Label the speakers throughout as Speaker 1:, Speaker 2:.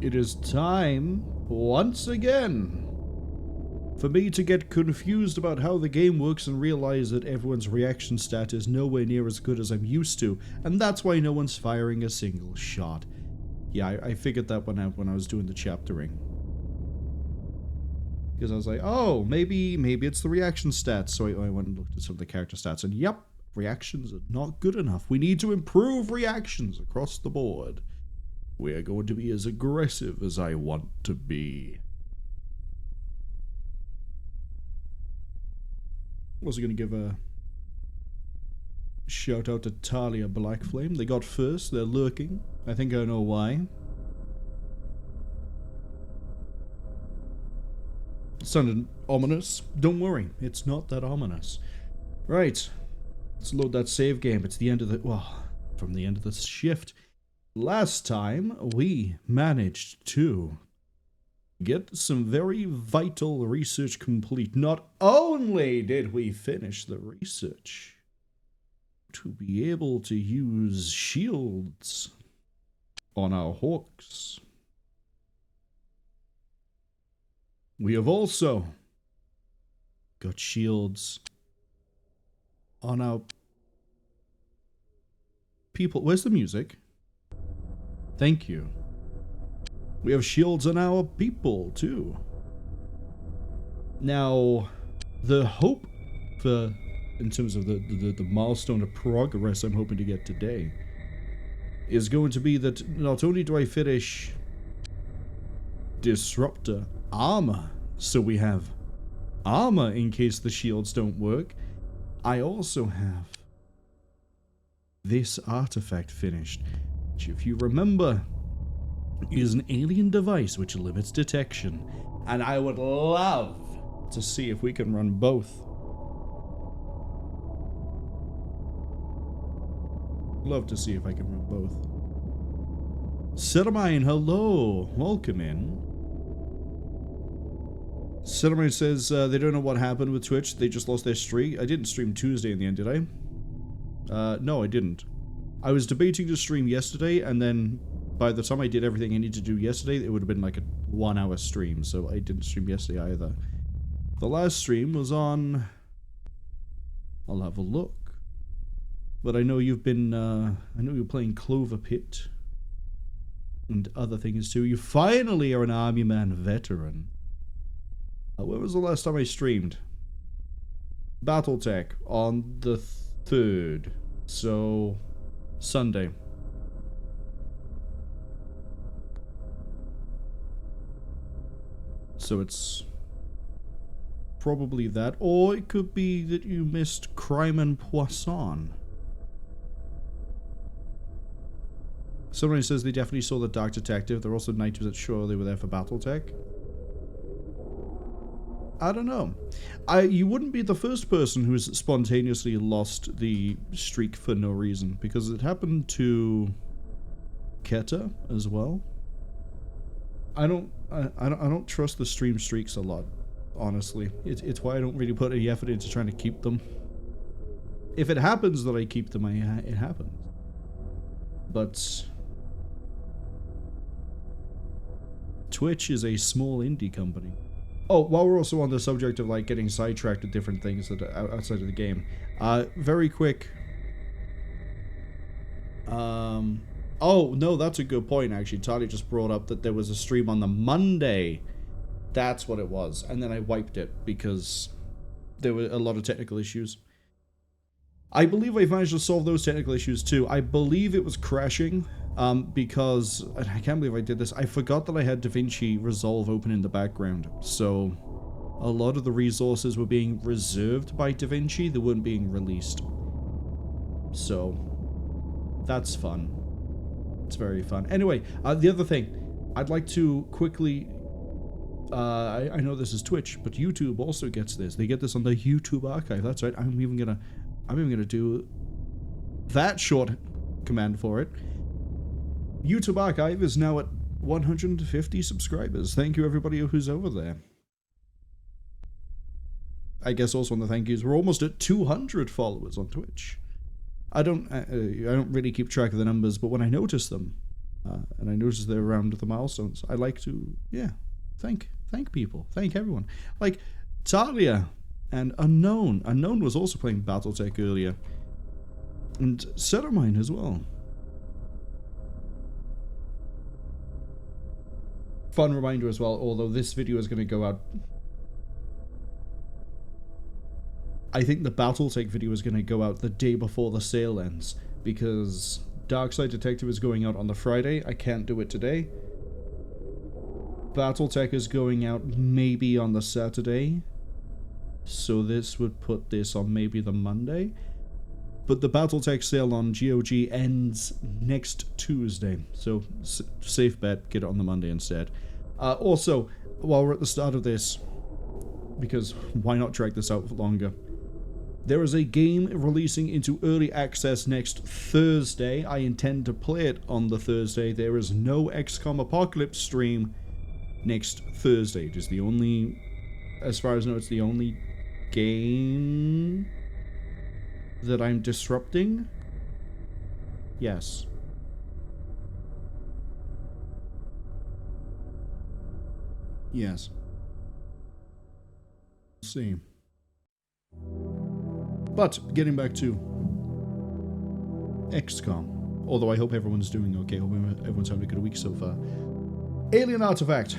Speaker 1: it is time, once again, for me to get confused about how the game works and realize that everyone's reaction stat is nowhere near as good as I'm used to, and that's why no one's firing a single shot. Yeah, I figured that one out when I was doing the chaptering. Because I was like, oh, maybe it's the reaction stats. So I went and looked at some of the character stats, and yep, reactions are not good enough. We need to improve reactions across the board. We are going to be as aggressive as I want to be. Also going to give a shout out to Talia Blackflame. They got first, they're lurking. I think I know why. It sounded ominous. Don't worry, it's not that ominous. Right, let's load that save game. It's the end of the, well, from the end of the shift. Last time, we managed to get some very vital research complete. Not only did we finish the research, to be able to use shields on our hawks, we have also got shields on our people. Where's the music? Thank you. We have shields on our people, too. Now, the hope for, in terms of the milestone of progress I'm hoping to get today, is going to be that not only do I finish Disruptor armor, so we have armor in case the shields don't work, I also have this artifact finished, which, if you remember, is an alien device which limits detection, and I would love to see if we can run both. Love to see if I can run both. Ceramine, hello, welcome in. Ceramine says they don't know what happened with Twitch, they just lost their streak. I didn't stream Tuesday in the end, did I? No, I didn't. I was debating to stream yesterday, and then by the time I did everything I needed to do yesterday, it would have been like a 1 hour stream, so I didn't stream yesterday either. The last stream was on... I'll have a look. But I know you've been, I know you're playing Clover Pit. And other things too. You finally are an Army Man veteran. When was the last time I streamed? Battletech on the 3rd. So, Sunday. So it's probably that, or it could be that you missed Crime and Poisson. Somebody says they definitely saw the Dark Detective. They're also 90% sure they were there for Battletech. I don't know. You wouldn't be the first person who's spontaneously lost the streak for no reason, because it happened to Keta as well. I don't trust the stream streaks a lot, honestly. It's why I don't really put any effort into trying to keep them. If it happens that I keep them, it happens. But Twitch is a small indie company. Oh, while we're also on the subject of like getting sidetracked with different things that are outside of the game, very quick. Oh, no, that's a good point, actually. Talia just brought up that there was a stream on the Monday. That's what it was. And then I wiped it because there were a lot of technical issues. I believe I've managed to solve those technical issues too. I believe it was crashing because, and I can't believe I did this, I forgot that I had DaVinci Resolve open in the background. So a lot of the resources were being reserved by DaVinci. They weren't being released. So that's fun. It's very fun. Anyway, the other thing, I'd like to quickly, I know this is Twitch, but YouTube also gets this. They get this on the YouTube archive. That's right. I'm even gonna do that short command for it. YouTube archive is now at 150 subscribers. Thank you everybody who's over there. I guess also on the thank yous, we're almost at 200 followers on Twitch. I don't really keep track of the numbers, but when I notice them, And I noticed they're around the milestones. I like to, yeah, thank people. Thank everyone. Like, Talia and Unknown. Unknown was also playing Battletech earlier. And Settermine as well. Fun reminder as well, although this video is going to go out... I think the Battletech video is going to go out the day before the sale ends, because Darkside Detective is going out on the Friday. I can't do it today. Battletech is going out maybe on the Saturday, so this would put this on maybe the Monday. But the Battletech sale on GOG ends next Tuesday, so safe bet, get it on the Monday instead. Also, while we're at the start of this, because why not drag this out for longer, there is a game releasing into early access next Thursday. I intend to play it on the Thursday. There is no XCOM Apocalypse stream next Thursday. It is the only, as far as I know, it's the only game that I'm disrupting. Yes. Yes. Let's see. But, getting back to XCOM. Although I hope everyone's doing okay. I hope everyone's having a good week so far. Alien Artifact.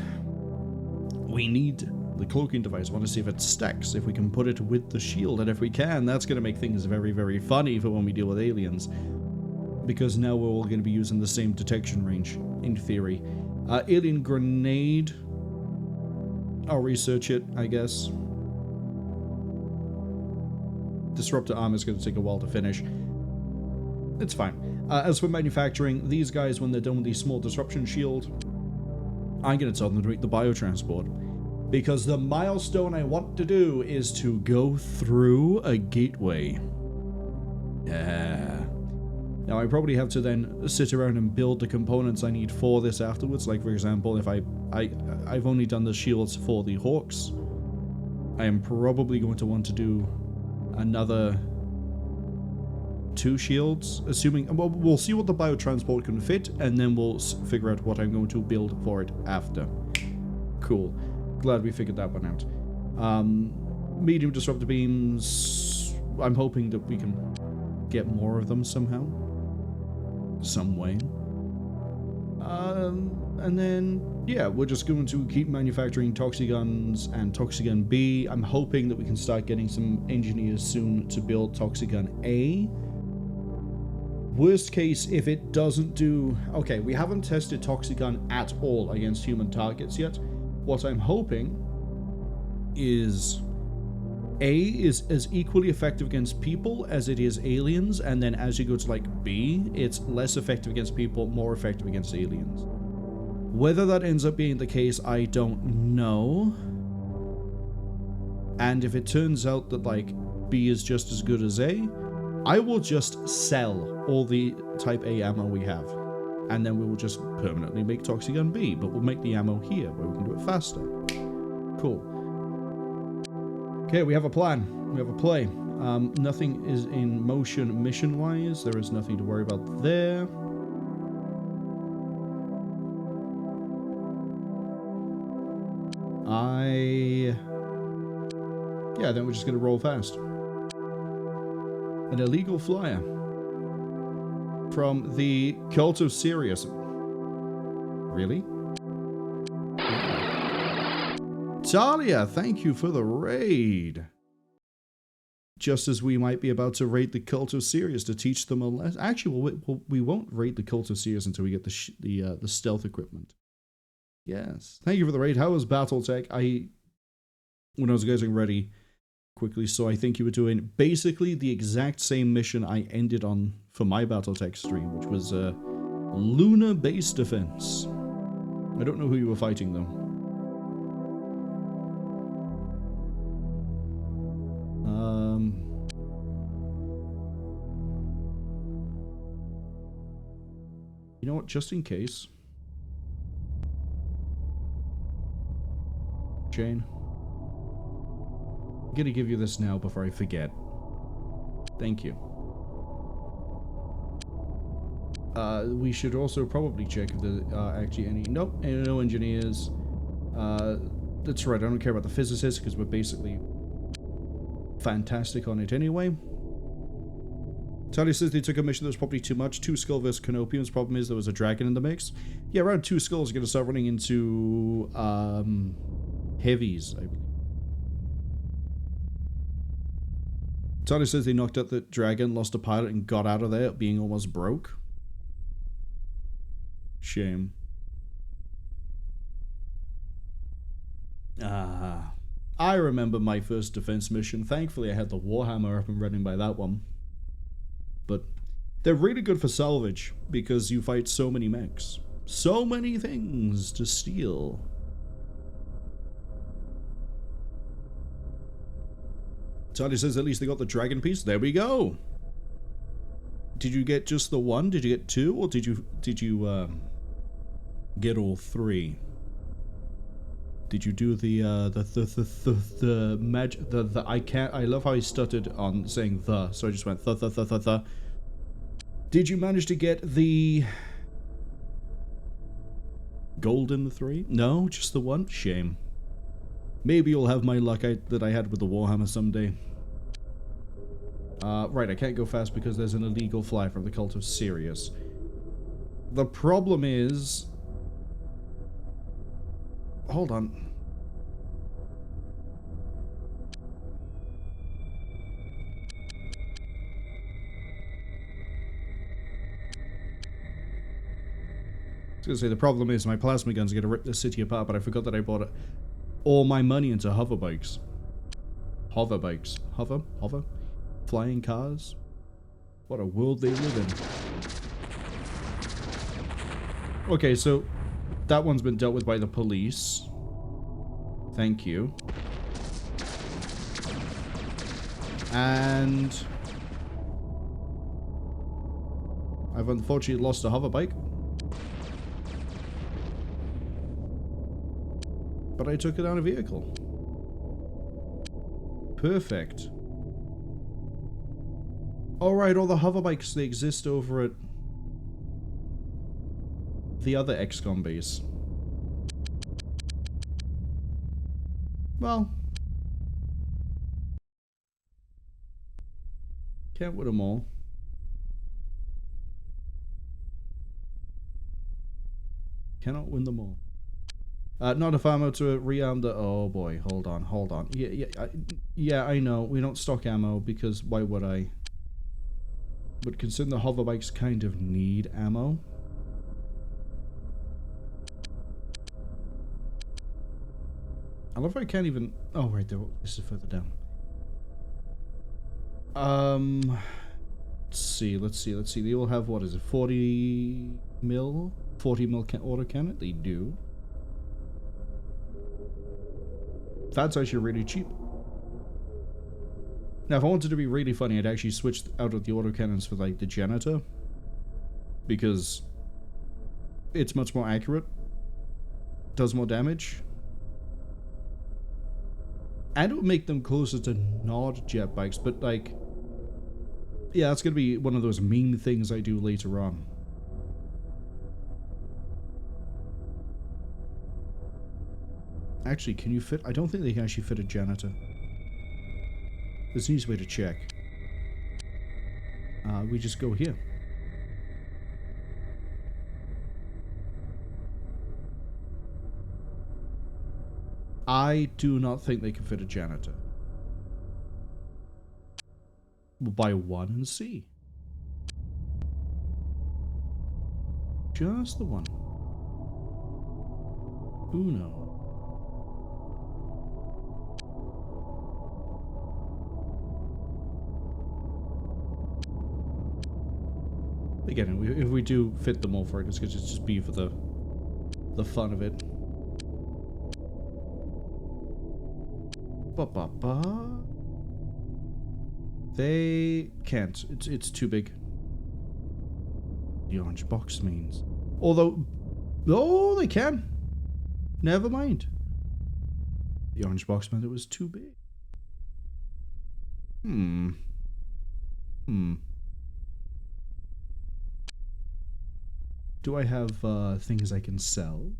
Speaker 1: We need the cloaking device. I want to see if it stacks, if we can put it with the shield. And if we can, that's going to make things very, very funny for when we deal with aliens. Because now we're all going to be using the same detection range, in theory. Alien Grenade. I'll research it, I guess. Disruptor armor is going to take a while to finish. It's fine. As for manufacturing, these guys, when they're done with the small disruption shield, I'm going to tell them to make the biotransport. Because the milestone I want to do is to go through a gateway. Yeah. Now, I probably have to then sit around and build the components I need for this afterwards. Like, for example, if I've only done the shields for the Hawks, I am probably going to want to do another 2 shields, assuming, well, we'll see what the biotransport can fit, and then we'll figure out what I'm going to build for it after. Cool. Glad we figured that one out. Medium disruptor beams, I'm hoping that we can get more of them somehow. Some way. And then, yeah, we're just going to keep manufacturing Toxiguns and Toxigun B. I'm hoping that we can start getting some engineers soon to build Toxigun A. Worst case, if it doesn't do... Okay, we haven't tested Toxigun at all against human targets yet. What I'm hoping is... A is as equally effective against people as it is aliens, and then as you go to, like, B, it's less effective against people, more effective against aliens. Whether that ends up being the case, I don't know. And if it turns out that, like, B is just as good as A, I will just sell all the Type A ammo we have. And then we will just permanently make Toxigun B, but we'll make the ammo here, where we can do it faster. Cool. Okay, we have a plan. We have a play. Nothing is in motion mission-wise. There is nothing to worry about there. Yeah, then we're just going to roll fast. An illegal flyer. From the Cult of Sirius. Really? Talia, thank you for the raid. Just as we might be about to raid the Cult of Sirius to teach them a lesson. Actually, we won't raid the Cult of Sirius until we get the stealth equipment. Yes. Thank you for the raid. How was Battletech? When I was getting ready quickly, so I think you were doing basically the exact same mission I ended on for my Battletech stream, which was Lunar Base Defense. I don't know who you were fighting, though. You know what, just in case. Jane. I'm gonna give you this now before I forget. Thank you. We should also probably check if there are actually any... Nope, no engineers. That's right, I don't care about the physicists, because we're basically fantastic on it anyway. Tally says they took a mission that was probably too much. 2 skull versus Canopians. Problem is there was a dragon in the mix. Yeah, around 2 skulls are going to start running into heavies, I believe. Tally says they knocked out the dragon, lost a pilot, and got out of there being almost broke. Shame. I remember my first defense mission. Thankfully, I had the Warhammer up and running by that one. But they're really good for salvage because you fight so many mechs. So many things to steal. Charlie says at least they got the dragon piece. There we go. Did you get just the one? Did you get 2, or did you get all 3? Did you do the magic? I love how he stuttered on saying the, so I just went the. Did you manage to get the golden 3? No, just the 1. Shame. Maybe you'll have my luck that I had with the Warhammer someday. Right, I can't go fast because there's an illegal fly from the cult of Sirius. The problem is... Hold on. I was gonna say, the problem is my plasma gun's gonna rip this city apart, but I forgot that I bought all my money into hover bikes. Hover bikes. Hover? Flying cars? What a world they live in. Okay, so that one's been dealt with by the police. Thank you. And I've unfortunately lost a hover bike. But I took it out of vehicle. Perfect. Alright, all the hover bikes, they exist over at the other XCOM base. Well, can't win them all. Cannot win them all. Not if I'm able to rearm the... Oh boy, hold on. Yeah, I know. We don't stock ammo because why would I? But considering the hover bikes kind of need ammo. I love how I can't even... Oh, right there. This is further down. Let's see. They all have, what is it, 40 mil? 40 mil autocannon? They do. That's actually really cheap. Now, if I wanted to be really funny, I'd actually switch out of the autocannons for, like, the janitor. Because it's much more accurate. Does more damage. And it would make them closer to not jet bikes, but, like... Yeah, that's gonna be one of those mean things I do later on. Actually, can you fit... I don't think they can actually fit a janitor. There's an easy way to check. We just go here. I do not think they can fit a janitor. We'll buy one and see. Just the one. Uno. Again, if we do fit them all for it, it's going to just be for the fun of it. Ba-ba-ba. They can't. It's too big. The orange box means. Although... Oh, they can. Never mind. The orange box meant it was too big. Do I have things I can sell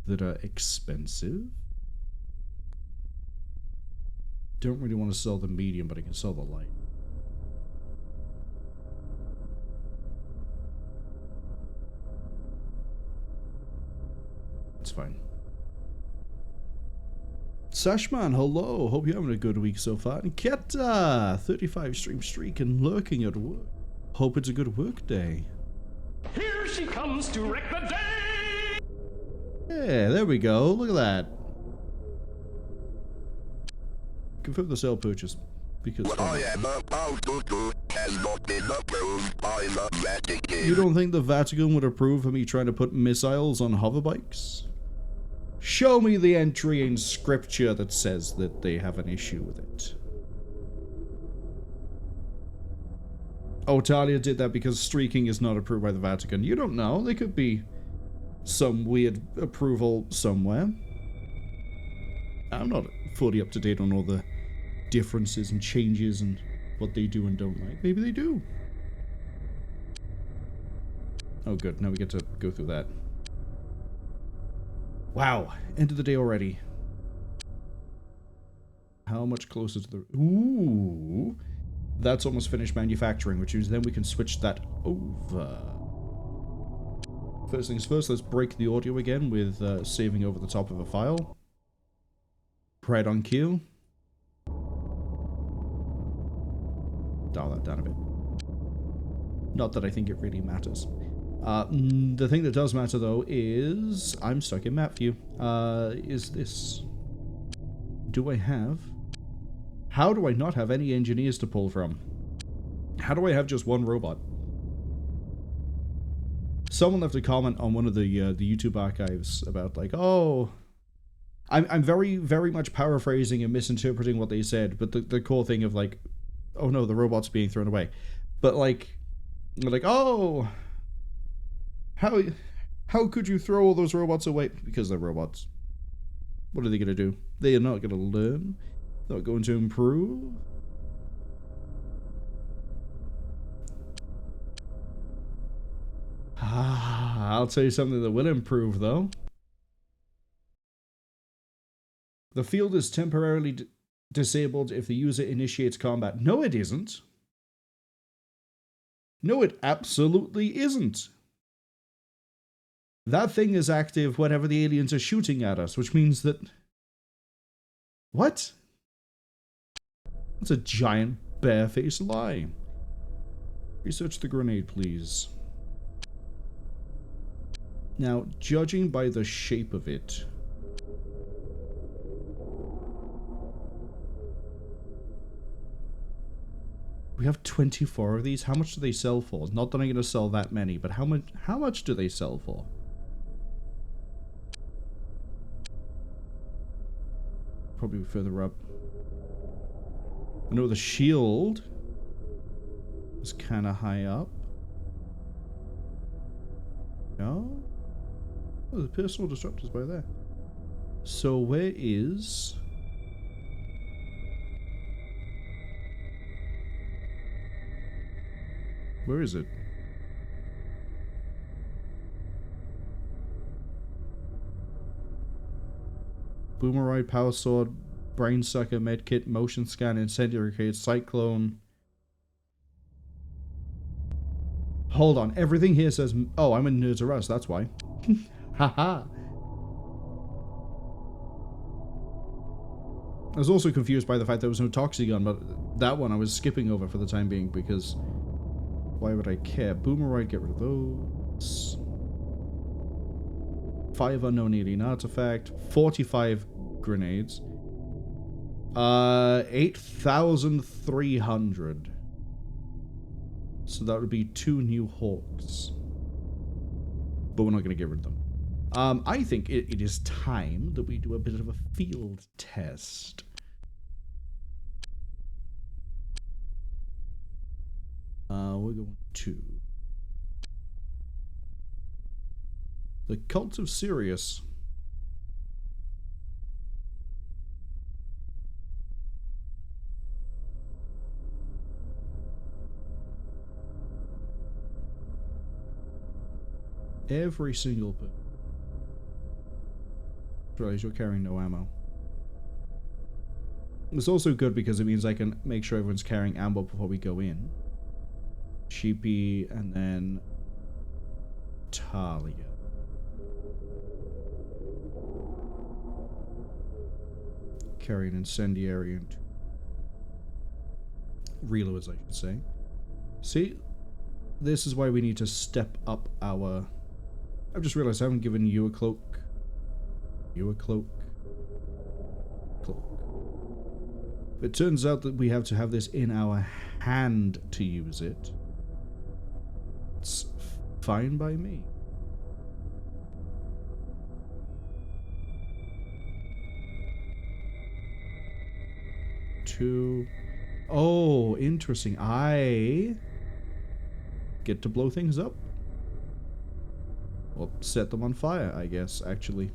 Speaker 1: that are expensive? Don't really want to sell the medium, but I can sell the light. It's fine. Sashman, hello. Hope you're having a good week so far. And Keta, 35 stream streak and lurking at work. Hope it's a good work day.
Speaker 2: Here she comes to wreck the day!
Speaker 1: Yeah, there we go. Look at that. Confirm the sale purchase. Because
Speaker 3: I am about to has not been approved by the Vatican.
Speaker 1: You don't think the Vatican would approve of me trying to put missiles on hoverbikes? Show me the entry in scripture that says that they have an issue with it. Oh, Talia did that because streaking is not approved by the Vatican. You don't know. There could be some weird approval somewhere. I'm not fully up to date on all the differences and changes and what they do and don't like. Maybe they do. Oh, good. Now we get to go through that. Wow. End of the day already. How much closer to the... Ooh. That's almost finished manufacturing, which means then we can switch that over. First things first, let's break the audio again with saving over the top of a file. Right on cue. Dial that down a bit. Not that I think it really matters. The thing that does matter, though, is... I'm stuck in map view. Is this... Do I have... How do I not have any engineers to pull from? How do I have just one robot? Someone left a comment on one of the YouTube archives about, like, oh... I'm very, very much paraphrasing and misinterpreting what they said, but the core thing of, like, oh no, the robot's being thrown away. But, like, oh... How could you throw all those robots away? Because they're robots. What are they going to do? They are not going to learn. Not going to improve. I'll tell you something that will improve, though. The field is temporarily disabled if the user initiates combat. No, it isn't. No, it absolutely isn't. That thing is active whenever the aliens are shooting at us, which means that... What? That's a giant barefaced lie. Research the grenade, please. Now, judging by the shape of it... We have 24 of these. How much do they sell for? Not that I'm going to sell that many, but how much do they sell for? Probably further up. I know the shield is kind of high up. No? Oh, the personal disruptors by there. So where is... Where is it? Boomerang, Power Sword, Brain Sucker, Medkit, Motion Scan, Incendiary Cage, Cyclone. Hold on, everything here says... Oh, I'm in Nerds R Us, that's why. Haha. I was also confused by the fact there was no Toxicon, but that one I was skipping over for the time being because... Why would I care? Boomerang, get rid of those. 5 unknown alien artifact. 45 grenades. 8,300. So that would be 2 new Hawks. But we're not going to get rid of them. I think it is time that we do a bit of a field test. We're going to the Cult of Sirius. every single person. Realize you're carrying no ammo. It's also good because it means I can make sure everyone's carrying ammo before we go in. Sheepy, and then Talia. Carry an incendiary and reloads, I should say. See? This is why we need to step up our... I've just realized I haven't given you a cloak. You a cloak. Cloak. It turns out that we have to have this in our hand to use it. It's fine by me. Two. Oh, interesting. I get to blow things up. Well, set them on fire, I guess, actually.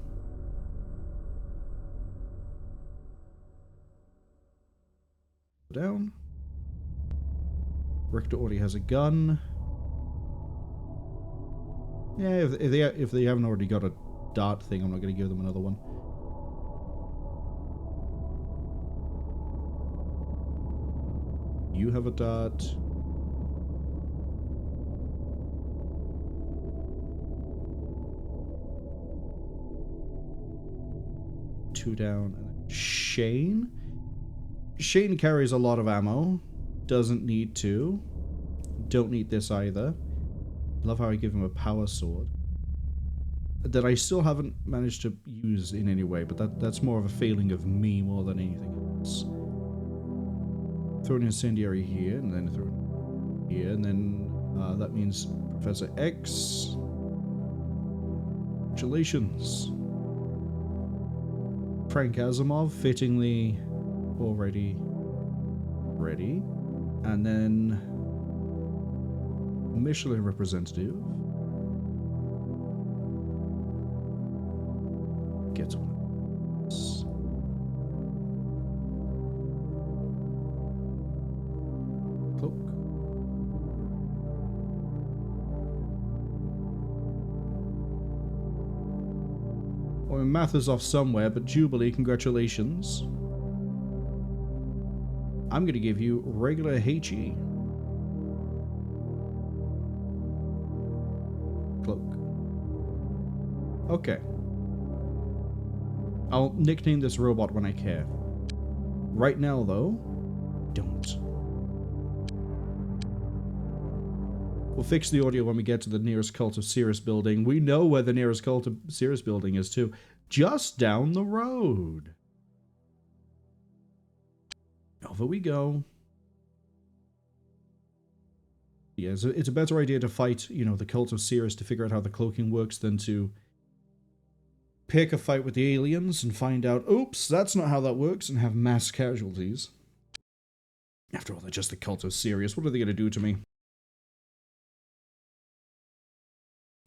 Speaker 1: Down. Richter already has a gun. Yeah, if they haven't already got a dart thing, I'm not going to give them another one. You have a dart. Two down. And then Shane? Shane carries a lot of ammo. Doesn't need to. Don't need this either. Love how I give him a power sword. That I still haven't managed to use in any way, but that's more of a failing of me more than anything else. Throw an incendiary here, and then throw it here, and then that means Professor X. Congratulations. Frank Asimov, fittingly already ready. And then Michelin representative gets one of those. Cloak. Well, math is off somewhere, but Jubilee, congratulations. I'm going to give you regular HE. Cloak. Okay. I'll nickname this robot when I care. Right now, though, don't. We'll fix the audio when we get to the nearest Cult of Sirius building. We know where the nearest Cult of Sirius building is, too. Just down the road. Over we go. Yeah, it's a better idea to fight, you know, the Cult of Sirius to figure out how the cloaking works than to pick a fight with the aliens and find out, oops, that's not how that works, and have mass casualties. After all, they're just the Cult of Sirius. What are they going to do to me?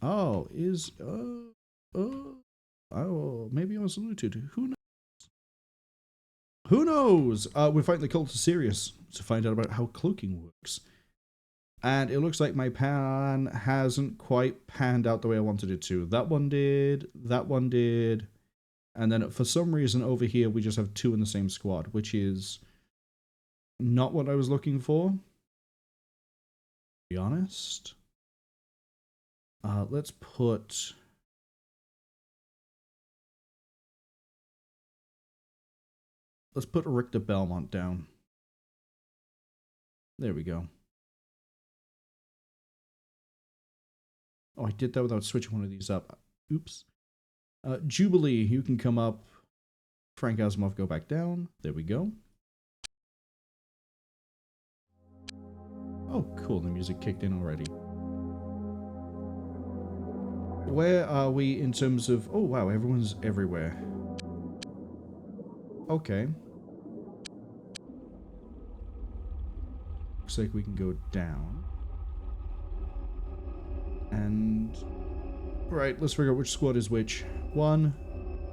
Speaker 1: Oh, oh, maybe I was alluded to. Who knows? Who knows? We're fighting the Cult of Sirius to find out about how cloaking works. And it looks like my plan hasn't quite panned out the way I wanted it to. That one did, and then for some reason over here we just have two in the same squad, which is not what I was looking for. To be honest. Let's put... Let's put Richter Belmont down. There we go. Oh, I did that without switching one of these up. Oops. Jubilee, you can come up. Frank Asimov, go back down. There we go. Oh, cool. The music kicked in already. Where are we in terms of... Oh, wow. Everyone's everywhere. Okay. Looks like we can go down. And... Right, let's figure out which squad is which. 1,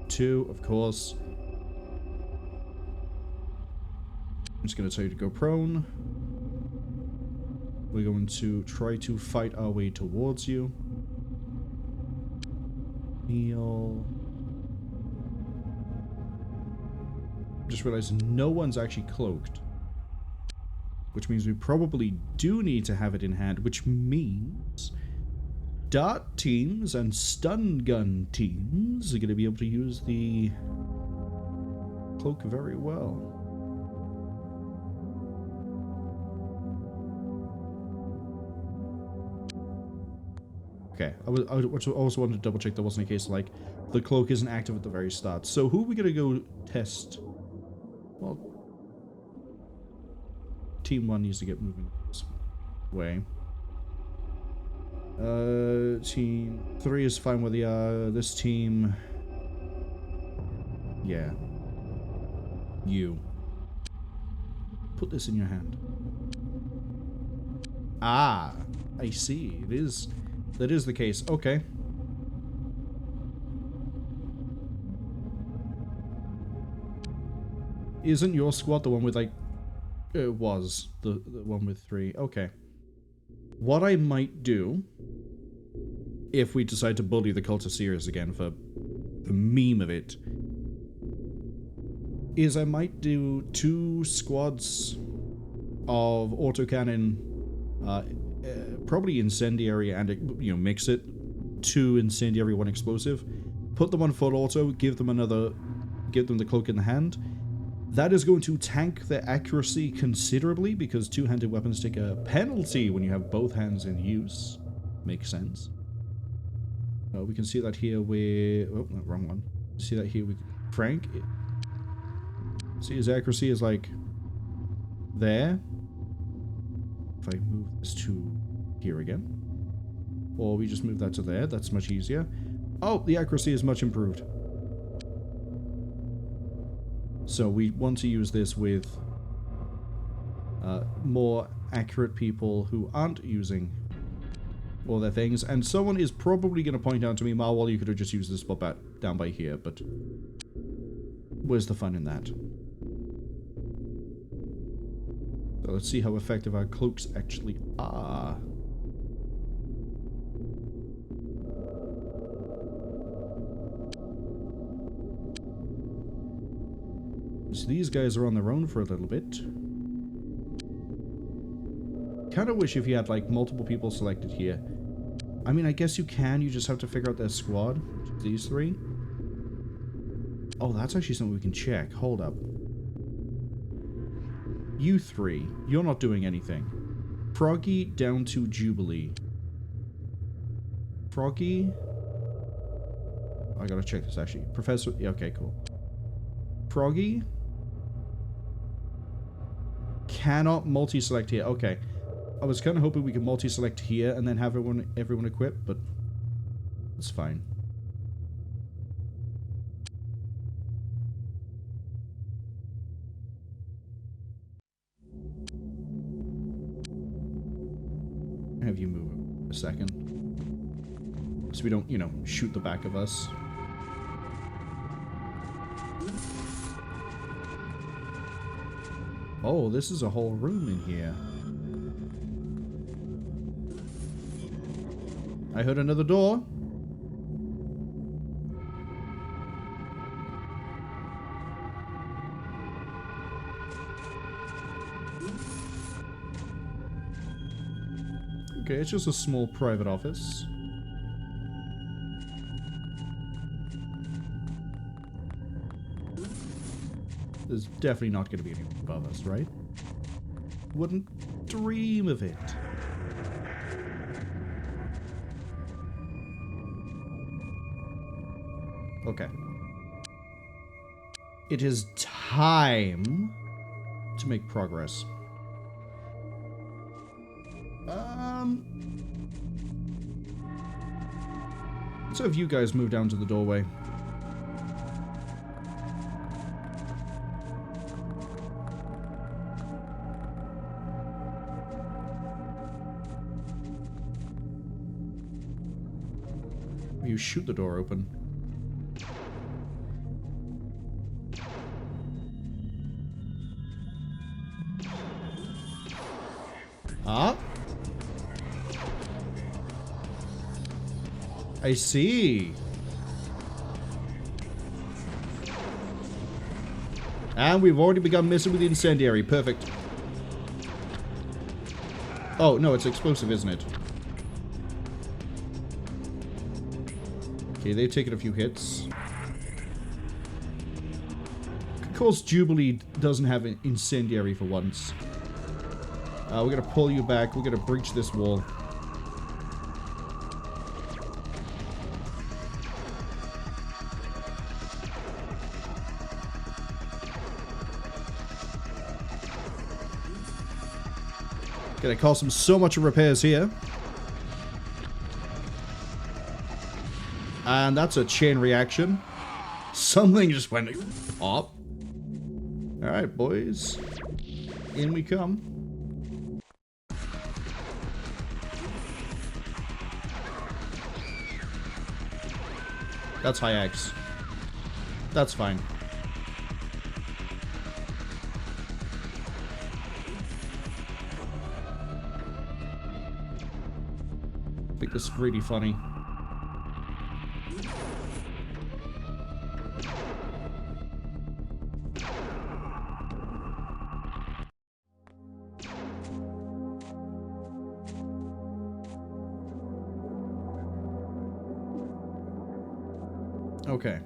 Speaker 1: 2, of course. I'm just going to tell you to go prone. We're going to try to fight our way towards you. Meal. Just realized no one's actually cloaked. Which means we probably do need to have it in hand, which means dart teams and stun gun teams are going to be able to use the cloak very well. Okay, I also wanted to double check there wasn't a case like the cloak isn't active at the very start. So who are we going to go test? Well, Team 1 needs to get moving this way. Team 3 is fine where they are. This team... Yeah. You. Put this in your hand. Ah! I see. It is... That is the case. Okay. Isn't your squad the one with, like... It was the one with 3. Okay. What I might do, if we decide to bully the cult of Sirius again for the meme of it, is I might do 2 squads of autocannon, probably incendiary and, you know, mix it. 2 incendiary, 1 explosive. Put them on full auto, give them the cloak in the hand. That is going to tank their accuracy considerably, because two-handed weapons take a penalty when you have both hands in use. Makes sense. We can see that here with... Oh, no, wrong one. See that here with Frank. See, his accuracy is like... there. If I move this to here again. Or we just move that to there. That's much easier. Oh, the accuracy is much improved. So we want to use this with more accurate people who aren't using all their things. And someone is probably going to point out to me, Marwol, you could have just used this spot down by here, but where's the fun in that? So let's see how effective our cloaks actually are. So these guys are on their own for a little bit. Kind of wish if you had, like, multiple people selected here. I mean, I guess you can. You just have to figure out their squad. Which is these 3. Oh, that's actually something we can check. Hold up. You 3. You're not doing anything. Froggy down to Jubilee. Froggy... I gotta check this, actually. Professor... Yeah, okay, cool. Froggy... cannot multi-select here. Okay. I was kind of hoping we could multi-select here and then have everyone equipped, but that's fine. Have you move a second. So we don't, you know, shoot the back of us. Oh, this is a whole room in here. I heard another door. Okay, it's just a small private office. There's definitely not going to be anyone above us, right? Wouldn't dream of it. Okay. It is time to make progress. Let's have you guys move down to the doorway. You shoot the door open. Ah? I see. And we've already begun messing with the incendiary. Perfect. Oh, no, it's explosive, isn't it? Okay, they've taken a few hits. Of course, Jubilee doesn't have an incendiary for once. We're gonna pull you back. We're gonna breach this wall. Gonna cost them so much repairs here. And that's a chain reaction. Something just went pop. Alright, boys. In we come. That's high X. That's fine. I think this is really funny. Okay.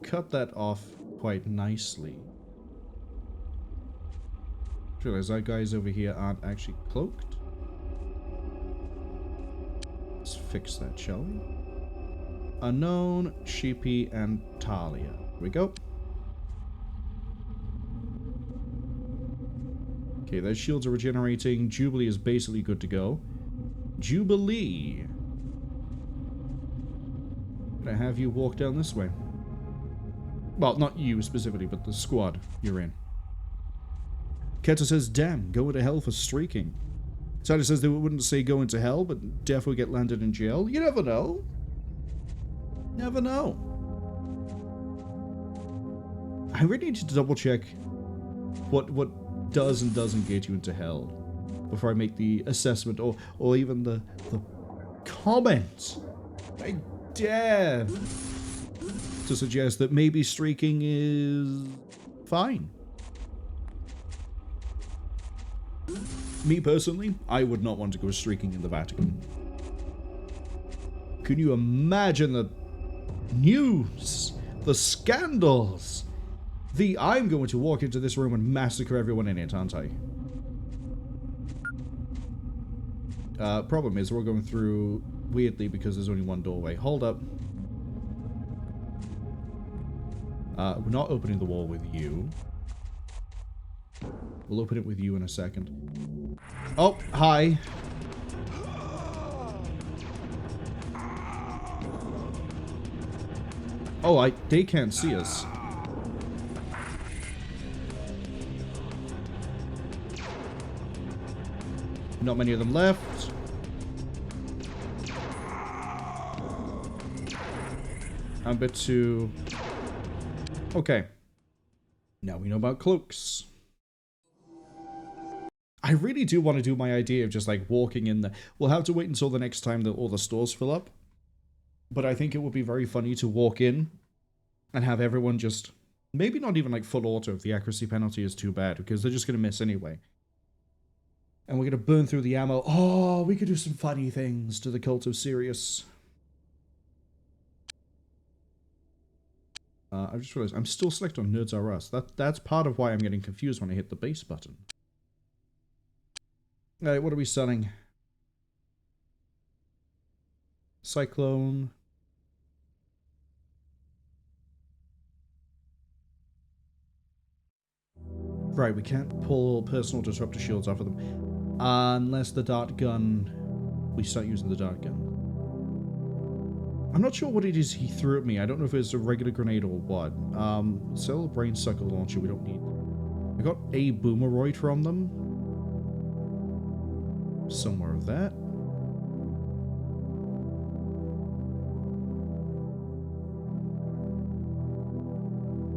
Speaker 1: Cut that off quite nicely. Realize our guys over here aren't actually cloaked. Let's fix that, shall we? Unknown, Sheepy, and Talia. Here we go. Okay, those shields are regenerating. Jubilee is basically good to go. Jubilee. Can I have you walk down this way? Well, not you specifically, but the squad you're in. Keta says, damn, go to hell for streaking. Sally says they wouldn't say go into hell, but definitely get landed in jail. You never know. Never know. I really need to double check what does and doesn't get you into hell before I make the assessment or even the comment. I dare to suggest that maybe streaking is fine. Me personally, I would not want to go streaking in the Vatican. Can you imagine the news, the scandals, I'm going to walk into this room and massacre everyone in it, aren't I? Problem is, we're going through weirdly because there's only one doorway. Hold up. We're not opening the wall with you. We'll open it with you in a second. Oh, hi. Oh, they can't see us. Not many of them left. I'm a bit too... Okay. Now we know about cloaks. I really do want to do my idea of just like walking in there. We'll have to wait until the next time that all the stores fill up. But I think it would be very funny to walk in and have everyone just... Maybe not even like full auto if the accuracy penalty is too bad, because they're just going to miss anyway. And we're going to burn through the ammo. Oh, we could do some funny things to the cult of Sirius. I just realized I'm still selected on Nerds R Us. That's part of why I'm getting confused when I hit the base button. Alright, what are we selling? Cyclone. Right, we can't pull personal disruptor shields off of them. Unless the dart gun... We start using the dart gun. I'm not sure what it is he threw at me. I don't know if it's a regular grenade or what. Sell a brain sucker launcher. We don't need... I got a boomeroid from them. Somewhere of that.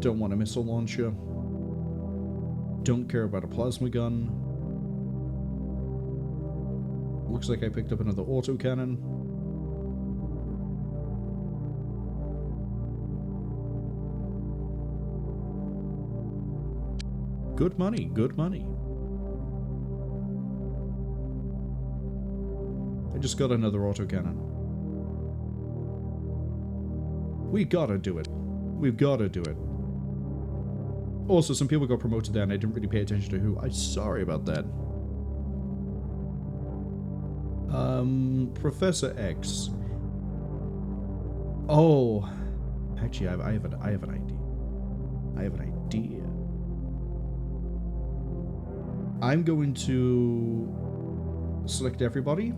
Speaker 1: Don't want a missile launcher. Don't care about a plasma gun. Looks like I picked up another autocannon. Good money, good money. I just got another autocannon. We gotta do it. We've gotta do it. Also, some people got promoted there and I didn't really pay attention to who. I'm sorry about that. Professor X. Oh. Actually, I have an idea. I have an idea. I'm going to select everybody.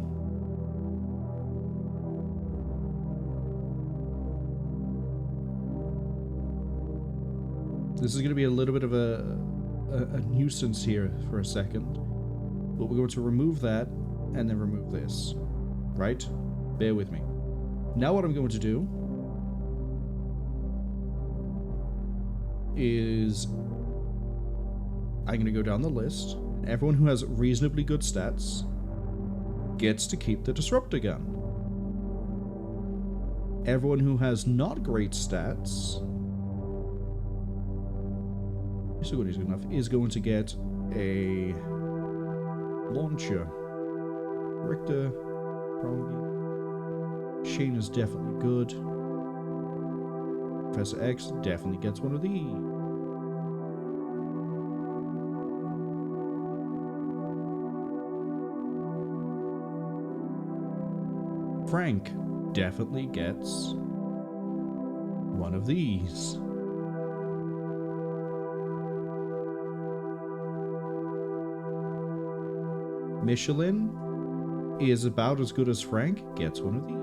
Speaker 1: This is going to be a little bit of a nuisance here for a second. But we're going to remove that and then remove this. Right? Bear with me. Now what I'm going to do is I'm going to go down the list. Everyone who has reasonably good stats gets to keep the Disruptor gun. Everyone who has not great stats, so good, he's good enough, is going to get a launcher. Richter, probably. Shane is definitely good. Professor X definitely gets one of these. Frank definitely gets one of these. Michelin is about as good as Frank, gets one of these.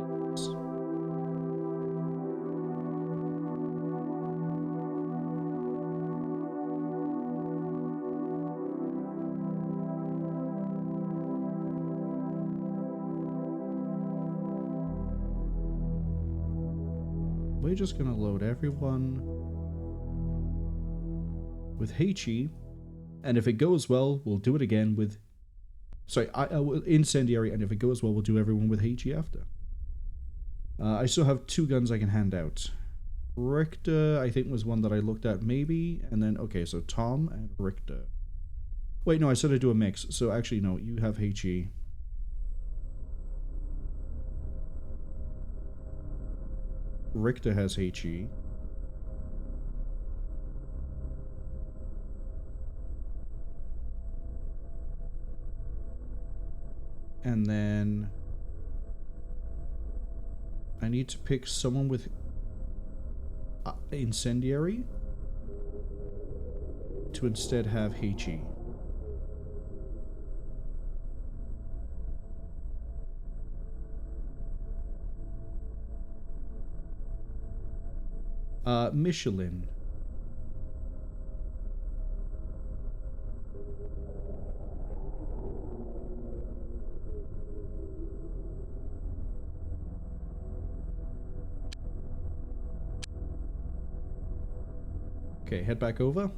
Speaker 1: We're just gonna load everyone with HE, and if it goes well, we'll do it again with... Sorry, Incendiary, and if it goes well, we'll do everyone with HE after. I still have 2 guns I can hand out. Richter, I think, was one that I looked at, maybe, and then, okay, so Tom and Richter. Wait, no, I said I'd do a mix, so actually, no, you have HE. Richter has HE. And then I need to pick someone with Incendiary to instead have HE. Michelin. Okay, head back over.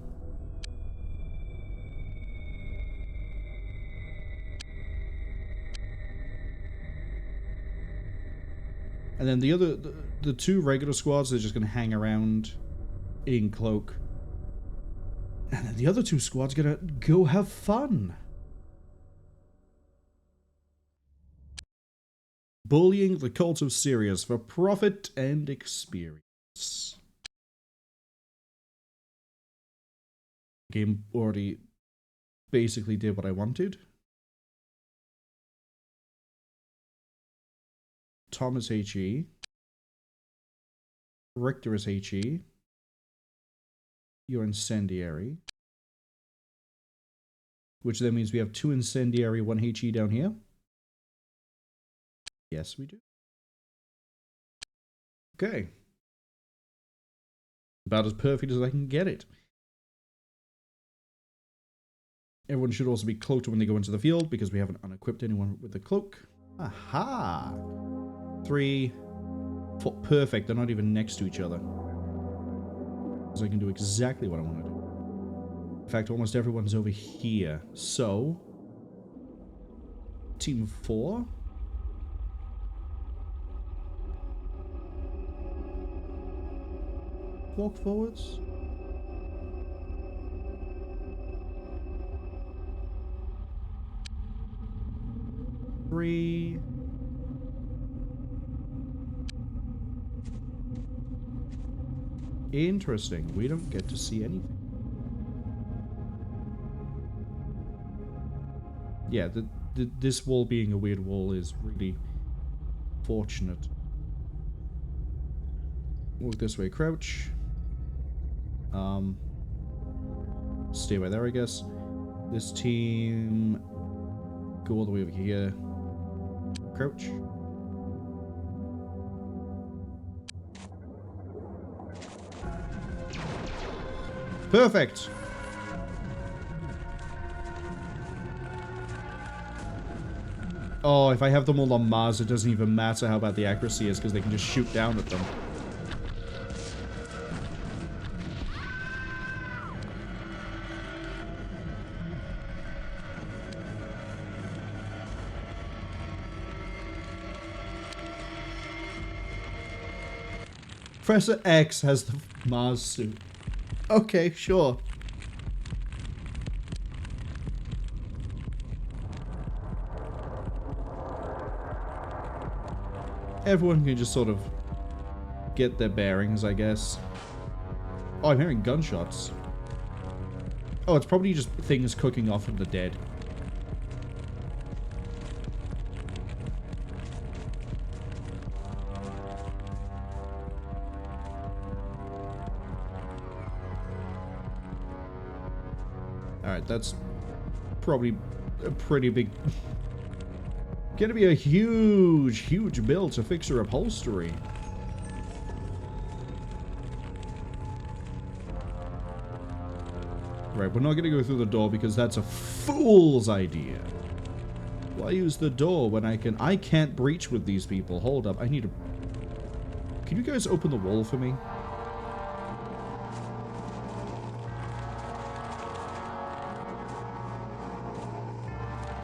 Speaker 1: And then the 2 regular squads are just going to hang around in cloak. And then the other 2 squads are going to go have fun. Bullying the cult of Sirius for profit and experience. Game already basically did what I wanted. Tom is HE. Richter is HE. You're Incendiary. Which then means we have 2 Incendiary, 1 HE down here. Yes, we do. Okay. About as perfect as I can get it. Everyone should also be cloaked when they go into the field because we haven't unequipped anyone with the cloak. Aha! 3, 4, perfect. They're not even next to each other. So I can do exactly what I want to do. In fact, almost everyone's over here. So, team 4. Walk forwards. 3. Interesting. We don't get to see anything. Yeah, this wall being a weird wall is really fortunate. Walk this way, crouch. Stay right there, I guess. This team... Go all the way over here. Crouch. Perfect! Oh, if I have them all on Mars, it doesn't even matter how bad the accuracy is, because they can just shoot down at them. Professor X has the Mars suit. Okay, sure. Everyone can just sort of get their bearings, I guess. Oh, I'm hearing gunshots. Oh, it's probably just things cooking off from the dead. Alright, that's probably a pretty big... Gonna be a huge, huge build to fix your upholstery. Right, we're not gonna go through the door because that's a fool's idea. Why use the door when I can't breach with these people? Hold up, I need to... Can you guys open the wall for me?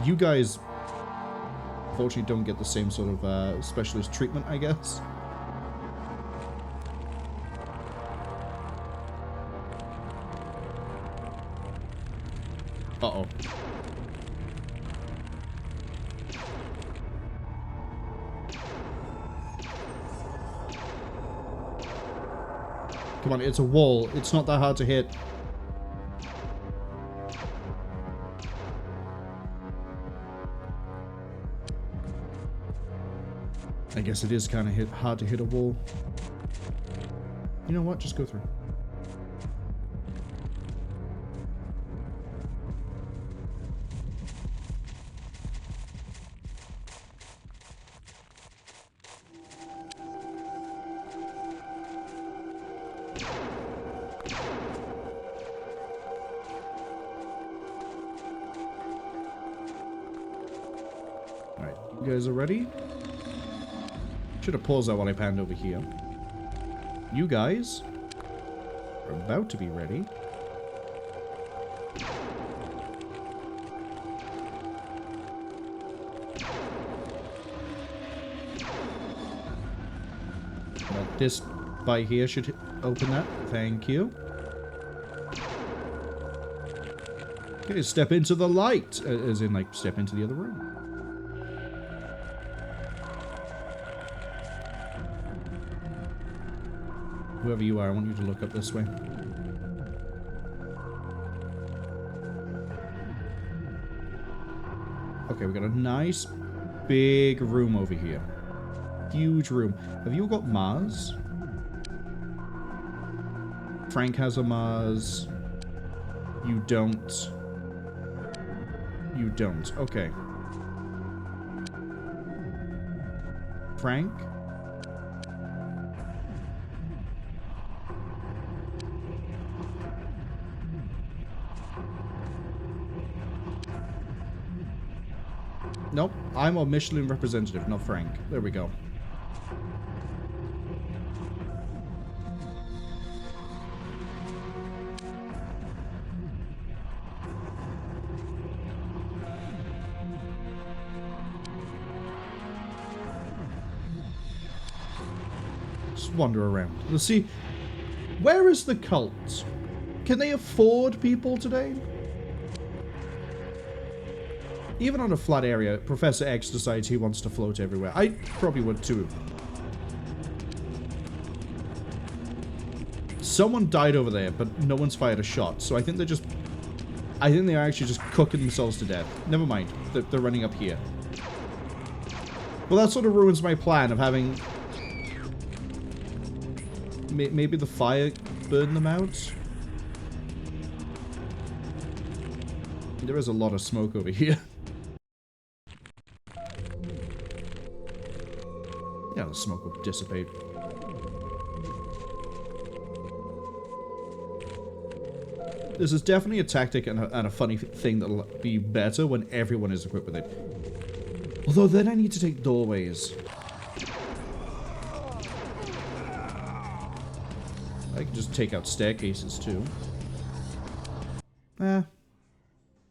Speaker 1: You guys, unfortunately, don't get the same sort of specialist treatment, I guess. Uh-oh. Come on, it's a wall. It's not that hard to hit. I guess it is kind of hard to hit a wall. You know what? Just go through. Alright, you guys are ready? Should have paused that while I panned over here. You guys are about to be ready. This by here should open that. Thank you. Okay, step into the light. As in, like, step into the other room. Whoever you are, I want you to look up this way. Okay, we got a nice big room over here. Huge room. Have you all got Mars? Frank has a Mars. You don't. You don't. Okay. Frank? Nope, I'm a Michelin representative, not Frank. There we go. Just wander around. Let's see. Where is the cult? Can they afford people today? Even on a flat area, Professor X decides he wants to float everywhere. I probably would too. Someone died over there, but no one's fired a shot. So I think they're just... I think they're actually just cooking themselves to death. Never mind. They're running up here. Well, that sort of ruins my plan of having... Maybe the fire burn them out? There is a lot of smoke over here. Yeah, the smoke will dissipate. This is definitely a tactic and a funny thing that'll be better when everyone is equipped with it. Although then I need to take doorways. I can just take out staircases too.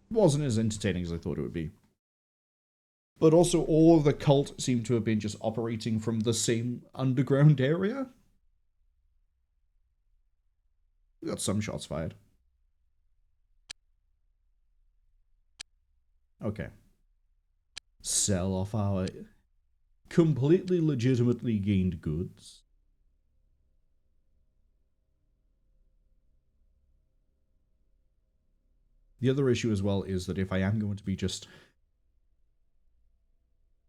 Speaker 1: Wasn't as entertaining as I thought it would be. But also all of the cult seem to have been just operating from the same underground area. We got some shots fired. Okay. Sell off our completely legitimately gained goods. The other issue as well is that if I am going to be just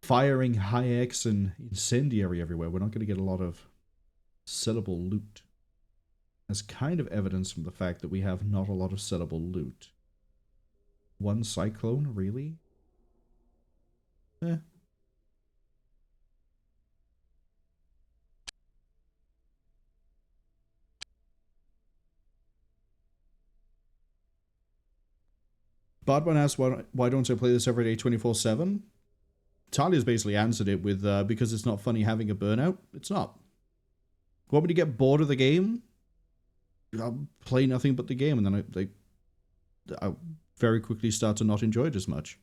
Speaker 1: firing high-X and incendiary everywhere, we're not going to get a lot of sellable loot. As kind of evidence from the fact that we have not a lot of sellable loot. One cyclone, really? Badman asked, why don't I play this every day 24/7? Talia's basically answered it with, because it's not funny having a burnout. It's not. Want me to get bored of the game? I'll play nothing but the game, and then I very quickly start to not enjoy it as much.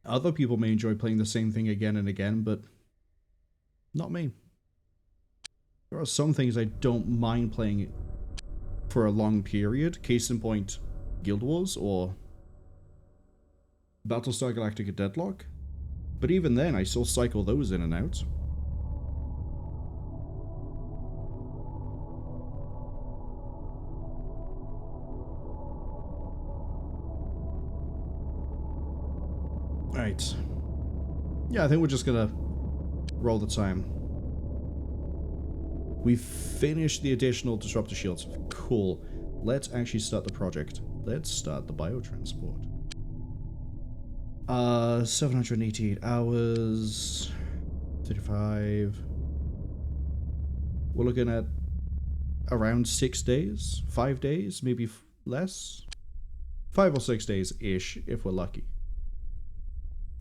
Speaker 1: Other people may enjoy playing the same thing again and again, but not me. There are some things I don't mind playing for a long period. Case in point, Guild Wars or Battlestar Galactica Deadlock. But even then, I still cycle those in and out. Right. Yeah, I think we're just gonna roll the time. We've finished the additional disruptor shields. Cool. Let's actually start the project. Let's start the biotransport. 788 hours. 35. We're looking at around 6 days. 5 days, maybe less. 5 or 6 days-ish, if we're lucky.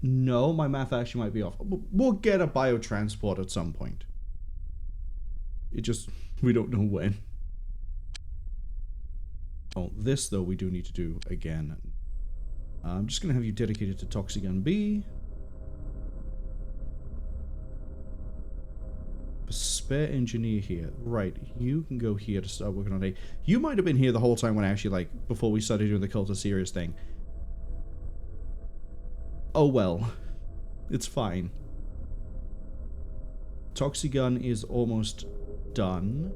Speaker 1: No, my math actually might be off. We'll get a biotransport at some point. It just, we don't know when. Oh, this though we do need to do again. I'm just going to have you dedicated to Toxin B. A spare engineer here. Right, you can go here to start working on A. You might have been here the whole time when I actually, like, before we started doing the Cult of Sirius thing. Oh well. It's fine. Toxin is almost done.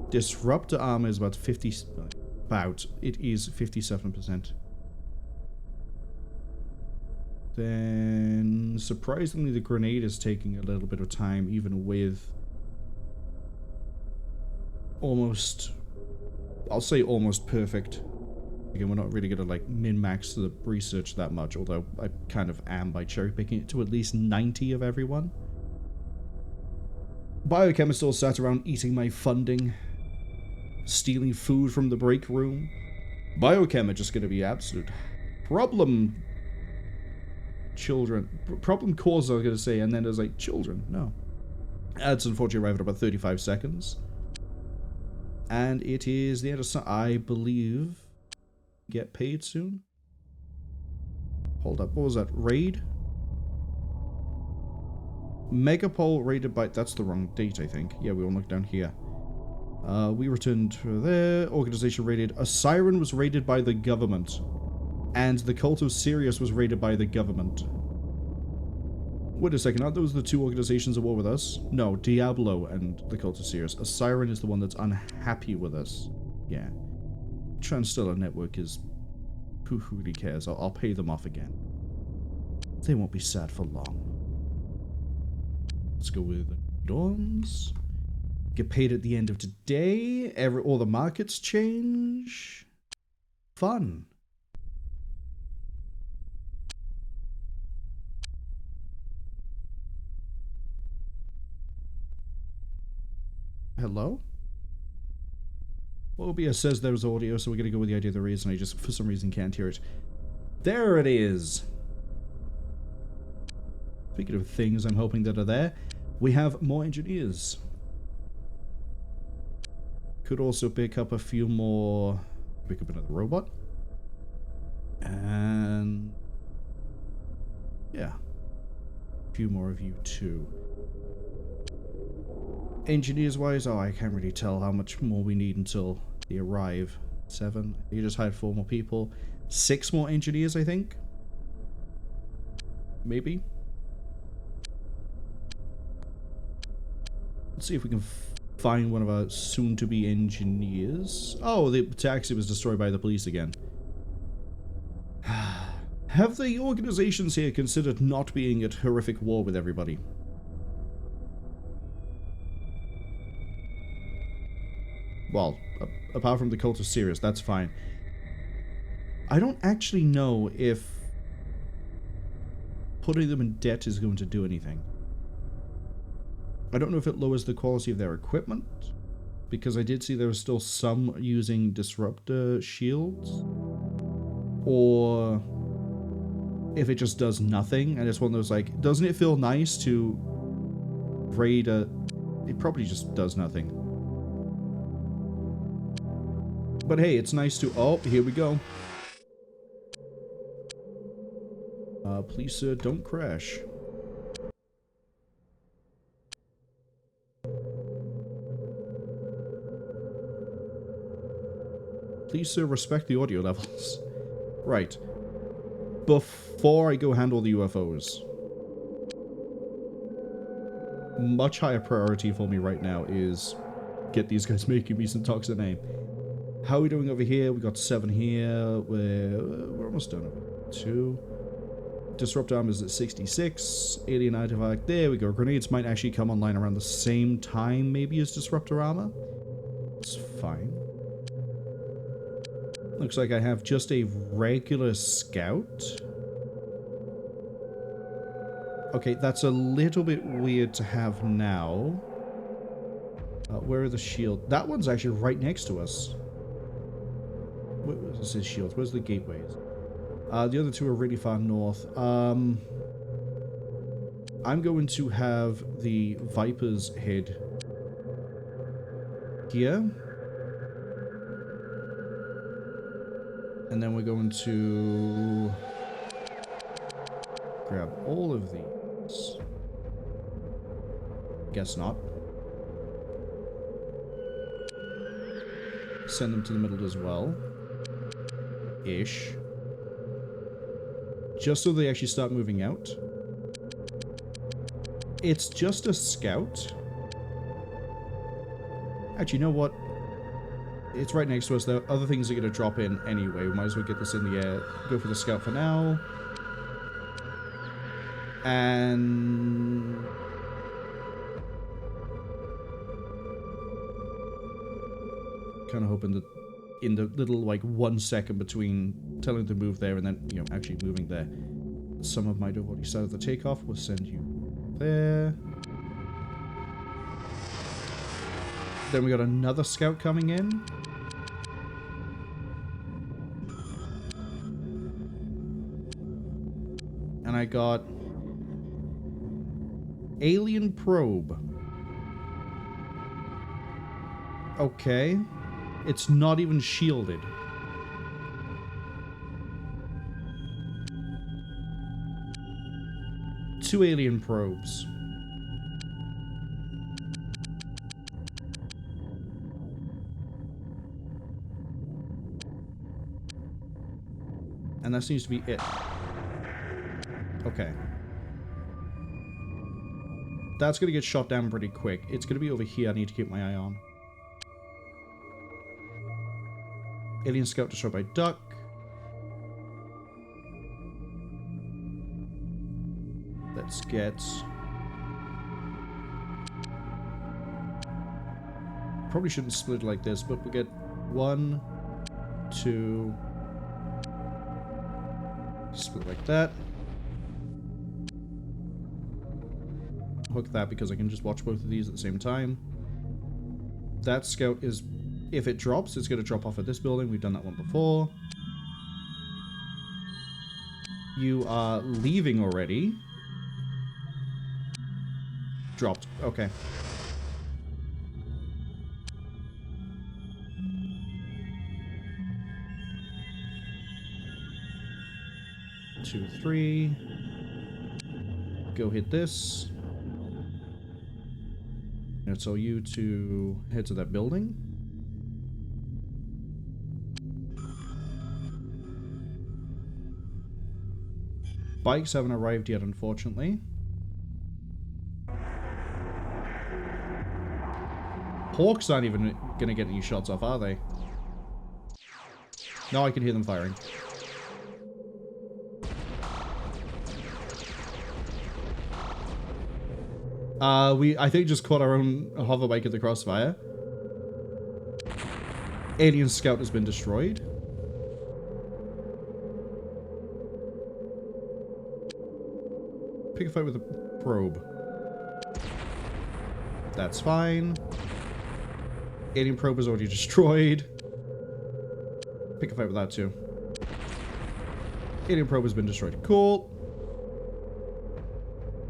Speaker 1: Disruptor armor is about 50... It is 57%. Then, surprisingly, the grenade is taking a little bit of time, even with almost... I'll say almost perfect. Again, we're not really going to, like, min-max the research that much, although I kind of am by cherry-picking it to at least 90 of everyone. Biochemist still sat around eating my funding, stealing food from the break room. Biochem are just going to be absolute problem children. Problem cause, I was going to say, and then there's like children. No. Ads unfortunately arrived at about 35 seconds. And it is the end of I believe, get paid soon. Hold up, what was that? Raid? Megapole raided by... That's the wrong date, I think. Yeah, we will look down here. We returned to there. Organization raided. A Siren was raided by the government. And the cult of Sirius was raided by the government. Wait a second, aren't those the two organizations at war with us? No, Diablo and the cult of Sirius. A Siren is the one that's unhappy with us. Yeah. Transstellar Network is... Who really cares? I'll pay them off again. They won't be sad for long. Let's go with Dawns. Get paid at the end of today. All the markets change. Fun. Hello? Well, OBS says there's audio, so we're going to go with the idea there is, and I just, for some reason, can't hear it. There it is! Speaking of things I'm hoping that are there, we have more engineers. Could also pick up a few more... Pick up another robot. And... yeah. A few more of you, too. Engineers-wise, oh, I can't really tell how much more we need until they arrive. 7. You just hired 4 more people. 6 more engineers, I think? Maybe? Let's see if we can find one of our soon-to-be engineers. Oh, the taxi was destroyed by the police again. Have the organizations here considered not being at horrific war with everybody? Well, apart from the cult of Sirius, that's fine. I don't actually know if putting them in debt is going to do anything. I don't know if it lowers the quality of their equipment, because I did see there was still some using disruptor shields, or if it just does nothing, and it's one of those, like, doesn't it feel nice to raid a... It probably just does nothing. But hey, it's nice to... Oh, here we go. Please, sir, don't crash. Please, sir, respect the audio levels. Right. Before I go handle the UFOs. Much higher priority for me right now is get these guys making me some Toxin A. How are we doing over here? We got 7 here. We're almost done. 2. Disrupt armor is at 66. Alien artifact. There we go. Grenades might actually come online around the same time, maybe, as disruptor armor. It's fine. Looks like I have just a regular scout. Okay, that's a little bit weird to have now. Where are the shields? That one's actually right next to us. This is shields. Where's the gateways? The other 2 are really far north. I'm going to have the Vipers head here. And then we're going to grab all of these. Guess not. Send them to the middle as well. Ish. Just so they actually start moving out. It's just a scout. Actually, you know what? It's right next to us, though. Other things are going to drop in anyway. We might as well get this in the air. Go for the scout for now. And... kind of hoping that in the little, like, 1 second between telling them to move there and then, you know, actually moving there, some of might have already started the takeoff. We'll send you there. Then we got another scout coming in. And I got alien probe. Okay. It's not even shielded. Two alien probes. that seems to be it. Okay. That's going to get shot down pretty quick. It's going to be over here I need to keep my eye on. Alien Scout destroyed by Duck. Let's get... Probably shouldn't split like this, but we'll get 1, 2... Split like that. Hook that because I can just watch both of these at the same time. That scout is... If it drops, it's going to drop off at this building. We've done that one before. You are leaving already. Dropped. Okay. Two, 3. Go hit this. And tell you to head to that building. Bikes haven't arrived yet, unfortunately. Hawks aren't even gonna get any shots off, are they? No, I can hear them firing. I think just caught our own hoverbike at the crossfire. Alien Scout has been destroyed. Pick a fight with a probe. That's fine. Alien probe is already destroyed. Pick a fight with that too. Alien probe has been destroyed. Cool.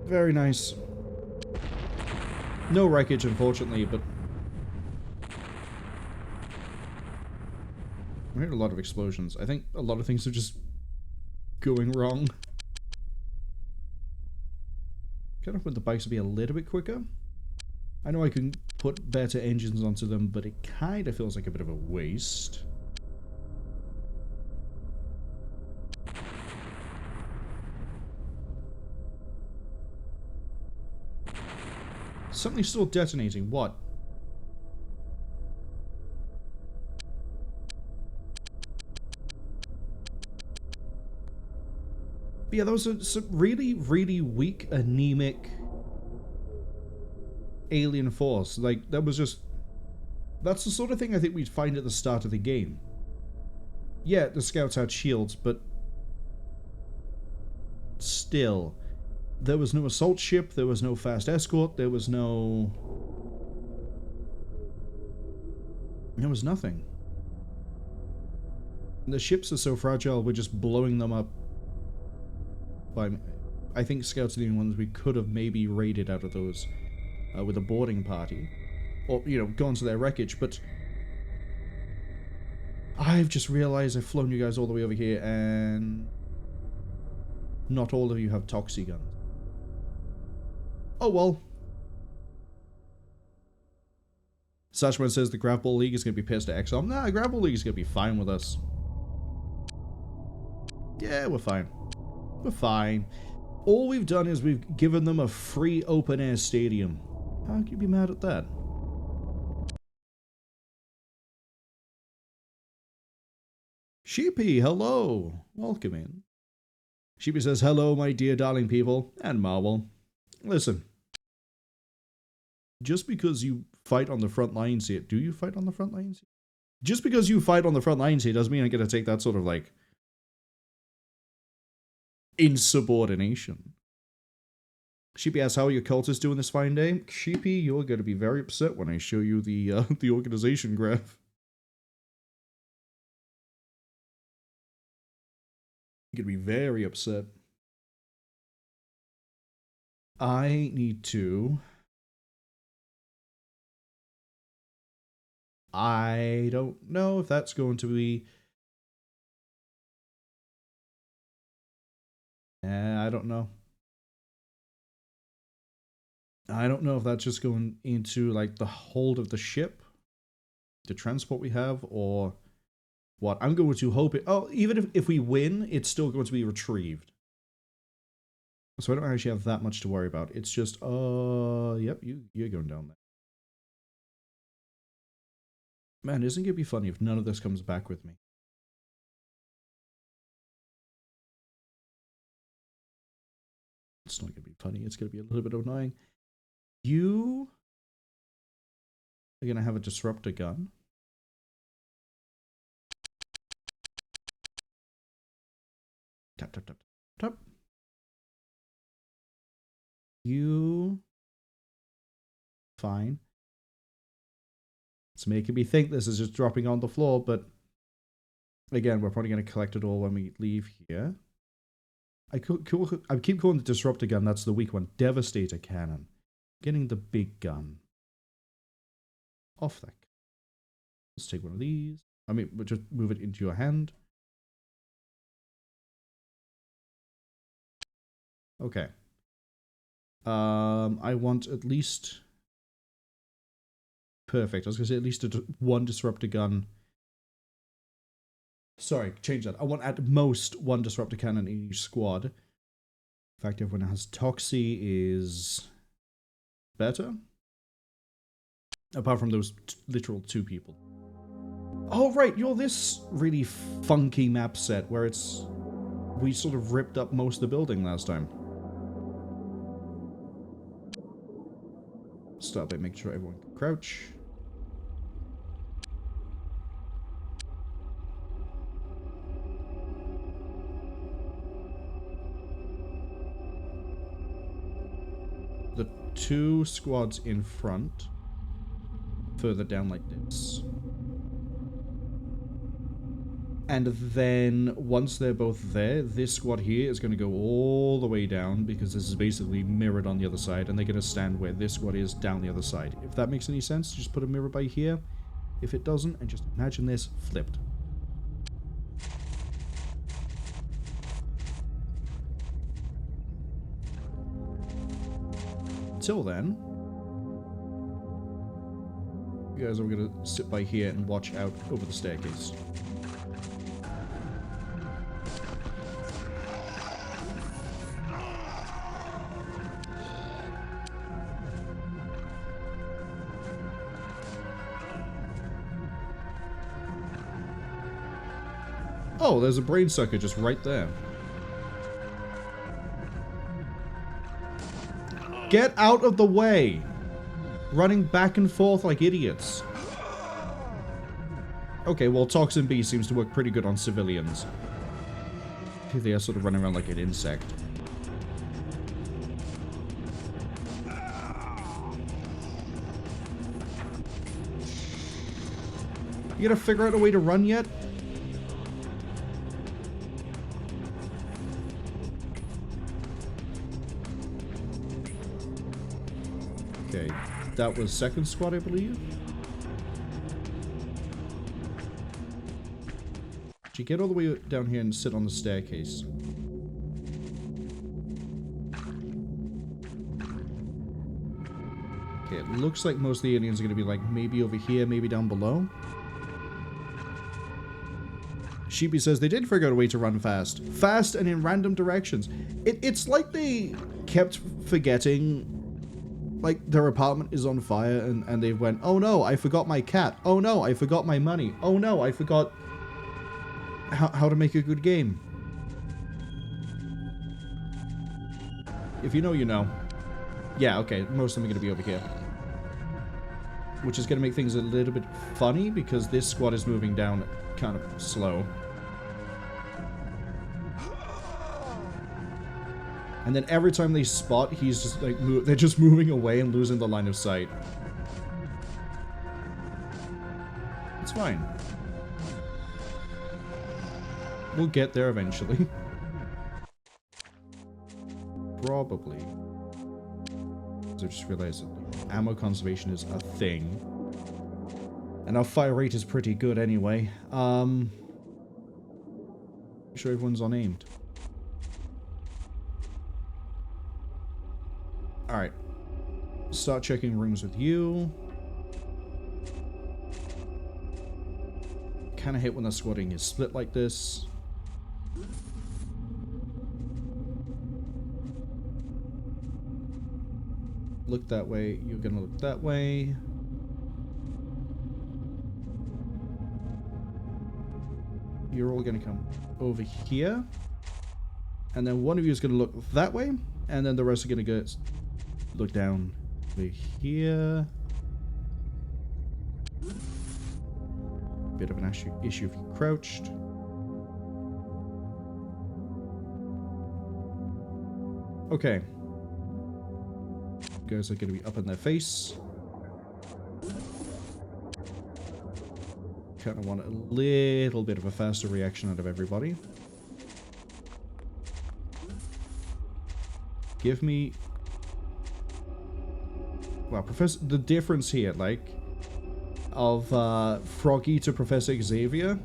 Speaker 1: Very nice. No wreckage, unfortunately, but... I heard a lot of explosions. I think a lot of things are just going wrong. Kind of want the bikes to be a little bit quicker. I know I can put better engines onto them, but it kind of feels like a bit of a waste. Something's still detonating. What? But yeah, those are some really, really weak, anemic alien force. Like, that was just... That's the sort of thing I think we'd find at the start of the game. Yeah, the scouts had shields, but... Still... There was no assault ship, there was no fast escort, there was no... There was nothing. The ships are so fragile, we're just blowing them up. I think scouts are the only ones we could have maybe raided out of those with a boarding party. Or, you know, gone to their wreckage, but... I've just realized I've flown you guys all the way over here, and... Not all of you have Toxi guns. Oh well. Satchman says the Grapple League is going to be pissed at XCOM. Nah, Grapple League is going to be fine with us. Yeah, we're fine. We're fine. All we've done is we've given them a free open-air stadium. How can you be mad at that? Sheepy, hello. Welcome in. Sheepy says, hello, my dear darling people. And Marwol. Listen. Just because you fight on the front lines here... Do you fight on the front lines? Just because you fight on the front lines here doesn't mean I'm going to take that sort of, like... insubordination. Sheepy asks, how are your cultists doing this fine day? Sheepy, you're going to be very upset when I show you the the organization graph. You're going to be very upset. I need to... I don't know if that's going to be... I don't know. I don't know if that's just going into, like, the hold of the ship, the transport we have, or What? I'm going to hope it... Oh, even if we win, it's still going to be retrieved. So I don't actually have that much to worry about. It's just, yep, you're going down there. Man, isn't it going to be funny if none of this comes back with me? It's not going to be funny. It's going to be a little bit annoying. You are going to have a disruptor gun. Tap, tap, tap, tap. You... Fine. It's making me think this is just dropping on the floor, but... Again, we're probably going to collect it all when we leave here. I keep calling the disruptor gun, that's the weak one. Devastator cannon. Getting the big gun. Off that. Let's take one of these. I mean, we'll just move it into your hand. Okay. I want at least... Perfect. I was going to say at least one disruptor gun. Sorry, change that. I want at most one disruptor cannon in each squad. In fact, everyone has Toxie is better. Apart from those literal 2 people. Oh, right, you're this really funky map set where it's... We sort of ripped up most of the building last time. Start by making sure everyone can crouch. The 2 squads in front, further down like this. And then, once they're both there, this squad here is going to go all the way down, because this is basically mirrored on the other side, and they're going to stand where this squad is down the other side. If that makes any sense, just put a mirror by here. If it doesn't, and just imagine this flipped. Until then, you guys are going to sit by here and watch out over the staircase. Oh, there's a brain sucker just right there. Get out of the way! Running back and forth like idiots. Okay, well, Toxin B seems to work pretty good on civilians. They are sort of running around like an insect. You gonna figure out a way to run yet? Okay, that was second squad, I believe. Did you get all the way down here and sit on the staircase? Okay, it looks like most of the aliens are going to be like maybe over here, maybe down below. Sheepy says they did figure out a way to run fast. Fast and in random directions. It's like they kept forgetting, like, their apartment is on fire and they went, oh no, I forgot my cat. Oh no, I forgot my money. Oh no, I forgot how to make a good game. If you know, you know. Yeah, okay, most of them are going to be over here. Which is going to make things a little bit funny because this squad is moving down kind of slow. And then every time they spot, he's just like, they're just moving away and losing the line of sight. It's fine. We'll get there eventually. Probably. I just realized that ammo conservation is a thing. And our fire rate is pretty good anyway. Make sure everyone's unaimed. Alright. Start checking rooms with you. kind of hate when the squatting is split like this. Look that way. You're gonna look that way. You're all gonna come over here. And then one of you is gonna look that way. And then the rest are gonna go look down over here. Bit of an issue if you crouched. Okay. You guys are going to be up in their face. Kind of want a little bit of a faster reaction out of everybody. Give me... Well, Professor... The difference here, like... of Froggy to Professor Xavier.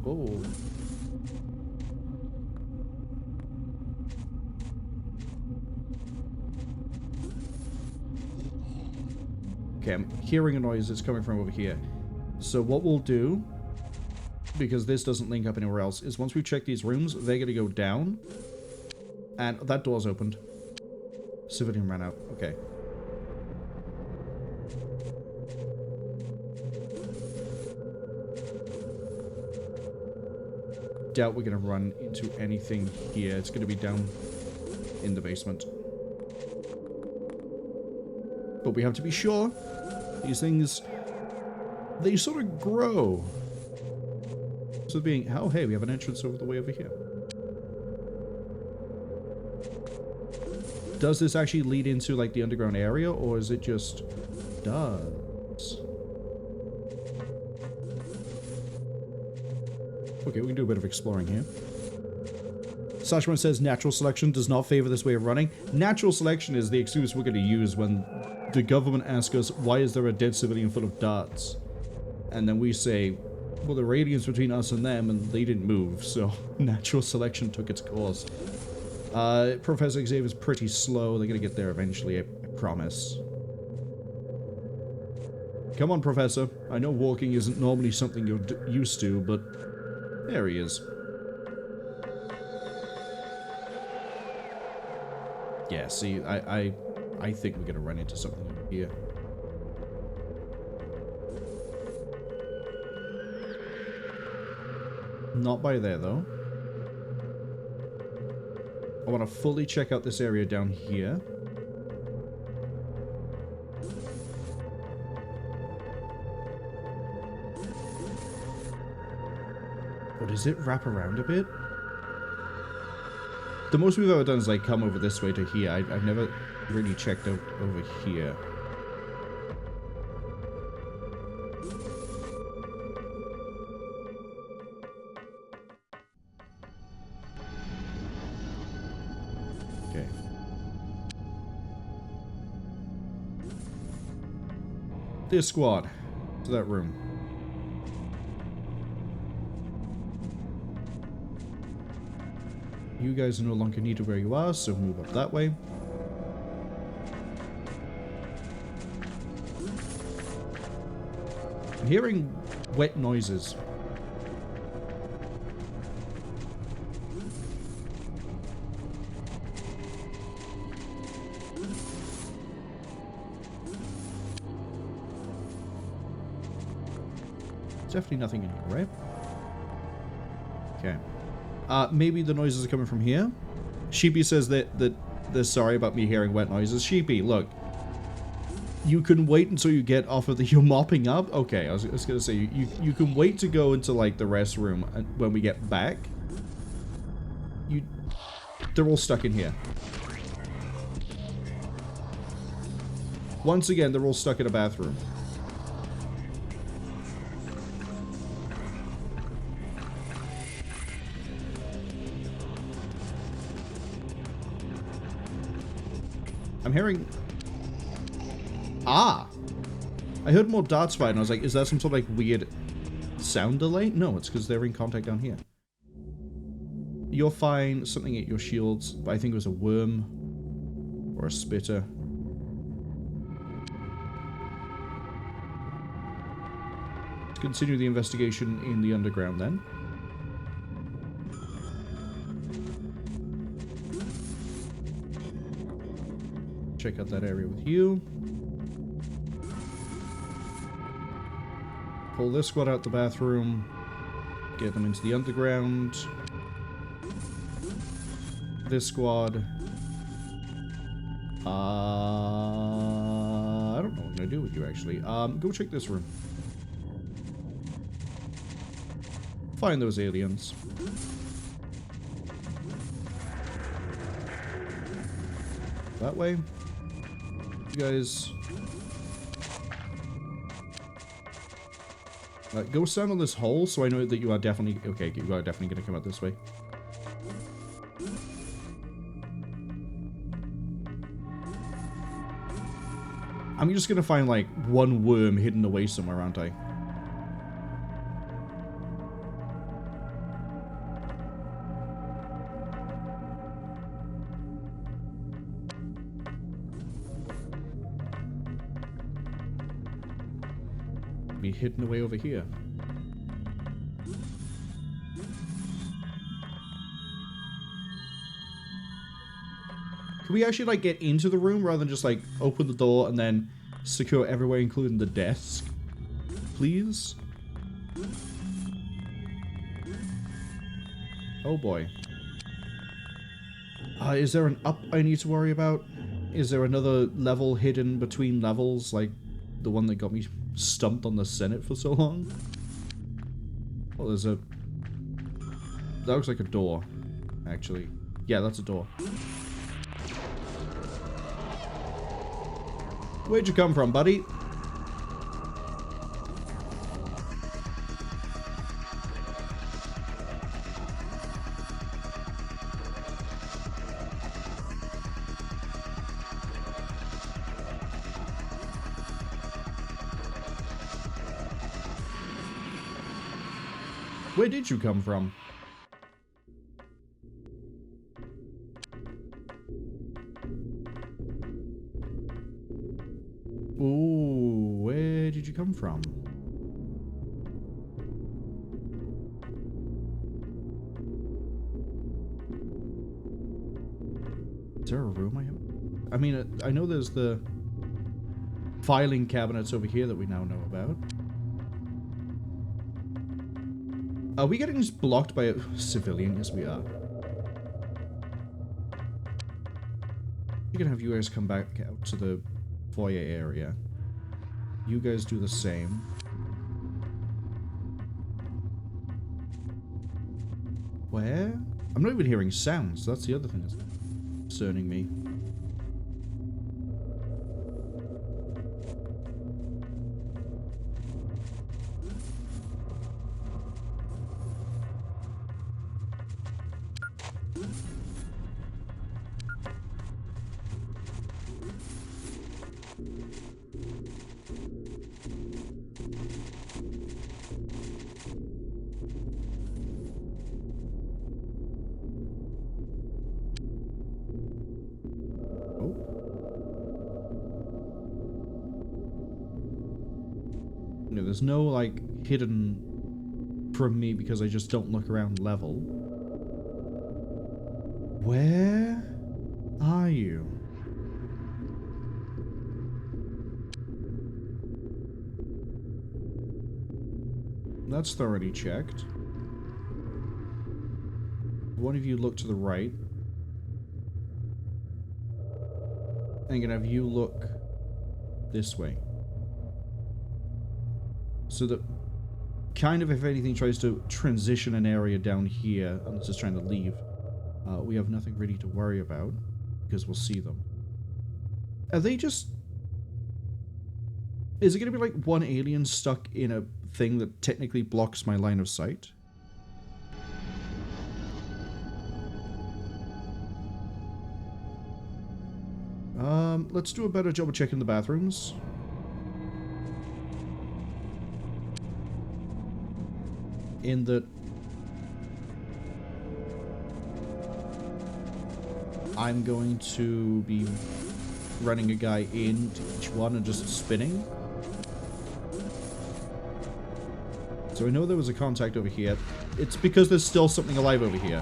Speaker 1: Oh. Okay, I'm hearing a noise that's coming from over here. So what we'll do, because this doesn't link up anywhere else, is once we check these rooms, they're going to go down. And that door's opened. Civilian ran out. Okay. Doubt we're going to run into anything here. It's going to be down in the basement. But we have to be sure. These things, they sort of grow. So being, oh hey, we have an entrance over the way over here. Does this actually lead into like the underground area, or is it just does? Okay, we can do a bit of exploring here. Sashman says natural selection does not favor this way of running. Natural selection is the excuse we're going to use when the government asks us, why is there a dead civilian full of darts? And then we say, well, the radiance between us and them, and they didn't move, so natural selection took its course. Professor Xavier's pretty slow. They're going to get there eventually, I promise. Come on, Professor. I know walking isn't normally something you're used to, but there he is. Yeah, see, I think we're gonna run into something over here. Not by there, though. I want to fully check out this area down here. Or does it wrap around a bit? The most we've ever done is like come over this way to here. I've never really checked out over here. Okay. This squad to that room. You guys are no longer needed where you are, so move up that way. I'm hearing wet noises. There's definitely nothing in here, right? Okay. Maybe the noises are coming from here. Sheepy says that they're sorry about me hearing wet noises. Sheepy, look. You can wait until you get off of the... You're mopping up? Okay, I was gonna say, you can wait to go into, like, the restroom when we get back. They're all stuck in here. Once again, they're all stuck in a bathroom. I'm hearing... Ah! I heard more darts fight, and I was like, is that some sort of, like, weird sound delay? No, it's because they're in contact down here. You're fine. Something at your shields, but I think it was a worm. Or a spitter. continue the investigation in the underground then. Check out that area with you. Pull this squad out the bathroom. Get them into the underground. This squad. I don't know what I'm gonna do with you actually. Go check this room. Find those aliens. That way. You guys. Go stand on this hole so I know that you are definitely... Okay, you are definitely going to come out this way. I'm just going to find, like, one worm hidden away somewhere, aren't I? Be hidden away over here. Can we actually, like, get into the room rather than just, like, open the door and then secure everywhere, including the desk? Please? Oh, boy. Is there an up I need to worry about? Is there another level hidden between levels, like the one that got me stumped on the Senate for so long? Oh, there's a... That looks like a door, actually. Yeah, that's a door. Where'd you come from, buddy? Where did you come from? Ooh, where did you come from? Is there a room I have? I mean, I know there's the filing cabinets over here that we now know about. Are we getting blocked by a civilian? Yes, we are. I'm gonna have you guys come back out to the foyer area. You guys do the same. Where? I'm not even hearing sounds. That's the other thing that's concerning me. There's no, like, hidden from me because I just don't look around level. Where are you? That's thoroughly checked. One of you look to the right. I'm gonna have you look this way. So that, kind of, if anything tries to transition an area down here, unless it's trying to leave, we have nothing really to worry about, because we'll see them. Are they just... Is it going to be like one alien stuck in a thing that technically blocks my line of sight? Let's do a better job of checking the bathrooms. In that I'm going to be running a guy into each one and just spinning. So I know there was a contact over here. It's because there's still something alive over here.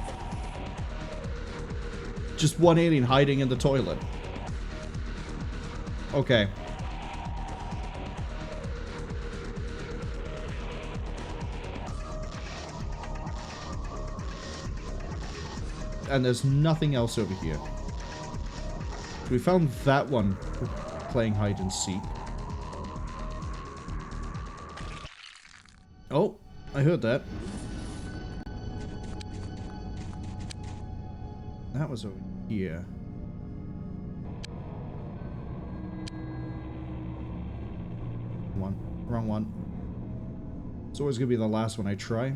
Speaker 1: Just one alien hiding in the toilet. Okay. And there's nothing else over here. We found that one playing hide and seek. Oh, I heard that. That was over here. Wrong one. It's always gonna be the last one I try.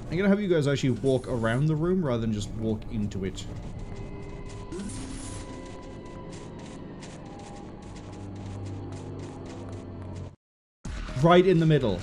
Speaker 1: I'm gonna have you guys actually walk around the room rather than just walk into it. Right in the middle.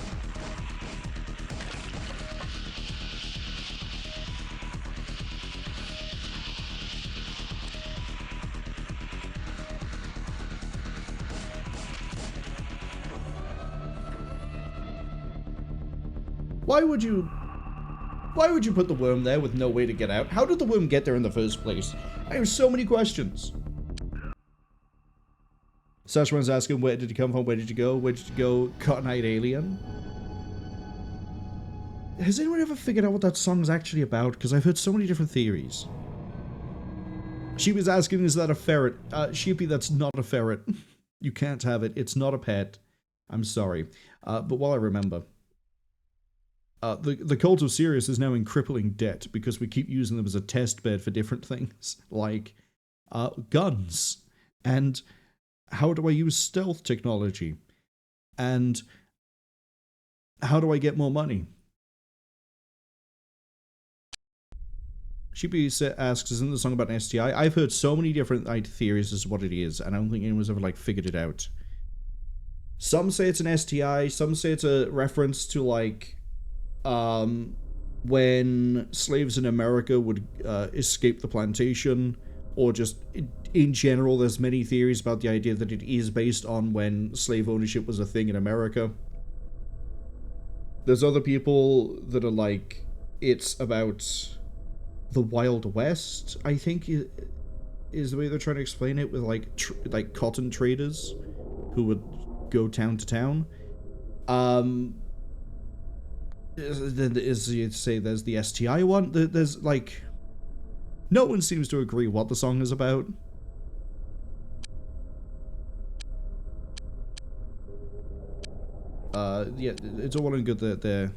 Speaker 1: Why would you put the worm there with no way to get out? How did the worm get there in the first place? I have so many questions. Sashman's asking, where did you come from? Where did you go? Where did you go? Cotton-eyed alien? Has anyone ever figured out what that song's actually about? Because I've heard so many different theories. She was asking, is that a ferret? Sheepy, that's not a ferret. You can't have it. It's not a pet. I'm sorry. But while I remember... the cult of Sirius is now in crippling debt because we keep using them as a test bed for different things, like guns, and how do I use stealth technology, and how do I get more money? Sheepy asks, isn't the song about an STI? I've heard so many different theories as to what it is, and I don't think anyone's ever figured it out. Some say it's an STI, some say it's a reference to when slaves in America would escape the plantation, or just in general, there's many theories about the idea that it is based on when slave ownership was a thing in America. There's other people that are like, it's about the Wild West, I think is the way they're trying to explain it, with like cotton traders who would go town to town. As you say, there's the STI one. There's like, no one seems to agree what the song is about. Yeah, it's all well and good that they're...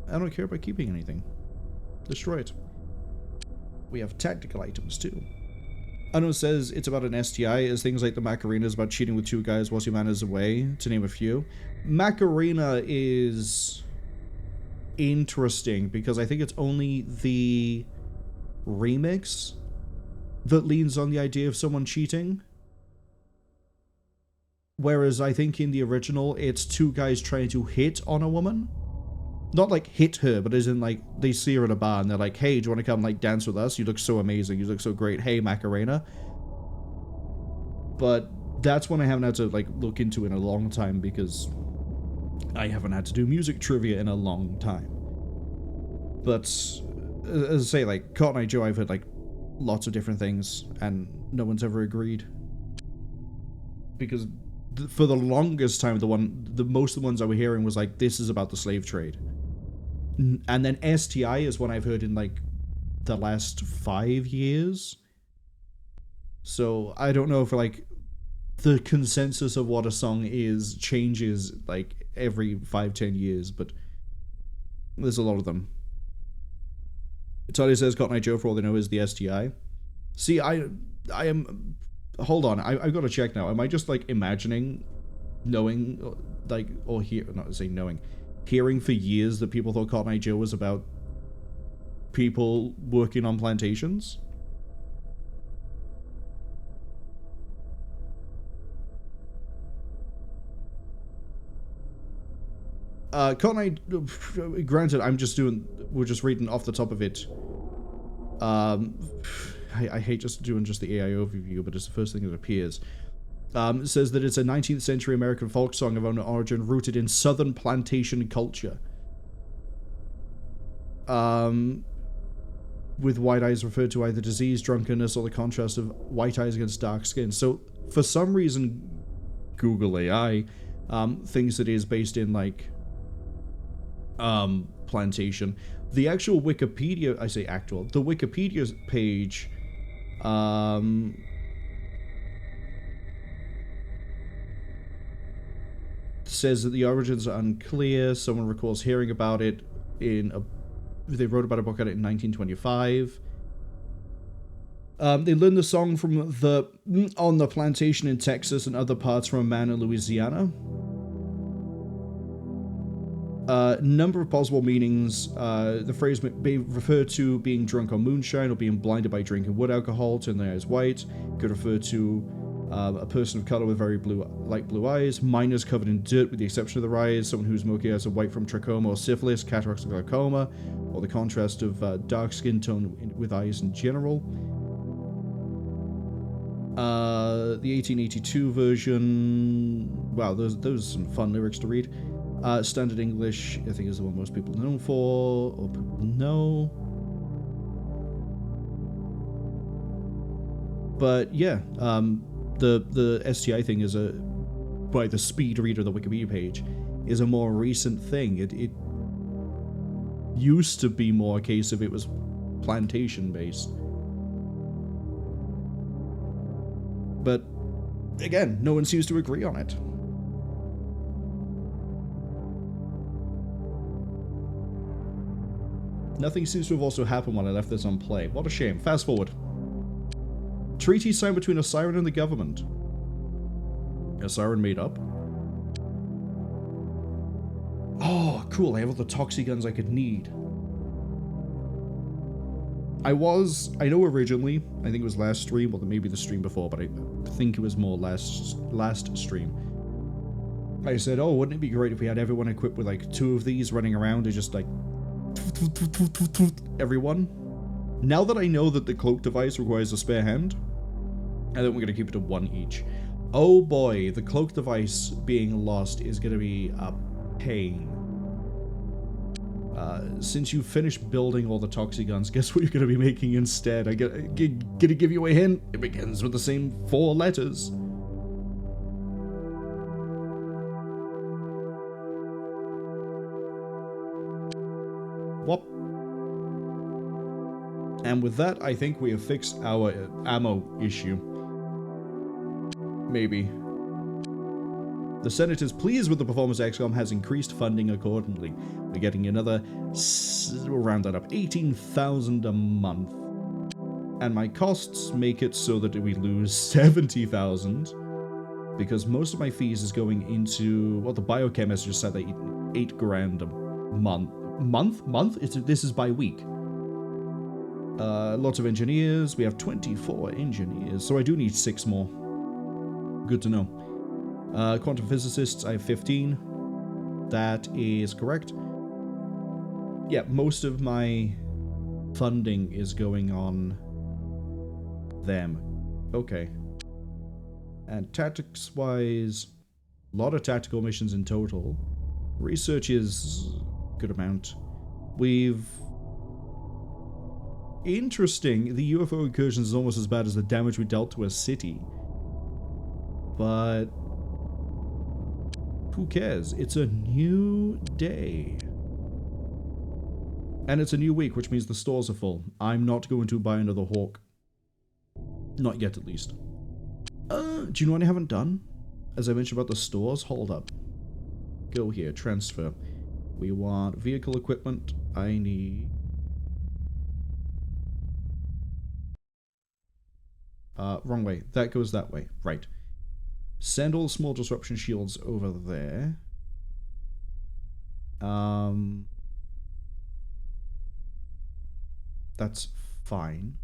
Speaker 1: I don't care about keeping anything. Destroy it. We have tactical items too. Unknown says it's about an STI, as things like the Macarena is about cheating with two guys whilst your man is away, to name a few. Macarena is interesting because I think it's only the remix that leans on the idea of someone cheating. Whereas I think in the original, it's two guys trying to hit on a woman. Not like hit her, but as in like, they see her at a bar and they're like, hey, do you want to come like dance with us? You look so amazing. You look so great. Hey, Macarena. But that's one I haven't had to like look into in a long time because I haven't had to do music trivia in a long time. But as I say, like Cotton Eye Joe, I've heard like lots of different things and no one's ever agreed. Because for the longest time, most of the ones I were hearing was like, this is about the slave trade. And then STI is one I've heard in like the last 5 years. So I don't know if like the consensus of what a song is changes like every 5-10 years, but there's a lot of them. Tony says Cotton Eye Joe, for all they know, is the STI. See, I am... Hold on, I've got to check now. Am I just like imagining, knowing, like, or not saying knowing, hearing for years that people thought Cotton Eye Joe was about people working on plantations? Cotton Eye, granted, we're just reading off the top of it. I hate just doing just the AI overview, but it's the first thing that appears. It says that it's a 19th century American folk song of unknown origin rooted in southern plantation culture. With white eyes referred to either disease, drunkenness, or the contrast of white eyes against dark skin. So, for some reason, Google AI thinks it is based in, like, plantation. The actual Wikipedia, the Wikipedia page, says that the origins are unclear. Someone recalls hearing about it they wrote about a book on it in 1925. They learned the song from on the plantation in Texas and other parts from a man in Louisiana. Number of possible meanings. The phrase may refer to being drunk on moonshine or being blinded by drinking wood alcohol, turn their eyes white. Could refer to a person of color with very light blue eyes. Miners covered in dirt with the exception of their eyes. Someone whose milky eyes are white from trachoma or syphilis, cataracts or glaucoma, or the contrast of dark skin tone with eyes in general. The 1882 version. Wow, those are some fun lyrics to read. Standard English, I think, is the one most people know for, or people know. But yeah, the STI thing is by the speed reader of the Wikipedia page, is a more recent thing. It used to be more a case of it was plantation based. But again, no one seems to agree on it. Nothing seems to have also happened when I left this on play. What a shame. Fast forward. Treaty signed between a siren and the government. A siren made up? Oh, cool. I have all the Toxie guns I could need. I know originally, I think it was last stream, or maybe the stream before, but I think it was more last stream. I said, oh, wouldn't it be great if we had everyone equipped with like 2 of these running around and just like everyone? Now that I know that the cloak device requires a spare hand, I think we're going to keep it to 1 each. Oh boy, the cloak device being lost is going to be a pain. Since you finished building all the Toxie guns, guess what you're going to be making instead? I'm gonna give you a hint. It begins with the same 4 letters. Whoop. And with that, I think we have fixed our ammo issue. Maybe. The Senate is pleased with the performance. XCOM has increased funding accordingly. We're getting another, we'll round that up, 18,000 a month. And my costs make it so that we lose 70,000. Because most of my fees is going into, well, the biochemist just said they eat 8 grand a month. Month? This is by week. Lots of engineers. We have 24 engineers, so I do need 6 more. Good to know. Quantum physicists, I have 15. That is correct. Yeah, most of my funding is going on them. Okay. And tactics-wise, a lot of tactical missions in total. Research is a good amount. Interesting, the UFO incursion is almost as bad as the damage we dealt to a city. But who cares? It's a new day. And it's a new week, which means the stores are full. I'm not going to buy another Hawk. Not yet, at least. Do you know what I haven't done? As I mentioned about the stores, hold up. Go here, transfer. We want vehicle equipment. I need... wrong way. That goes that way. Right. Send all small disruption shields over there. That's fine.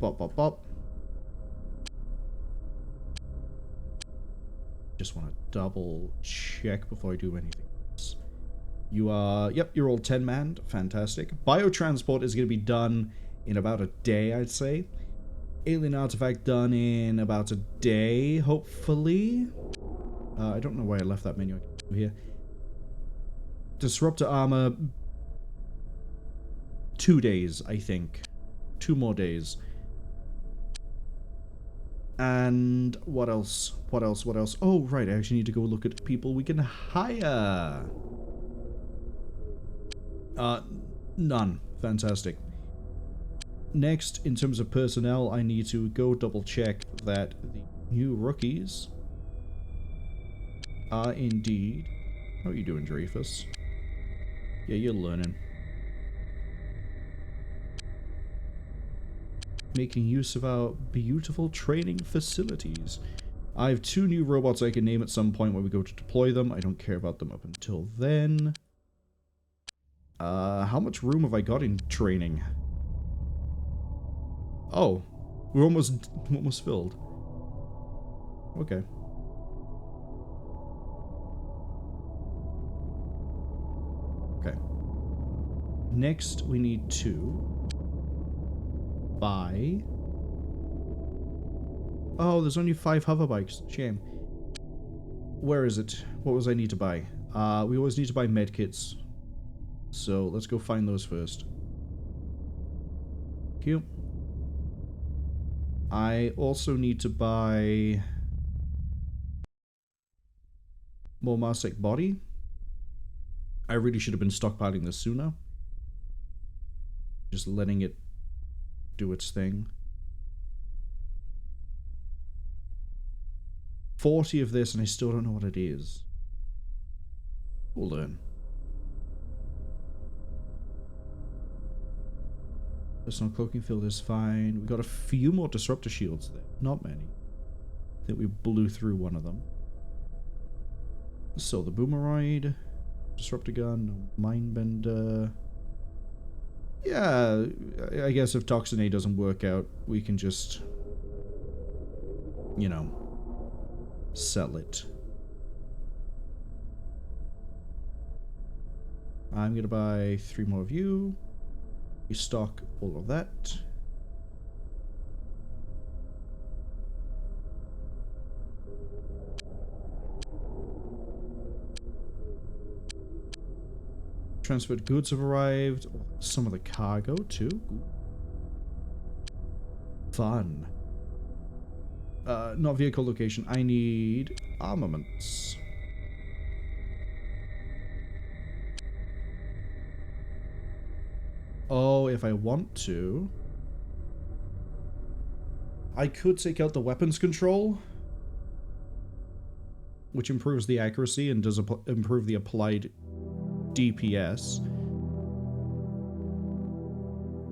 Speaker 1: Bop, bop, bop. Just want to double check before I do anything else. You are, yep, you're all 10-manned. Fantastic. Biotransport is going to be done in about a day, I'd say. Alien artifact done in about a day, hopefully. I don't know why I left that menu here. Disruptor armor, 2 days, I think. 2 more days. And what else? What else? What else? Oh, right, I actually need to go look at people we can hire. None. Fantastic. Next, in terms of personnel, I need to go double check that the new rookies are indeed... How are you doing, Dreyfus? Yeah, you're learning. Making use of our beautiful training facilities. I have 2 new robots I can name at some point when we go to deploy them. I don't care about them up until then. How much room have I got in training? Oh, we're almost filled. Okay. Okay. Next, we need to buy... Oh, there's only 5 hover bikes. Shame. Where is it? What was I need to buy? We always need to buy medkits. So, let's go find those first. Cute. I also need to buy more Marsec body. I really should have been stockpiling this sooner. Just letting it do its thing. 40 of this and I still don't know what it is. We'll learn. Personal cloaking field is fine. We got a few more disruptor shields there. Not many. I think we blew through one of them. So the boomeroid, disruptor gun, no mindbender. Yeah, I guess if Toxin A doesn't work out, we can just, you know, sell it. I'm gonna buy 3 more of you. Stock all of that. Transferred goods have arrived. Some of the cargo too. Fun. Not vehicle location. I need armaments. Oh, if I want to, I could take out the weapons control, which improves the accuracy and does improve the applied DPS,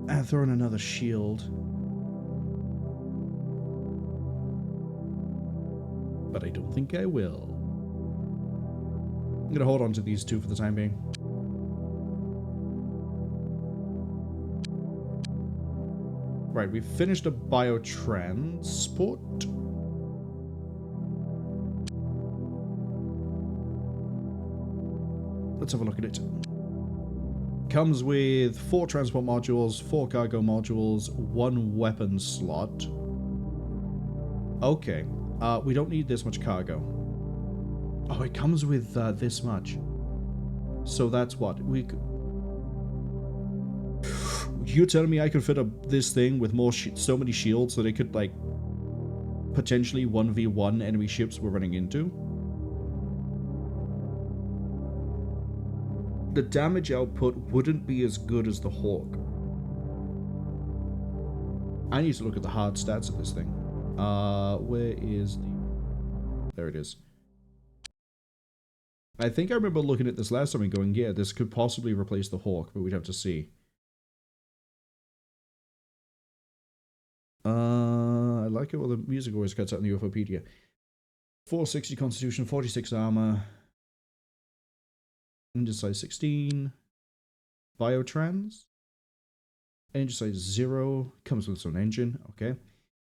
Speaker 1: and throw in another shield. But I don't think I will. I'm gonna hold on to these 2 for the time being. Right, we've finished a biotransport. Let's have a look at it. Comes with 4 transport modules, 4 cargo modules, 1 weapon slot. Okay, we don't need this much cargo. Oh, it comes with this much. So that's what we could... You're telling me I could fit this thing with more so many shields that it could, like, potentially 1v1 enemy ships we're running into? The damage output wouldn't be as good as the Hawk. I need to look at the hard stats of this thing. Where is the... There it is. I think I remember looking at this last time and going, yeah, this could possibly replace the Hawk, but we'd have to see. I like it while the music always cuts out in the Ufopedia. 460 Constitution, 46 Armor. Size 16. Biotrans. Engine size 0. Comes with its own engine. Okay.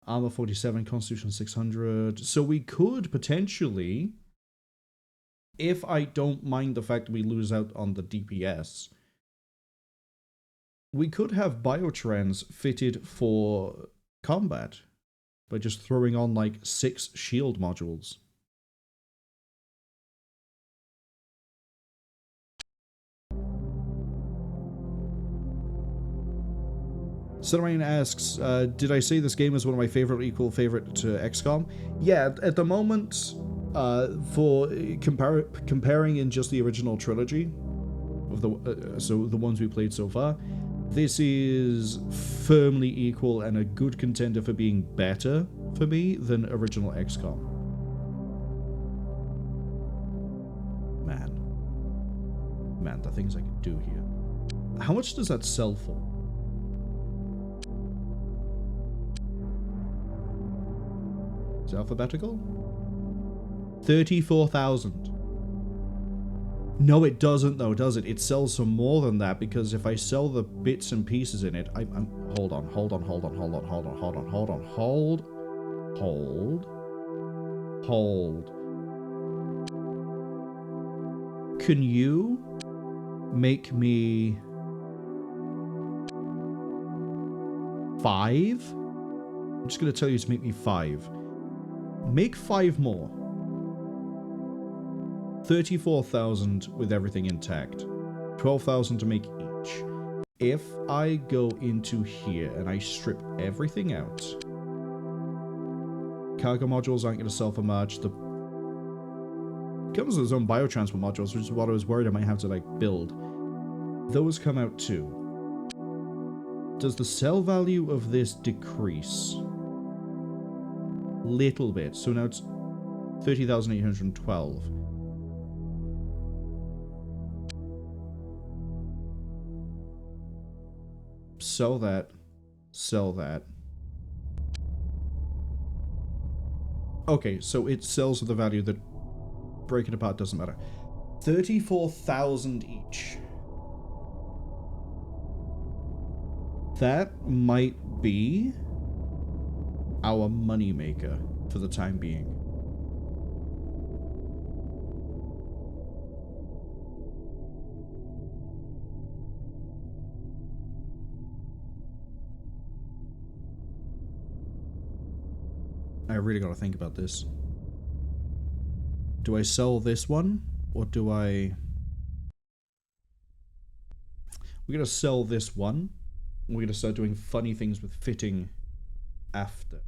Speaker 1: Armor 47. Constitution 600. So we could potentially, if I don't mind the fact that we lose out on the DPS, we could have biotrans fitted for combat by just throwing on like 6 shield modules. Cwningen asks, did I say this game is one of my favorite to XCOM? Yeah, at the moment, for comparing in just the original trilogy, of so the ones we played so far, this is firmly equal and a good contender for being better for me than original XCOM. Man, the things I can do here. How much does that sell for? Is it alphabetical? 34,000. No, it doesn't though, does it? It sells for more than that, because if I sell the bits and pieces in it, I'm hold on. Can you make me 5? I'm just gonna tell you to make me 5. Make 5 more. 34,000 with everything intact. 12,000 to make each. If I go into here and I strip everything out, cargo modules aren't going to sell for much. The comes with its own biotransport modules, which is what I was worried I might have to like build. Those come out too. Does the sell value of this decrease? Little bit. So now it's 30,812. Sell that. Sell that. Okay, so it sells with the value that breaking apart doesn't matter. 34,000 each. That might be our moneymaker for the time being. I really gotta think about this. Do I sell this one? Or do I... We're gonna sell this one. We're gonna start doing funny things with fitting after.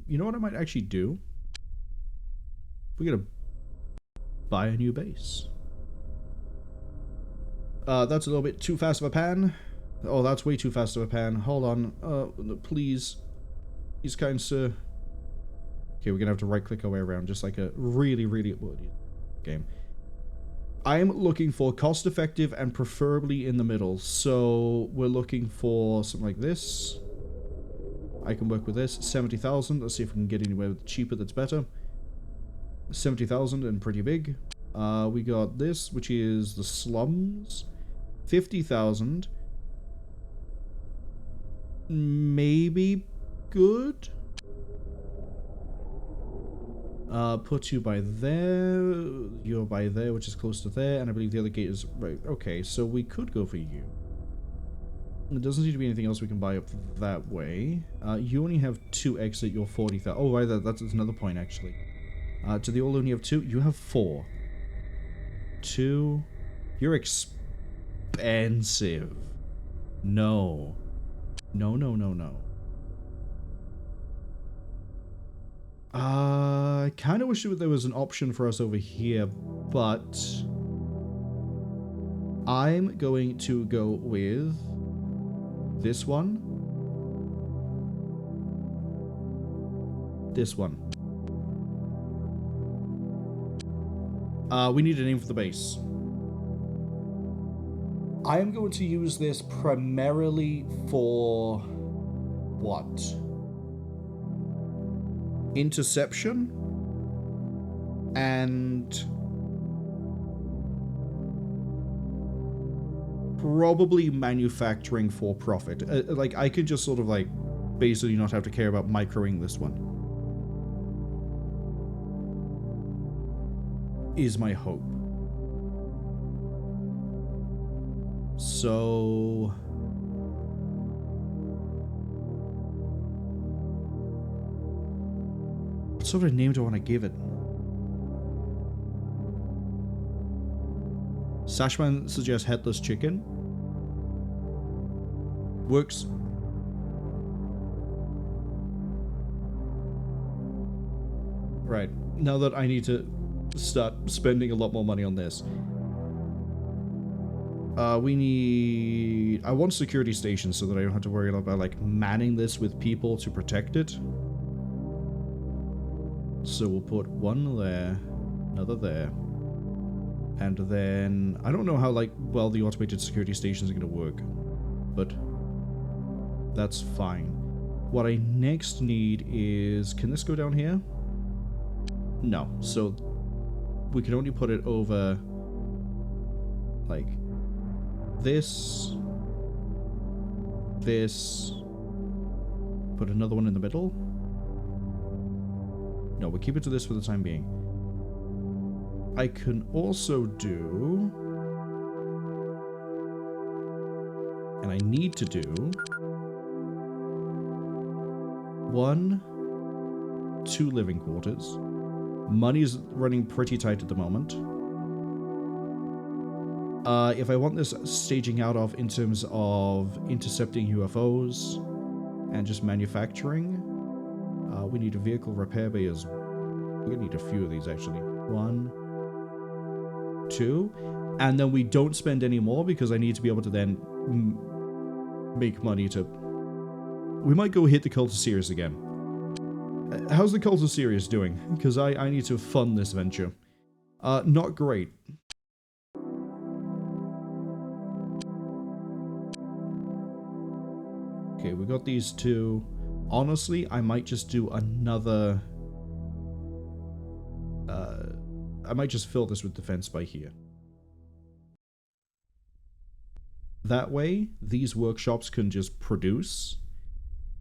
Speaker 1: You know what I might actually do? We're gonna buy a new base. That's a little bit too fast of a pan. Oh, that's way too fast of a pan. Hold on. Please. Please, kind sir. Okay, we're gonna have to right-click our way around, just like a really game. I'm looking for cost-effective and preferably in the middle. So, we're looking for something like this. I can work with this. 70,000. Let's see if we can get anywhere cheaper that's better. 70,000 and pretty big. We got this, which is the slums. 50,000. Maybe good. Put you by there. You're by there, which is close to there, and I believe the other gate is right. Okay, so we could go for you. There doesn't seem to be anything else we can buy up that way. You only have 2 exit. You're 40,000. Oh, right, that's another point actually. Do they all only have 2? You have 4. 2. You're expensive. No. No. I kind of wish there was an option for us over here, but I'm going to go with this one. This one. We need a name for the base. I am going to use this primarily for what? Interception and probably manufacturing for profit. Like, I could just sort of, like, basically not have to care about microing this one. Is my hope. So... what sort of name do I want to give it? Sashman suggests Headless Chicken. Works. Right. Now that I need to start spending a lot more money on this. We need... I want security stations so that I don't have to worry about, like, manning this with people to protect it. So we'll put one there, another there. And then... I don't know how, like, well the automated security stations are going to work. But... that's fine. What I next need is... can this go down here? No. So... we can only put it over... like... this... this... put another one in the middle? No, we'll keep it to this for the time being. I can also do... and I need to do... 1, 2 living quarters. Money's running pretty tight at the moment. If I want this staging out of in terms of intercepting UFOs and just manufacturing, we need a vehicle repair bay as well. We're gonna need a few of these actually. 1, 2, and then we don't spend any more because I need to be able to then make money to... we might go hit the Cult of Sirius again. How's the Cult of Sirius doing? Because I need to fund this venture. Not great. Okay, we got these two. Honestly, I might just do another... I might just fill this with defense by here. That way, these workshops can just produce.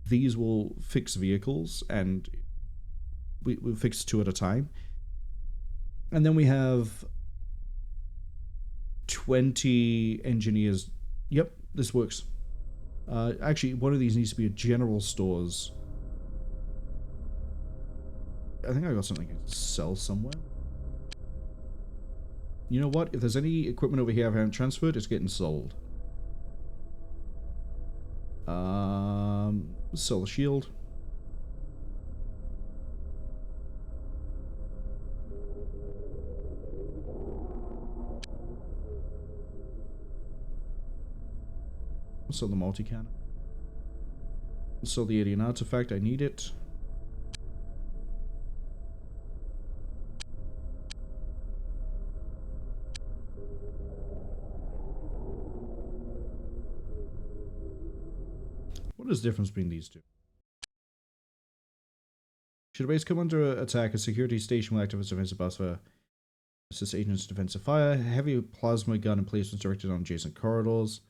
Speaker 1: These will fix vehicles, and we'll fix 2 at a time. And then we have 20 engineers. Yep, this works. Actually, one of these needs to be a general stores. I think I got something I can sell somewhere. You know what? If there's any equipment over here I haven't transferred, it's getting sold. Sell the shield. Sell the multi-cannon. Sell the alien artifact, I need it. What is the difference between these two? Should a base come under attack, a security station will activate its defensive buffer. Assist agents defensive fire. Heavy plasma gun emplacements directed on adjacent corridors.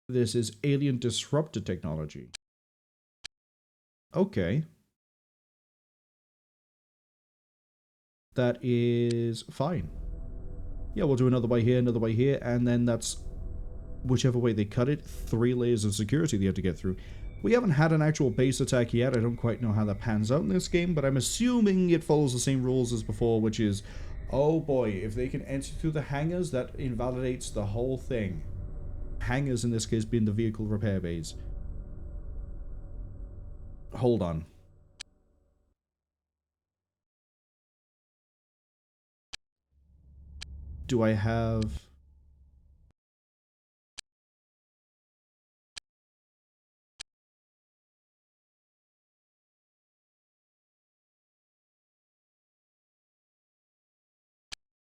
Speaker 1: This is alien disruptor technology. Okay. That is fine. Yeah, we'll do another way here, and then that's whichever way they cut it, 3 layers of security they have to get through. We haven't had an actual base attack yet. I don't quite know how that pans out in this game, but I'm assuming it follows the same rules as before, which is, oh boy, if they can enter through the hangars, that invalidates the whole thing. Hangars in this case being the vehicle repair bays. Hold on. Do I have...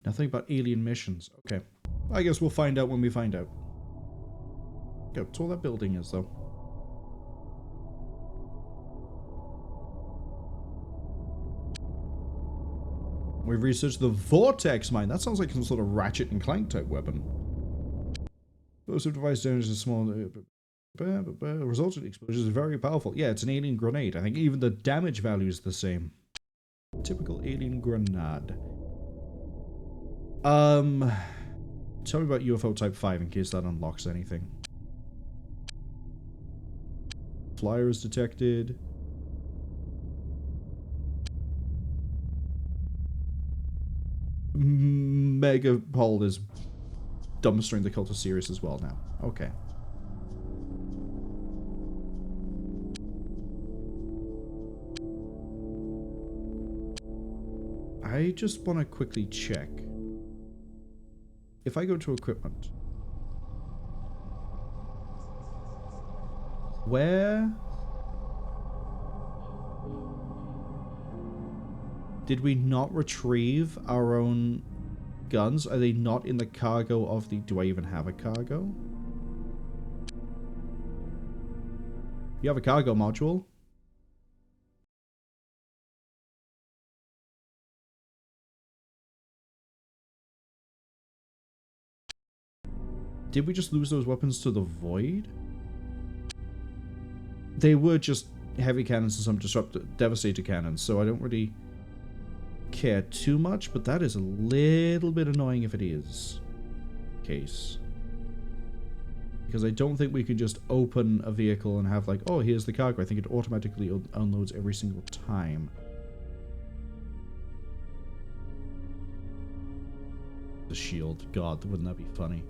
Speaker 1: nothing about alien missions. Okay. I guess we'll find out when we find out. Go, that's all that building is, though. We've researched the Vortex Mine. That sounds like some sort of Ratchet and Clank type weapon. Explosive device damage is small. Resulting explosion is very powerful. Yeah, it's an alien grenade. I think even the damage value is the same. Typical alien grenade. Tell me about UFO Type 5 in case that unlocks anything. Flyer is detected. Megapole is dumbstering the cult of Sirius as well now. Okay. I just want to quickly check. If I go to equipment, where did we not retrieve our own guns? Are they not in the cargo of the... Do I even have a cargo? You have a cargo module? Did we just lose those weapons to the void? They were just heavy cannons and some devastator cannons, so I don't really care too much, but that is a little bit annoying if it is the case. Because I don't think we can just open a vehicle and have like, oh, here's the cargo. I think it automatically unloads every single time. The shield. God, wouldn't that be funny?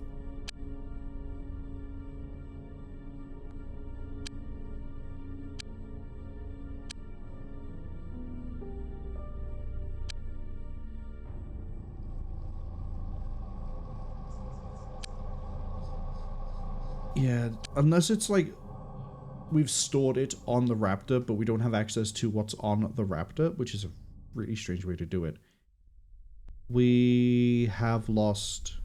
Speaker 1: Yeah, unless it's like we've stored it on the Raptor, but we don't have access to what's on the Raptor, which is a really strange way to do it. We have lost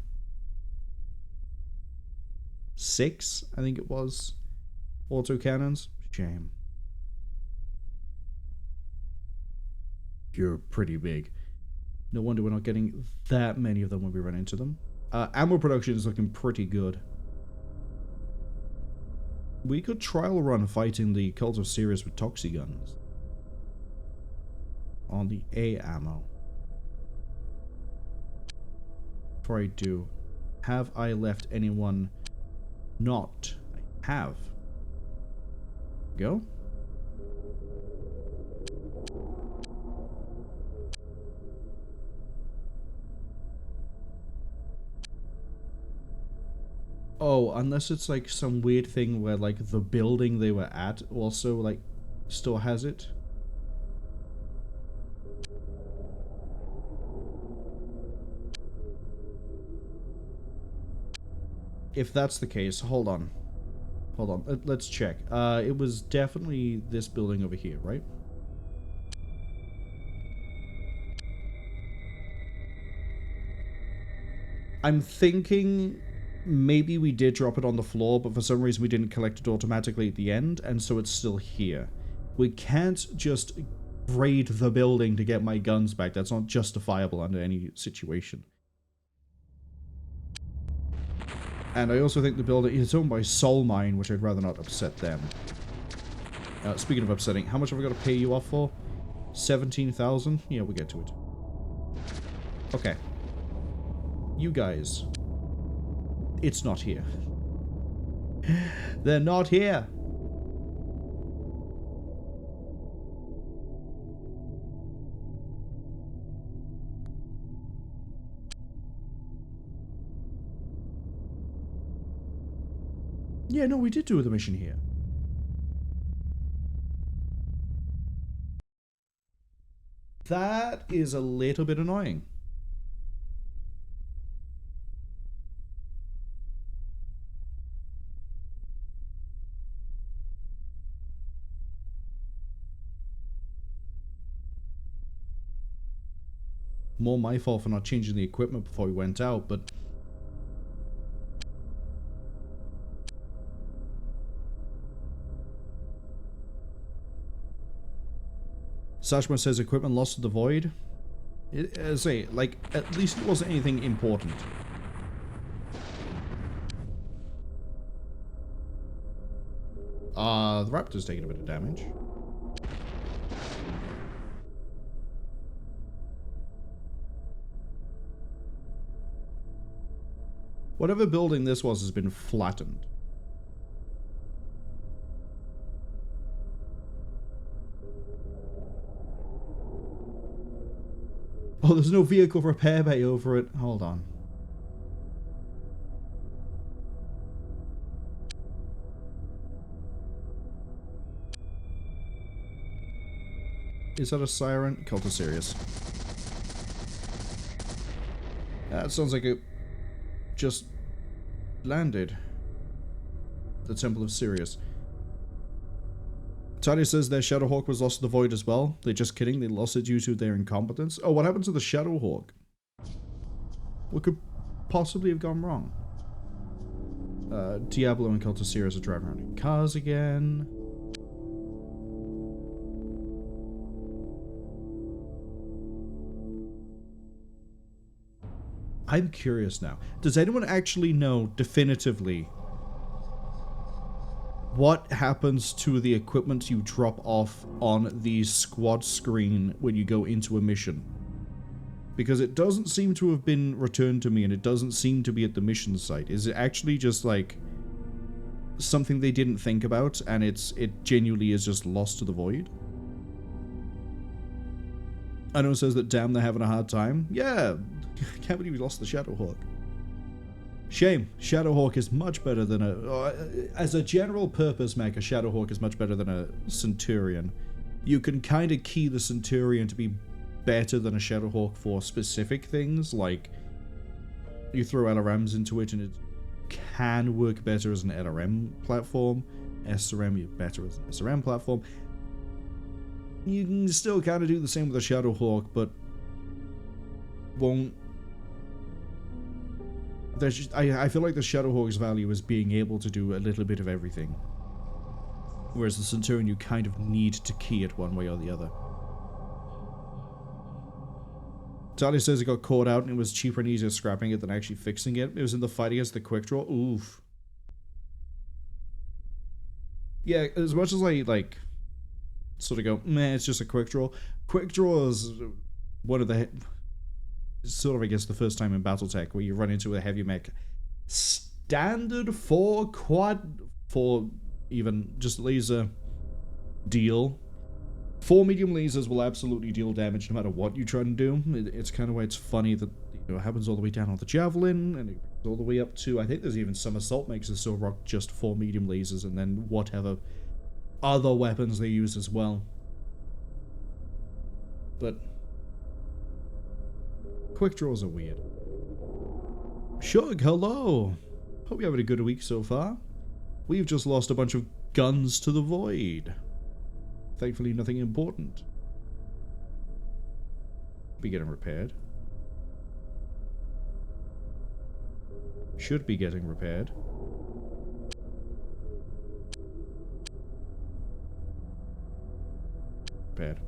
Speaker 1: 6, I think it was, autocannons. Shame. You're pretty big. No wonder we're not getting that many of them when we run into them. Ammo production is looking pretty good. We could trial run fighting the Cult of Sirius with Toxi guns. On the A ammo. Before I do, have I left anyone not? I have. Go. Oh, unless it's like some weird thing where like the building they were at also like still has it. If that's the case, hold on. Hold on, let's check. It was definitely this building over here, right? I'm thinking maybe we did drop it on the floor, but for some reason we didn't collect it automatically at the end, and so it's still here. We can't just raid the building to get my guns back. That's not justifiable under any situation. And I also think the building is owned by Soul Mine, which I'd rather not upset them. Speaking of upsetting, how much have I got to pay you off for? 17,000? Yeah, we'll get to it. Okay. You guys. It's not here. They're not here. Yeah, no, we did do the mission here. That is a little bit annoying. More my fault for not changing the equipment before we went out, but... Sashma says equipment lost to the void. I say, like, at least it wasn't anything important. The raptor's taking a bit of damage. Whatever building this was has been flattened. Oh, there's no vehicle repair bay over it. Hold on. Is that a siren? Cult of Sirius. That sounds like it just landed. The Temple of Sirius. Talia says their Shadowhawk was lost to the void as well. They're just kidding. They lost it due to their incompetence. Oh, what happened to the Shadowhawk? What could possibly have gone wrong? Diablo and Cult of Sirius are driving around in cars again. I'm curious now. Does anyone actually know definitively what happens to the equipment you drop off on the squad screen when you go into a mission? Because it doesn't seem to have been returned to me, and it doesn't seem to be at the mission site. Is it actually just like something they didn't think about, and it genuinely is just lost to the void? I know it says that damn, they're having a hard time. Yeah, can't believe we lost the Shadowhawk. Shame. Shadowhawk is much better than as a general purpose mech, a Shadowhawk is much better than a Centurion. You can kind of key the Centurion to be better than a Shadowhawk for specific things, like you throw LRMs into it and it can work better as an LRM platform. SRM is better as an SRM platform. You can still kind of do the same with a Shadowhawk, but won't. There's just, I feel like the Shadowhawk's value is being able to do a little bit of everything, whereas the Centurion you kind of need to key it one way or the other. Talia says it got caught out and it was cheaper and easier scrapping it than actually fixing it. It was in the fight against the quick draw. Oof. Yeah, as much as I like sort of go, meh, it's just a quick draw. Quick draw is one of the sort of, I guess, the first time in Battletech where you run into a heavy mech standard for even just laser deal. 4 medium lasers will absolutely deal damage no matter what you try and do. It's kind of why it's funny that, you know, it happens all the way down on the Javelin, and it goes all the way up to, I think there's even some assault mechs that still rock just 4 medium lasers, and then whatever other weapons they use as well. But quick draws are weird. Shug, hello! Hope you're having a good week so far. We've just lost a bunch of guns to the void. Thankfully, nothing important. Be getting repaired. Should be getting repaired. Repaired.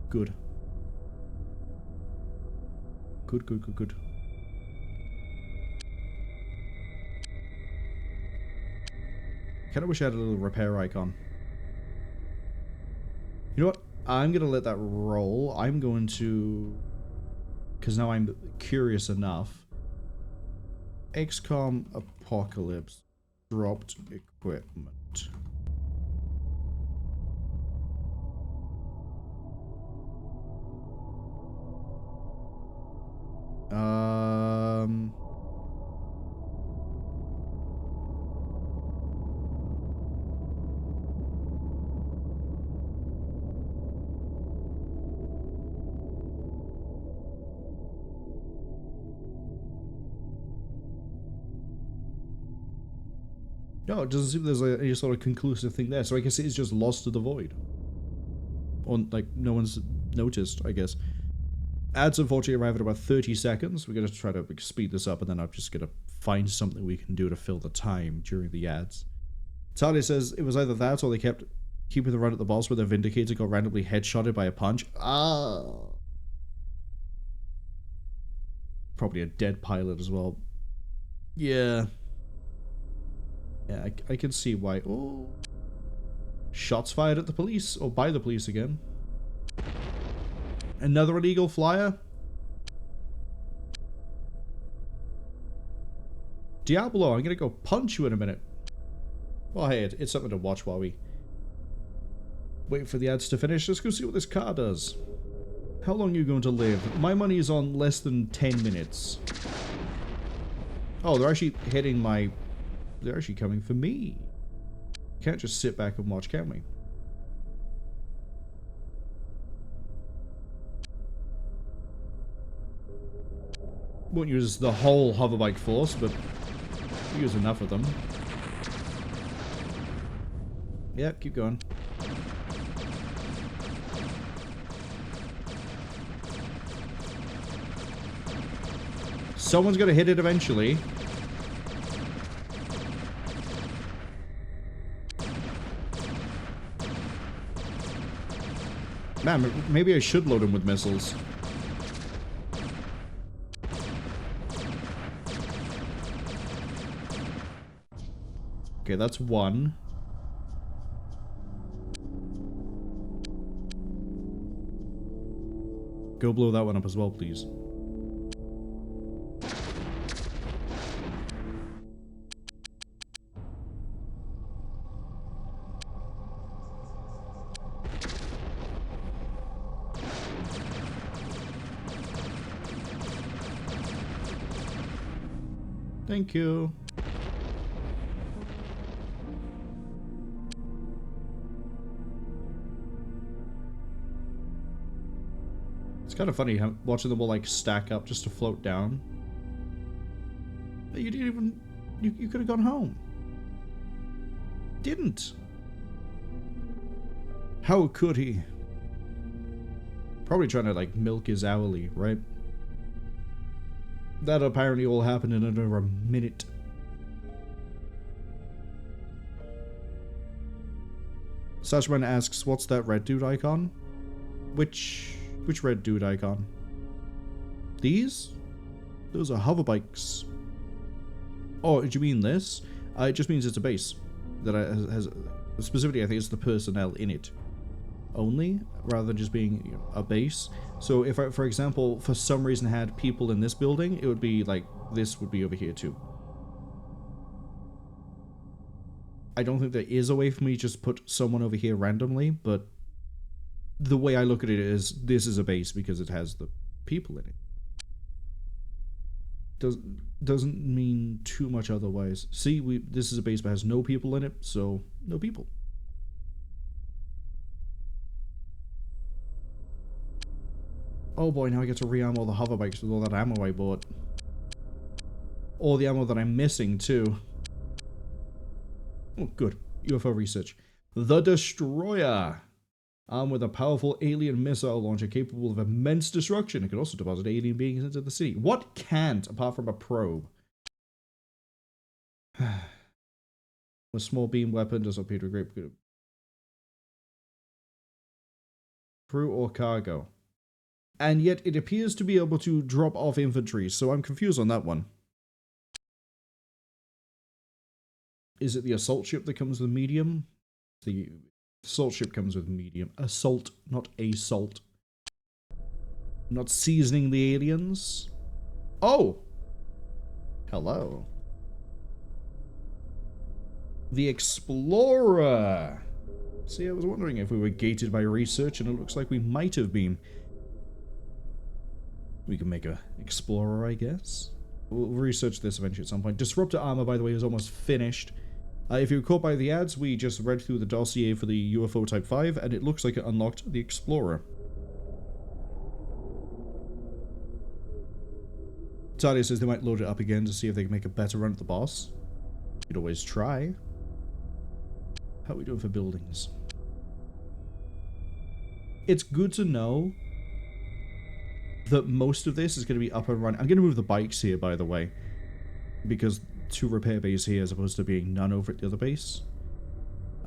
Speaker 1: Good. Good, good, good, good. Kinda wish I had a little repair icon. You know what? I'm gonna let that roll. I'm going to... because now I'm curious enough. XCOM Apocalypse. Dropped equipment. No, it doesn't seem there's any sort of conclusive thing there, so I guess it is just lost to the void. Or, like, no one's noticed, I guess. Ads unfortunately arrive at about 30 seconds. We're going to try to speed this up, and then I'm just going to find something we can do to fill the time during the ads. Talia says it was either that or they kept keeping the run at the boss where their Vindicator got randomly headshotted by a punch. Ah. Probably a dead pilot as well. Yeah. Yeah, I can see why. Oh. Shots fired at the police, or by the police again. Another illegal flyer. Diablo, I'm gonna go punch you in a minute. Well, hey, it's something to watch while we wait for the ads to finish. Let's go see what this car does. How long are you going to live? My money is on less than 10 minutes. Oh, they're actually hitting my... They're actually coming for me. Can't just sit back and watch, can we? Won't use the whole hoverbike force, but use enough of them. Yeah, keep going. Someone's gonna hit it eventually. Man, maybe I should load him with missiles. Okay, that's one. Go blow that one up as well, please. Thank you. It's kind of funny how watching them all like stack up just to float down. You didn't even... You could have gone home. Didn't. How could he? Probably trying to like milk his hourly, right? That apparently all happened in under a minute. Sashman asks, what's that red dude icon? Which red dude icon? These? Those are hoverbikes. Oh, do you mean this? It just means it's a base that has specifically, I think it's the personnel in it only, rather than just being a base. So if I, for example, for some reason had people in this building, it would be like, this would be over here too. I don't think there is a way for me to just put someone over here randomly, but the way I look at it is, this is a base because it has the people in it. Doesn't mean too much otherwise. See, this is a base but has no people in it, so no people. Oh boy, now I get to re-ammo the hoverbikes with all that ammo I bought. All the ammo that I'm missing, too. Oh, good. UFO research. The Destroyer. Armed with a powerful alien missile launcher capable of immense destruction. It can also deposit alien beings into the city. What can't, apart from a probe? A small beam weapon does not appear to be great. Crew or cargo. And yet it appears to be able to drop off infantry, so I'm confused on that one. Is it the assault ship that comes with medium? The assault ship comes with medium. Assault, not assault. Not seasoning the aliens. Oh! Hello. The Explorer! See, I was wondering if we were gated by research, and it looks like we might have been. We can make a Explorer, I guess. We'll research this eventually at some point. Disruptor armor, by the way, is almost finished. If you were caught by the ads, we just read through the dossier for the UFO Type 5, and it looks like it unlocked the Explorer. Talia says they might load it up again to see if they can make a better run at the boss. You could always try. How are we doing for buildings? It's good to know that most of this is going to be up and running. I'm going to move the bikes here, by the way, because 2 repair bays here as opposed to being none over at the other base.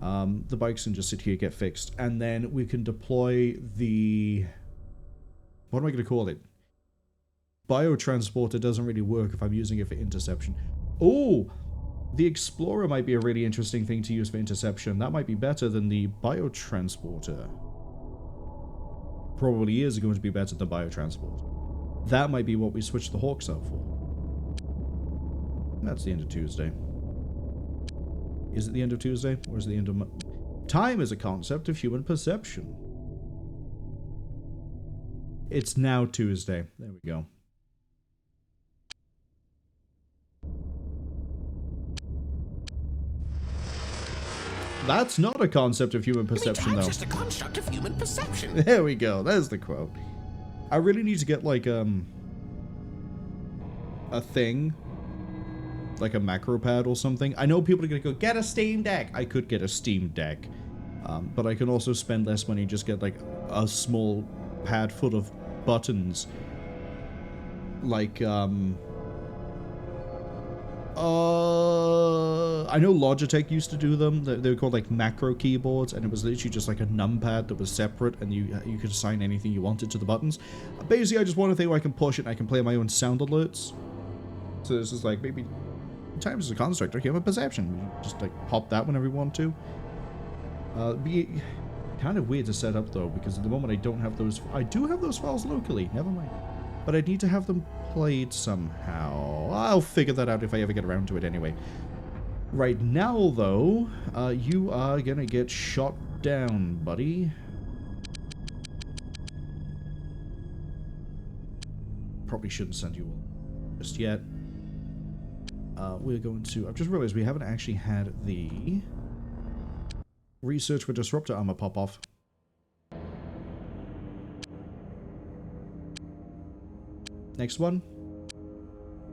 Speaker 1: The bikes can just sit here, get fixed, and then we can deploy the... What am I going to call it? Biotransporter doesn't really work if I'm using it for interception. Oh! The Explorer might be a really interesting thing to use for interception. That might be better than the Biotransporter. Probably is going to be better than Biotransport. That might be what we switch the Hawks out for. That's the end of Tuesday. Is it the end of Tuesday? Or is it the end of... Time is a concept of human perception. It's now Tuesday. There we go. That's not a concept of human perception, though.
Speaker 4: Time's just a construct of human perception.
Speaker 1: There we go. There's the quote. I really need to get, like, a thing. Like a macro pad or something. I know people are going to go, get a Steam Deck. I could get a Steam Deck. But I can also spend less money and just get, like, a small pad full of buttons. Like, I know Logitech used to do them. They were called like macro keyboards, and it was literally just like a numpad that was separate, and you could assign anything you wanted to the buttons. Basically, I just want a thing where I can push it and I can play my own sound alerts. So this is like, maybe time is a construct of human perception. You just like pop that whenever you want to. Be kind of weird to set up though, because at the moment I don't have those. I do have those files locally. Never mind. But I'd need to have them played somehow. I'll figure that out if I ever get around to it anyway. Right now, though, you are gonna get shot down, buddy. Probably shouldn't send you all just yet. We're going to... I've just realized we haven't actually had the research for disruptor armor pop off. Next one.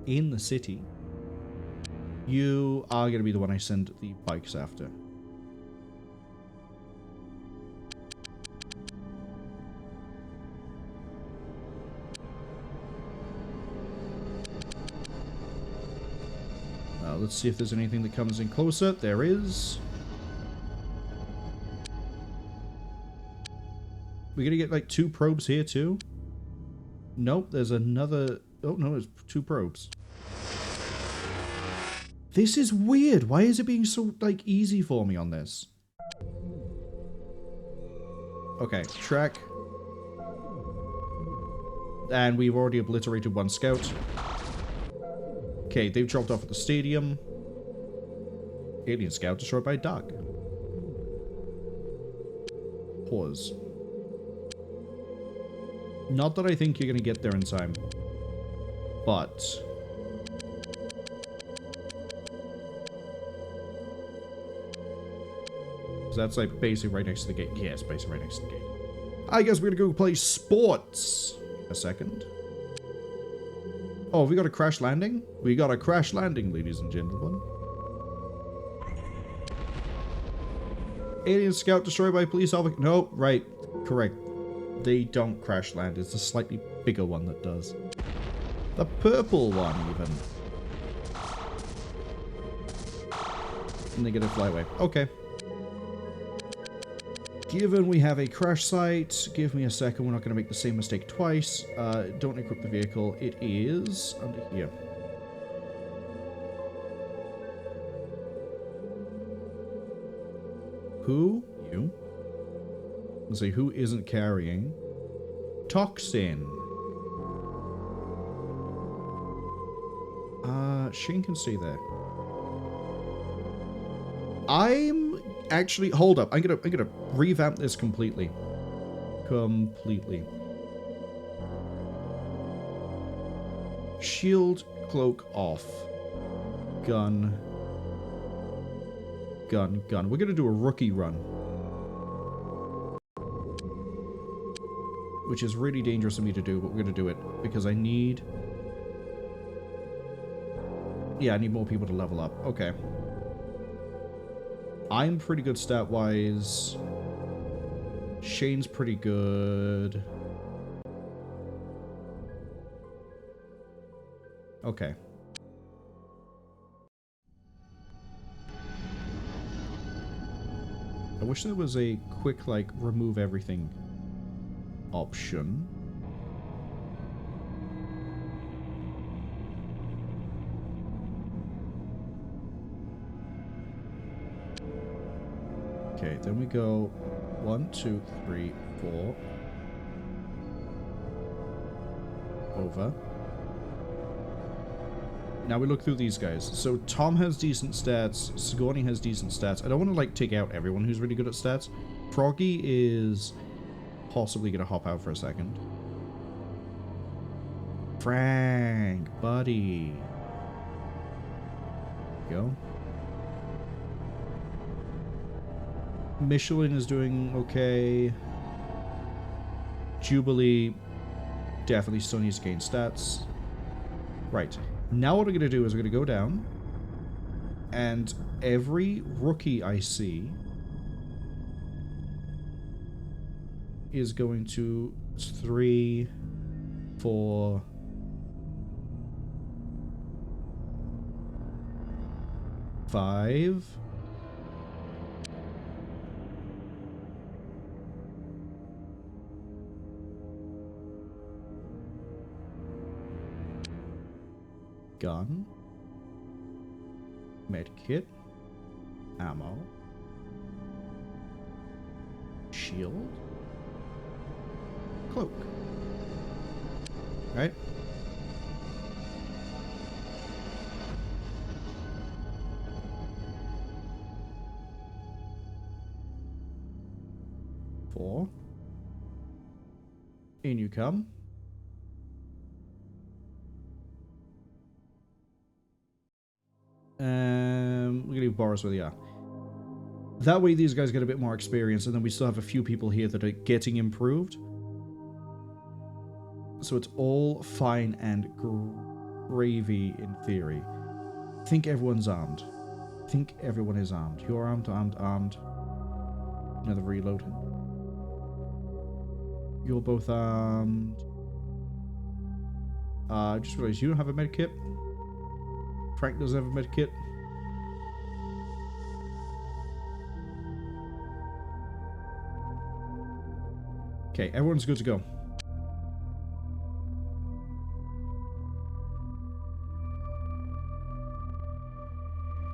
Speaker 1: In the city. You are going to be the one I send the bikes after. Let's see if there's anything that comes in closer. There is. We're going to get like 2 probes here too. Nope, there's another... Oh no, there's 2 probes. This is weird. Why is it being so, like, easy for me on this? Okay, track. And we've already obliterated 1 scout. Okay, they've dropped off at the stadium. Alien scout destroyed by dog. Pause. Not that I think you're going to get there in time. But... that's like basically right next to the gate. Yeah, it's basically right next to the gate. I guess we're gonna go play sports. A second. Oh, have we got a crash landing? We got a crash landing, ladies and gentlemen. Alien scout destroyed by police officer. No, right. Correct. They don't crash land. It's a slightly bigger one that does. The purple one, even. Negative flyaway. Okay. Given we have a crash site, give me a second, we're not going to make the same mistake twice. Don't equip the vehicle. It is under here. Who? You. Let's see, who isn't carrying? Toxin. Shane can stay there. I'm actually, hold up. I'm gonna revamp this completely. Shield, cloak off. Gun. We're gonna do a rookie run. Which is really dangerous of me to do, but we're gonna do it. Because I need... yeah, I need more people to level up. Okay. I'm pretty good stat-wise. Shane's pretty good. Okay. I wish there was a quick, like, remove everything option. Okay, then we go 1, 2, 3, 4. Over. Now we look through these guys. So Tom has decent stats. Sigourney has decent stats. I don't want to like take out everyone who's really good at stats. Froggy is possibly going to hop out for a second. Frank, buddy. Go. Michelin is doing okay. Jubilee definitely still needs to gain stats. Right. Now what we're going to do is we're going to go down, and every rookie I see is going to 3, 4, 5. Gun, medkit, ammo, shield, cloak. Right? Four. In you come. We're gonna leave Boris where they are. That way these guys get a bit more experience, and then we still have a few people here that are getting improved. So it's all fine and gravy in theory. I think everyone's armed. I think everyone is armed. You're armed, armed. Another reload. You're both armed. I just realized you don't have a medkit. Frank doesn't have a medkit. Okay, everyone's good to go.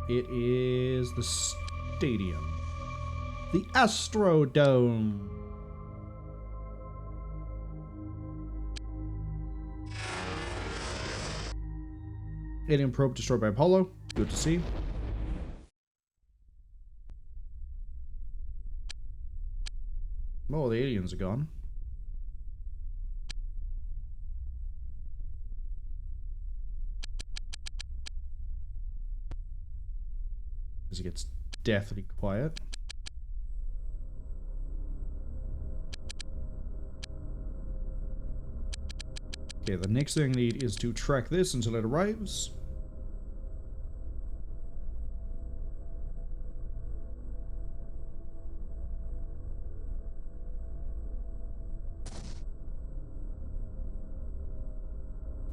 Speaker 1: It is the stadium. The Astrodome. Alien probe destroyed by Apollo. Good to see. Oh, the aliens are gone. As it gets deathly quiet. Okay, the next thing I need is to track this until it arrives.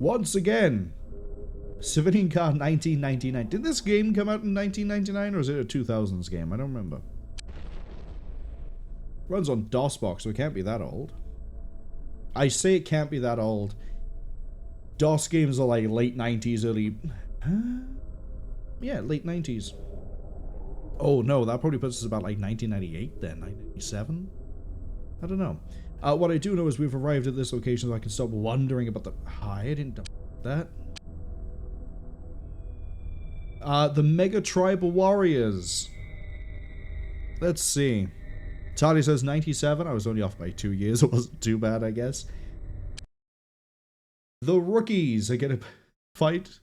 Speaker 1: Once again, Civilian Car 1999. Did this game come out in 1999 or is it a 2000s game? I don't remember. Runs on DOSBox, so it can't be that old. I say it can't be that old. DOS games are like late 90s, early... yeah, late 90s. Oh no, that probably puts us about like 1998 then, 1997? I don't know. What I do know is we've arrived at this location so I can stop wondering about the... Hi, I didn't do that. The Megatribe Warriors. Let's see. Tali says 97. I was only off by 2 years. It wasn't too bad, I guess. The rookies are gonna fight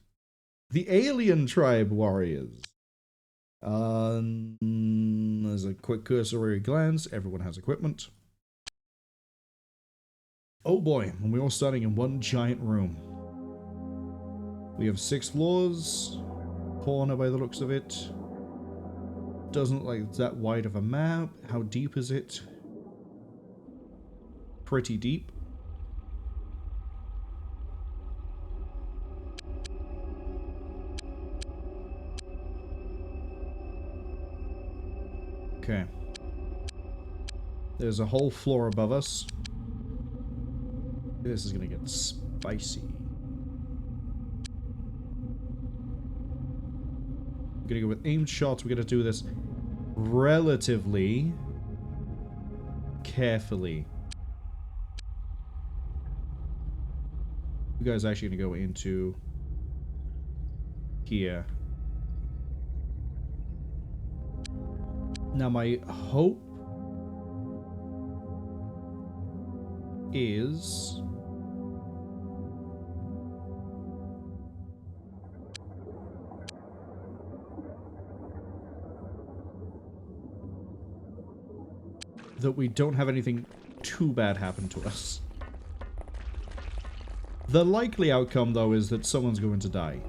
Speaker 1: the Alien Tribe Warriors. There's a quick cursory glance. Everyone has equipment. Oh boy, and we're all starting in one giant room. We have 6 floors. Corner by the looks of it. Doesn't look like it's that wide of a map. How deep is it? Pretty deep. Okay. There's a whole floor above us. This is gonna get spicy. We're gonna go with aimed shots. We're gonna do this relatively carefully. You guys are actually going to go into here. Now my hope is that we don't have anything too bad happen to us. The likely outcome, though, is that someone's going to die.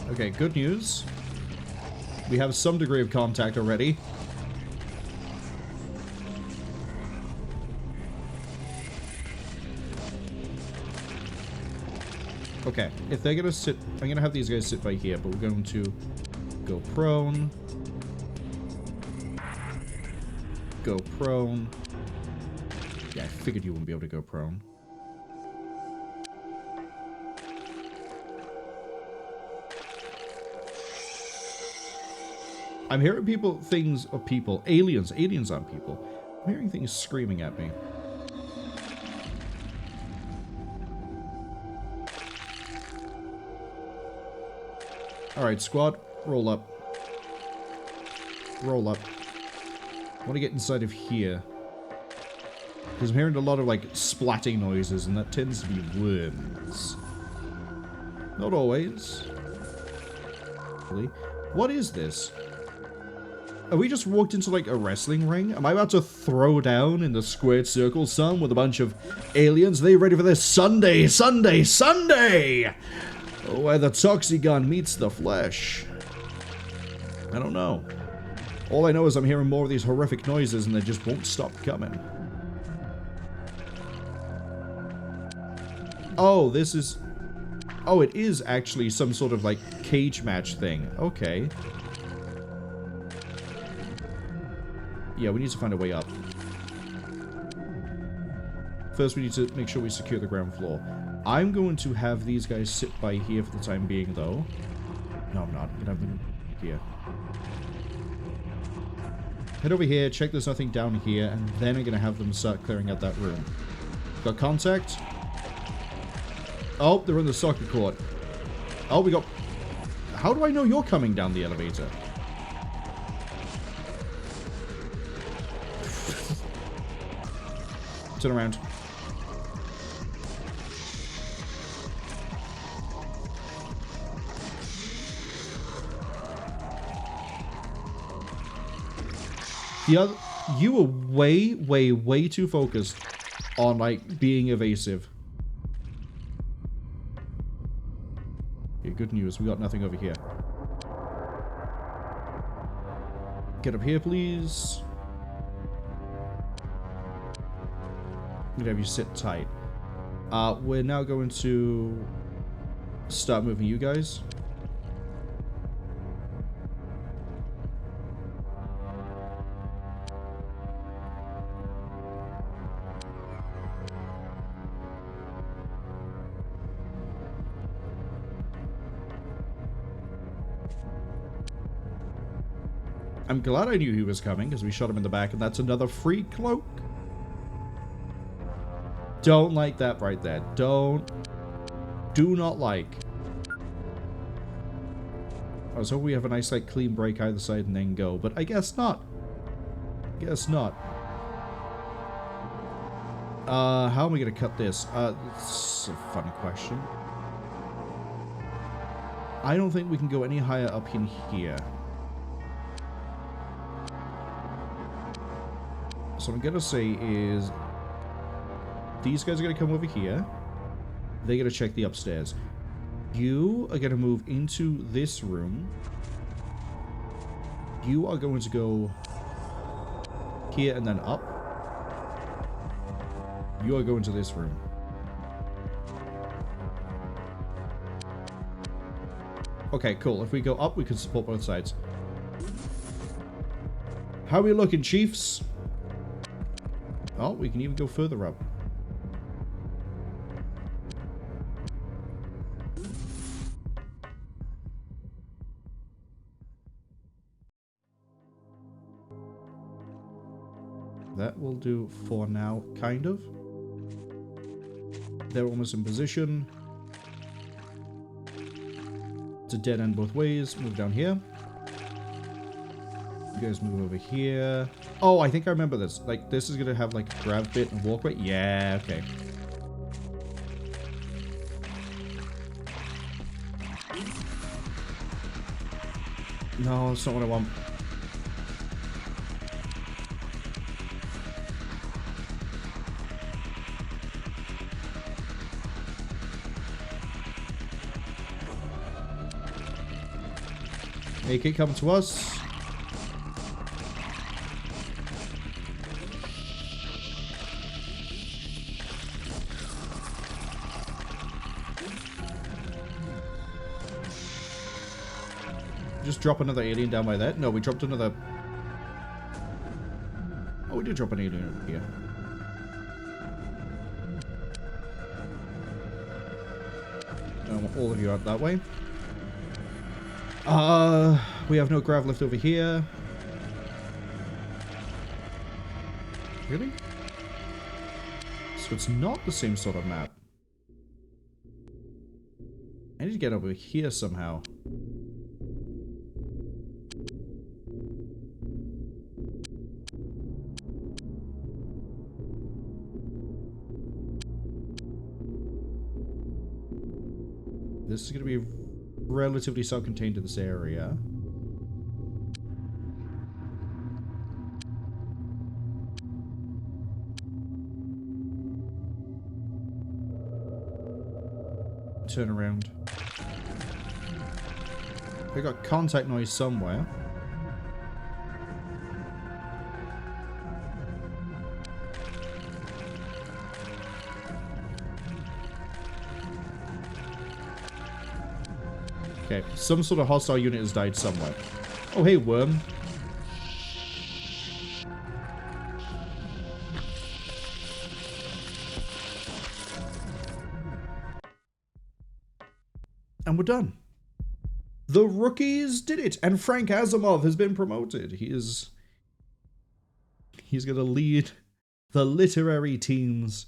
Speaker 1: Okay, good news. We have some degree of contact already. Okay, if they're gonna sit... I'm gonna have these guys sit by here, but we're going to go prone. Go prone. Yeah, I figured you wouldn't be able to go prone. I'm hearing aliens. Aliens aren't people. I'm hearing things screaming at me. Alright, squad, roll up. Roll up. I want to get inside of here. Because I'm hearing a lot of, like, splatting noises, and that tends to be worms. Not always. Really? What is this? Have we just walked into, like, a wrestling ring? Am I about to throw down in the squared circle some with a bunch of aliens? Are they ready for this Sunday, Sunday, Sunday? Where the Toxin meets the flesh. I don't know. All I know is I'm hearing more of these horrific noises and they just won't stop coming. Oh, this is... Oh, it is actually some sort of, like, cage match thing. Okay. Yeah, we need to find a way up. First, we need to make sure we secure the ground floor. I'm going to have these guys sit by here for the time being, though. No, I'm not. I'm going to have them here. Head over here, check there's nothing down here, and then I'm going to have them start clearing out that room. Got contact? Oh, they're in the soccer court. Oh, we got... How do I know you're coming down the elevator? Turn around. The other... You were way, way, way too focused on, like, being evasive. Okay, good news. We got nothing over here. Get up here, please. I'm gonna have you sit tight. We're now going to start moving you guys. I'm glad I knew he was coming, because we shot him in the back, and that's another free cloak. Don't like that right there. Do not like. I was hoping we have a nice, like, clean break either side and then go, but I guess not. Guess not. How am I gonna cut this? It's a funny question. I don't think we can go any higher up in here. So what I'm gonna say is these guys are gonna come over here. They're gonna check the upstairs. You are gonna move into this room. You are going to go here and then up. You are going to this room. Okay, cool. If we go up, we can support both sides. How are we looking, Chiefs? Oh, we can even go further up. That will do for now, kind of. They're almost in position. It's a dead end both ways. Move down here. You guys move over here. Oh, I think I remember this. Like, this is gonna have, like, a grab bit and walkway. Yeah, okay. No, that's not what I want. AK, come to us. Just drop another alien down by that? No, we dropped another... Oh, we did drop an alien over here. I want all of you out that way. We have no grav lift over here. Really? So it's not the same sort of map. I need to get over here somehow. This is going to be relatively self-contained to this area. Turn around. We got contact noise somewhere. Okay, some sort of hostile unit has died somewhere. Oh, hey, worm. And we're done. The rookies did it, and Frank Asimov has been promoted. He's going to lead the literary teams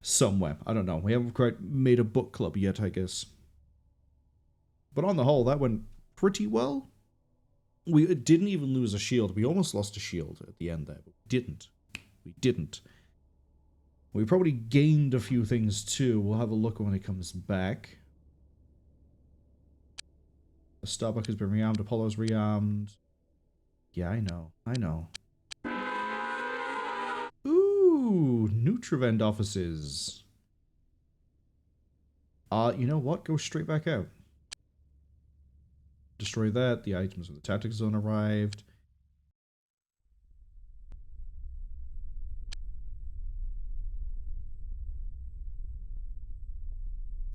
Speaker 1: somewhere. I don't know. We haven't quite made a book club yet, I guess. But on the whole, that went pretty well. We didn't even lose a shield. We almost lost a shield at the end there, but we didn't. We didn't. We probably gained a few things too. We'll have a look when it comes back. Starbuck has been rearmed. Apollo's rearmed. Yeah, I know. I know. Ooh, Nutrivend offices. You know what? Go straight back out. Destroy that. The items of the tactics zone arrived.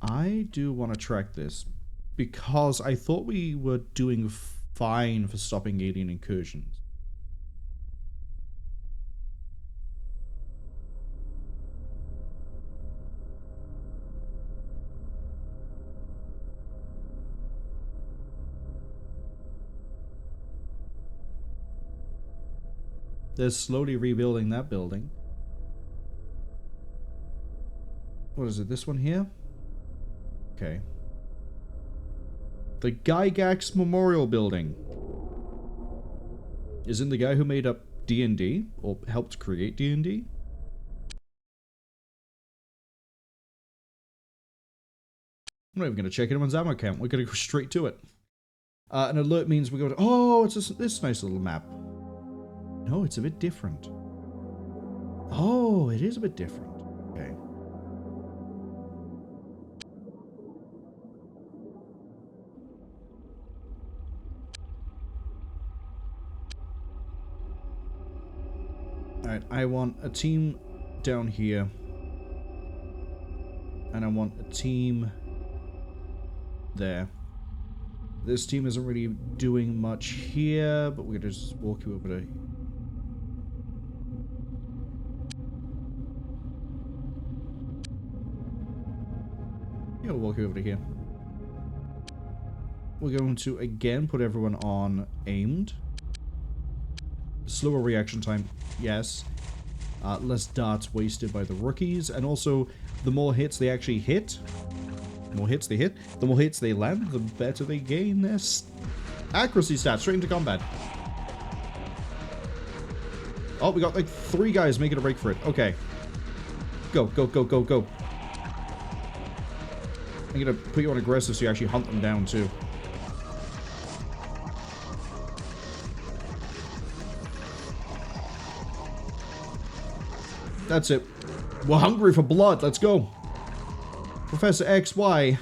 Speaker 1: I do want to track this because I thought we were doing fine for stopping alien incursions. They're slowly rebuilding that building. What is it? This one here? Okay. The Gygax Memorial Building. Isn't the guy who made up D&D? Or helped create D&D? I'm not even going to check anyone's ammo count. We're going to go straight to it. An alert means we go to... Oh, it's this nice little map. No, it's a bit different. Oh, it is a bit different. Okay. Alright, I want a team down here. And I want a team there. This team isn't really doing much here, but we're gonna just walk you over to... Yeah, we'll walk you over to here. We're going to, again, put everyone on aimed. Slower reaction time, yes. Less darts wasted by the rookies, and also, the more hits they actually hit, the more hits they hit, the more hits they land, the better they gain their accuracy stats straight into combat. Oh, we got like 3 guys making a break for it. Okay. Go, go, go, go, go. I'm gonna put you on aggressive so you actually hunt them down too. That's it. We're hungry for blood. Let's go. Professor XY.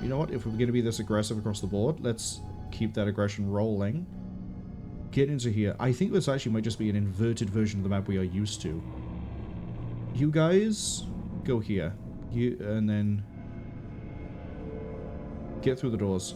Speaker 1: You know what? If we're going to be this aggressive across the board, let's keep that aggression rolling. Get into here. I think this actually might just be an inverted version of the map we are used to. You guys, go here. You, and then get through the doors.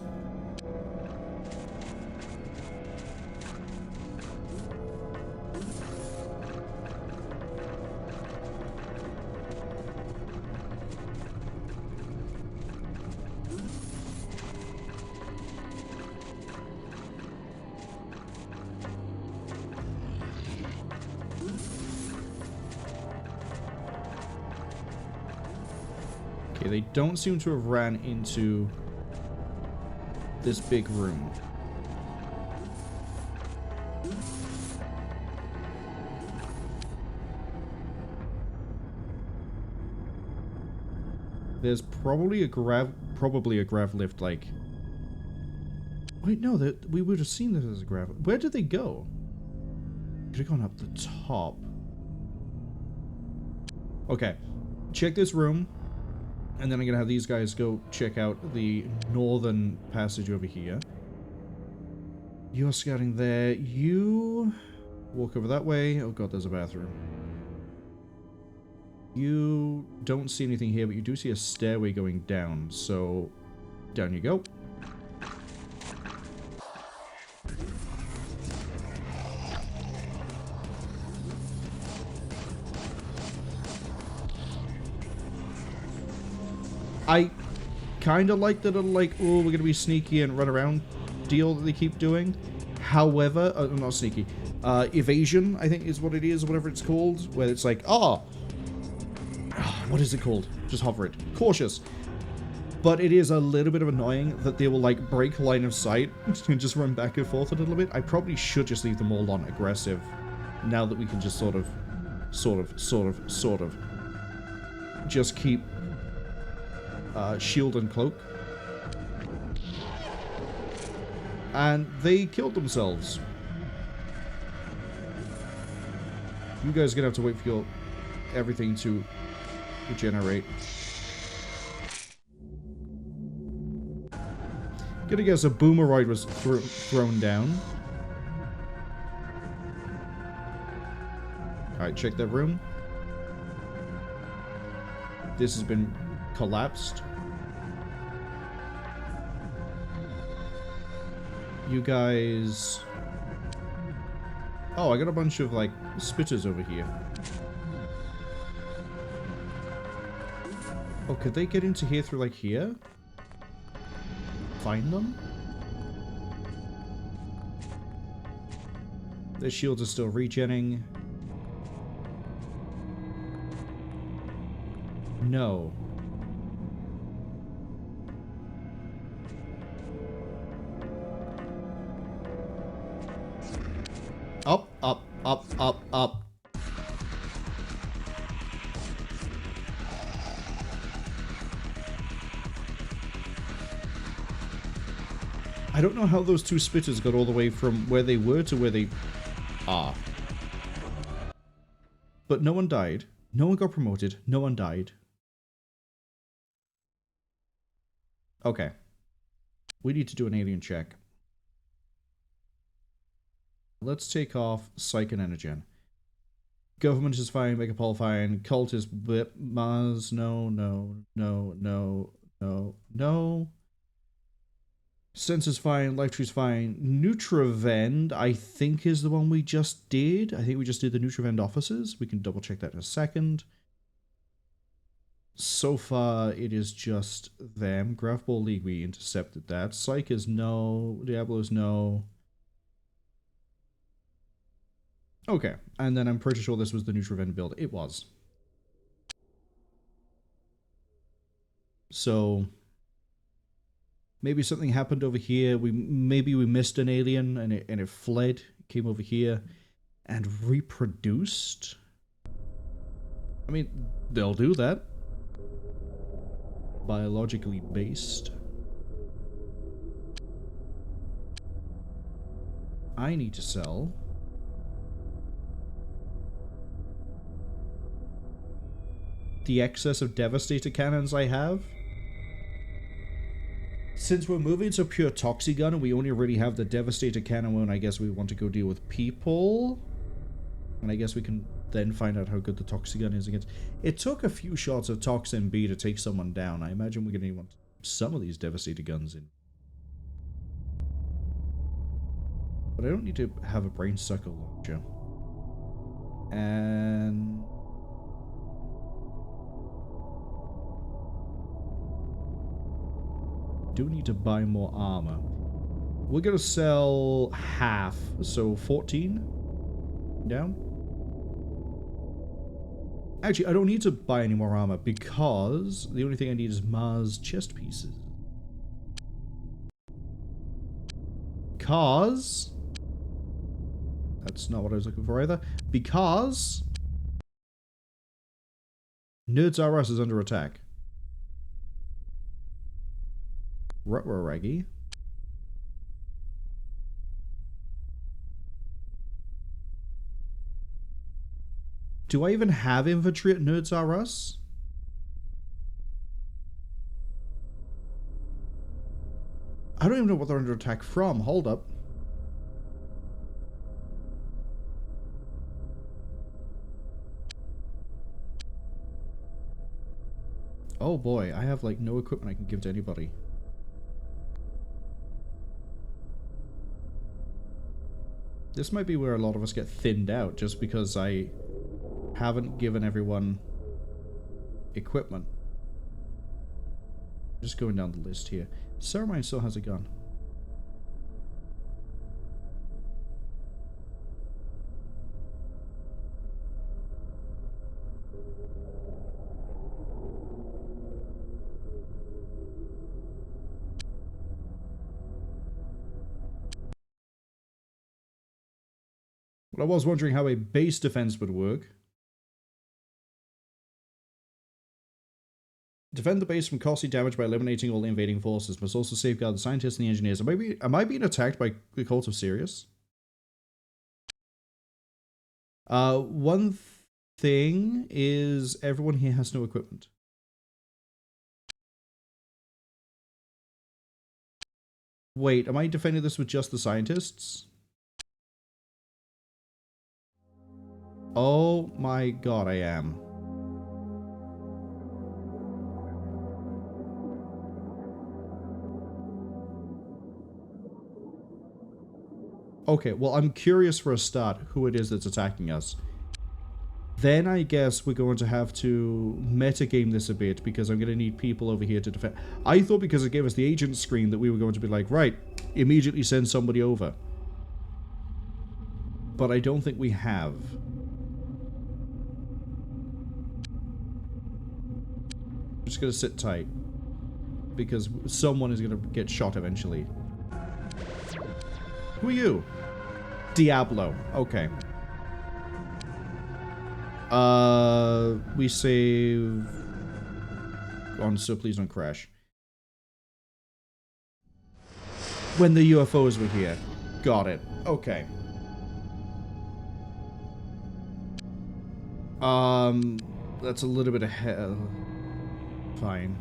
Speaker 1: They don't seem to have ran into this big room. There's probably a grav lift, like... Wait, no, we would have seen this as a grav... Where did they go? Could have gone up the top. Okay. Check this room. And then I'm gonna have these guys go check out the northern passage over here. You're scouting there. You walk over that way. Oh god, there's a bathroom. You don't see anything here, but you do see a stairway going down. So, down you go. I kind of like that little, like, oh, we're going to be sneaky and run around deal that they keep doing. However, not sneaky, evasion, I think is what it is, or whatever it's called, where it's like, what is it called? Just hover it. Cautious. But it is a little bit of annoying that they will, like, break line of sight and just run back and forth a little bit. I probably should just leave them all on aggressive, now that we can just sort of, just keep shield and cloak. And they killed themselves. You guys are gonna have to wait for your everything to regenerate. Gonna guess a boomeroid was thrown down. Alright, check that room. This has been collapsed. You guys... Oh, I got a bunch of, like, spitters over here. Oh, could they get into here through, like, here? Find them? Their shields are still regenning. No. Up, up, up, up, up. I don't know how those two spitters got all the way from where they were to where they are. But no one died. No one got promoted. No one died. Okay. We need to do an alien check. Let's take off Psych and Energen. Government is fine, Megapol fine, Cult is blip, Mars, no, no, no, no, No. No. Sensor's fine. Life Tree's fine. Nutravend, I think, is the one we just did. I think we just did the Nutravend offices. We can double check that in a second. So far, it is just them. Graphball League, we intercepted that. Psych is no. Diablo is no. Okay, and then I'm pretty sure this was the Nutravend build. It was. So maybe something happened over here. Maybe we missed an alien and it fled, came over here, and reproduced. I mean, they'll do that. Biologically based. I need to sell. The excess of Devastator cannons I have. Since we're moving to pure Toxigun and we only really have the Devastator cannon one, I guess we want to go deal with people. And I guess we can then find out how good the Toxigun is against... It took a few shots of Toxin B to take someone down. I imagine we're going to want some of these Devastator guns in. But I don't need to have a brain sucker launcher. And... do need to buy more armor. We're gonna sell half, so 14 down. Actually, I don't need to buy any more armor because the only thing I need is Mars chest pieces. Because that's not what I was looking for either. Because Nerds R Us is under attack. Ruggy. Do I even have infantry at Nerds R Us? I don't even know what they're under attack from. Hold up. Oh boy, I have like no equipment I can give to anybody. This might be where a lot of us get thinned out, just because I haven't given everyone equipment. Just going down the list here. Ceramine still has a gun. Well, I was wondering how a base defense would work. Defend the base from costly damage by eliminating all invading forces, must also safeguard the scientists and the engineers. Am I being attacked by the cult of Sirius? One thing is everyone here has no equipment. Wait, am I defending this with just the scientists? Oh my god, I am. Okay, well, I'm curious for a start who it is that's attacking us. Then I guess we're going to have to metagame this a bit because I'm going to need people over here to defend. I thought because it gave us the agent screen that we were going to be like, right, immediately send somebody over. But I don't think we have. I'm just going to sit tight because someone is going to get shot eventually. Who are you? Diablo. Okay. We save on, so please don't crash. When the UFOs were here. Got it. Okay. That's a little bit ahead. Fine.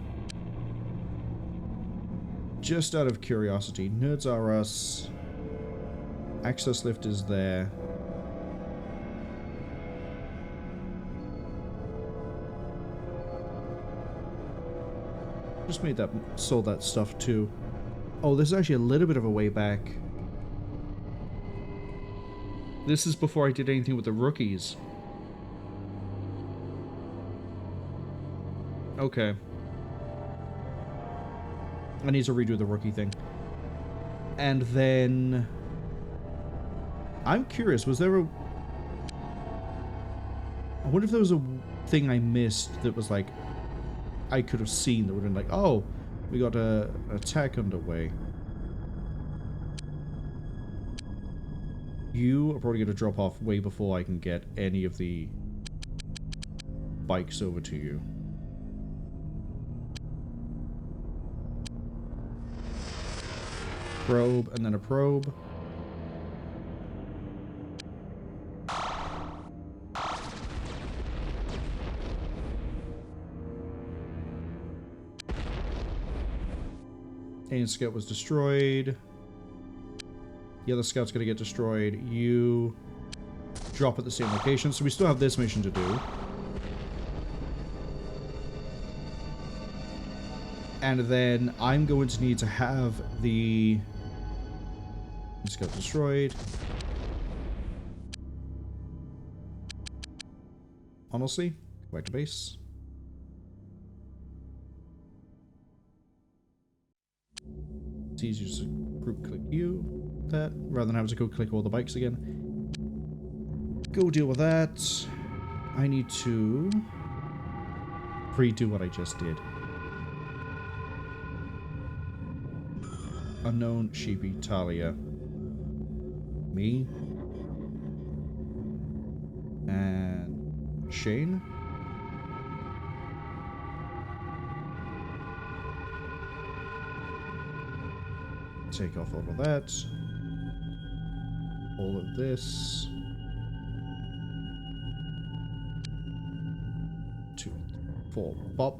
Speaker 1: Just out of curiosity, Nerds R Us. Access lift is there. Just made that, sold that stuff too. Oh, this is actually a little bit of a way back. This is before I did anything with the rookies. Okay. I need to redo the rookie thing. And then... I'm curious, was there a... I wonder if there was a thing I missed that was like... I could have seen that would have been like, oh, we got an attack underway. You are probably going to drop off way before I can get any of the bikes over to you. Probe, and then a probe. Alien scout was destroyed. The other scout's gonna get destroyed. You drop at the same location, so we still have this mission to do. And then I'm going to need to have the scout destroyed. Honestly, go back to base. It's easier to group click you, that, rather than having to go click all the bikes again. Go deal with that. I need to redo what I just did. Unknown Sheepy Talia. Me. And Shane. Take off all of that. All of this. 2, 4, bop.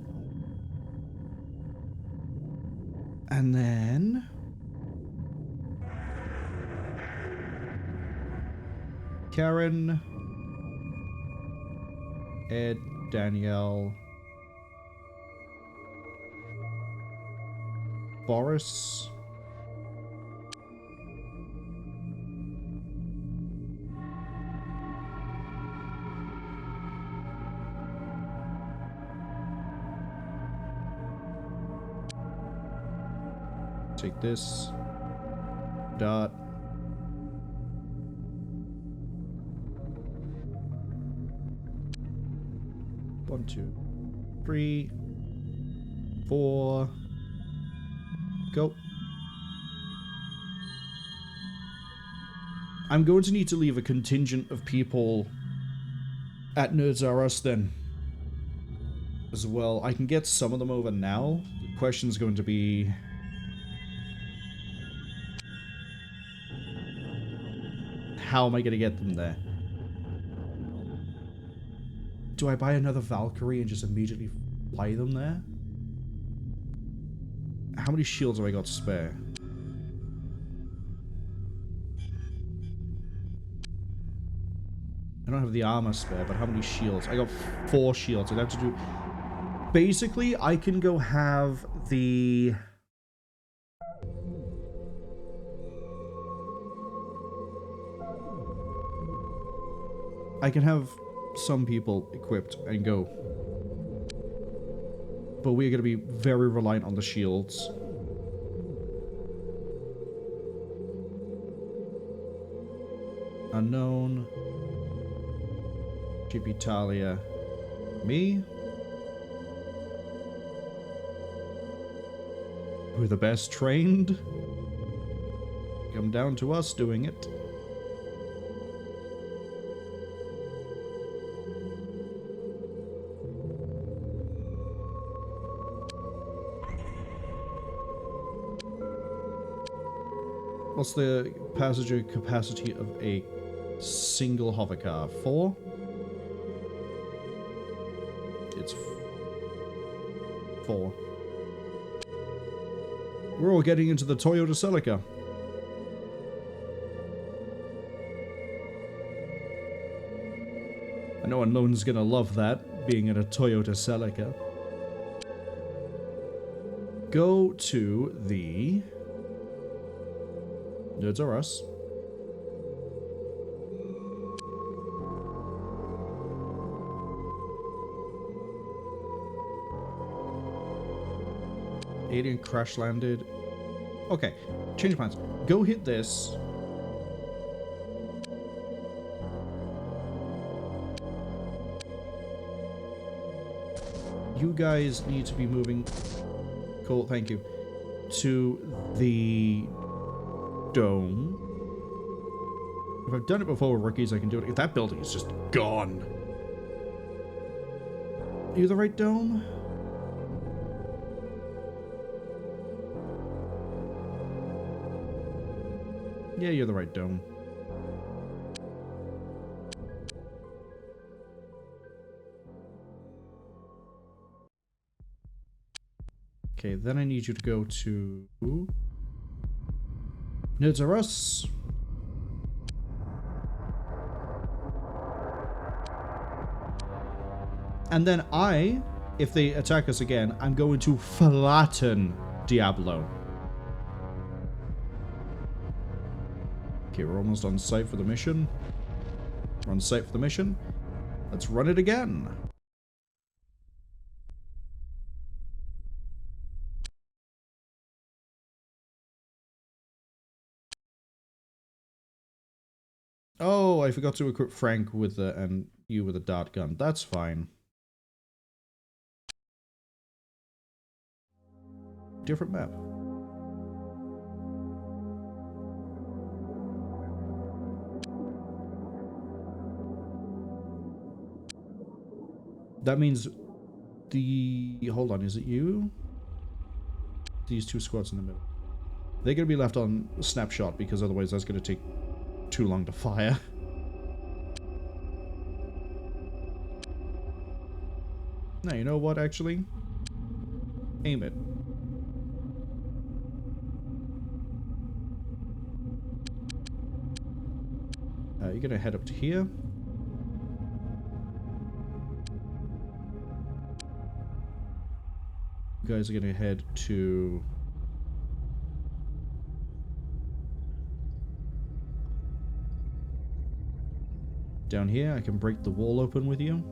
Speaker 1: And then... Karen. Ed, Danielle. Boris. Take this. Dot. One, 2, 3, 4. Go. I'm going to need to leave a contingent of people at Nerds R Us then. As well. I can get some of them over now. The question's going to be... how am I going to get them there? Do I buy another Valkyrie and just immediately fly them there? How many shields have I got spare? I don't have the armor spare, but how many shields? I got 4 shields. I'd have to do... Basically, I can go have the... I can have some people equipped and go. But we're going to be very reliant on the shields. Unknown. GP Talia. Me. We're the best trained. Come down to us doing it. What's the passenger capacity of a single hover car? 4? It's 4. We're all getting into the Toyota Celica. I know Unknown's gonna love that, being in a Toyota Celica. go to the Nerds Are Us. Alien crash landed. Okay, change plans. Go hit this. You guys need to be moving. Cool, thank you. To the dome. If I've done it before with rookies, I can do it. If that building is just gone. Are you the right dome? Yeah, you're the right dome. Okay, then I need you to go to Nerds Are Us. And then if they attack us again, I'm going to flatten Diablo. Okay, we're almost on site for the mission. We're on site for the mission. Let's run it again. Oh, I forgot to equip Frank with and you with a dart gun. That's fine. Different map. That means hold on, is it you? These two squads in the middle. They're going to be left on snapshot because otherwise that's going to take too long to fire. Now, you know what, actually? Aim it. You're going to head up to here. You guys are going to head to... down here. I can break the wall open with you.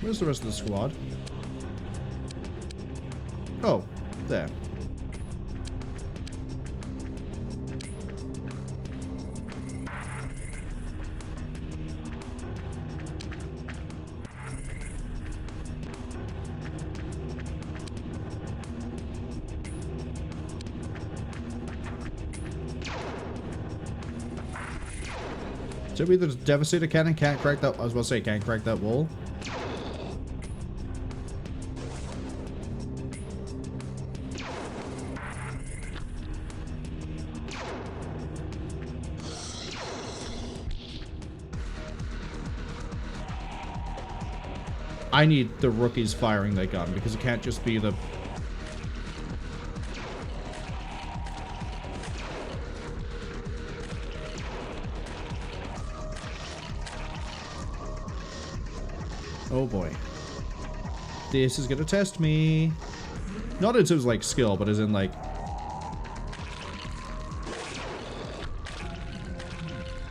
Speaker 1: Where's the rest of the squad? Oh, there. So either the Devastator cannon can't crack that. I was about to say can't crack that wall. I need the rookies firing their gun because it can't just be the... Oh boy. This is gonna test me. Not in terms of like skill, but as in like...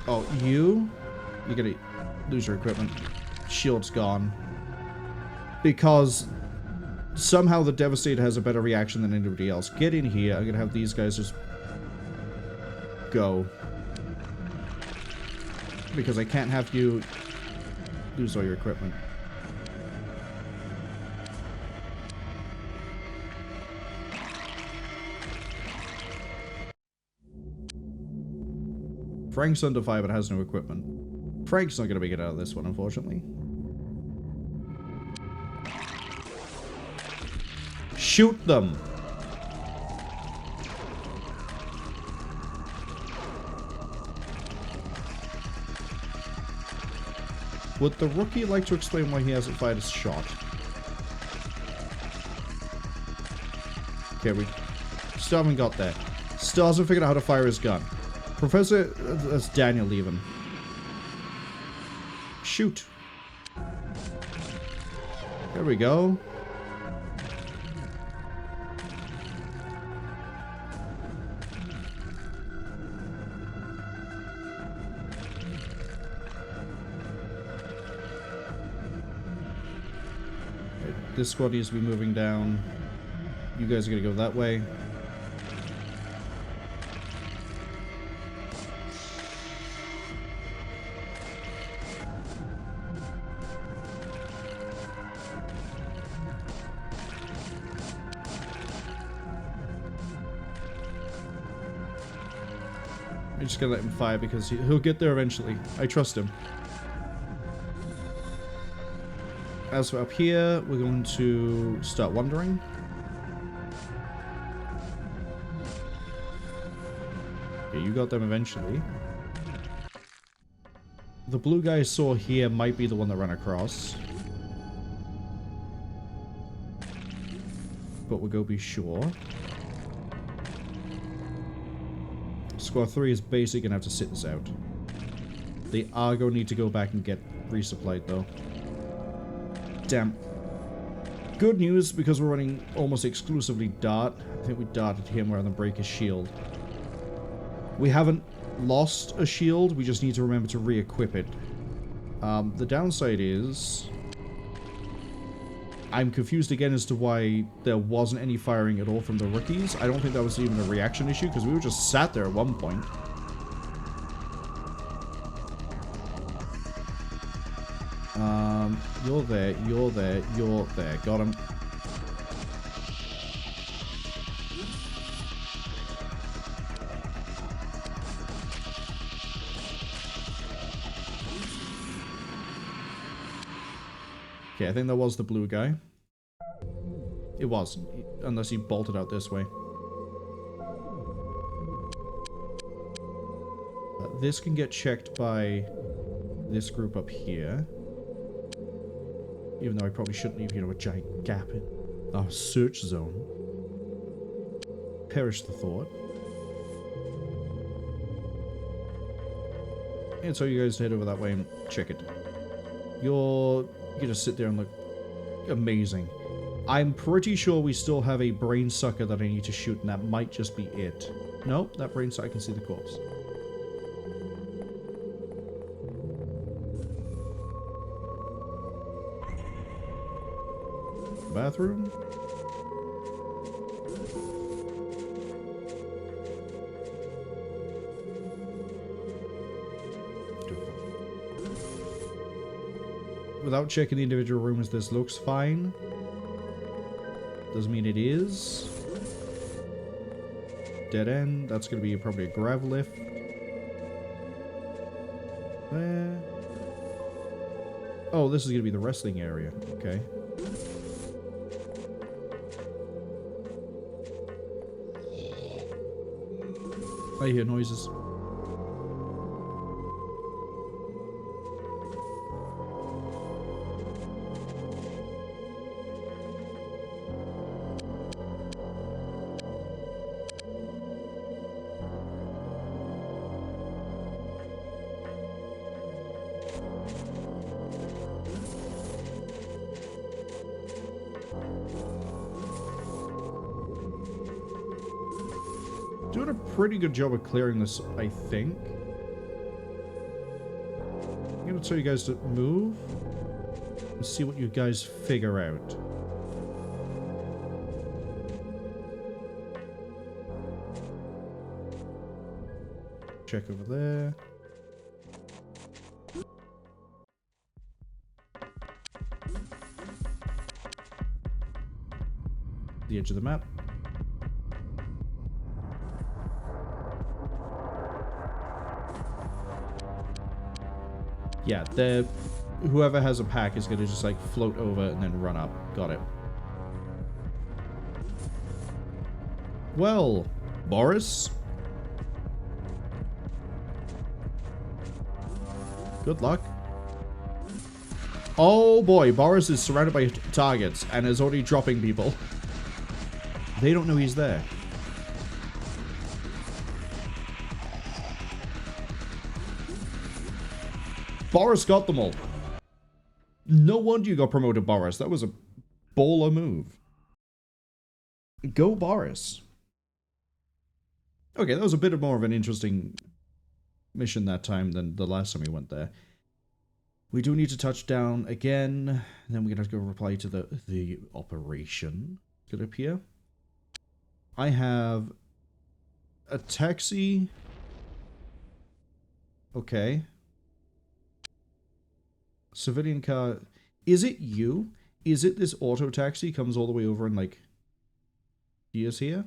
Speaker 1: Oh, you're gonna lose your equipment. Shield's gone. Because somehow the Devastator has a better reaction than anybody else. Get in here. I'm gonna have these guys just go. Because I can't have you lose all your equipment. Frank's under fire but has no equipment. Frank's not gonna make it out of this one, unfortunately. Shoot them! Would the rookie like to explain why he hasn't fired a shot? Okay, we still haven't got there. Still hasn't figured out how to fire his gun. Professor... That's Daniel even. Shoot. There we go. This squad needs to be moving down. You guys are gonna go that way. I'm just gonna let him fire because he'll get there eventually. I trust him. As for up here, we're going to start wandering. Okay, you got them eventually. The blue guy I saw here might be the one that ran across. But we'll go be sure. Squad 3 is basically going to have to sit this out. They are going to need to go back and get resupplied though. Damn. Good news, because we're running almost exclusively dart. I think we darted him rather than break his shield. We haven't lost a shield, we just need to remember to re-equip it. The downside is... I'm confused again as to why there wasn't any firing at all from the rookies. I don't think that was even a reaction issue, because we were just sat there at one point. You're there, you're there, you're there. Got him. Okay, I think that was the blue guy. It was, unless he bolted out this way. This can get checked by this group up here. Even though I probably shouldn't leave, you know, a giant gap in our search zone. Perish the thought. And so you guys head over that way and check it. You're gonna sit there and look amazing. I'm pretty sure we still have a brain sucker that I need to shoot, and that might just be it. Nope, that brain sucker, I can see the corpse. Bathroom? Without checking the individual rooms, this looks fine. Doesn't mean it is. Dead end. That's going to be probably a grav lift. There. Oh, this is going to be the wrestling area. Okay. I hear noises. Doing a pretty good job of clearing this, I think. I'm gonna tell you guys to move and see what you guys figure out. Check over there. The edge of the map. Yeah, whoever has a pack is gonna just like float over and then run up. Got it. Well, Boris. Good luck. Oh boy, Boris is surrounded by targets and is already dropping people. They don't know he's there. Boris got them all. No wonder you got promoted, Boris. That was a baller move. Go, Boris. Okay, that was a bit more of an interesting mission that time than the last time we went there. We do need to touch down again. Then we're going to have to go reply to the operation. Could appear. I have a taxi. Okay. Civilian car. Is it you? Is it this auto taxi comes all the way over and like he is here?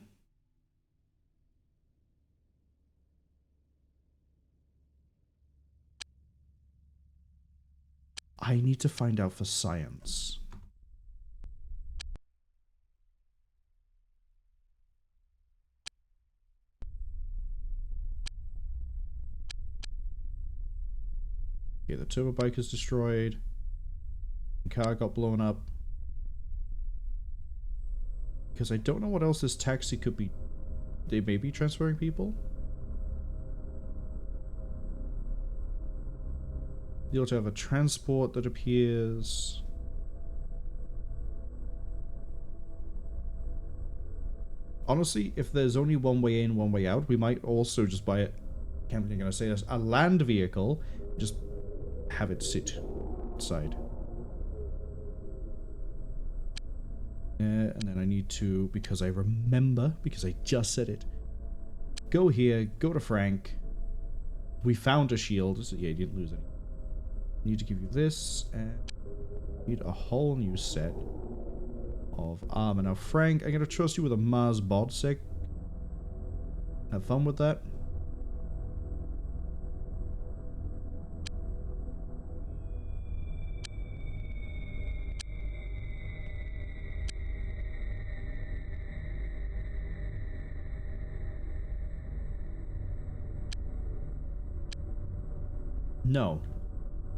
Speaker 1: I need to find out for science. Okay, the turbo bike is destroyed. The car got blown up. Because I don't know what else this taxi could be. They may be transferring people. You also have a transport that appears. Honestly, if there's only one way in, one way out, we might also just buy it. I'm going to say this: a land vehicle. Just have it sit outside. And then I need to, because I remember, because I just said it. Go here. Go to Frank. We found a shield. So yeah, you didn't lose any. Need to give you this, and need a whole new set of armor. Now, Frank, I'm going to trust you with a Mars bod sec. Have fun with that. No.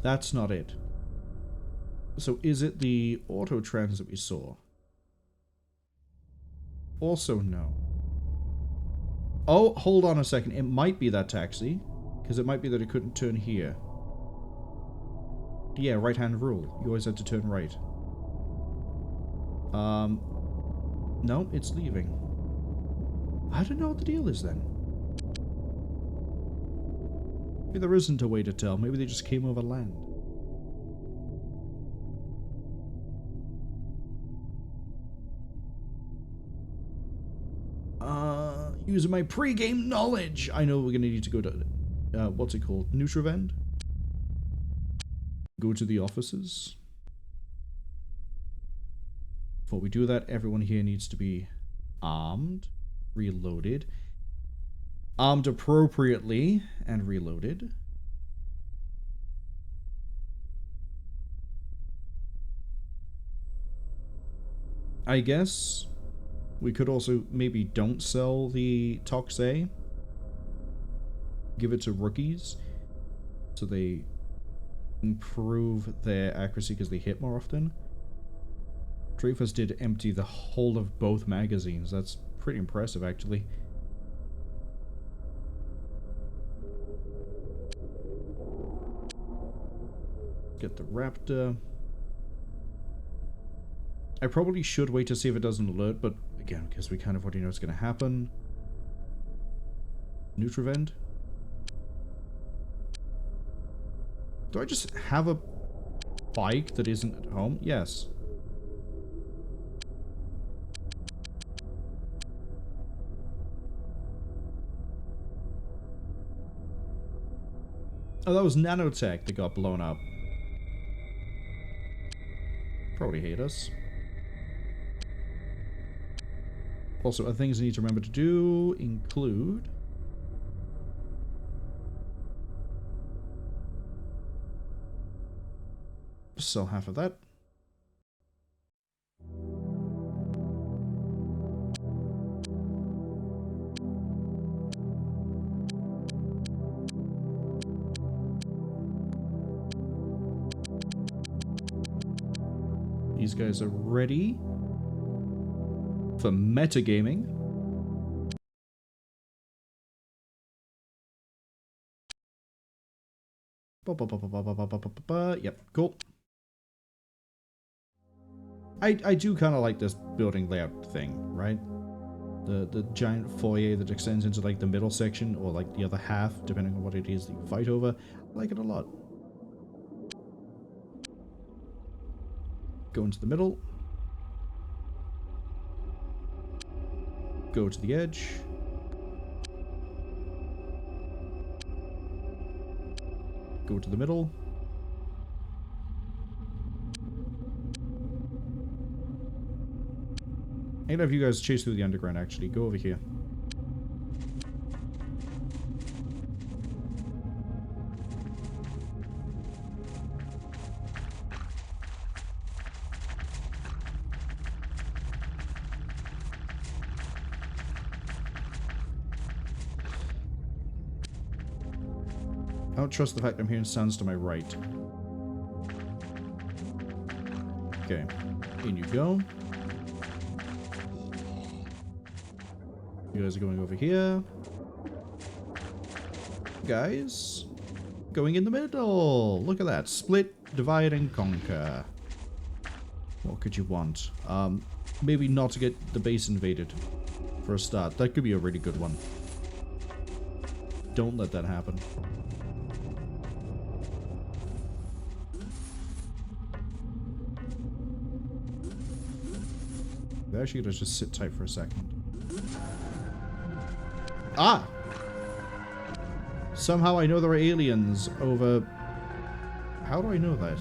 Speaker 1: That's not it. So is it the auto trans that we saw? Also no. Oh, hold on a second. It might be that taxi. Because it might be that it couldn't turn here. Yeah, right-hand rule. You always had to turn right. No, it's leaving. I don't know what the deal is then. Maybe there isn't a way to tell. Maybe they just came over land. Using my pre-game knowledge, I know we're gonna need to go to, what's it called? Nutrivend? Go to the offices. Before we do that, everyone here needs to be armed, reloaded, armed appropriately, and reloaded. I guess we could also maybe don't sell the Tox A. Give it to rookies so they improve their accuracy because they hit more often. Dreyfus did empty the whole of both magazines. That's pretty impressive, actually. Get the Raptor. I probably should wait to see if it doesn't alert, but again, because we kind of already know what's going to happen. Nutrivend. Do I just have a bike that isn't at home? Yes. Oh, that was Nanotech that got blown up. Probably hate us. Also, other things I need to remember to do include... sell half of that. these guys are ready for metagaming. Yep, cool. I do kind of like this building layout thing, right? The giant foyer that extends into like the middle section or like the other half, depending on what it is that you fight over. I like it a lot. Go into the middle. Go to the edge. Go to the middle. I'd have you guys chase through the underground, actually. Go over here. I don't trust the fact I'm hearing sounds to my right. Okay. In you go. You guys are going over here. Guys. Going in the middle. Look at that. Split, divide, and conquer. What could you want? Maybe not to get the base invaded. For a start. That could be a really good one. Don't let that happen. Actually, let's just sit tight for a second. Ah! Somehow I know there are aliens over... How do I know that?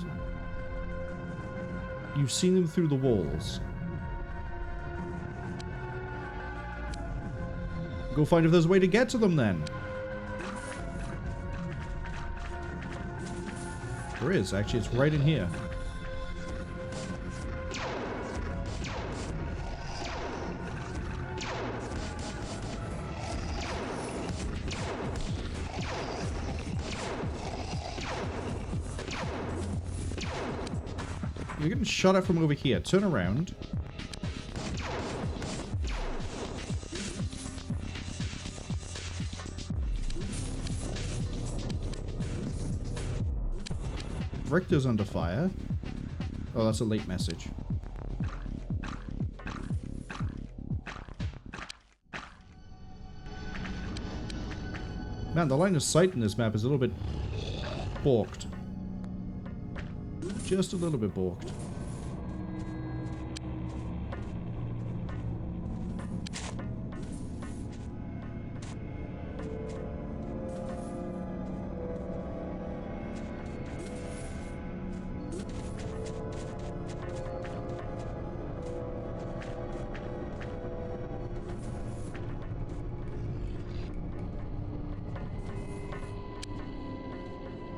Speaker 1: You've seen them through the walls. Go find if there's a way to get to them then. There is, actually. It's right in here. You're getting shot at from over here. Turn around. Richter's under fire. Oh, that's a late message. Man, the line of sight in this map is a little bit balked. Just a little bit balked.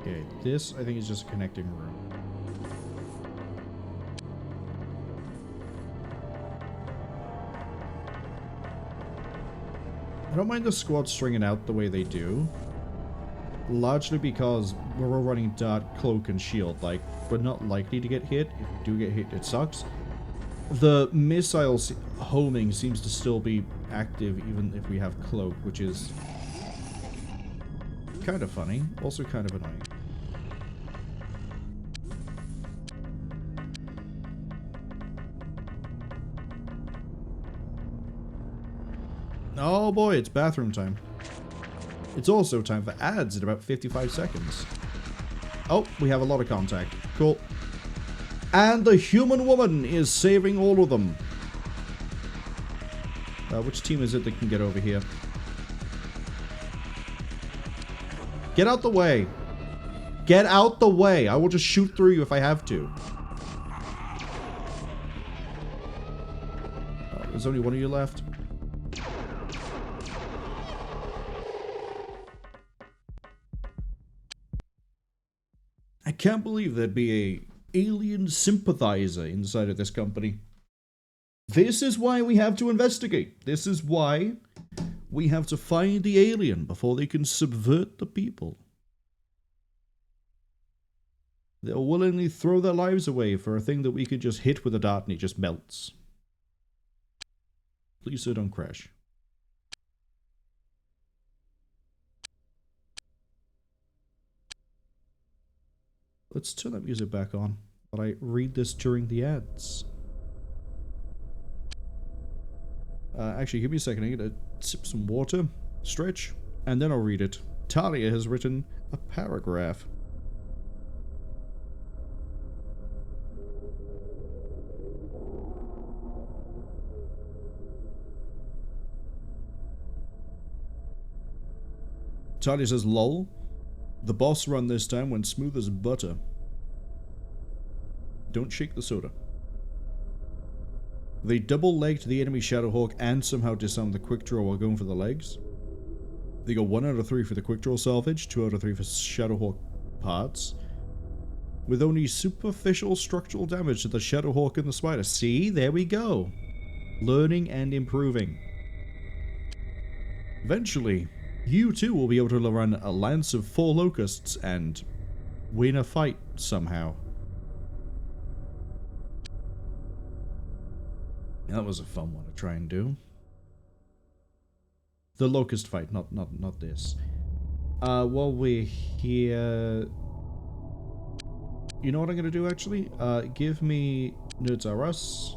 Speaker 1: Okay, this I think is just a connecting room. I don't mind the squad stringing out the way they do. Largely because we're all running Dart, Cloak, and Shield. Like, we're not likely to get hit. If we do get hit, it sucks. The missile homing seems to still be active even if we have Cloak, which is kind of funny. Also kind of annoying. Oh boy, it's bathroom time. It's also time for ads in about 55 seconds. Oh, we have a lot of contact. Cool. And the human woman is saving all of them. Which team is it that can get over here? Get out the way. Get out the way. I will just shoot through you if I have to. Oh, there's only one of you left. I can't believe there'd be a alien sympathizer inside of this company. This is why we have to investigate. This is why we have to find the alien before they can subvert the people. They'll willingly throw their lives away for a thing that we can just hit with a dart and it just melts. Please sir, don't crash. Let's turn that music back on, but I read this during the ads. Actually, give me a second. I'm gonna sip some water, stretch, and then I'll read it. Talia has written a paragraph. Talia says, lol. The boss run this time went smooth as butter. Don't shake the soda. They double-legged the enemy Shadowhawk and somehow disarmed the quick draw while going for the legs. They got 1 out of 3 for the quick draw salvage, 2 out of 3 for Shadowhawk parts, with only superficial structural damage to the Shadowhawk and the Spider. See? There we go. Learning and improving. Eventually, you too will be able to run a lance of 4 locusts and win a fight somehow. That was a fun one to try and do. The locust fight, not this. While we're here, you know what I'm gonna do actually? Give me Nerds Are Us.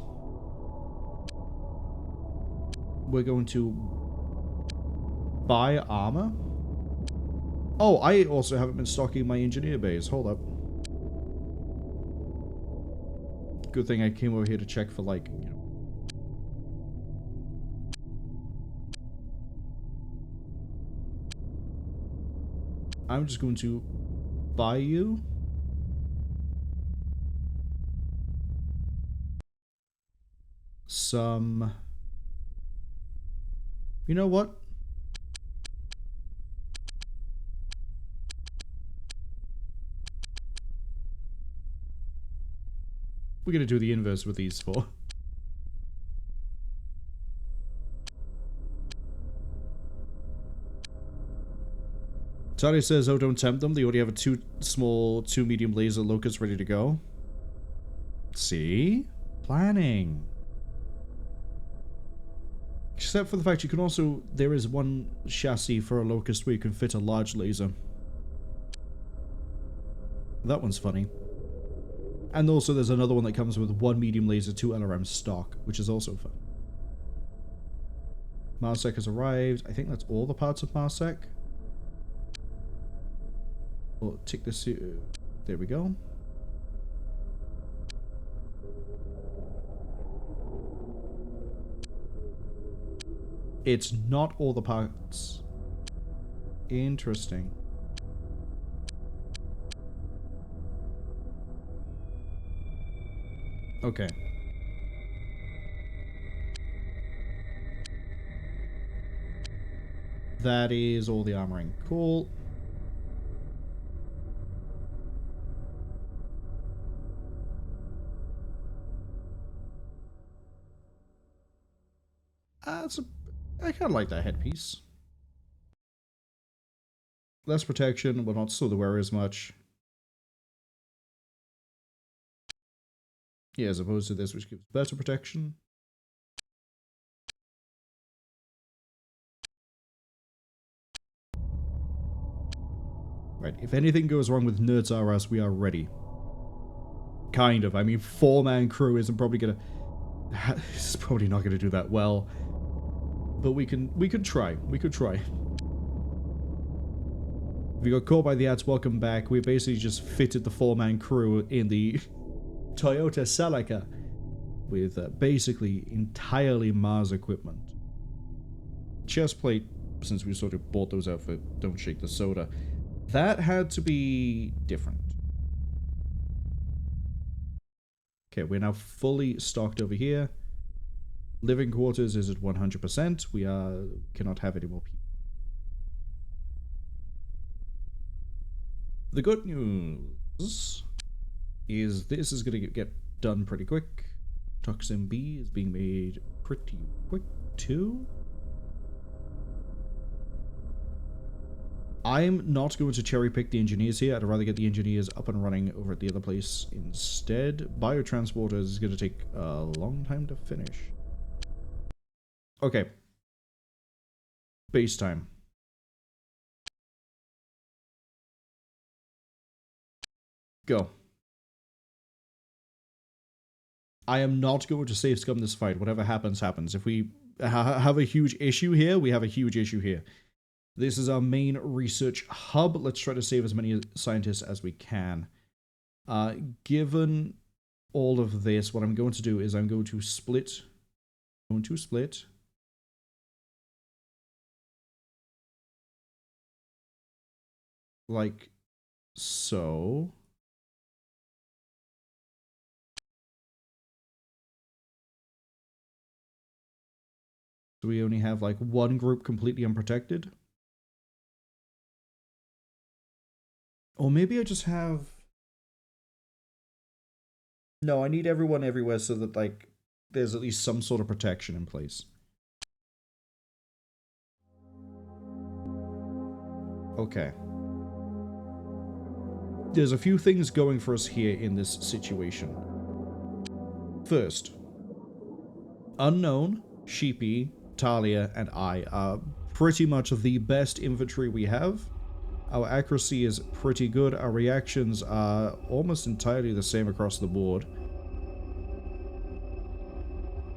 Speaker 1: We're going to buy armor. Oh, I also haven't been stocking my engineer base. Hold up. Good thing I came over here to check for, like, you know. I'm just going to buy you some... You know what? We're gonna do the inverse with these 4. Talia says, oh, don't tempt them. They already have a 2 medium laser locusts ready to go. See? Planning. Except for the fact you can also... There is one chassis for a locust where you can fit a large laser. That one's funny. And also there's another one that comes with 1 medium laser, 2 LRM stock, which is also fun. Marsec has arrived. I think that's all the parts of Marsec. We'll take this. There we go. It's not all the parts. Interesting. Okay. That is all the armoring. Cool. I kind of like that headpiece. Less protection, but not slow to wear as much. Yeah, as opposed to this, which gives better protection. Right, if anything goes wrong with Nerds R Us, we are ready. Kind of. I mean, 4-man crew isn't probably gonna... It's probably not gonna do that well. But we could try. We could try. If you got caught by the ads, welcome back. We basically just fitted the 4-man crew in the Toyota Celica with basically entirely Mars equipment. Chest plate, since we sort of bought those out for Don't Shake the Soda, that had to be different. Okay, we're now fully stocked over here. Living quarters is at 100%. We cannot have any more people. The good news is this is going to get done pretty quick. Toxin B is being made pretty quick too. I'm not going to cherry pick the engineers here. I'd rather get the engineers up and running over at the other place instead. Biotransporters is going to take a long time to finish. Okay. Base time. Go. I am not going to save scum this fight. Whatever happens, happens. If we have a huge issue here, we have a huge issue here. This is our main research hub. Let's try to save as many scientists as we can. Given all of this, what I'm going to do is I'm going to split. Like so. So we only have like one group completely unprotected. Or maybe I just have... No, I need everyone everywhere so that like there's at least some sort of protection in place. Okay. There's a few things going for us here in this situation. First, Unknown, Sheepy, Talia, and I are pretty much the best infantry we have. Our accuracy is pretty good. Our reactions are almost entirely the same across the board.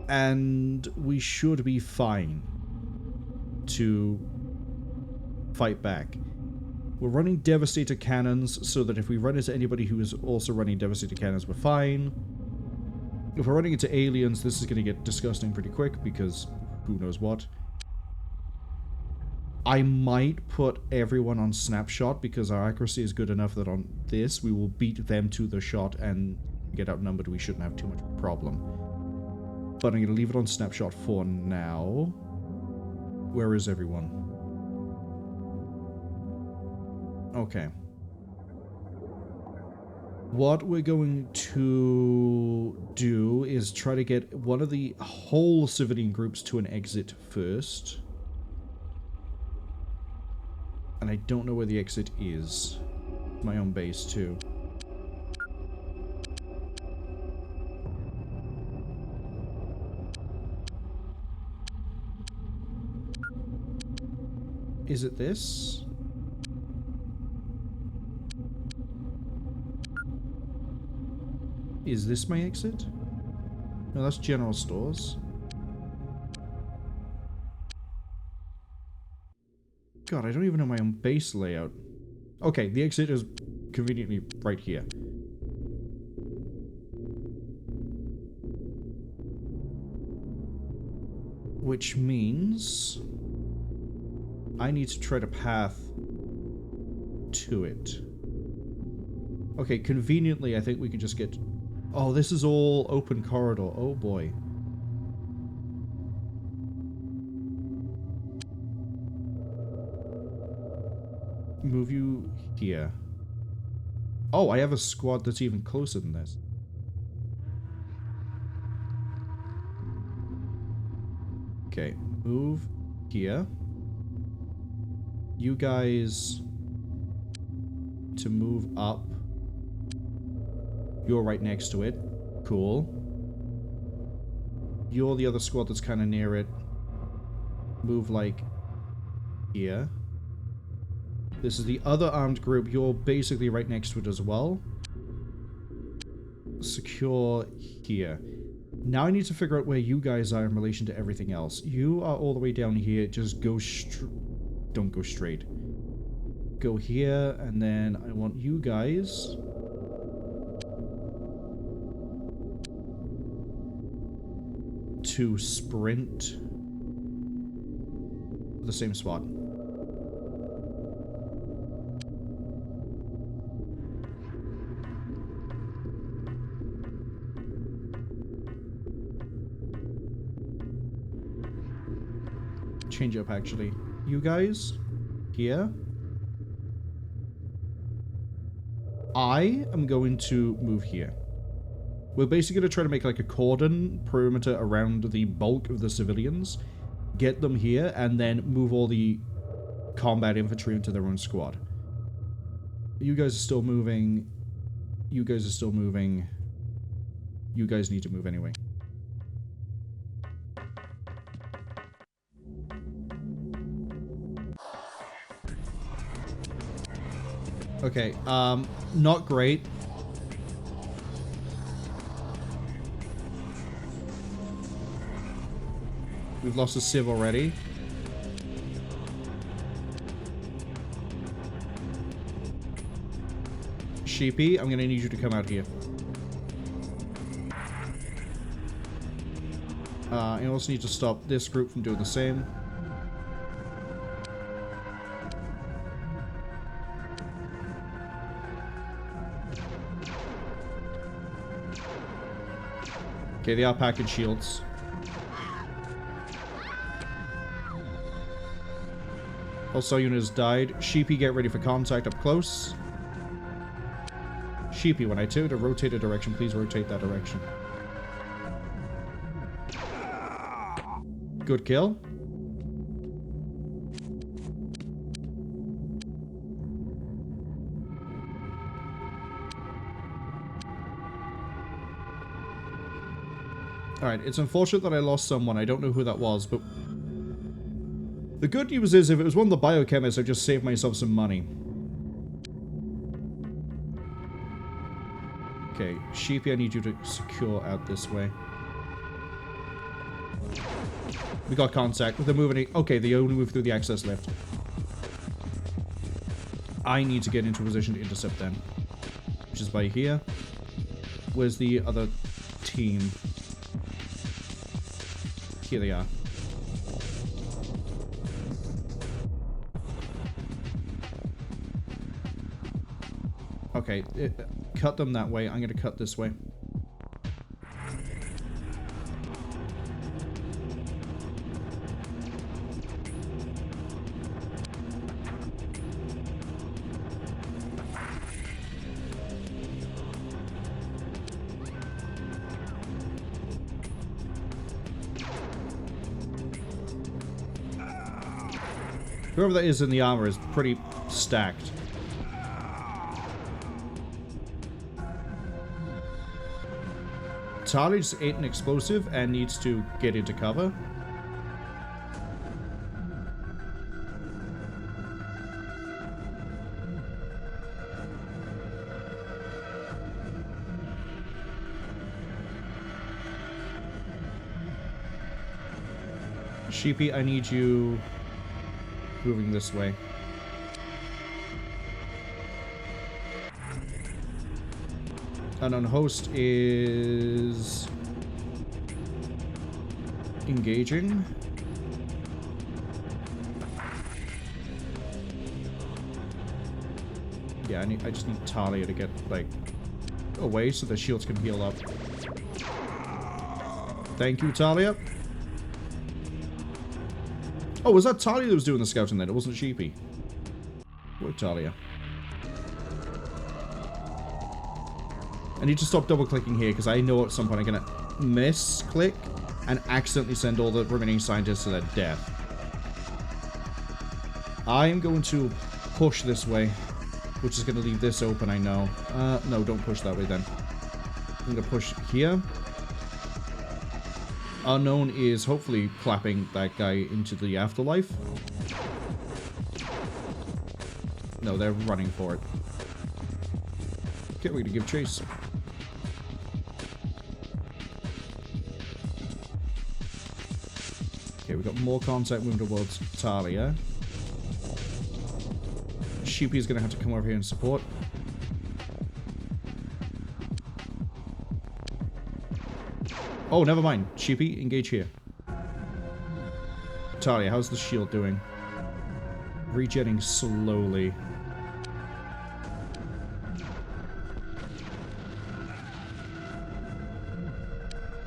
Speaker 1: And we should be fine to fight back. We're running Devastator cannons so that if we run into anybody who is also running Devastator cannons, we're fine. If we're running into aliens, this is going to get disgusting pretty quick because who knows what. I might put everyone on snapshot because our accuracy is good enough that on this we will beat them to the shot and get outnumbered. We shouldn't have too much of a problem. But I'm going to leave it on snapshot for now. Where is everyone? Okay. What we're going to do is try to get one of the whole civilian groups to an exit first. And I don't know where the exit is. My own base, too. Is it this? Is this my exit? No, that's general stores. God, I don't even know my own base layout. Okay, the exit is conveniently right here. Which means I need to tread a path to it. Okay, conveniently, I think we can just get... Oh, this is all open corridor. Oh, boy. Move you here. Oh, I have a squad that's even closer than this. Okay, move here. You guys to move up. You're right next to it. Cool. You're the other squad that's kind of near it. Move, like, here. This is the other armed group. You're basically right next to it as well. Secure here. Now I need to figure out where you guys are in relation to everything else. You are all the way down here. Just go don't go straight. Go here, and then I want you guys... to sprint the same spot. Change up, actually. You guys, here. I am going to move here. We're basically going to try to make like a cordon perimeter around the bulk of the civilians, get them here, and then move all the combat infantry into their own squad. You guys are still moving. You guys are still moving. You guys need to move anyway. Okay, not great. We've lost a civ already. Sheepy, I'm gonna need you to come out here. I also need to stop this group from doing the same. Okay, they are packing shields. Also, unit has died. Sheepy, get ready for contact up close. Sheepy, when I tell you to rotate a direction, please rotate that direction. Good kill. Alright, it's unfortunate that I lost someone. I don't know who that was, but... the good news is, if it was one of the biochemists, I just saved myself some money. Okay, Sheepy, I need you to secure out this way. We got contact. They're moving... okay, they only move through the access lift. I need to get into a position to intercept them. Which is by here. Where's the other team? Here they are. Okay, cut them that way. I'm going to cut this way. Whoever that is in the armor is pretty stacked. Charlie just ate an explosive and needs to get into cover. Sheepy, I need you moving this way. Unknown host is engaging. Yeah, I just need Talia to get like away so the shields can heal up. Thank you, Talia. Oh, was that Talia that was doing the scouting then? It wasn't Sheepy. What, Talia? I need to stop double-clicking here, because I know at some point I'm going to misclick and accidentally send all the remaining scientists to their death. I'm going to push this way, which is going to leave this open, I know. No, don't push that way then. I'm going to push here. Unknown is hopefully clapping that guy into the afterlife. No, they're running for it. Okay, we're going to give chase. Okay, we've got more contact moving towards Talia. Sheepy's going to have to come over here and support. Oh, never mind. Sheepy, engage here. Talia, how's the shield doing? Regenning slowly.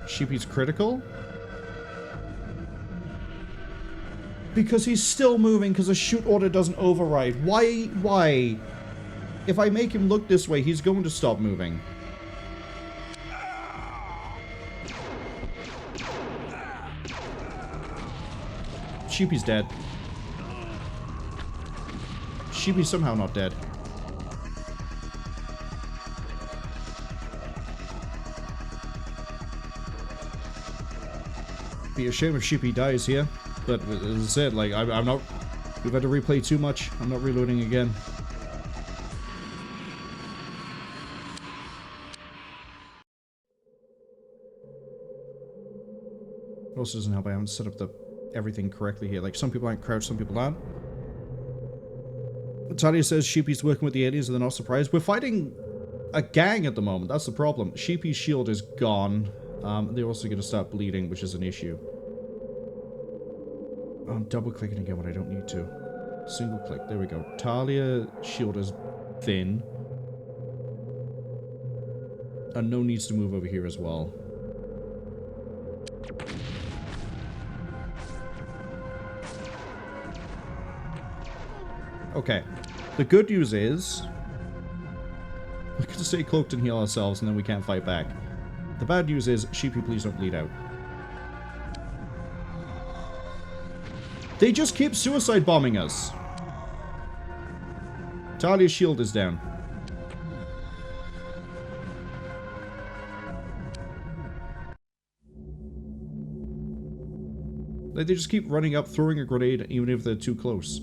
Speaker 1: Sheepy's critical? Because he's still moving because the shoot order doesn't override. Why? If I make him look this way, he's going to stop moving. Sheepy's dead. Sheepy's somehow not dead. Be a shame if Sheepy dies here, but as I said, like I'm not. We've had to replay too much. I'm not reloading again. It also doesn't help I haven't set up everything correctly here. Like, some people aren't crouched, some people aren't. Talia says Sheepy's working with the aliens and they're not surprised. We're fighting a gang at the moment. That's the problem. Sheepy's shield is gone. They're also going to start bleeding, which is an issue. I'm double clicking again when I don't need to. Single click. There we go. Talia's shield is thin. Unknown needs to move over here as well. Okay. The good news is we can stay cloaked and heal ourselves and then we can't fight back. The bad news is, Sheepy, please don't bleed out. They just keep suicide bombing us. Talia's shield is down. Like, they just keep running up, throwing a grenade, even if they're too close.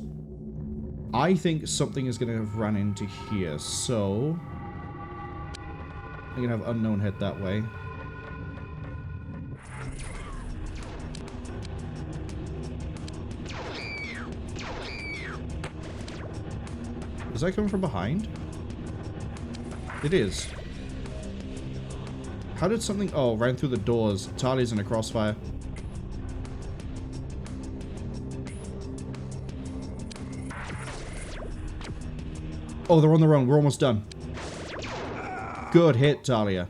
Speaker 1: I think something is going to have run into here, so I'm going to have Unknown head that way. Is that coming from behind? It is. How did something... Oh, ran through the doors. Talia's in a crossfire. Oh, they're on their own. We're almost done. Good hit, Talia.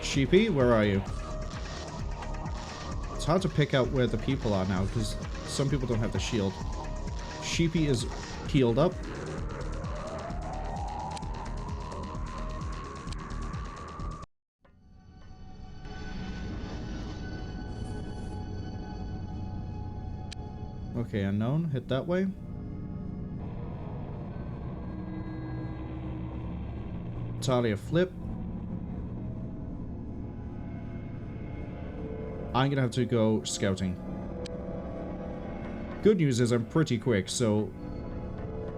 Speaker 1: Sheepy, where are you? It's hard to pick out where the people are now, because some people don't have the shield. Sheepy is healed up. Okay, Unknown, hit that way. Talia flip. I'm gonna have to go scouting. Good news is I'm pretty quick, so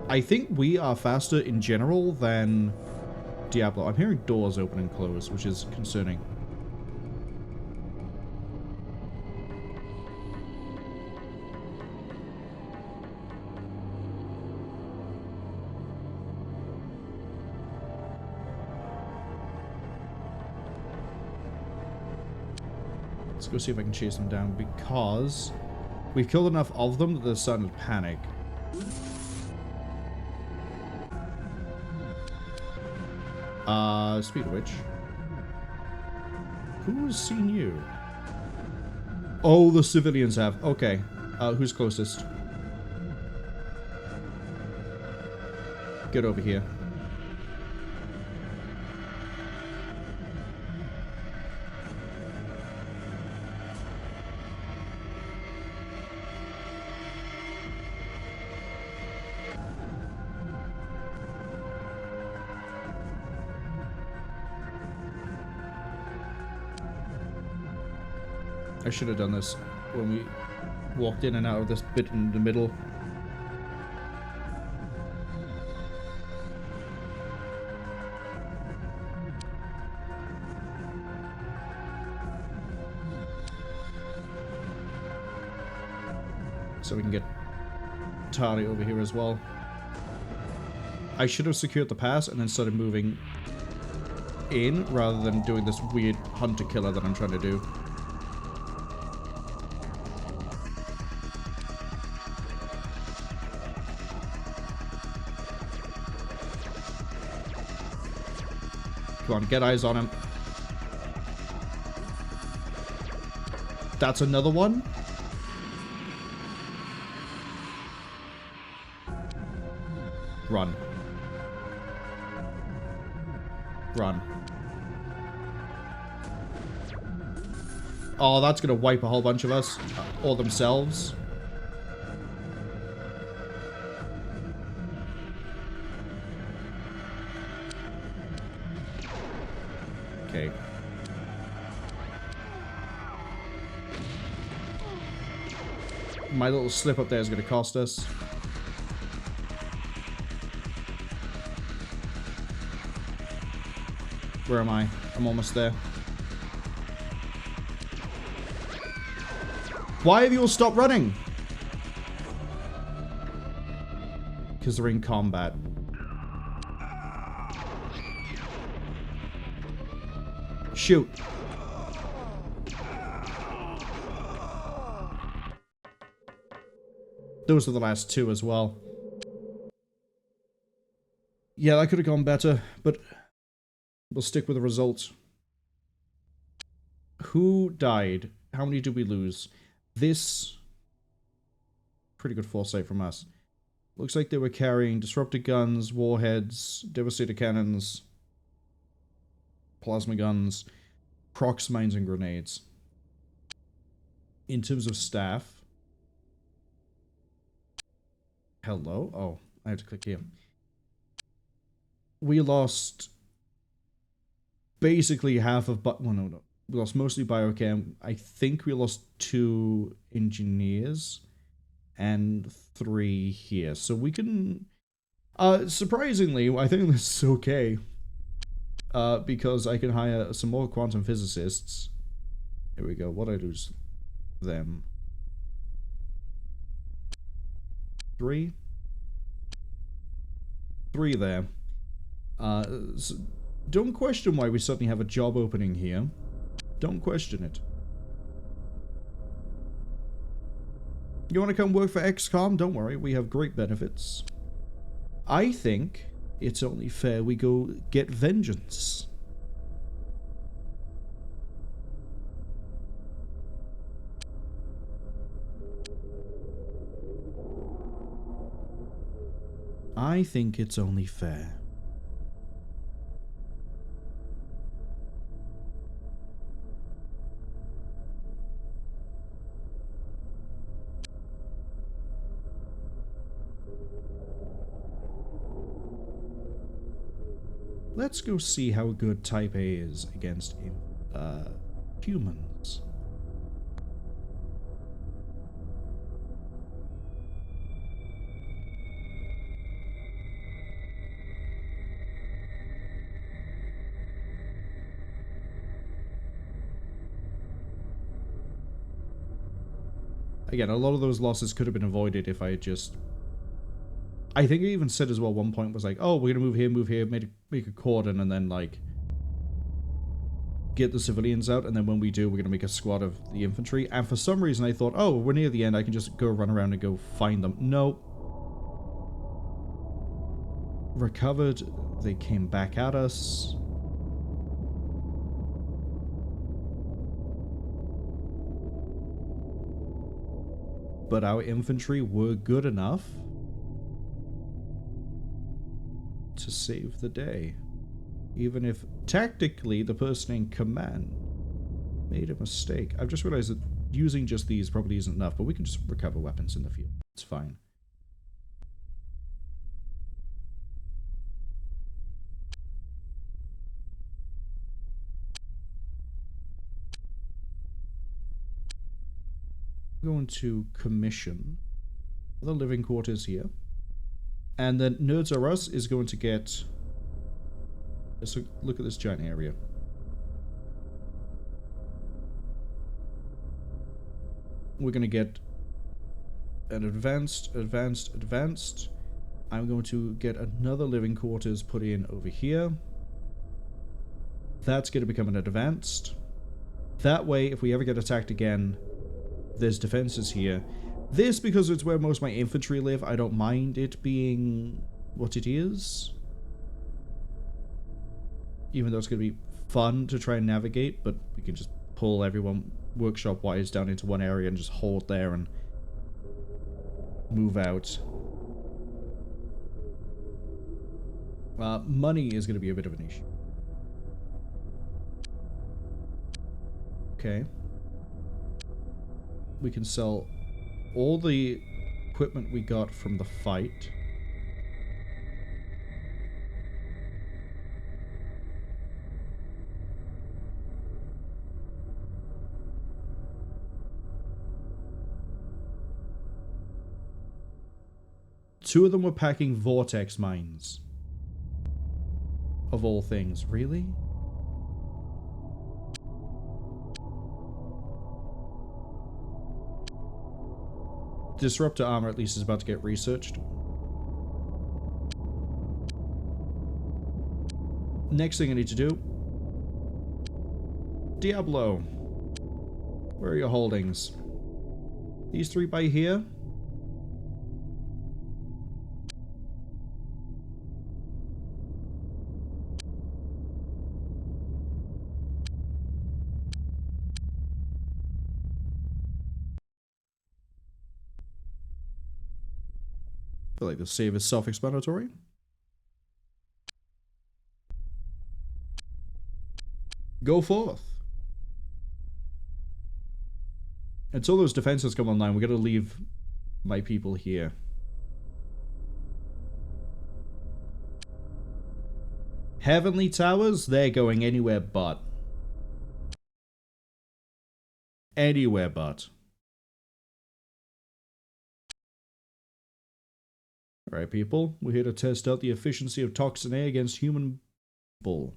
Speaker 1: I think we are faster in general than Diablo. I'm hearing doors open and close, which is concerning. Let's go see if I can chase them down, because we've killed enough of them that they're starting to panic. Speed of which, who has seen you? Oh, the civilians have. Okay. Who's closest? Get over here. I should have done this when we walked in and out of this bit in the middle. So we can get Talia over here as well. I should have secured the pass and then started moving in rather than doing this weird hunter-killer that I'm trying to do. Come on, get eyes on him. That's another one. Run. Run. Oh, that's gonna wipe a whole bunch of us. Or themselves. Okay. My little slip up there is gonna cost us. Where am I? I'm almost there. Why have you all stopped running? Because they're in combat. Shoot. Those are the last two as well. Yeah, that could have gone better, but we'll stick with the results. Who died? How many did we lose? This... Pretty good foresight from us. Looks like they were carrying disruptor guns, warheads, devastator cannons, plasma guns, prox mines, and grenades. In terms of staff... Hello? Oh, I have to click here. We lost basically half of... Well, no. We lost mostly biochem. I think we lost 2 engineers and 3 here. So we can... surprisingly, I think this is okay. Because I can hire some more quantum physicists. Here we go. What I lose them? 3 there. So don't question why we suddenly have a job opening here. Don't question it. You want to come work for XCOM? Don't worry, we have great benefits. I think it's only fair we go get vengeance. I think it's only fair. Let's go see how good Type A is against humans. Again, a lot of those losses could have been avoided if I had just... I think I even said as well one point was like, oh, we're going to move here, make a cordon, and then, like, get the civilians out, and then when we do, we're going to make a squad of the infantry. And for some reason, I thought, oh, we're near the end, I can just go run around and go find them. No. Recovered. They came back at us. But our infantry were good enough to save the day. Even if tactically the person in command made a mistake. I've just realized that using just these probably isn't enough, but we can just recover weapons in the field. It's fine. I'm going to commission the living quarters here. And then Nerds R Us is going to get... Let's look at this giant area. We're going to get an advanced. I'm going to get another living quarters put in over here. That's going to become an advanced. That way, if we ever get attacked again, there's defenses here. This, because it's where most of my infantry live, I don't mind it being what it is. Even though it's going to be fun to try and navigate, but we can just pull everyone workshop-wise down into one area and just hold there and move out. Money is going to be a bit of an issue. Okay. We can sell all the equipment we got from the fight. Two of them were packing vortex mines. Of all things. Really? Disruptor armor at least is about to get researched. Next thing I need to do. Diablo. Where are your holdings? These three by here? I feel like the save is self-explanatory. Go forth. Until those defenses come online, we gotta leave my people here. Heavenly Towers, they're going anywhere but. Anywhere but. Alright, people. We're here to test out the efficiency of Toxin A against human bull.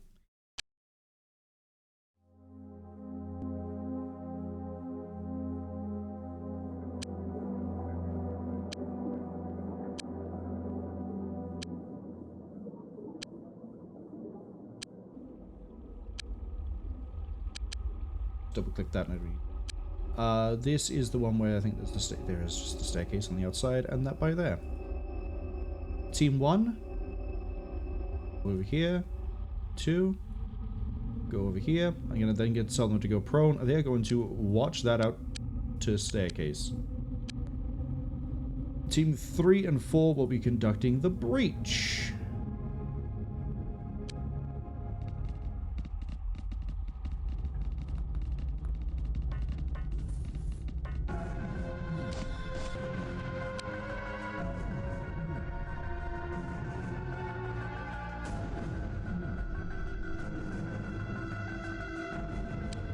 Speaker 1: Double click that and this is the one where I think there's there is just a staircase on the outside, and that by there. Team 1, over here. 2, go over here. I'm gonna then tell them to go prone. They're going to watch that out to staircase. Team 3 and 4 will be conducting the breach.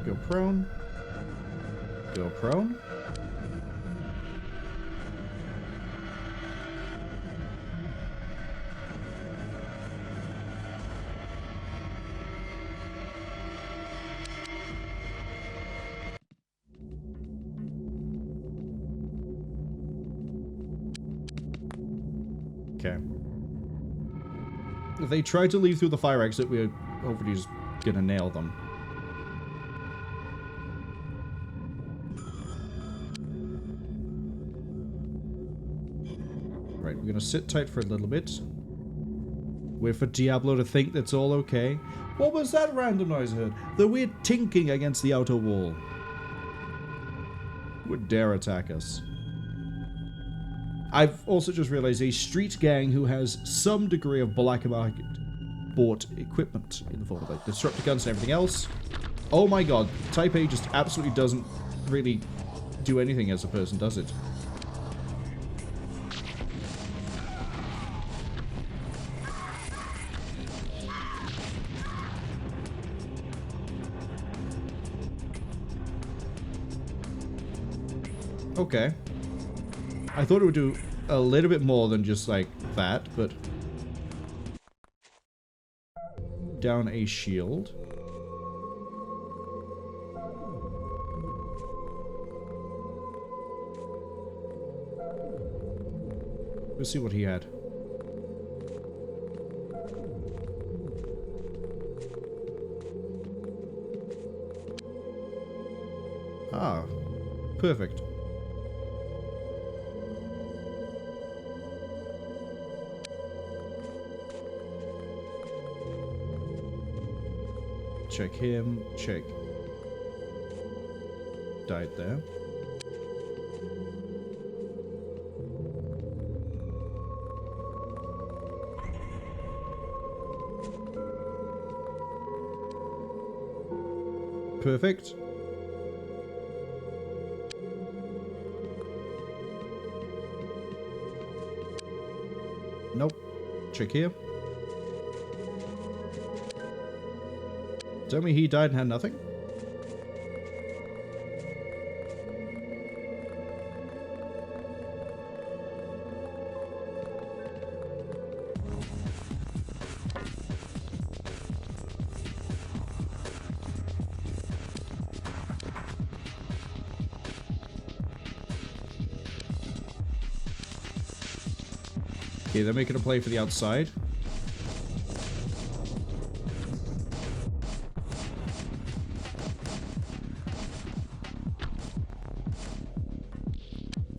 Speaker 1: Go prone. Go prone. Okay. If they try to leave through the fire exit, we're hopefully just gonna nail them. Right, we're gonna sit tight for a little bit. Wait for Diablo to think that's all okay. What was that random noise I heard? The weird tinking against the outer wall. Who would dare attack us? I've also just realized a street gang who has some degree of black market bought equipment in the form of like disruptor guns and everything else. Oh my god, Type A just absolutely doesn't really do anything as a person, does it? Okay. I thought it would do a little bit more than just like that, but... Down a shield. Let's see what he had. Ah, perfect. Check him, check. Died there. Perfect. Check here. Tell me he died and had nothing? Okay, they're making a play for the outside.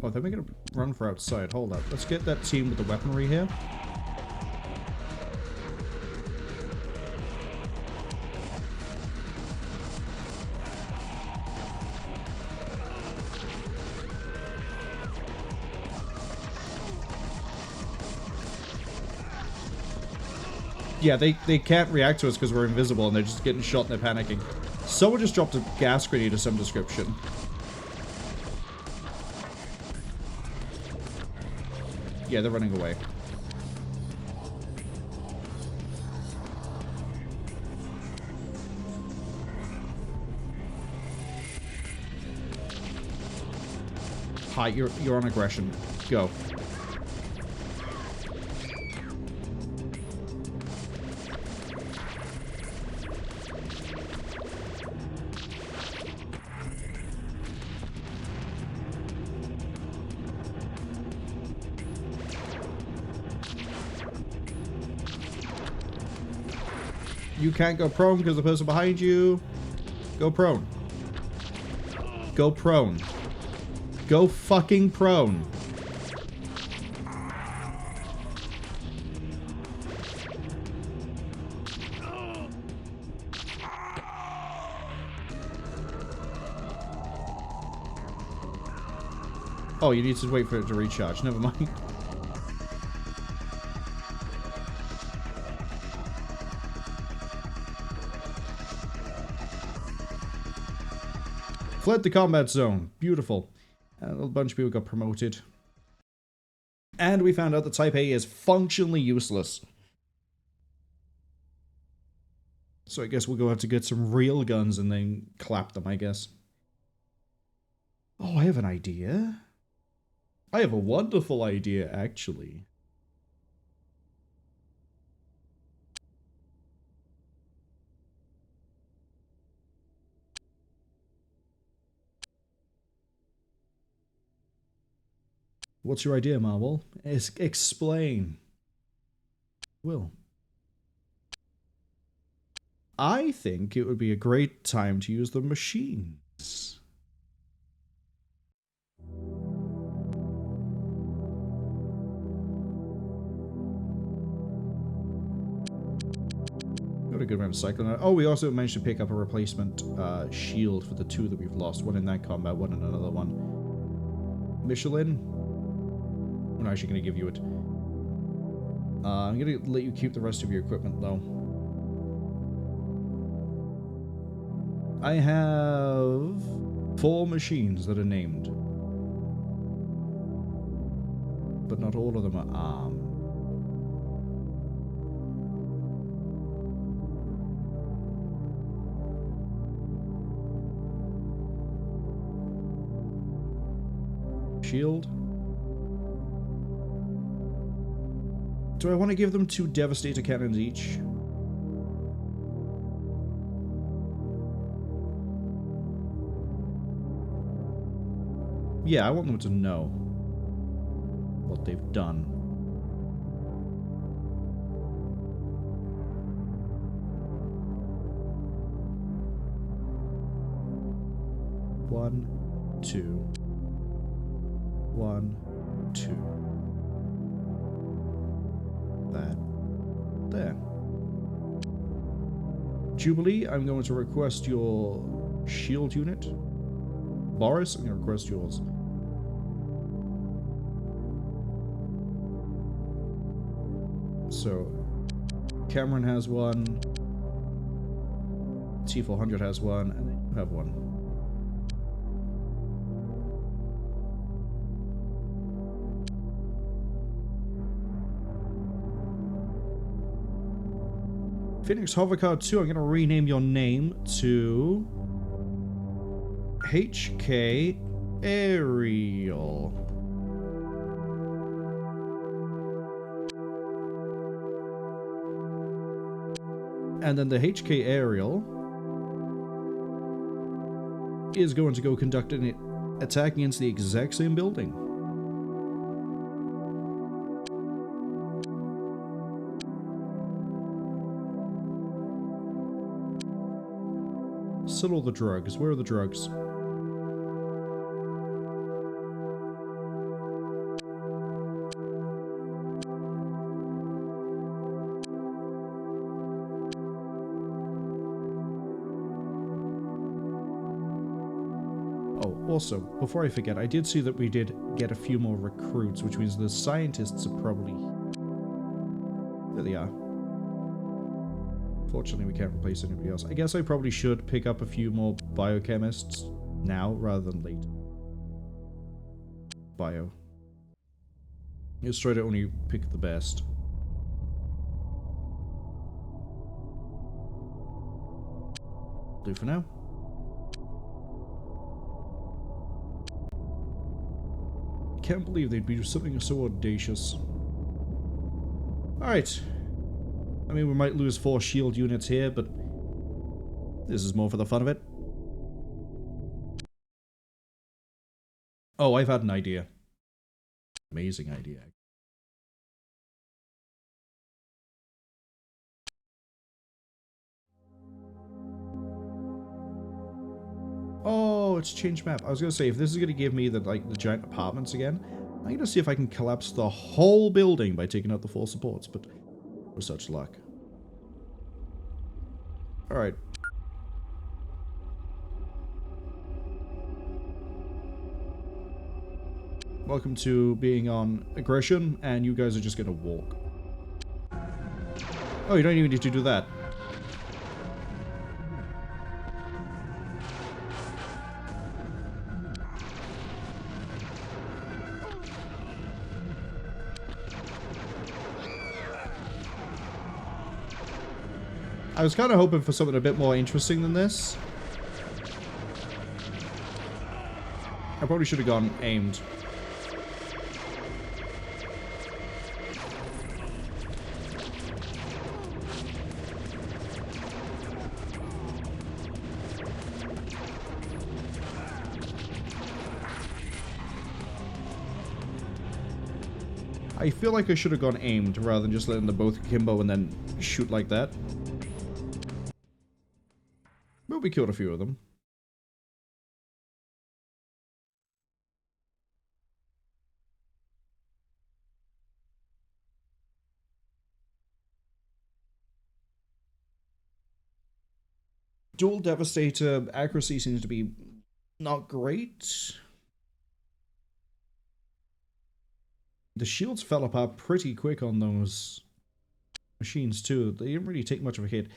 Speaker 1: Oh, they're making a run for outside. Hold up. Let's get that team with the weaponry here. Yeah, they can't react to us because we're invisible and they're just getting shot and they're panicking. Someone just dropped a gas grenade of some description. Yeah, they're running away. Hi, you're on aggression. Go. You can't go prone because the person behind you. Go prone. Go prone. Go fucking prone. Oh, you need to wait for it to recharge. Never mind. Fled the combat zone. Beautiful. And a bunch of people got promoted. And we found out that Type A is functionally useless. So I guess we'll go have to get some real guns and then clap them, I guess. Oh, I have an idea. I have a wonderful idea, actually. What's your idea, Marwol? Explain. Will. I think it would be a great time to use the machines. Got a good amount of cycling. Oh, we also managed to pick up a replacement shield for the two that we've lost. One in that combat, one in another one. Michelin? I'm actually going to give you it. I'm going to let you keep the rest of your equipment, though. I have 4 machines that are named. But not all of them are armed. Shield. Do I want to give them 2 Devastator cannons each? Yeah, I want them to know what they've done. One, two. 1, 2. That. There. Jubilee, I'm going to request your shield unit. Boris, I'm going to request yours. So, Cameron has one. T400 has one, and then you have one. Phoenix Hovercard 2, I'm going to rename your name to HK Ariel. And then the HK Ariel is going to go conduct an attack against the exact same building. Settle the drugs. Where are the drugs? Oh, also, before I forget, I did see that we did get a few more recruits, which means the scientists are probably... There they are. Fortunately, we can't replace anybody else. I guess I probably should pick up a few more biochemists now rather than later. Bio. Let's try to only pick the best. Do for now. Can't believe they'd be something so audacious. Alright. I mean, we might lose 4 shield units here, but this is more for the fun of it. Oh, I've had an idea. Amazing idea. Oh, it's changed map. I was gonna say, if this is gonna give me the giant apartments again, I'm gonna see if I can collapse the whole building by taking out the 4 supports, but no such luck. Alright. Welcome to being on aggression, and you guys are just gonna walk. Oh, you don't even need to do that. I was kind of hoping for something a bit more interesting than this. I probably should have gone aimed. I feel like I should have gone aimed rather than just letting them both akimbo and then shoot like that. But we killed a few of them. Dual Devastator accuracy seems to be not great. The shields fell apart pretty quick on those machines too. They didn't really take much of a hit.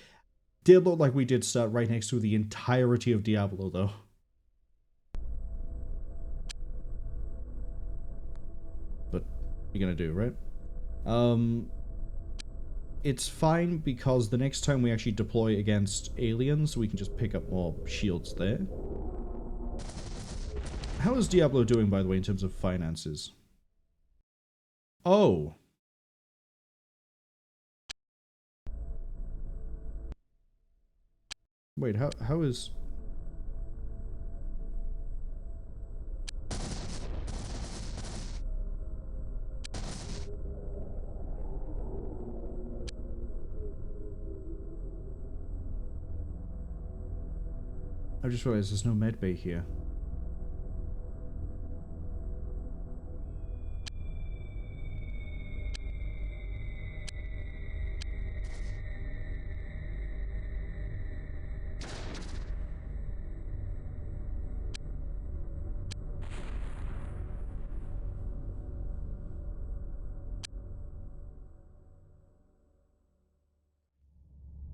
Speaker 1: Did look like we did start right next to the entirety of Diablo though. But you're gonna do, right? It's fine because the next time we actually deploy against aliens, we can just pick up more shields there. How is Diablo doing, by the way, in terms of finances? Oh. Wait, how is... I just realized there's no medbay here.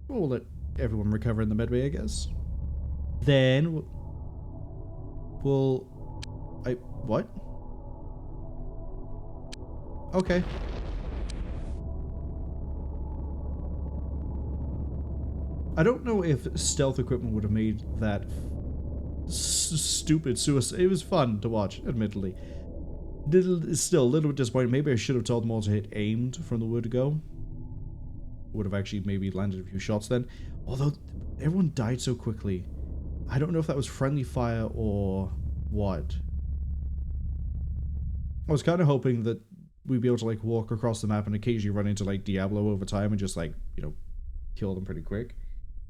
Speaker 1: We'll let everyone recover in the medbay, I guess. Then we'll... what? Okay. I don't know if stealth equipment would have made that stupid suicide. It was fun to watch, admittedly. Still a little bit disappointing. Maybe I should have told them all to hit aimed from the word go. Would have actually maybe landed a few shots then. Although everyone died so quickly. I don't know if that was friendly fire or what. I was kind of hoping that we'd be able to like walk across the map and occasionally run into like Diablo over time and just like, you know, kill them pretty quick.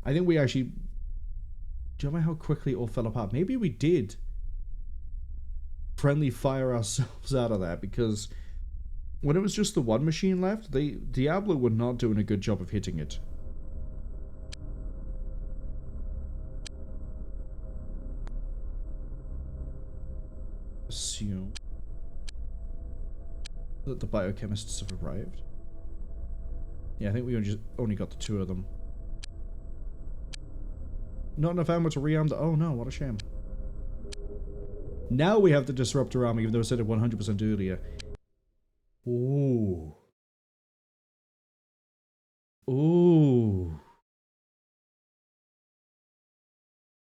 Speaker 1: I think we actually... Do you remember how quickly it all fell apart? Maybe we did friendly fire ourselves out of that, because when it was just the one machine left, Diablo were not doing a good job of hitting it. Assume that the biochemists have arrived. Yeah, I think we only got the two of them. Not enough ammo to rearm the... Oh no, what a shame. Now we have the Disruptor armor, even though I said it 100% earlier. Ooh. Ooh.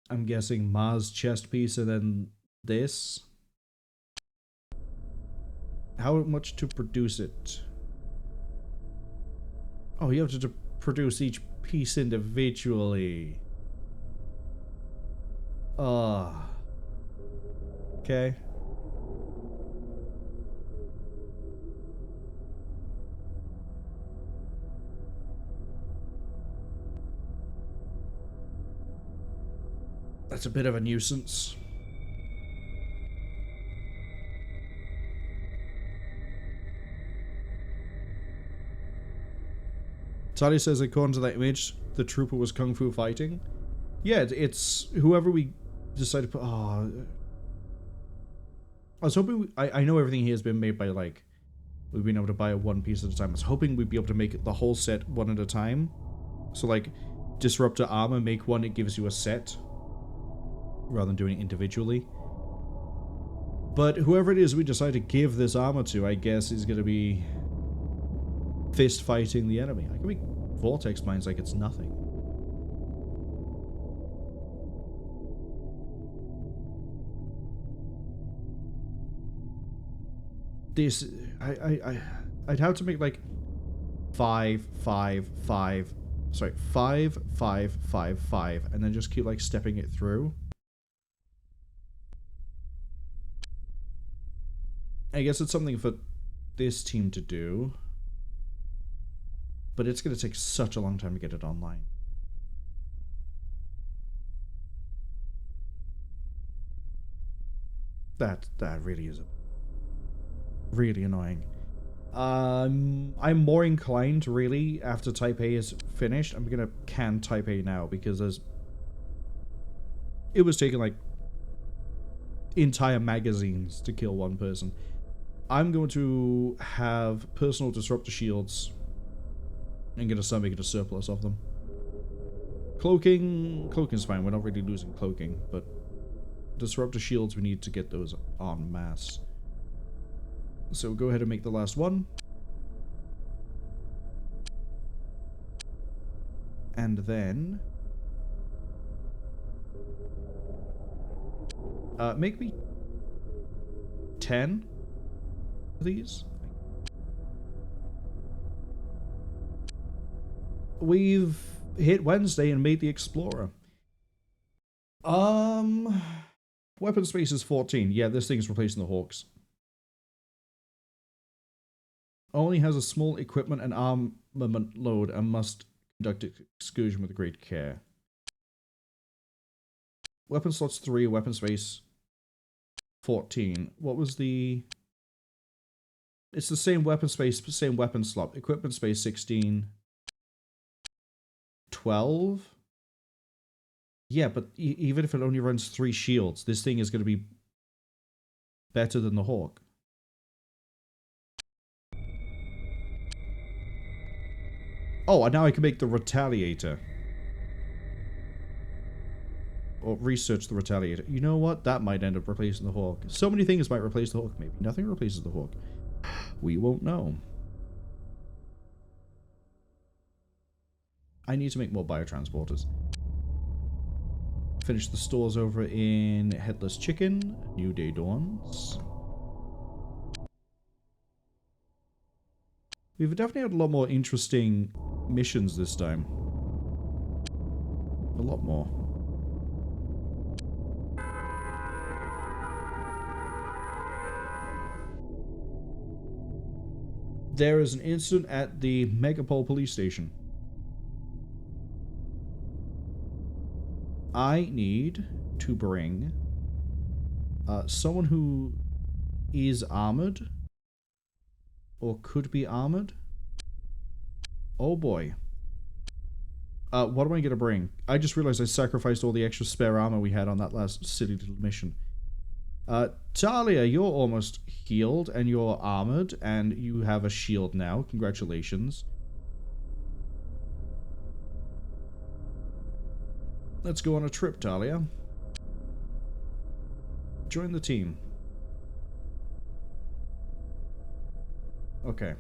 Speaker 1: I'm guessing Mars chest piece and then this. How much to produce it? Oh, you have to produce each piece individually. Okay. That's a bit of a nuisance. Tali says, according to that image, the trooper was kung fu fighting. Yeah, it's whoever we decided to put... Oh, I was hoping... I know everything here has been made by, like... We've been able to buy it one piece at a time. I was hoping we'd be able to make the whole set one at a time. So, like, Disruptor Armor, make one, it gives you a set. Rather than doing it individually. But whoever it is we decide to give this armor to, I guess, is going to be... fist fighting the enemy. I can make vortex mines like it's nothing. This, I'd have to make like 5, 5, 5, sorry, 5, 5, 5, 5, and then just keep like stepping it through. I guess it's something for this team to do, but it's going to take such a long time to get it online. That really is really annoying. I'm more inclined, really, after Type A is finished. I'm gonna can Type A now, because it was taking, like, entire magazines to kill one person. I'm going to have personal disruptor shields and gonna start making a surplus of them. Cloaking's fine, we're not really losing cloaking, but disruptor shields, we need to get those en masse. So go ahead and make the last one. And then... make me 10 of these. We've hit Wednesday and made the Explorer. Weapon space is 14. Yeah, this thing's replacing the Hawks. Only has a small equipment and armament load and must conduct excursion with great care. Weapon slots 3, weapon space 14. What was the... It's the same weapon space, same weapon slot. Equipment space 16. 12? Yeah, but even if it only runs 3 shields, this thing is going to be better than the Hawk. Oh, and now I can make the Retaliator. Or research the Retaliator. You know what? That might end up replacing the Hawk. So many things might replace the Hawk. Maybe nothing replaces the Hawk. We won't know. I need to make more biotransporters. Finish the stores over in Headless Chicken. New day dawns. We've definitely had a lot more interesting missions this time. A lot more. There is an incident at the Megapole police station. I need to bring someone who is armored or could be armored. Oh boy. What am I gonna bring? I just realized I sacrificed all the extra spare armor we had on that last silly little mission. Talia, you're almost healed and you're armored and you have a shield now. Congratulations. Let's go on a trip, Talia. Join the team. Okay.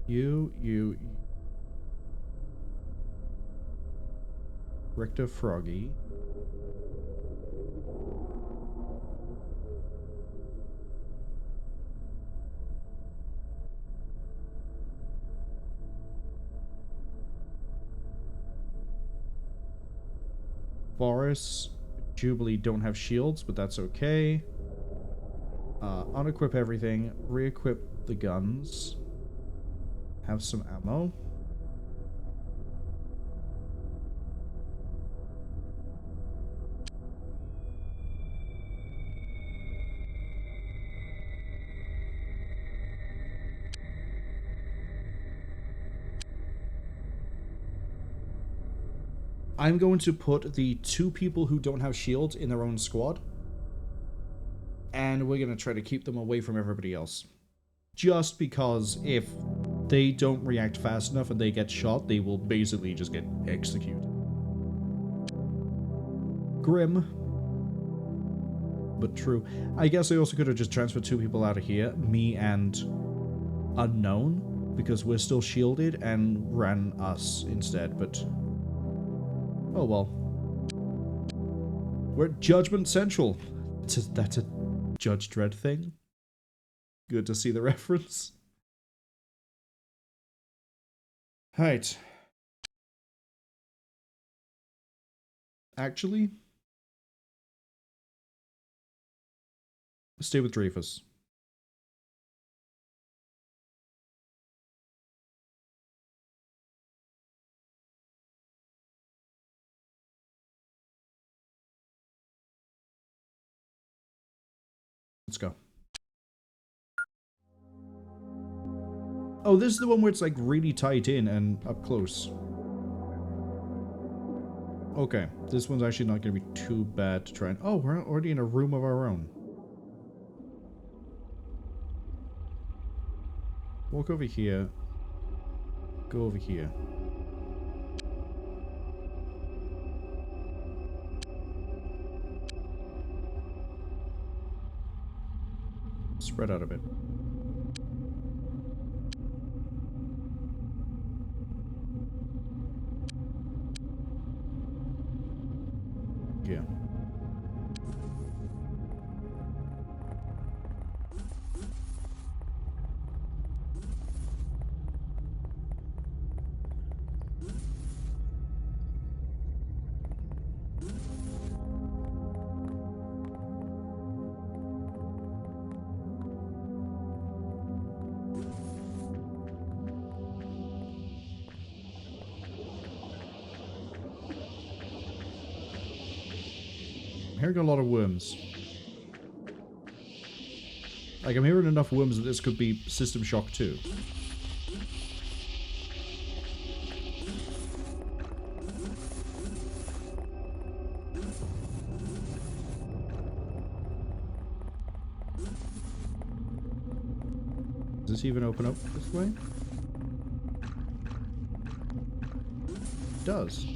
Speaker 1: You. Richter Froggy. Boris, Jubilee don't have shields, but that's okay. Unequip everything, re-equip the guns, have some ammo. I'm going to put the 2 people who don't have shields in their own squad. And we're going to try to keep them away from everybody else. Just because if they don't react fast enough and they get shot, they will basically just get executed. Grim. But true. I guess I also could have just transferred 2 people out of here. Me and Unknown. Because we're still shielded and ran us instead, but... oh well. We're at Judgement Central. That's a Judge Dredd thing. Good to see the reference. Right. Actually, stay with Dreyfus. Let's go. Oh, this is the one where it's like really tight in and up close. Okay, this one's actually not going to be too bad to try and... oh, we're already in a room of our own. Walk over here. Go over here. Spread out a bit. Yeah. I'm hearing a lot of worms. Like, I'm hearing enough worms that this could be System Shock 2. Does this even open up this way? It does.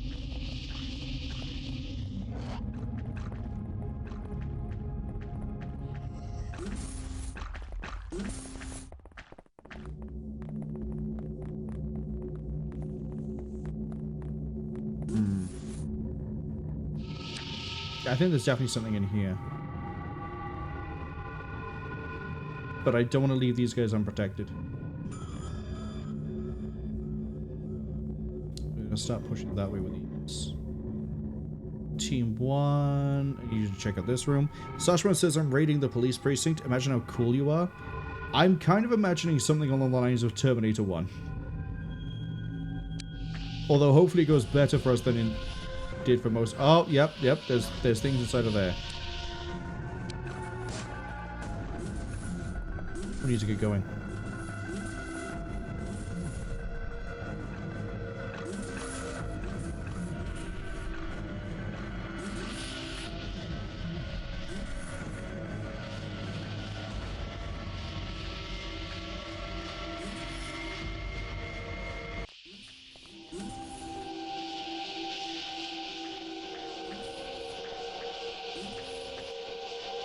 Speaker 1: I think there's definitely something in here. But I don't want to leave these guys unprotected. We're going to start pushing that way with these. Team 1. I need you to check out this room. Sashma says, I'm raiding the police precinct. Imagine how cool you are. I'm kind of imagining something along the lines of Terminator 1. Although hopefully it goes better for us than it did for most. Oh, yep. There's things inside of there. We need to get going.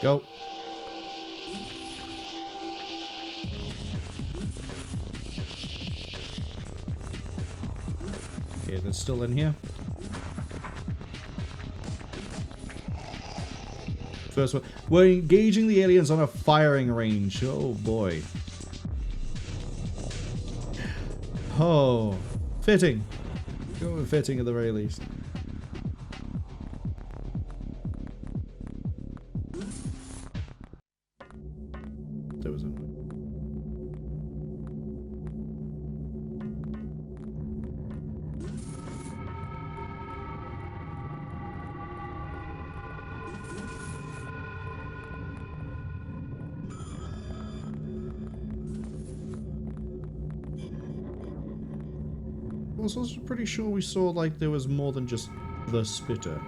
Speaker 1: Go. Okay, that's still in here. First one. We're engaging the aliens on a firing range. Oh boy. Oh. Fitting. Go with fitting at the very least. There was a... I was also pretty sure we saw like there was more than just the spitter.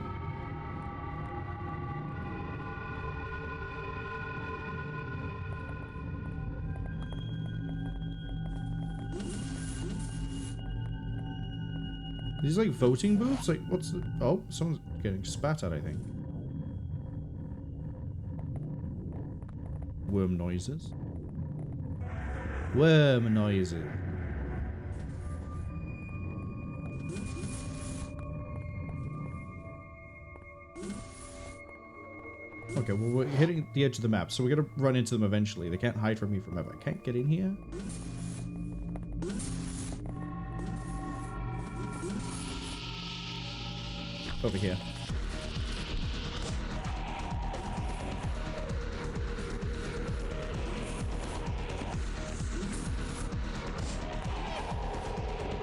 Speaker 1: These like voting booths? Like what's the... Oh, someone's getting spat at, I think. Worm noises. Worm noises. Okay, well, we're hitting the edge of the map, so we're gonna run into them eventually. They can't hide from me forever. I can't get in here. Over here.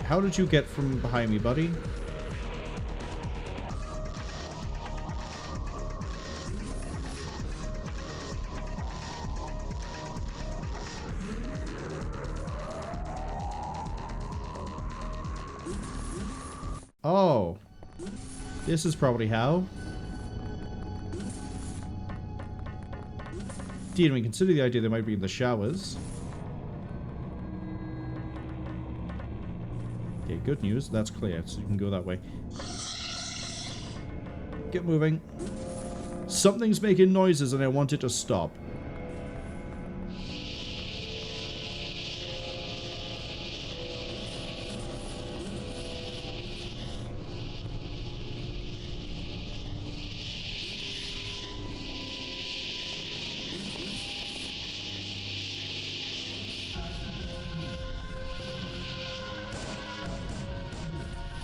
Speaker 1: How did you get from behind me, buddy? Oh. This is probably how. Didn't even consider the idea they might be in the showers. Okay, good news. That's clear, so you can go that way. Get moving. Something's making noises and I want it to stop.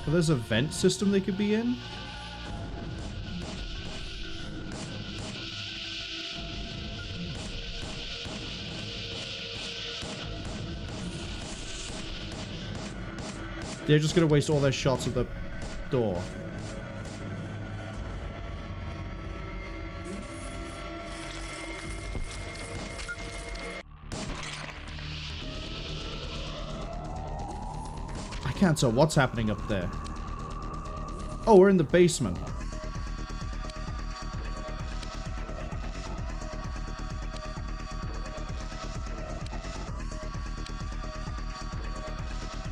Speaker 1: Well, there's a vent system they could be in. They're just going to waste all their shots at the door. I can't tell what's happening up there. Oh, we're in the basement.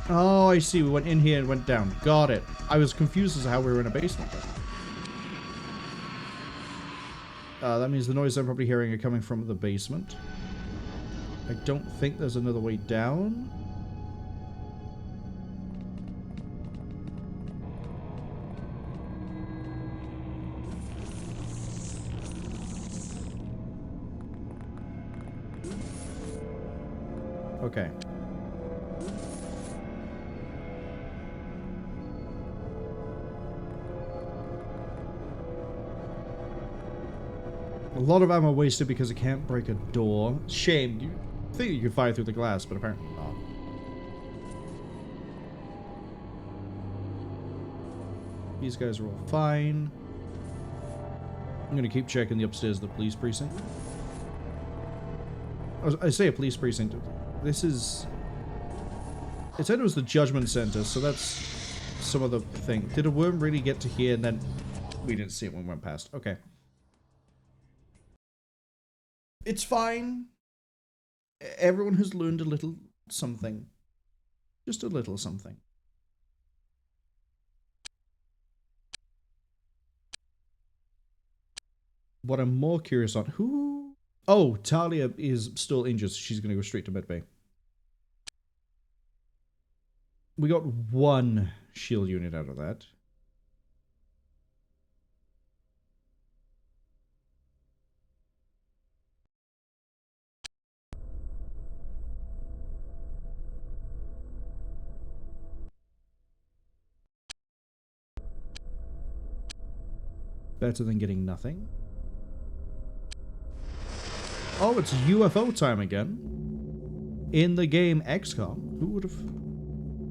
Speaker 1: Oh, I see. We went in here and went down. Got it. I was confused as to how we were in a basement. That means the noise I'm probably hearing are coming from the basement. I don't think there's another way down. Okay. A lot of ammo wasted because it can't break a door. Shame. You think you could fire through the glass, but apparently not. These guys are all fine. I'm gonna keep checking the upstairs of the police precinct. I say a police precinct. This is... It said it was the Judgement Center, so that's some other thing. Did a worm really get to here and then... We didn't see it when we went past. Okay. It's fine. Everyone has learned a little something. Just a little something. What I'm more curious on... Who... Oh, Talia is still injured, so she's going to go straight to medbay. We got one shield unit out of that. Better than getting nothing. Oh, it's UFO time again. In the game XCOM. Who would have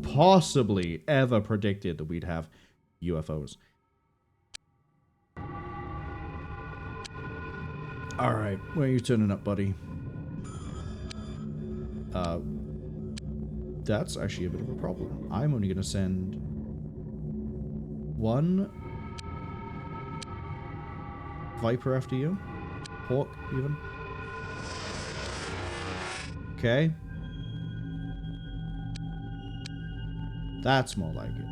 Speaker 1: possibly ever predicted that we'd have UFOs? Alright, where are you turning up, buddy? That's actually a bit of a problem. I'm only going to send one Viper after you. Hawk, even. Okay. That's more like it.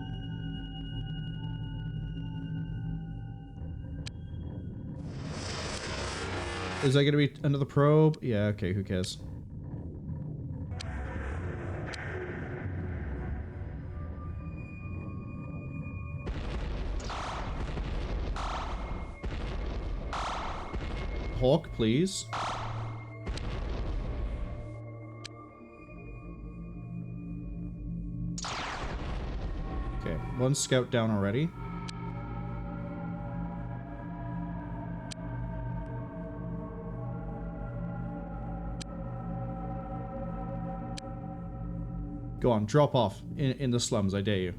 Speaker 1: Is that going to be another probe? Yeah, okay, who cares? Hawk, please. Okay, one scout down already. Go on, drop off in the slums, I dare you.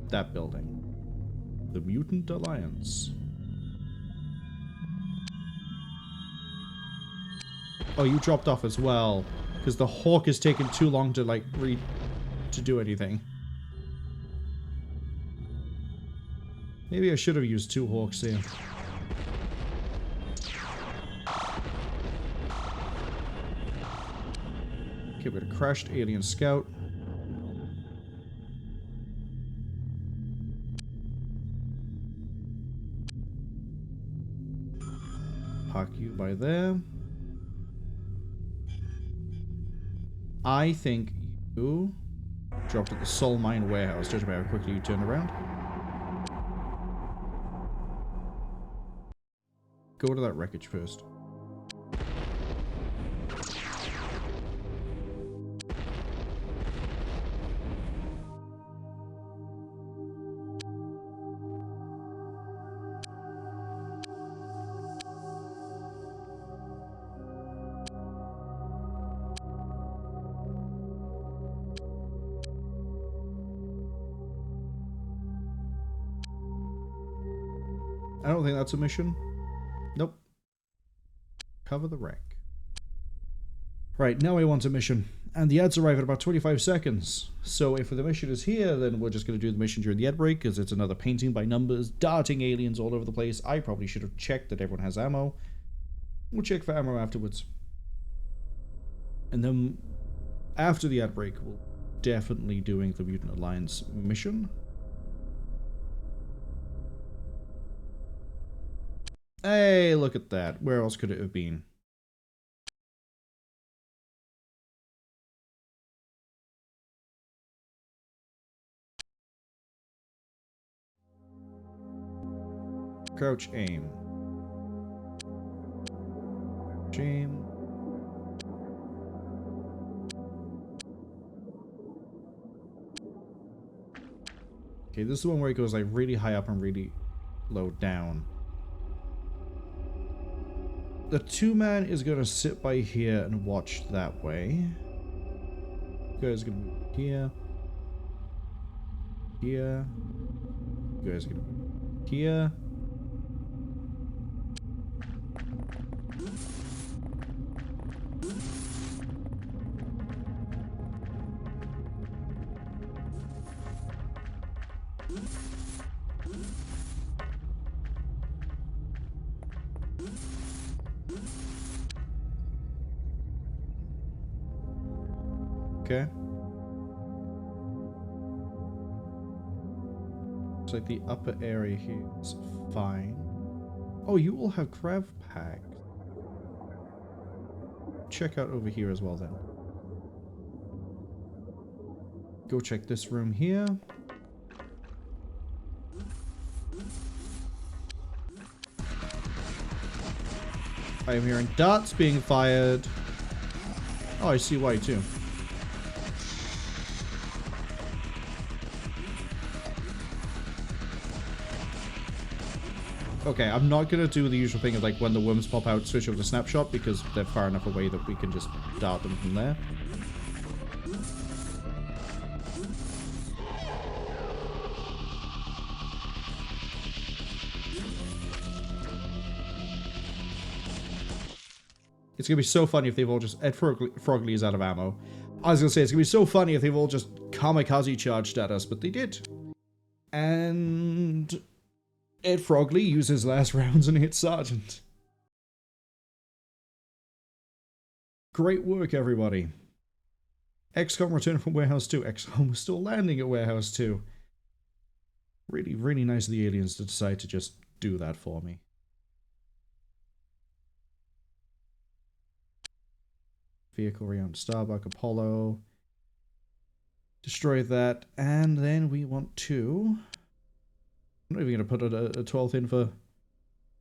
Speaker 1: That building. The Mutant Alliance. Oh, you dropped off as well. Because the Hawk is taking too long to, like, to do anything. Maybe I should have used 2 Hawks here. Okay, we got a crashed alien scout. Park you by there. I think you dropped at the Soul Mine warehouse. Judging by how quickly you turned around. Go to that wreckage first. I don't think that's a mission. Nope. Cover the wreck. Right, now I want a mission. And the ads arrive in about 25 seconds. So if the mission is here, then we're just going to do the mission during the ad break, because it's another painting by numbers, darting aliens all over the place. I probably should have checked that everyone has ammo. We'll check for ammo afterwards. And then, after the ad break, we'll definitely doing the Mutant Alliance mission. Hey, look at that. Where else could it have been? Crouch, aim. Aim. Okay, this is the one where it goes like really high up and really low down. The 2-man is going to sit by here and watch that way. You guys are going to move here. Here. You guys are going to move here. Okay. Looks like the upper area here is fine. Oh, you all have crab packs. Check out over here as well then. Go check this room here. I am hearing darts being fired. Oh, I see why too. Okay, I'm not gonna do the usual thing of like when the worms pop out, switch over to snapshot because they're far enough away that we can just dart them from there. It's gonna be so funny if they've all just... Ed Frogley is out of ammo. I was gonna say, it's gonna be so funny if they've all just kamikaze charged at us, but they did. And... Ed Frogley used his last rounds and hit Sergeant. Great work, everybody. XCOM returned from Warehouse 2. XCOM was still landing at Warehouse 2. Really, really nice of the aliens to decide to just do that for me. Vehicle round Starbuck, Apollo. Destroy that. And then we want to... I'm not even going to put a 12th in for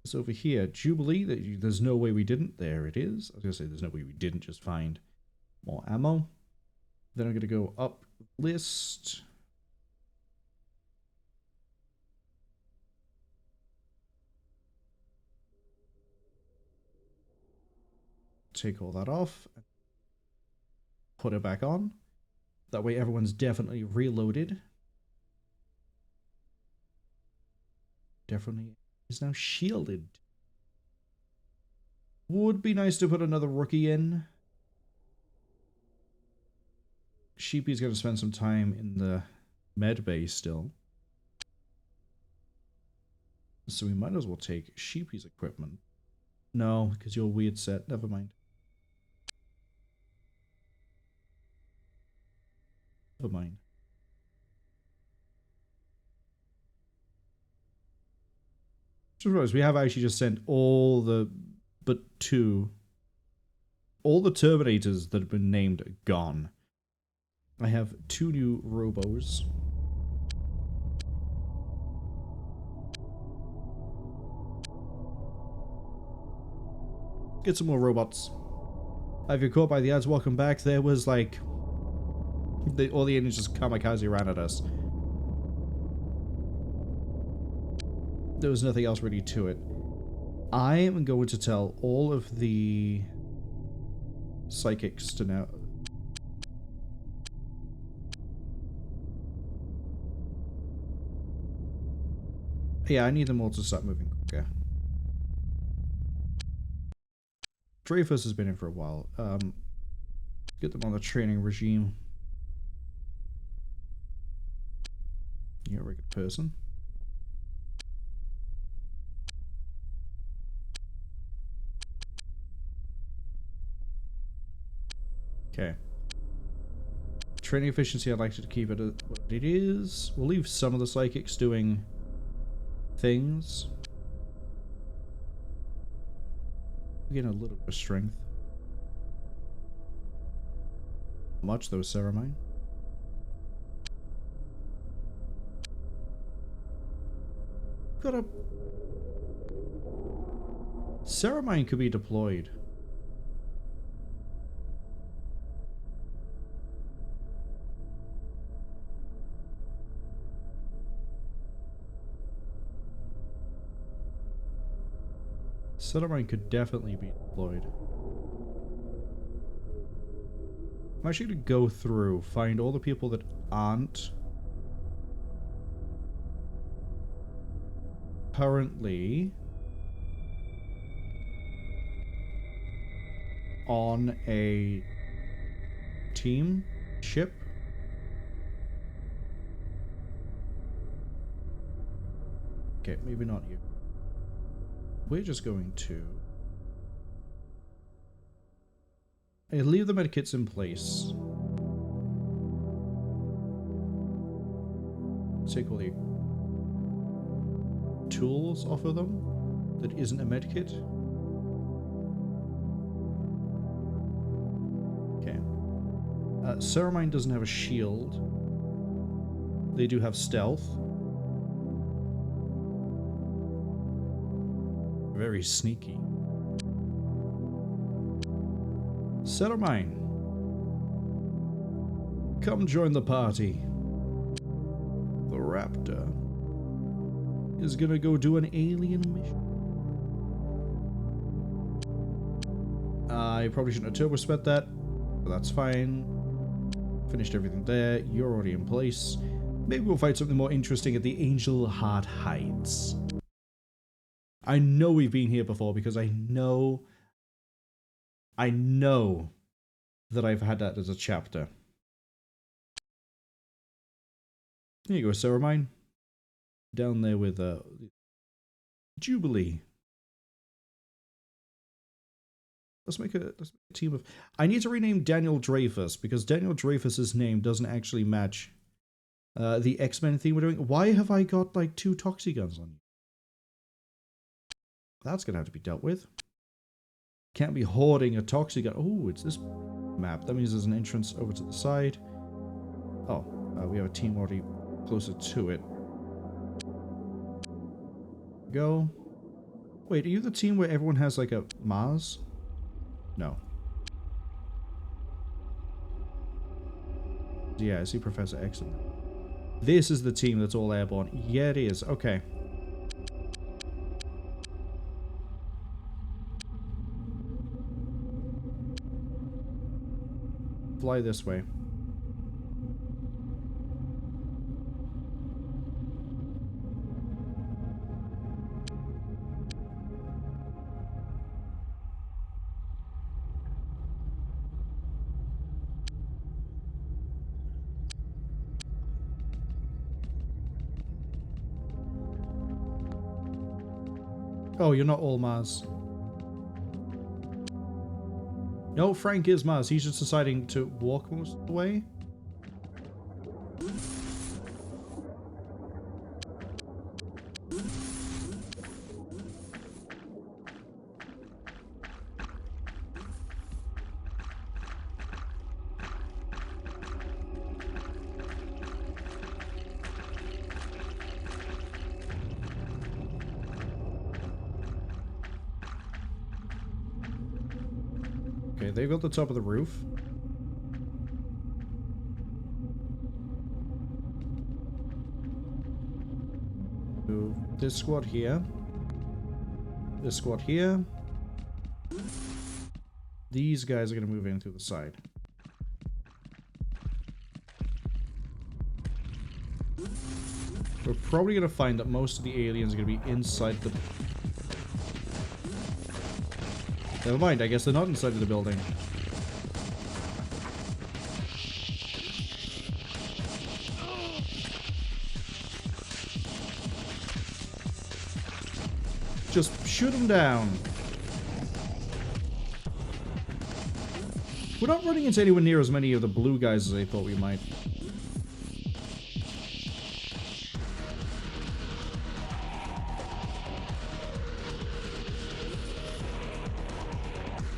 Speaker 1: this over here. Jubilee, there's no way we didn't. There it is. I was going to say there's no way we didn't just find more ammo. Then I'm going to go up list. Take all that off. Put it back on. That way everyone's definitely reloaded. Definitely is now shielded. Would be nice to put another rookie in. Sheepy's going to spend some time in the med bay still. So we might as well take Sheepy's equipment. No, because you're weird set. Never mind. Never mind. Just realized we have actually just sent all the... but two. All the Terminators that have been named are gone. I have 2 new robos. Get some more robots. If you're caught by the ads, welcome back. There was like... all the aliens just kamikaze ran at us. There was nothing else really to it. I am going to tell all of the psychics to now... Yeah, I need them all to start moving quicker. Dreyfus has been in for a while. Get them on the training regime. You're a very good person. Okay. Training efficiency, I'd like to keep it at what it is. We'll leave some of the psychics doing things. Again, a little bit of strength. How much though, Ceramine? Got a... Ceramine could be deployed. Settlemine could definitely be deployed. I'm actually going to go through, find all the people that aren't currently on a team ship. Okay, maybe not you. We're just going to leave the medkits in place. Take all the tools off of them that isn't a medkit. Okay. Ceramine doesn't have a shield. They do have stealth. Very sneaky. Ceramine, come join the party. The Raptor is gonna go do an alien mission. I probably shouldn't have turbo sped that, but that's fine. Finished everything there. You're already in place. Maybe we'll find something more interesting at the Angel Heart Heights. I know we've been here before because I know that I've had that as a chapter. There you go, Ceramine. Down there with Jubilee. Let's make a team of... I need to rename Daniel Dreyfus because Daniel Dreyfus's name doesn't actually match the X-Men theme we're doing. Why have I got like 2 Toxiguns on you? That's gonna have to be dealt with. Can't be hoarding a Toxigun. Oh, it's this map. That means there's an entrance over to the side. Oh, we have a team already closer to it. Go. Wait, are you the team where everyone has like a Mars? No. Yeah, I see Professor X in there. This is the team that's all airborne. Yeah, it is. Okay. Fly this way. Oh, you're not all Mars. No, Frank is Mars. He's just deciding to walk most of the way. Okay, they've got the top of the roof. Move this squad here. This squad here. These guys are going to move in through the side. We're probably going to find that most of the aliens are going to be inside the... Never mind, I guess they're not inside of the building. Just shoot them down. We're not running into anywhere near as many of the blue guys as I thought we might.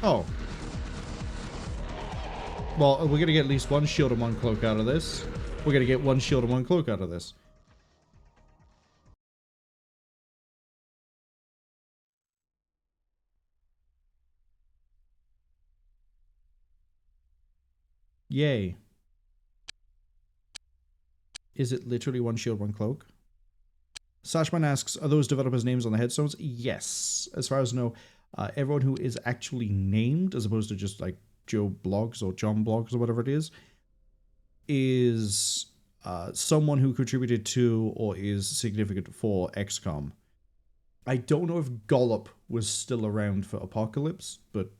Speaker 1: Oh. Well, we're gonna get at least 1 shield and 1 cloak out of this. We're gonna get 1 shield and 1 cloak out of this. Yay. Is it literally 1 shield, 1 cloak? Sashman asks, are those developers' names on the headstones? Yes. As far as I know, everyone who is actually named, as opposed to just like Joe Blogs or John Blogs or whatever it is someone who contributed to or is significant for XCOM. I don't know if Gollop was still around for Apocalypse, but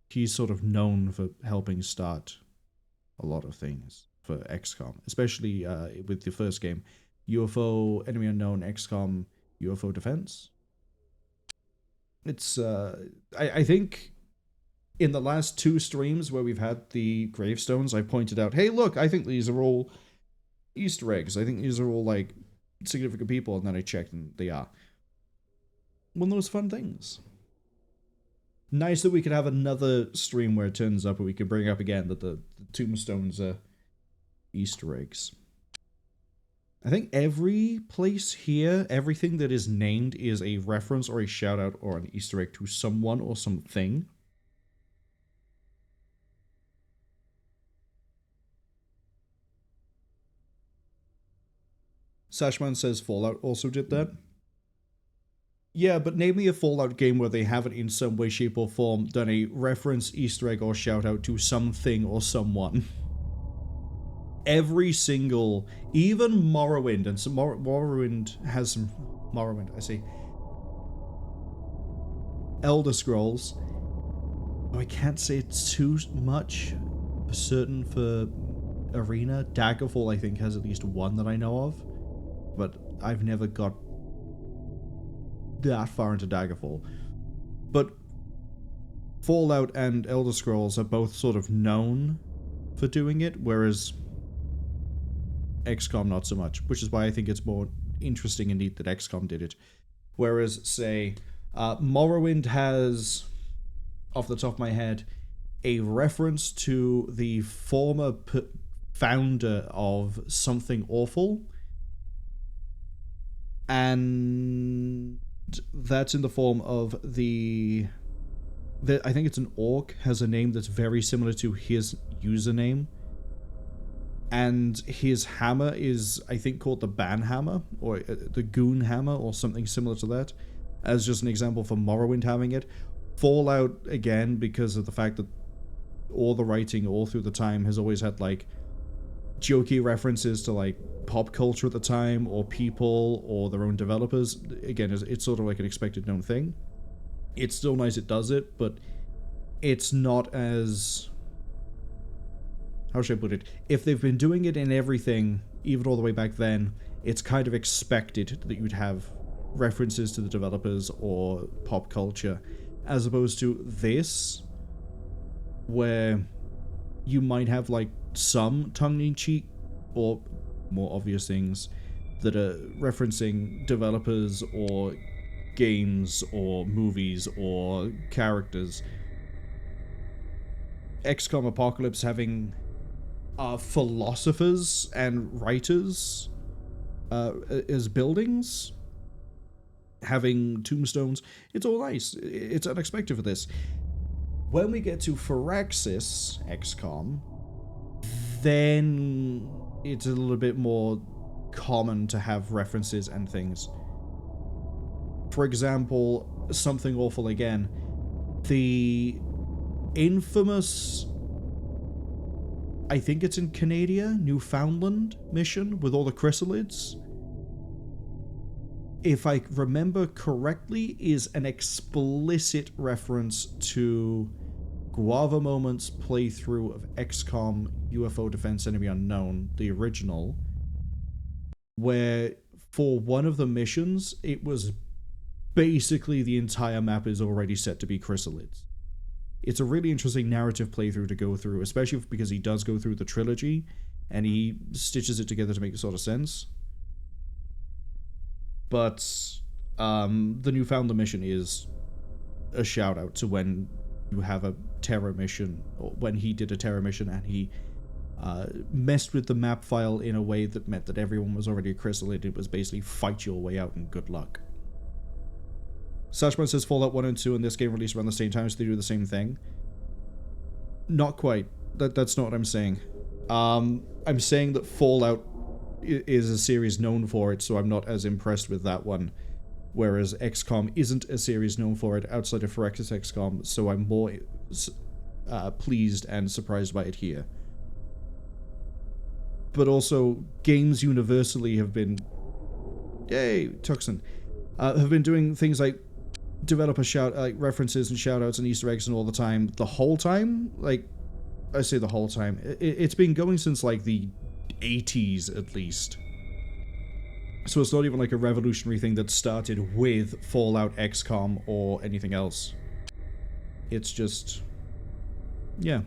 Speaker 1: he's sort of known for helping start a lot of things for XCOM, especially with the first game, UFO, Enemy Unknown, XCOM, UFO Defense. It's, I think in the last 2 streams where we've had the gravestones, I pointed out, hey, look, I think these are all Easter eggs. I think these are all, like, significant people, and then I checked, and they are. One of those fun things. Nice that we could have another stream where it turns up and we can bring up again that the tombstones are Easter eggs. I think every place here, everything that is named is a reference or a shout out or an Easter egg to someone or something. Sashman says Fallout also did that. Yeah, but name me a Fallout game where they haven't in some way, shape, or form done a reference, Easter egg, or shout out to something or someone. Every single, even Morrowind, and some Morrowind has some Morrowind, I see. Elder Scrolls. Oh, I can't say it's too much for certain for Arena. Daggerfall, I think, has at least one that I know of, but I've never got that far into Daggerfall. But Fallout and Elder Scrolls are both sort of known for doing it, whereas XCOM not so much, which is why I think it's more interesting and neat that XCOM did it. Whereas, say, Morrowind has, off the top of my head, a reference to the former founder of Something Awful, and that's in the form of I think it's an orc, has a name that's very similar to his username. And his hammer is, I think, called the Banhammer, or the Goon Hammer, or something similar to that, as just an example for Morrowind having it. Fallout, again, because of the fact that all the writing all through the time has always had, like, jokey references to, like, pop culture at the time, or people, or their own developers. Again, it's sort of like an expected known thing. It's still nice it does it, but it's not as... how should I put it? If they've been doing it in everything, even all the way back then, it's kind of expected that you'd have references to the developers or pop culture, as opposed to this, where you might have, like, some tongue-in-cheek or more obvious things that are referencing developers or games or movies or characters. XCOM Apocalypse having philosophers and writers as buildings, having tombstones. It's all nice. It's unexpected for this. When we get to Firaxis XCOM, then it's a little bit more common to have references and things. For example, Something Awful again. The infamous, I think it's in Canada, Newfoundland mission with all the chrysalids, if I remember correctly, is an explicit reference to Guava Moment's playthrough of XCOM UFO Defense Enemy Unknown, the original, where for one of the missions, it was basically the entire map is already set to be chrysalids. It's a really interesting narrative playthrough to go through, especially because he does go through the trilogy, and he stitches it together to make sort of sense. But the Newfoundland mission is a shout out to when you have a terror mission, or when he did a terror mission and he messed with the map file in a way that meant that everyone was already a chrysalid. It was basically fight your way out and good luck. Sashman says Fallout 1 and 2 and this game released around the same time, so they do the same thing. Not quite. That's not what I'm saying. I'm saying that Fallout is a series known for it, so I'm not as impressed with that one. whereas XCOM isn't a series known for it outside of Firaxis XCOM, so I'm more pleased and surprised by it here. But also, games universally have been... Yay, Toxin. Have been doing things like developer references and shoutouts and Easter eggs and all the time. The whole time? Like, I say the whole time. It's been going since, like, the 80s, at least. So it's not even, like, a revolutionary thing that started with Fallout, XCOM, or anything else. It's just... yeah.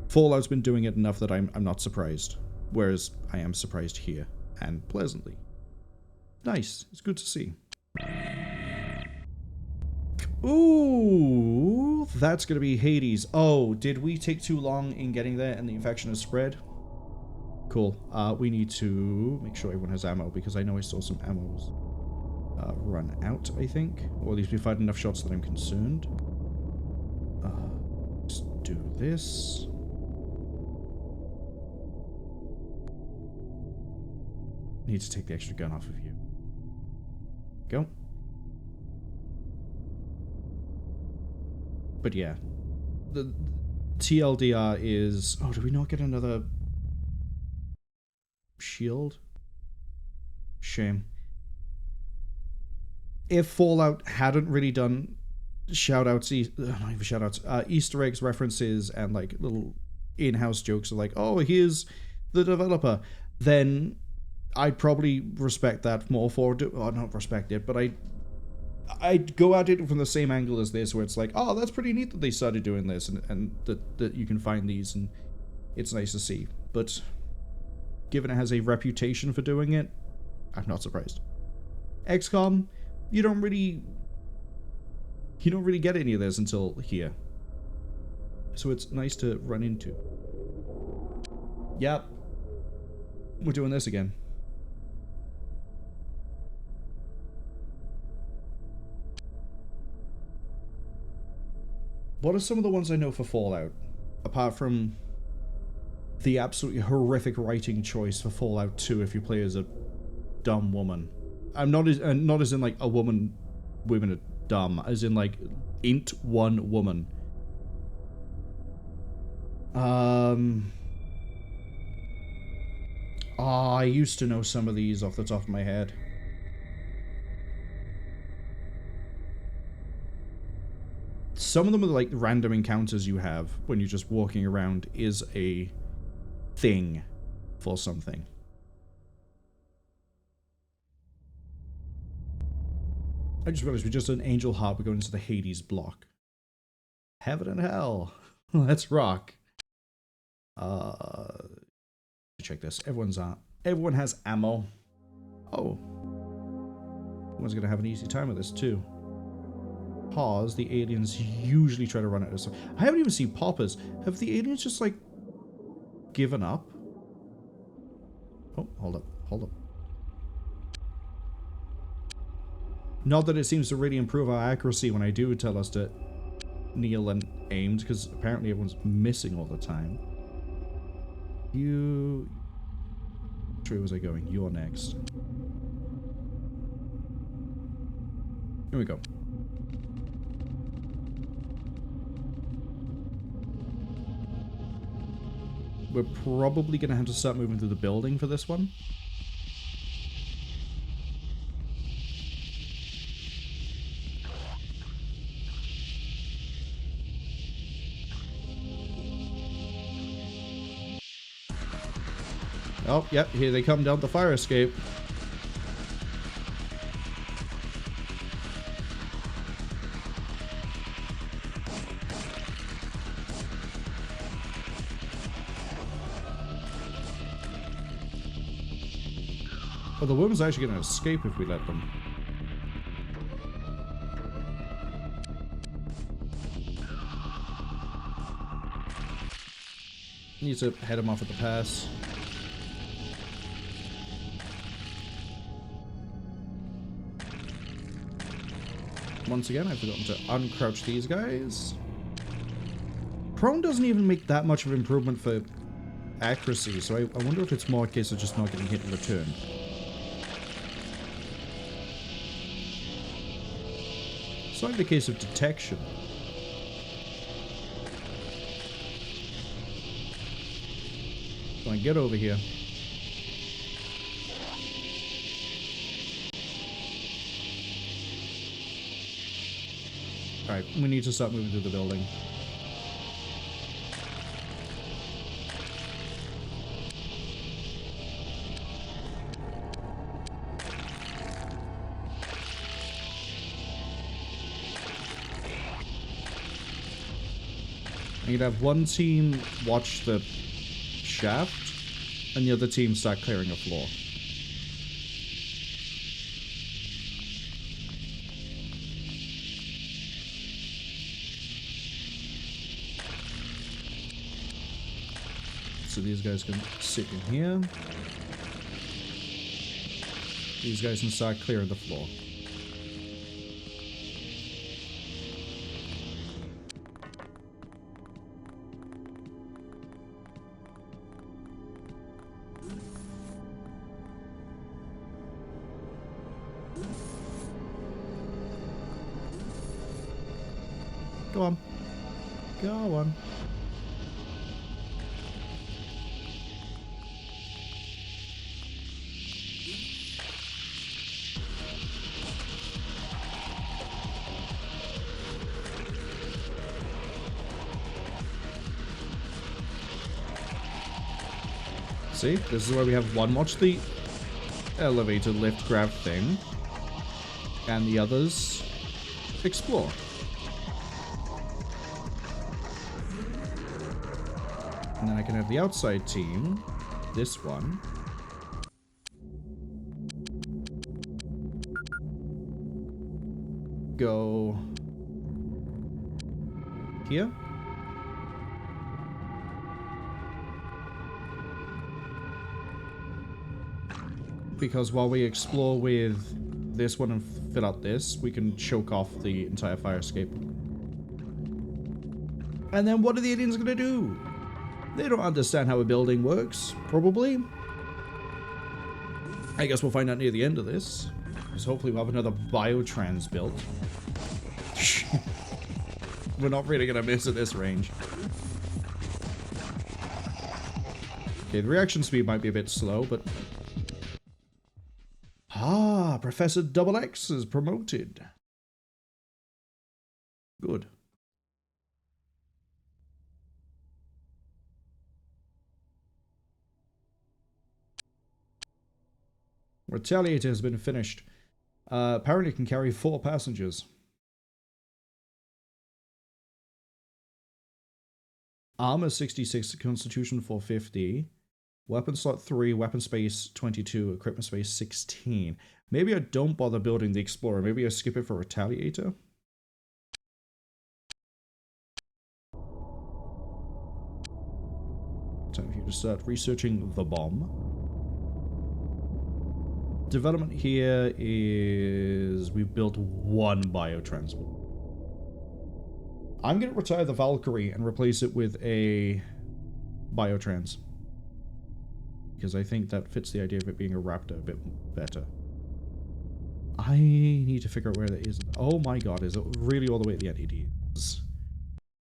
Speaker 1: Fallout's been doing it enough that I'm not surprised. Whereas, I am surprised here. And pleasantly. Nice. It's good to see. Ooh, that's gonna be Hades. Oh, did we take too long in getting there and the infection has spread? Cool. We need to make sure everyone has ammo, because I know I saw some ammos run out, I think. Or at least we've had enough shots that I'm concerned. Let's do this. Need to take the extra gun off of you. Go. But yeah, the TLDR is... oh, do we not get another shield? Shame. If Fallout hadn't really done shoutouts, not even shoutouts, Easter eggs, references, and like little in-house jokes of like, oh, here's the developer, then I'd probably respect that more for it. Or not respect it, but I'd go at it from the same angle as this, where it's like, oh, that's pretty neat that they started doing this, and that you can find these, and it's nice to see. But given it has a reputation for doing it, I'm not surprised. XCOM, you don't really get any of this until here. So it's nice to run into. Yep. We're doing this again. What are some of the ones I know for Fallout? Apart from the absolutely horrific writing choice for Fallout 2 if you play as a dumb woman. I'm not as in like a women are dumb, as in like int one woman. I used to know some of these off the top of my head. Some of them are like random encounters you have when you're just walking around is a thing for something. I just realized we just did an Angel Heart, we're going into the Hades block. Heaven and hell. Let's rock. Check this. Everyone has ammo. Oh. Everyone's gonna have an easy time with this too. Pause. The aliens usually try to run at us. I haven't even seen poppers. Have the aliens just like given up? Oh, hold up. Not that it seems to really improve our accuracy when I do tell us to kneel and aim, because apparently everyone's missing all the time. You... Which way was I going? You're next. Here we go. We're probably going to have to start moving through the building for this one. Oh, yep, here they come down the fire escape. Oh, the woman's actually going to escape if we let them. Need to head him off at the pass. Once again, I've forgotten to uncrouch these guys. Prone doesn't even make that much of an improvement for accuracy, so I wonder if it's more a case of just not getting hit in return. It's not even a case of detection. Come on, get over here. Alright, we need to start moving through the building. You'd have one team watch the shaft, and the other team start clearing a floor. So these guys can sit in here. These guys can start clearing the floor. Go on. Go on. See, this is where we have one watch the elevator lift grab thing, and the others explore. And then I can have the outside team, this one, go here. Because while we explore with this one and fill out this, we can choke off the entire fire escape. And then what are the aliens gonna do? They don't understand how a building works, probably. I guess we'll find out near the end of this. Because hopefully we'll have another biotrans built. We're not really gonna miss at this range. Okay, the reaction speed might be a bit slow, but... Ah, Professor Double X is promoted. Good. Retaliator has been finished. Apparently it can carry 4 passengers. Armor 66, Constitution 450. Weapon slot 3, weapon space 22, equipment space 16. Maybe I don't bother building the Explorer. Maybe I skip it for Retaliator. Time for you to start researching the bomb. Development here is we've built 1 biotransport. I'm going to retire the Valkyrie and replace it with a biotrans. Because I think that fits the idea of it being a raptor a bit better. I need to figure out where that is. Oh my god, is it really all the way at the end? It is.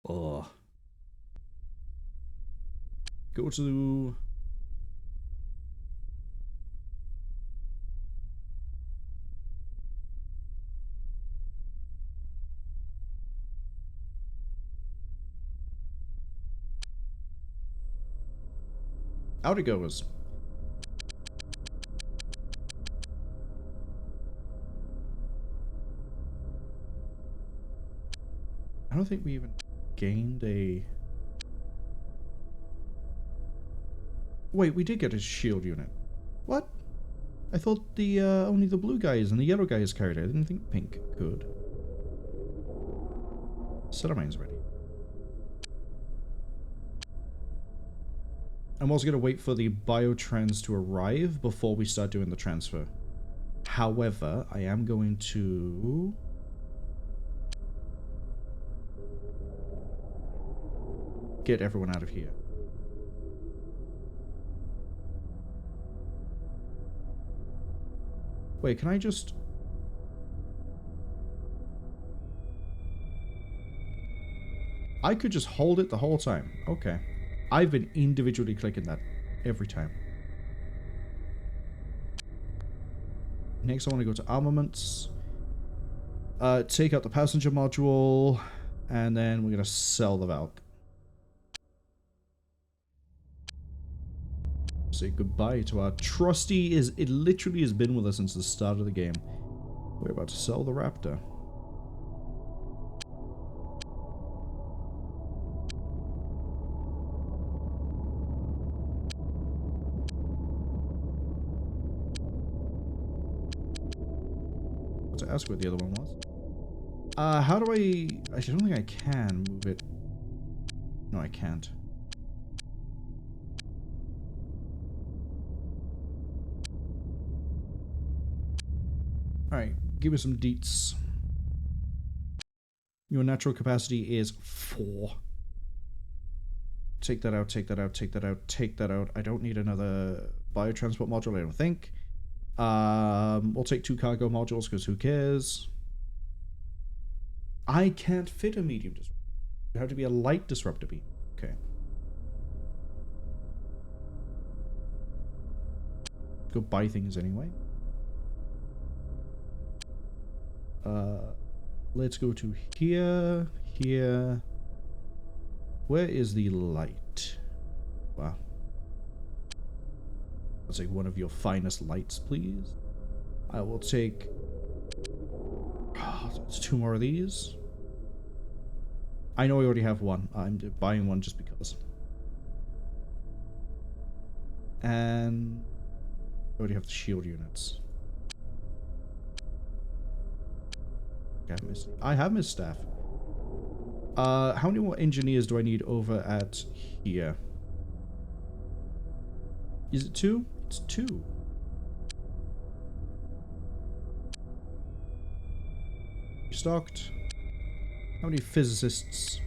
Speaker 1: Ugh. Go to... Out it goes. I don't think we even gained a... Wait, we did get a shield unit. What? I thought the only the blue guys and the yellow guys carried it. I didn't think pink could. Mine's ready. I'm also going to wait for the biotrans to arrive before we start doing the transfer. However, I am going to... get everyone out of here. Wait, can I just... I could just hold it the whole time. Okay. I've been individually clicking that every time. Next, I want to go to armaments. Take out the passenger module. And then we're going to sell the Valk. Say goodbye to our trusty. It literally has been with us since the start of the game. We're about to sell the Raptor. To ask what the other one was. How do I don't think I can move it. No, I can't. Alright, give me some deets. Your natural capacity is 4. Take that out, take that out, take that out, take that out. I don't need another biotransport module, I don't think. We'll take 2 cargo modules, because who cares? I can't fit a medium disruptor. You have to be a light disruptor beam. Okay. Go buy things anyway. Let's go to here, here. Where is the light? Wow. I'll take one of your finest lights, please. I will take... Oh, that's 2 more of these. I know I already have one. I'm buying one just because. And... I already have the shield units. I have Miss Staff. How many more engineers do I need over at here? Is it 2? It's 2. Stocked. How many physicists?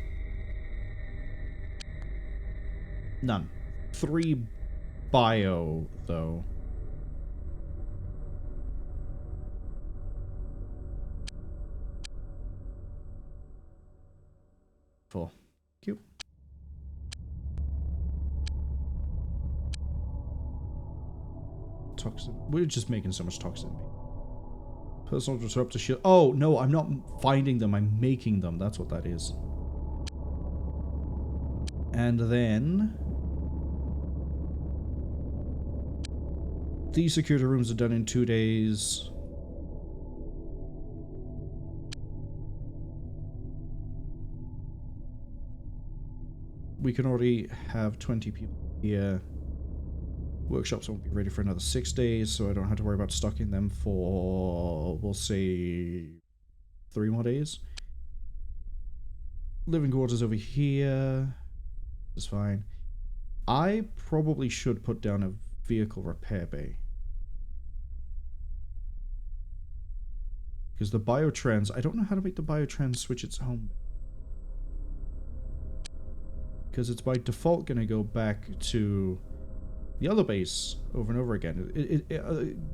Speaker 1: None. 3 bio, though. Full. Cute. Toxin. We're just making so much toxin. Personal disruptor shield. Oh, no, I'm not finding them. I'm making them. That's what that is. And then... these security rooms are done in 2 days. We can already have 20 people here. Workshops won't be ready for another 6 days, so I don't have to worry about stocking them for, we'll say, 3 more days. Living quarters over here. That's fine. I probably should put down a vehicle repair bay. Because the biotrans, I don't know how to make the biotrans switch its home. Because it's by default going to go back to the other base over and over again.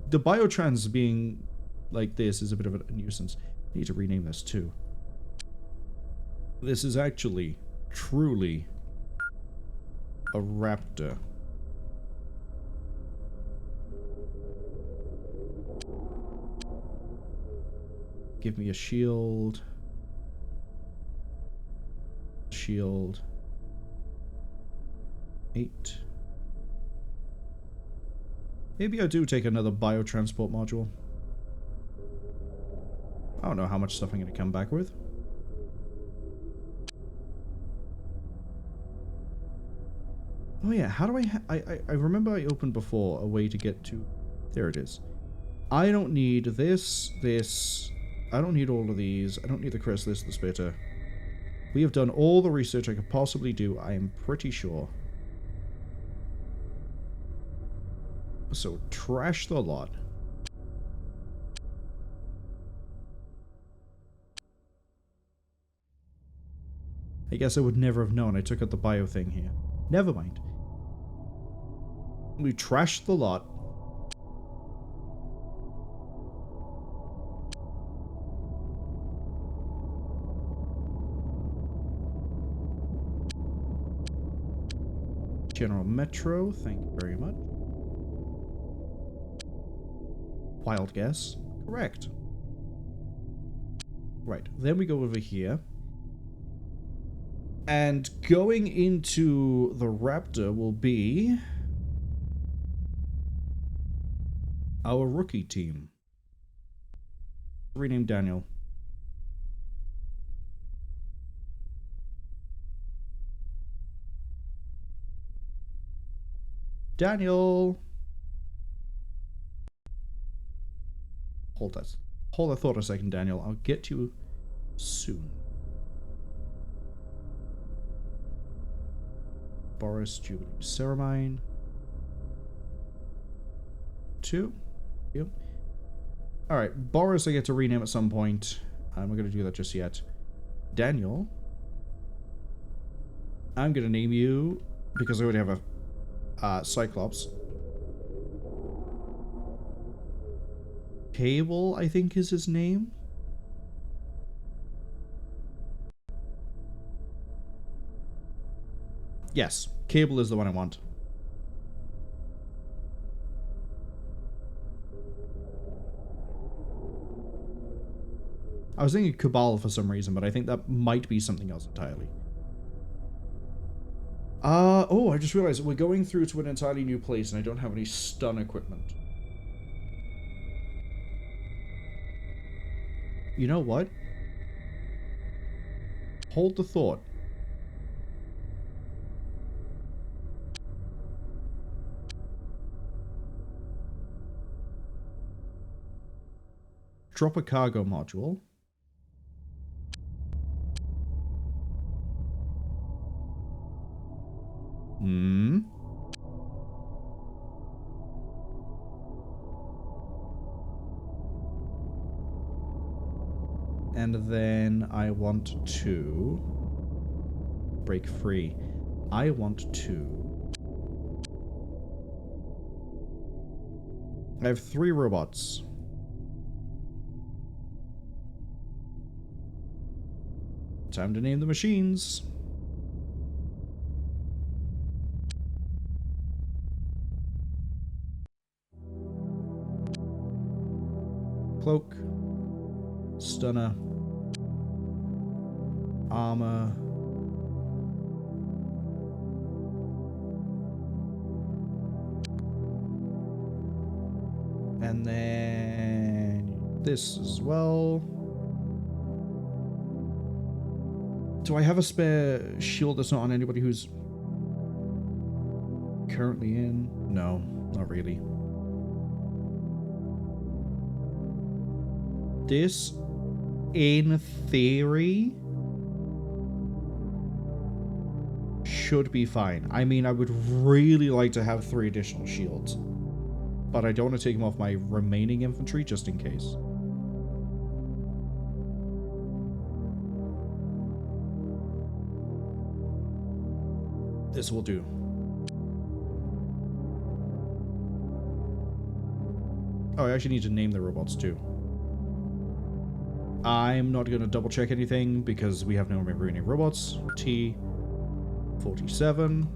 Speaker 1: The biotrans being like this is a bit of a nuisance. I need to rename this too. This is actually, truly, a raptor. Give me a shield. Shield. 8. Maybe I do take another biotransport module. I don't know how much stuff I'm going to come back with. Oh yeah, how do I remember I opened before a way to get to... There it is. I don't need this. I don't need all of these. I don't need the crest, this, the spitter. We have done all the research I could possibly do, I am pretty sure. So, trash the lot. I guess I would never have known I took out the bio thing here. Never mind. We trashed the lot. General Metro, thank you very much. Wild guess. Correct. Right, then we go over here. And going into the Raptor will be our rookie team. Rename Daniel. Daniel! Hold that. Hold that thought a second, Daniel. I'll get to you soon. Boris, Jubilee, Ceramine. 2. Yep. Alright, Boris I get to rename at some point. I'm not going to do that just yet. Daniel. I'm going to name you, because I already have a Cyclops. Cable, I think is his name. Yes, Cable is the one I want. I was thinking Cabal for some reason, but I think that might be something else entirely. Oh, I just realized we're going through to an entirely new place and I don't have any stun equipment. You know what? Hold the thought. Drop a cargo module. And then I want to break free. I want to. I have 3 robots. Time to name the machines. Cloak. Stunner. Armor. And then this as well. Do I have a spare shield that's not on anybody who's currently in? No, not really. This, in theory, should be fine. I mean, I would really like to have 3 additional shields, but I don't want to take them off my remaining infantry just in case. This will do. Oh, I actually need to name the robots too. I'm not going to double check anything because we have no remaining robots. T-47.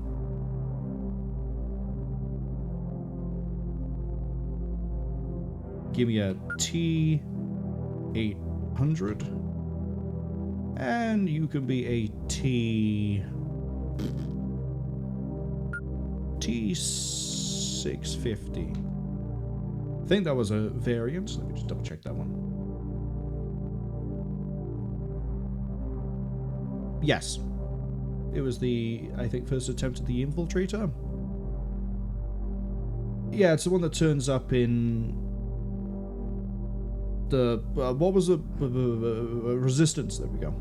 Speaker 1: Give me a T-800. And you can be a T-650. I think that was a variant. Let me just double check that one. Yes. It was the, I think, first attempt at the Infiltrator. Yeah, it's the one that turns up in the, what was the, Resistance, there we go.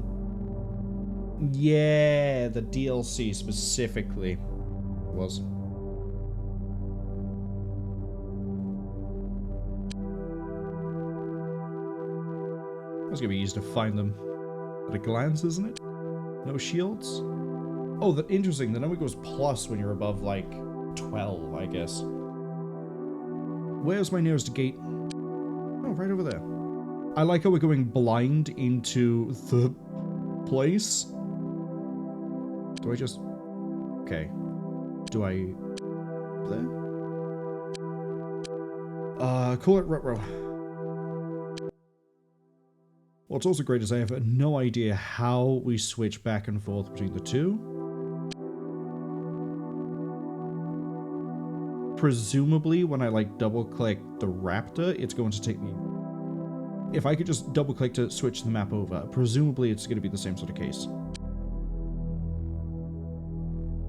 Speaker 1: Yeah, the DLC specifically was. That's gonna be easy to find them at a glance, isn't it? No shields? Oh, that interesting. The number goes plus when you're above, like, 12, I guess. Where's my nearest gate? Oh, right over there. I like how we're going blind into the place. Do I just... Okay. Do I... there? Call it Rutro. What's also great is I have no idea how we switch back and forth between the two. Presumably, when I, like, double-click the Raptor, it's going to take me... If I could just double-click to switch the map over, presumably it's going to be the same sort of case.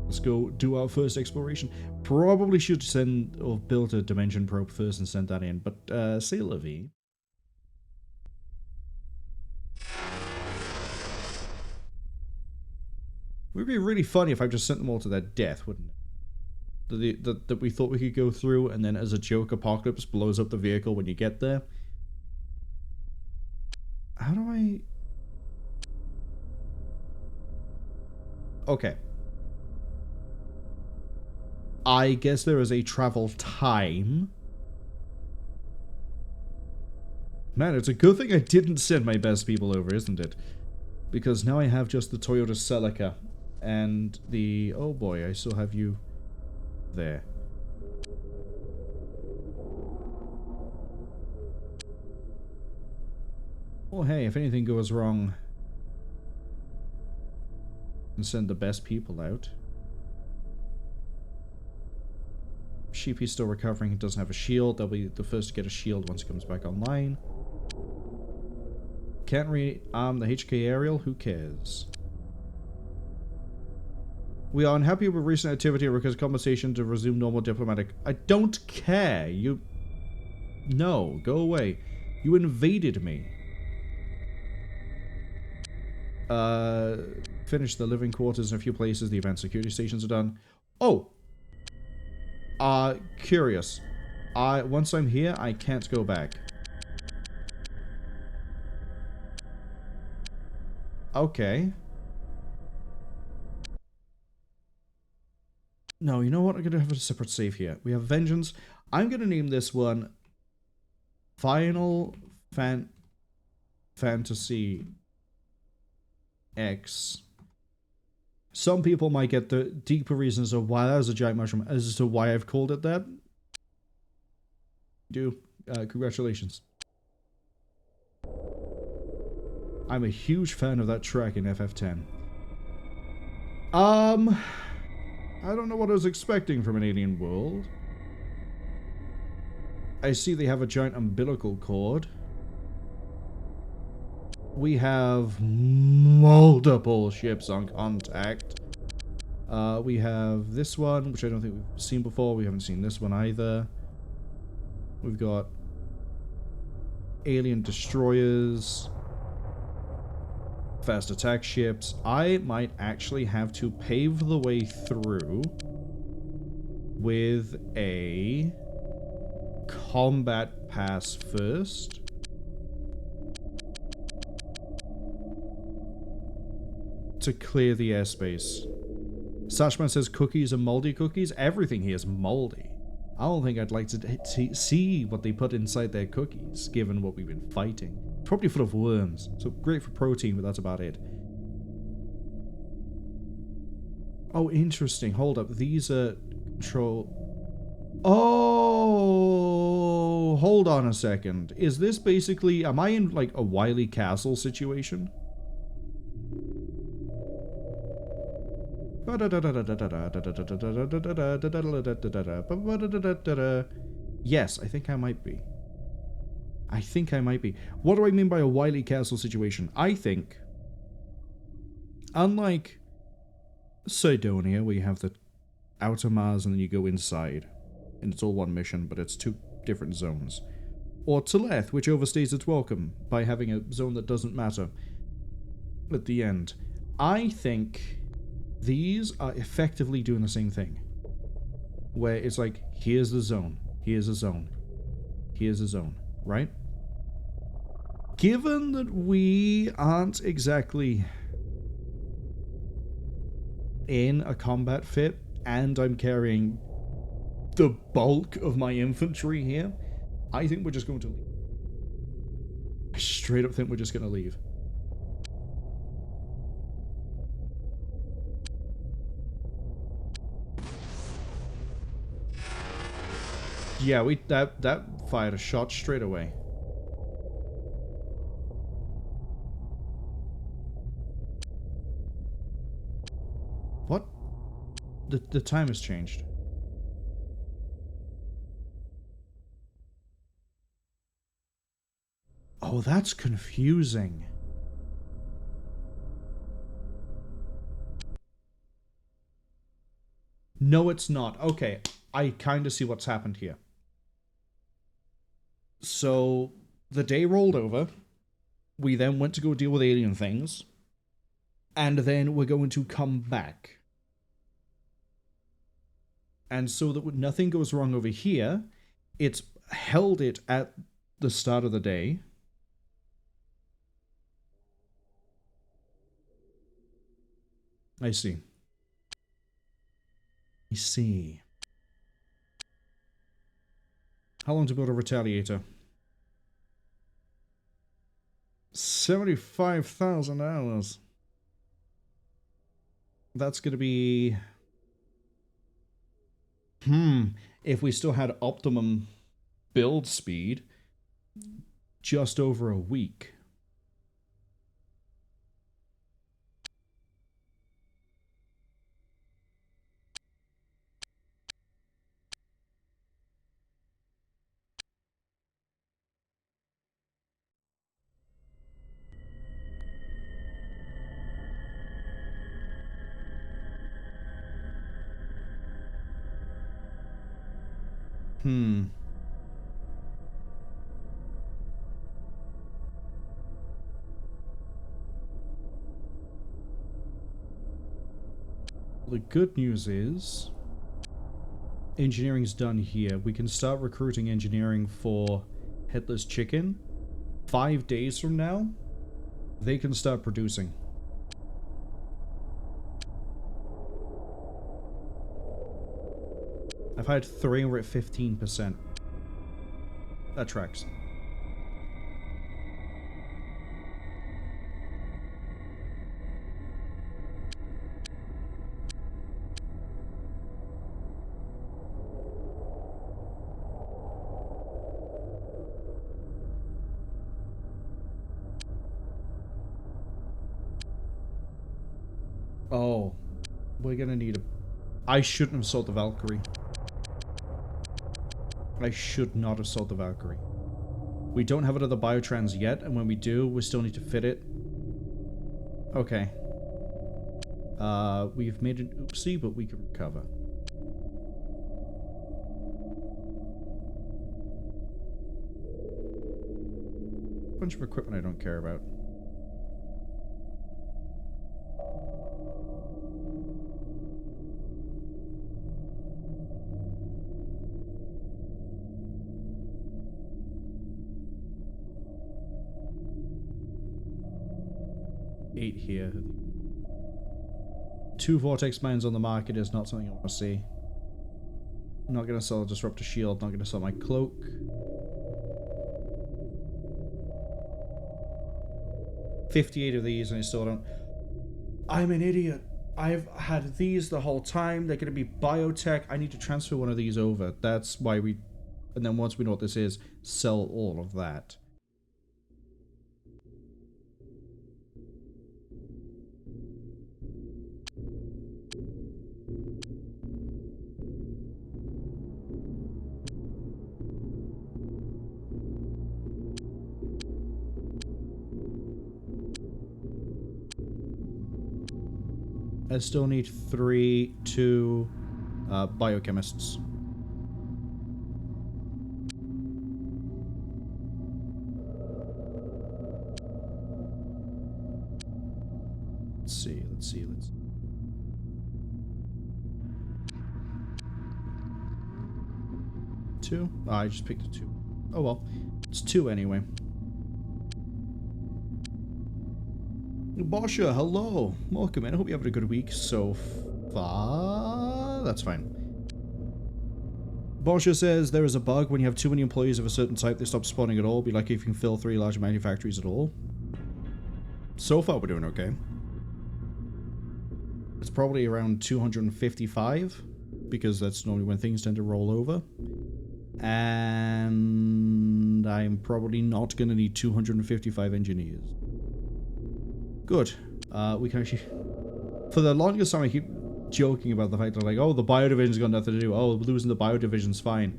Speaker 1: Let's go do our first exploration. Probably should send, or build a dimension probe first and send that in, but, c'est la vie. It would be really funny if I just sent them all to their death, wouldn't it? That we thought we could go through, and then as a joke, Apocalypse blows up the vehicle when you get there. How do I... Okay. I guess there is a travel time. Man, it's a good thing I didn't send my best people over, isn't it? Because now I have just the Toyota Celica. And the... Oh boy, I still have you there. Well, hey, if anything goes wrong, I can send the best people out. Sheepy's still recovering. He doesn't have a shield. They'll be the first to get a shield once it comes back online. Can't rearm the HK aerial? Who cares? We are unhappy with recent activity and request compensation to resume normal diplomatic... I don't care! You... No, go away. You invaded me. Finish the living quarters in a few places. The event security stations are done. Oh! Curious. Once I'm here, I can't go back. Okay. No, you know what? I'm going to have a separate save here. We have Vengeance. I'm going to name this one Final Fantasy X. Some people might get the deeper reasons of why that was a giant mushroom as to why I've called it that. Congratulations. I'm a huge fan of that track in FF10. I don't know what I was expecting from an alien world. I see they have a giant umbilical cord. We have multiple ships on contact. We have this one, which I don't think we've seen before. We haven't seen this one either. We've got alien destroyers. Fast attack ships. I might actually have to pave the way through with a combat pass first. To clear the airspace. Sashman says cookies are moldy cookies. Everything here is moldy. I don't think I'd like to see what they put inside their cookies, given what we've been fighting. Probably full of worms, so great for protein, but that's about it. Oh, interesting. Hold up. These are control... Oh! Hold on a second. Is this basically... Am I in, like, a Wily Castle situation? Yes, I think I might be. What do I mean by a Wily Castle situation? I think, unlike Cydonia, where you have the outer Mars and then you go inside, and it's all one mission, but it's two different zones. Or Teleth, which overstays its welcome by having a zone that doesn't matter at the end. I think these are effectively doing the same thing. Where it's like, here's the zone, here's a zone, here's a zone, right? Given that we aren't exactly in a combat fit, and I'm carrying the bulk of my infantry here, I think we're just going to leave. I straight up think we're just going to leave. Yeah, that fired a shot straight away. What? The time has changed. Oh, that's confusing. No, it's not. Okay, I kind of see what's happened here. So, the day rolled over. We then went to go deal with alien things. And then we're going to come back. And so that nothing goes wrong over here, it's held it at the start of the day. I see. I see. How long to build a Retaliator? 75,000 hours. That's going to be... If we still had optimum build speed, just over a week. The good news is engineering's done here. We can start recruiting engineering for Headless Chicken. 5 days from now, they can start producing. I've had 3 and we're at 15%. That tracks. Oh, we're gonna need a... I shouldn't have sold the Valkyrie. I should not have sold the Valkyrie. We don't have another biotrans yet, and when we do, we still need to fit it. Okay. We've made an oopsie, but we can recover. Bunch of equipment I don't care about. Here. 2 vortex mines on the market is not something I want to see. I'm not going to sell a disruptor shield, not going to sell my cloak. $58 of these and I still don't... I'm an idiot. I've had these the whole time. They're going to be biotech. I need to transfer one of these over. That's why we... And then once we know what this is, sell all of that. I still need 2 biochemists. Let's see. 2? Oh, I just picked a 2. Oh well. It's 2 anyway. Bosha, hello. Welcome in. I hope you're having a good week so far. That's fine. Bosha says there is a bug when you have too many employees of a certain type, they stop spawning at all. Be like if you can fill 3 large manufactories at all. So far we're doing okay. It's probably around 255 because that's normally when things tend to roll over. And I'm probably not going to need 255 engineers. Good. We can actually... For the longest time, I keep joking about the fact that, like, oh, the biodivision's got nothing to do. Oh, losing the biodivision's fine.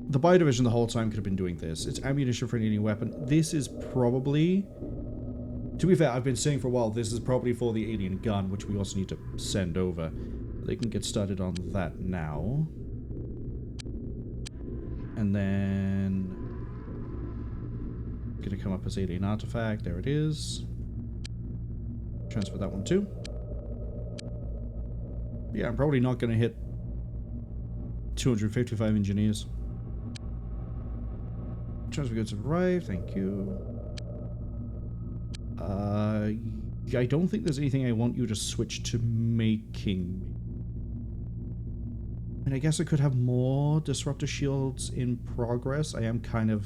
Speaker 1: The biodivision the whole time could have been doing this. It's ammunition for an alien weapon. This is probably... To be fair, I've been saying for a while, this is probably for the alien gun, which we also need to send over. They can get started on that now. And then... Gonna come up as alien artifact. There it is. Transfer that one too. Yeah, I'm probably not gonna hit 255 engineers. Transfer goods have arrived, thank you. I don't think there's anything I want you to switch to making. And I guess I could have more disruptor shields in progress. I am kind of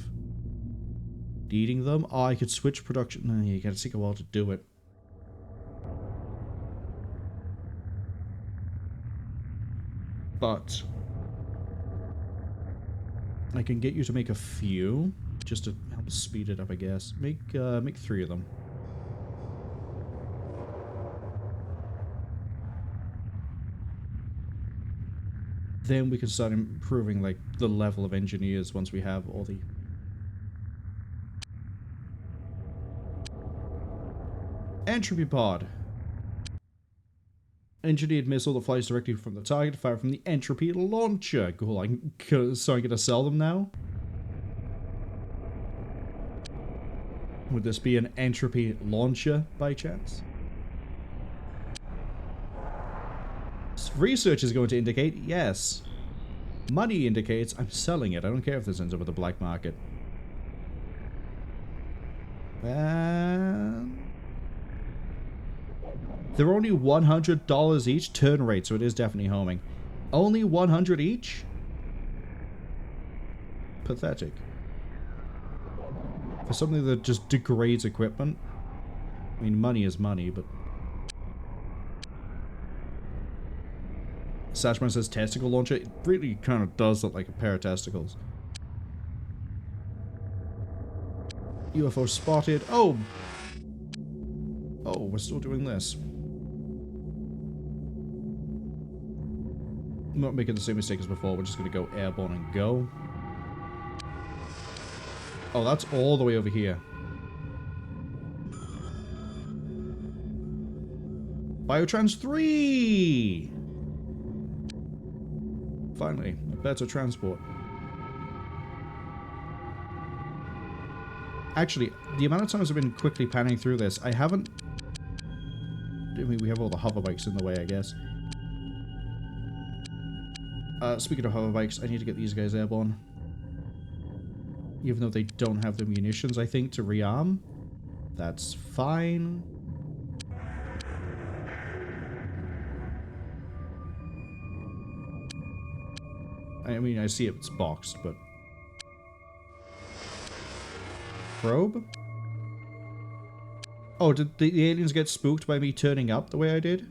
Speaker 1: needing them. Oh, I could switch production. No, you gotta take a while to do it. But I can get you to make a few, just to help speed it up, I guess. Make 3 of them. Then we can start improving, like, the level of engineers once we have all the... Entropy pod. Engineered missile that flies directly from the target, fired from the entropy launcher. Cool, so I'm gonna sell them now? Would this be an entropy launcher by chance? Research is going to indicate yes. Money indicates I'm selling it. I don't care if this ends up with the black market. And they're only $100 each turn rate, so it is definitely homing. Only 100 each? Pathetic. For something that just degrades equipment. I mean, money is money, but... Satchman says testicle launcher. It really kind of does look like a pair of testicles. UFO spotted. Oh! Oh, we're still doing this. I'm not making the same mistake as before. We're just going to go airborne and go. Oh, that's all the way over here. Biotrans 3! Finally, a better transport. Actually, the amount of times I've been quickly panning through this, I haven't... I mean, we have all the hover bikes in the way, I guess. Speaking of hover bikes, I need to get these guys airborne. Even though they don't have the munitions, I think, to rearm. That's fine. I mean, I see it's boxed, but... Probe? Oh, did the aliens get spooked by me turning up the way I did?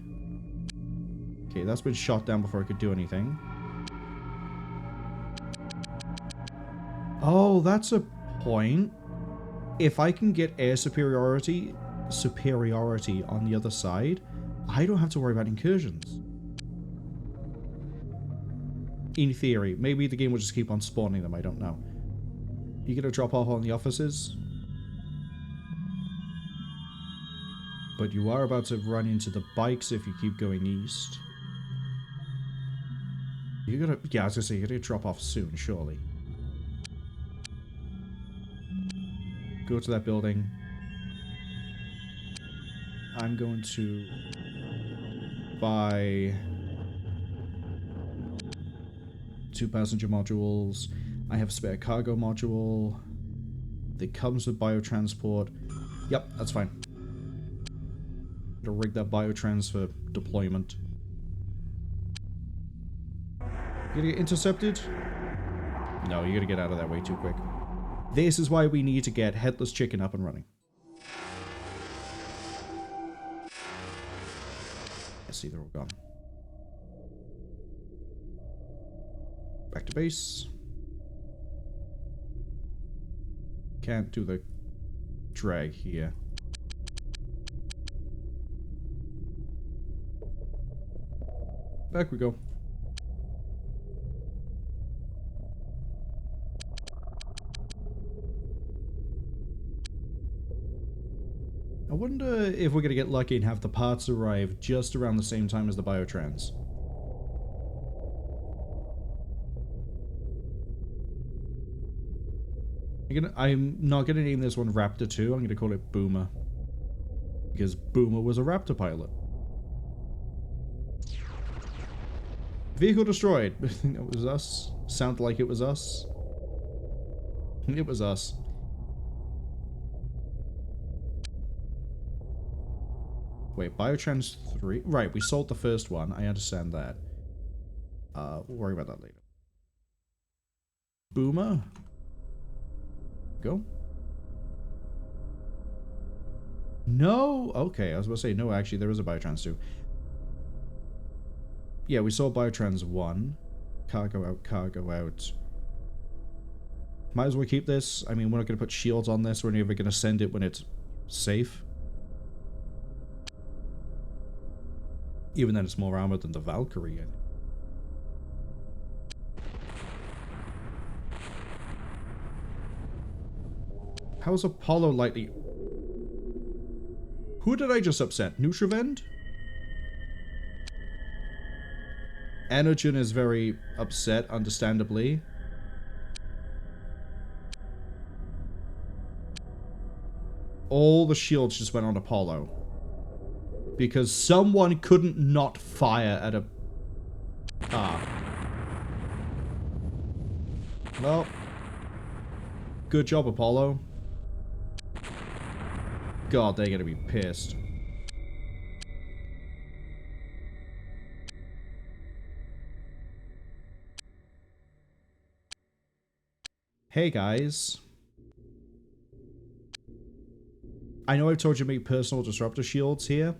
Speaker 1: Okay, that's been shot down before I could do anything. Oh, that's a point. If I can get air superiority on the other side, I don't have to worry about incursions. In theory. Maybe the game will just keep on spawning them, I don't know. You gonna drop off on the offices? But you are about to run into the bikes if you keep going east. You're gonna... Yeah, I was gonna say, you're gonna drop off soon, surely. Go to that building. I'm going to buy 2 passenger modules. I have a spare cargo module. That comes with biotransport. Yep, that's fine. To rig that biotrans for deployment. You gonna get intercepted? No, you're gonna get out of that way too quick. This is why we need to get Headless Chicken up and running. I see they're all gone. Back to base. Can't do the drag here. Back we go. I wonder if we're gonna get lucky and have the parts arrive just around the same time as the biotrans. I'm not gonna name this one Raptor 2, I'm gonna call it Boomer. Because Boomer was a Raptor pilot. Vehicle destroyed. I think that was us. Sounded like it was us. It was us. Wait, Biotrans 3? Right, we sold the first one. I understand that. We'll worry about that later. Boomer? Go. No? Okay, I was about to say, no, actually, there is a Biotrans 2. Yeah, we saw Biotrans 1. Cargo out, cargo out. Might as well keep this. I mean, we're not going to put shields on this. We're only ever going to send it when it's safe. Even then, it's more armor than the Valkyrie. How's Apollo lightly... Who did I just upset? Nutravend? Energen is very upset, understandably. All the shields just went on Apollo. Because someone couldn't not fire at a... Ah. Well. Good job, Apollo. God, they're gonna be pissed. Hey guys. I know I've told you to make personal disruptor shields here.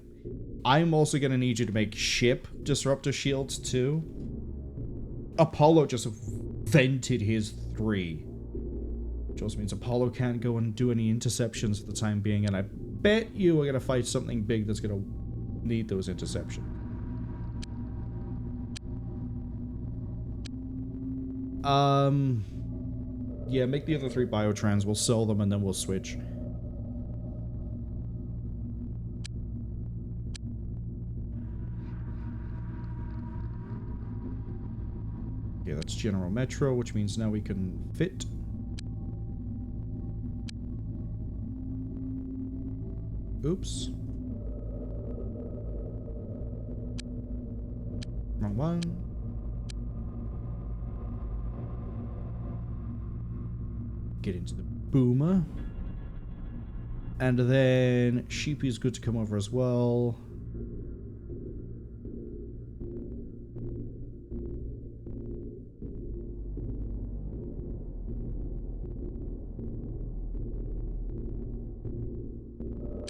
Speaker 1: I'm also going to need you to make ship disruptor shields too. Apollo just vented his 3. Which also means Apollo can't go and do any interceptions for the time being, and I bet you we're going to fight something big that's going to need those interceptions. Yeah, make the other 3 biotrans, we'll sell them and then we'll switch. Okay, that's General Metro, which means now we can fit. Oops. Wrong one. Get into the Boomer. And then Sheepy's good to come over as well.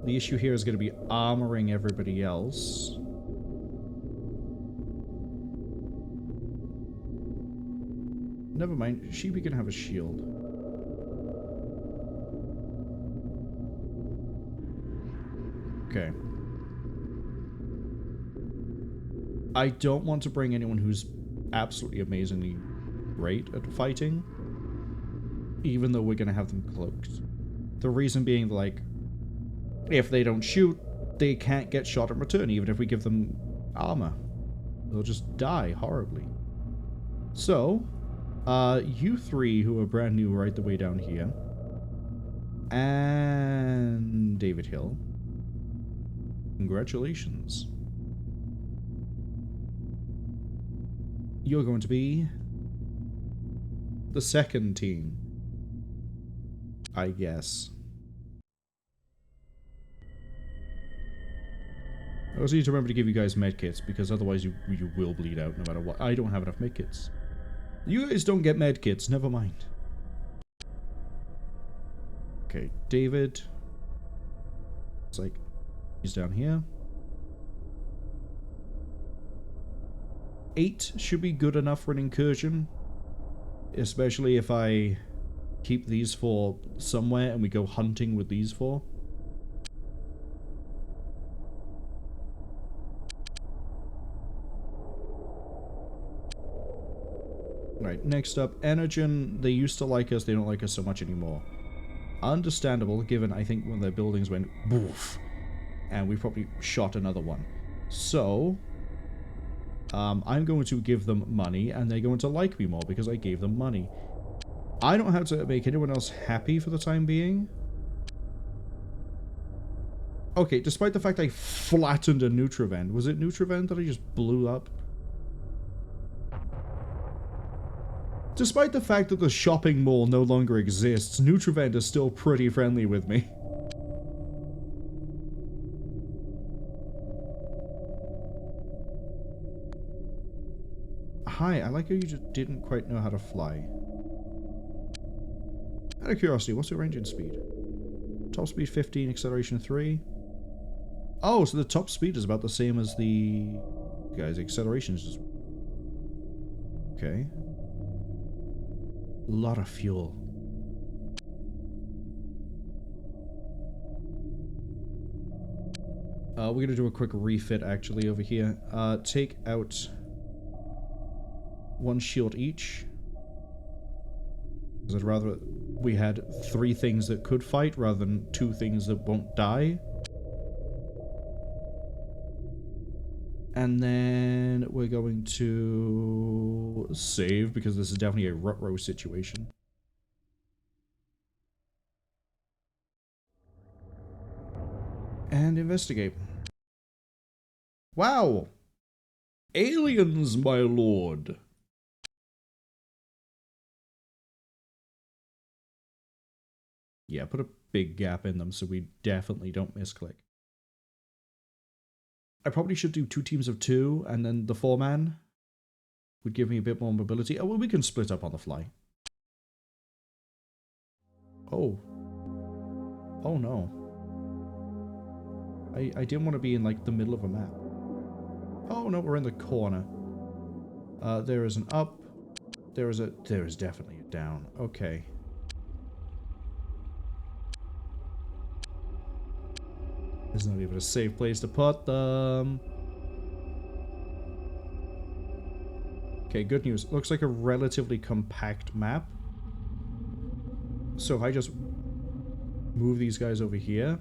Speaker 1: The issue here is going to be armoring everybody else. Never mind, Sheepy can have a shield. Okay. I don't want to bring anyone who's absolutely amazingly great at fighting, even though we're going to have them cloaked. The reason being, like, if they don't shoot, they can't get shot in return, even if we give them armor. They'll just die horribly. So, you 3 who are brand new right the way down here, and David Hill, congratulations. You're going to be the second team, I guess. I also need to remember to give you guys medkits, because otherwise you will bleed out no matter what. I don't have enough medkits. You guys don't get medkits, never mind. Okay, David. It's like, he's down here. 8 should be good enough for an incursion. Especially if I keep these four somewhere and we go hunting with these four. Right, next up, Energen. They used to like us, they don't like us so much anymore. Understandable, given I think when their buildings went boof, and we probably shot another one. So, I'm going to give them money, and they're going to like me more because I gave them money. I don't have to make anyone else happy for the time being. Okay, despite the fact I flattened a Nutrivend. Was it Nutrivend that I just blew up? Despite the fact that the shopping mall no longer exists, Nutrivend is still pretty friendly with me. Hi, I like how you just didn't quite know how to fly. Out of curiosity, what's your range and speed? Top speed 15, acceleration 3. Oh, so the top speed is about the same as the... Guys, acceleration is just... Okay. A lot of fuel. We're gonna do a quick refit actually over here. Take out one shield each. Because I'd rather we had 3 things that could fight rather than 2 things that won't die. And then we're going to save, because this is definitely a rut-row situation. And investigate. Wow! Aliens, my lord! Yeah, put a big gap in them so we definitely don't misclick. I probably should do 2 teams of 2, and then the 4-man would give me a bit more mobility. Oh, well, we can split up on the fly. Oh. Oh, no. I didn't want to be in, like, the middle of a map. Oh, no, we're in the corner. There is an up. There is definitely a down. Okay. There's not even a safe place to put them. Okay, good news. Looks like a relatively compact map. So if I just move these guys over here,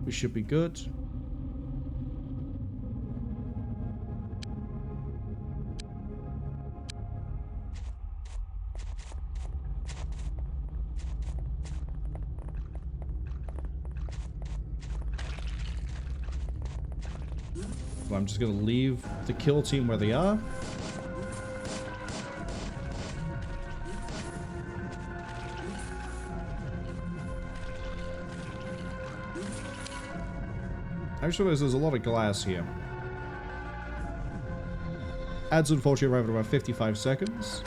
Speaker 1: we should be good. I'm just gonna leave the kill team where they are. I just realized there's a lot of glass here. Ads unfortunately arrive in about 55 seconds.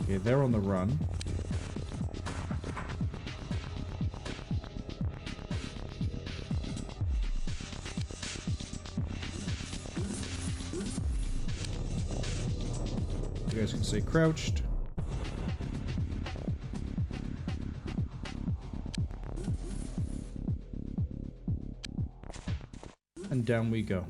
Speaker 1: Okay, they're on the run. You guys can stay crouched. And down we go.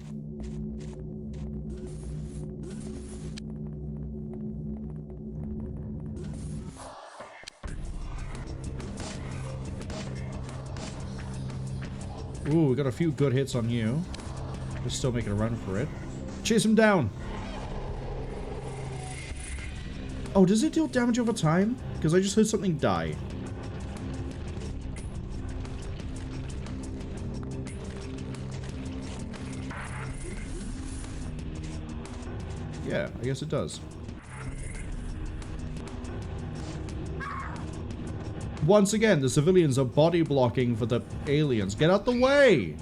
Speaker 1: Ooh, we got a few good hits on you. We're still making a run for it. Chase him down! Oh, does it deal damage over time? Because I just heard something die. Yeah, I guess it does. Once again, the civilians are body blocking for the aliens. Get out the way!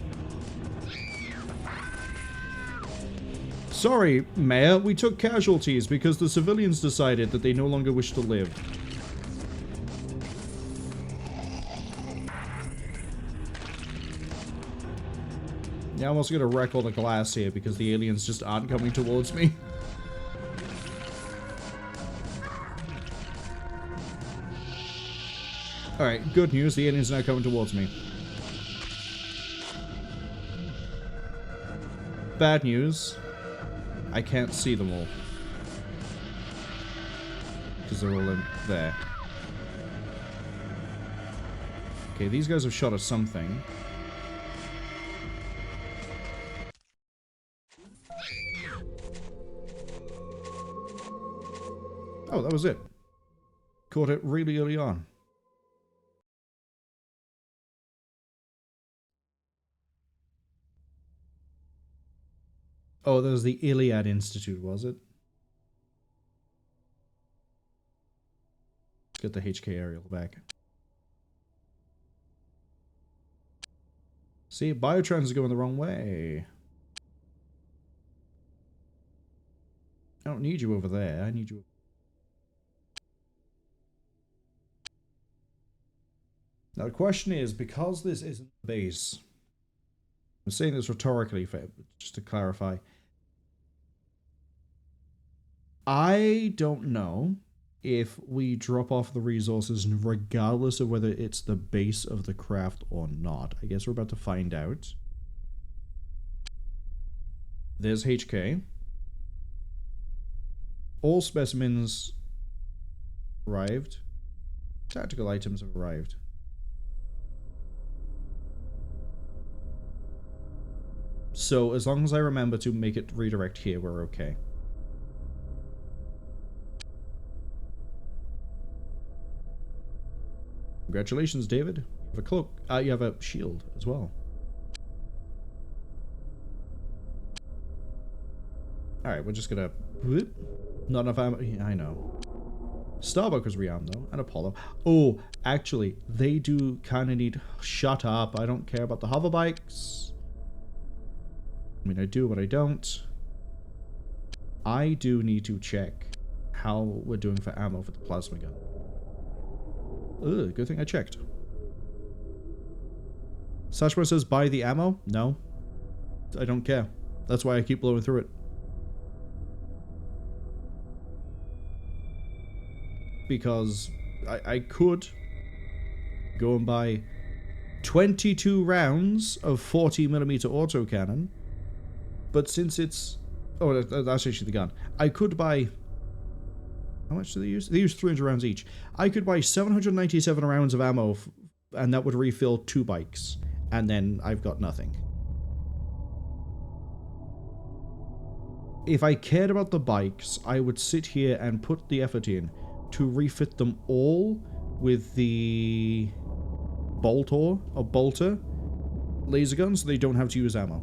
Speaker 1: Sorry, Mayor, we took casualties because the civilians decided that they no longer wish to live. Yeah, I'm also gonna wreck all the glass here because the aliens just aren't coming towards me. Alright, good news, the aliens are now coming towards me. Bad news, I can't see them all. Because they're all in there. Okay, these guys have shot at something. Oh, that was it. Caught it really early on. Oh, that was the Illiad Institute, was it? Let's get the HK aerial back. See, Biotrans is going the wrong way. I don't need you over there. I need you. Now the question is, because this isn't the base, I'm saying this rhetorically, just to clarify. I don't know if we drop off the resources regardless of whether it's the base of the craft or not. I guess we're about to find out. There's HK. All specimens arrived. Tactical items have arrived. So as long as I remember to make it redirect here, we're okay. Congratulations, David. You have a cloak. You have a shield as well. Alright, we're just gonna... Whoop. Not enough ammo. Yeah, I know. Starbuck was rearmed though, and Apollo. Oh, actually, they do kind of need... Shut up, I don't care about the hover bikes. I mean, I do, but I don't. I do need to check how we're doing for ammo for the plasma gun. Ugh, good thing I checked. Sashmo says buy the ammo? No. I don't care. That's why I keep blowing through it. Because I could go and buy 22 rounds of 40mm autocannon, but since it's... Oh, that's actually the gun. I could buy... How much do they use? They use 300 rounds each. I could buy 797 rounds of ammo, and that would refill 2 bikes. And then I've got nothing. If I cared about the bikes, I would sit here and put the effort in to refit them all with the bolter laser guns so they don't have to use ammo.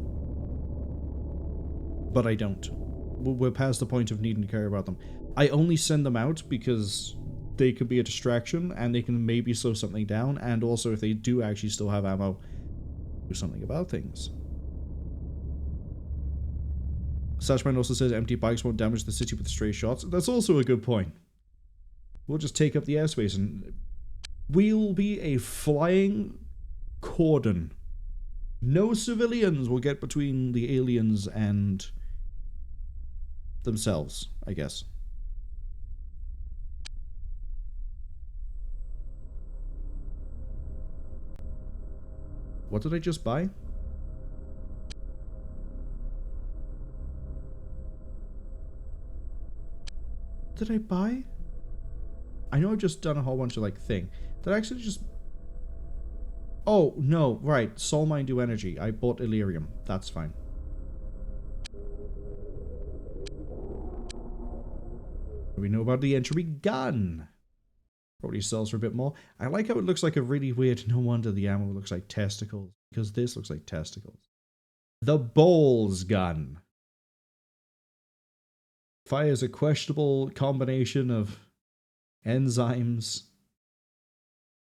Speaker 1: But I don't. We're past the point of needing to care about them. I only send them out because they can be a distraction and they can maybe slow something down, and also if they do actually still have ammo, do something about things. Sashman also says empty bikes won't damage the city with stray shots. That's also a good point. We'll just take up the airspace and we'll be a flying cordon. No civilians will get between the aliens and themselves, I guess. What did I just buy? What did I buy? I know I've just done a whole bunch of like thing. Did I actually just... Oh, no, right. Soul Mine do energy. I bought Illyrium. That's fine. We know about the entry gun. Probably sells for a bit more. I like how it looks like a really weird... No wonder the ammo looks like testicles. Because this looks like testicles. The Bowls gun. Fires a questionable combination of enzymes.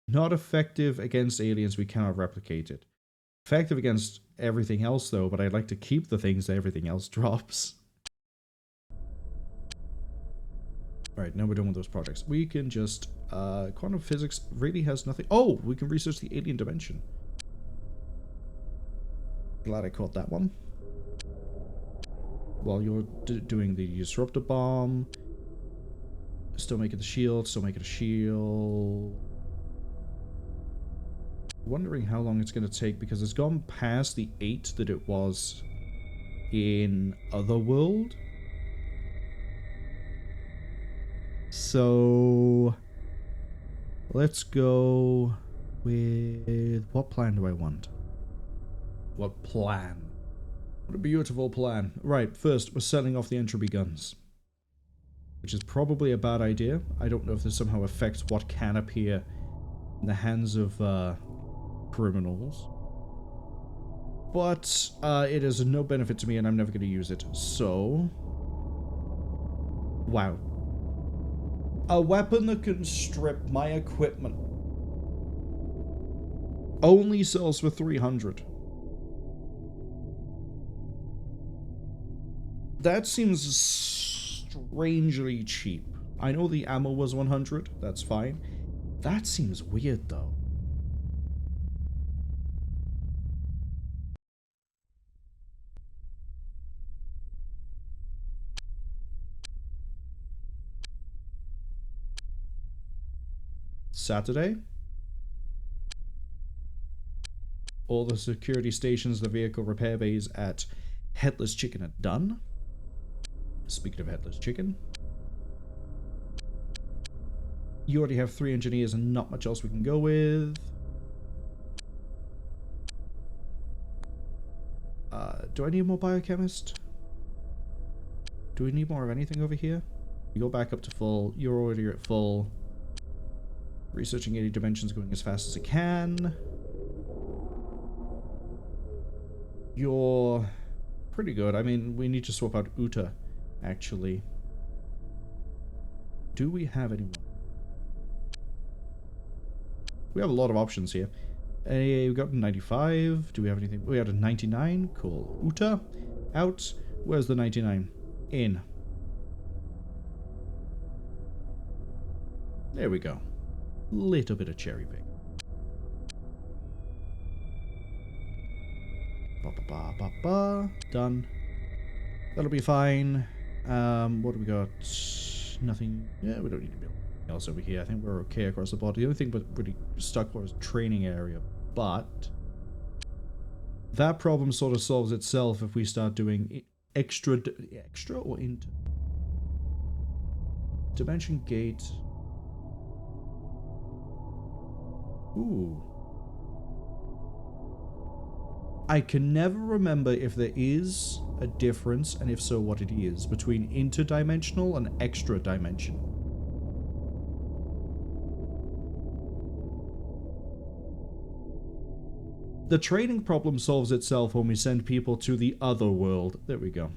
Speaker 1: Not effective against aliens, we cannot replicate it. Effective against everything else though, but I'd like to keep the things that everything else drops. Right, now we're done with those projects. We can just, quantum physics really has nothing. Oh, we can research the alien dimension. Glad I caught that one. While you're doing the disruptor bomb. Still making the shield, still making a shield. Wondering how long it's going to take because it's gone past the 8 that it was in Otherworld. So let's go with what plan do I want? What plan? What a beautiful plan. Right, first we're selling off the entropy guns, which is probably a bad idea. I don't know if this somehow affects what can appear in the hands of criminals. But it is no benefit to me and I'm never going to use it. So, wow. A weapon that can strip my equipment only sells for 300. That seems strangely cheap. I know the ammo was 100, that's fine. That seems weird though. Saturday. All the security stations, the vehicle repair bays at Headless Chicken are done. Speaking of Headless Chicken. You already have 3 engineers and not much else we can go with. Do I need more biochemist? Do we need more of anything over here? You go back up to full. You're already at full. Researching 80 dimensions, going as fast as it can. You're pretty good. I mean, we need to swap out Uta, actually. Do we have anyone? We have a lot of options here. We got 95. Do we have anything? We had a 99. Cool. Uta, out. Where's the 99? In. There we go. Little bit of cherry pick. Done. That'll be fine. What do we got? Nothing. Yeah, we don't need to build anything else over here. I think we're okay across the board. The only thing but really stuck was training area, but that problem sort of solves itself if we start doing extra or into dimension gate. Ooh. I can never remember if there is a difference, and if so, what it is, between interdimensional and extra-dimensional. The training problem solves itself when we send people to the other world. There we go.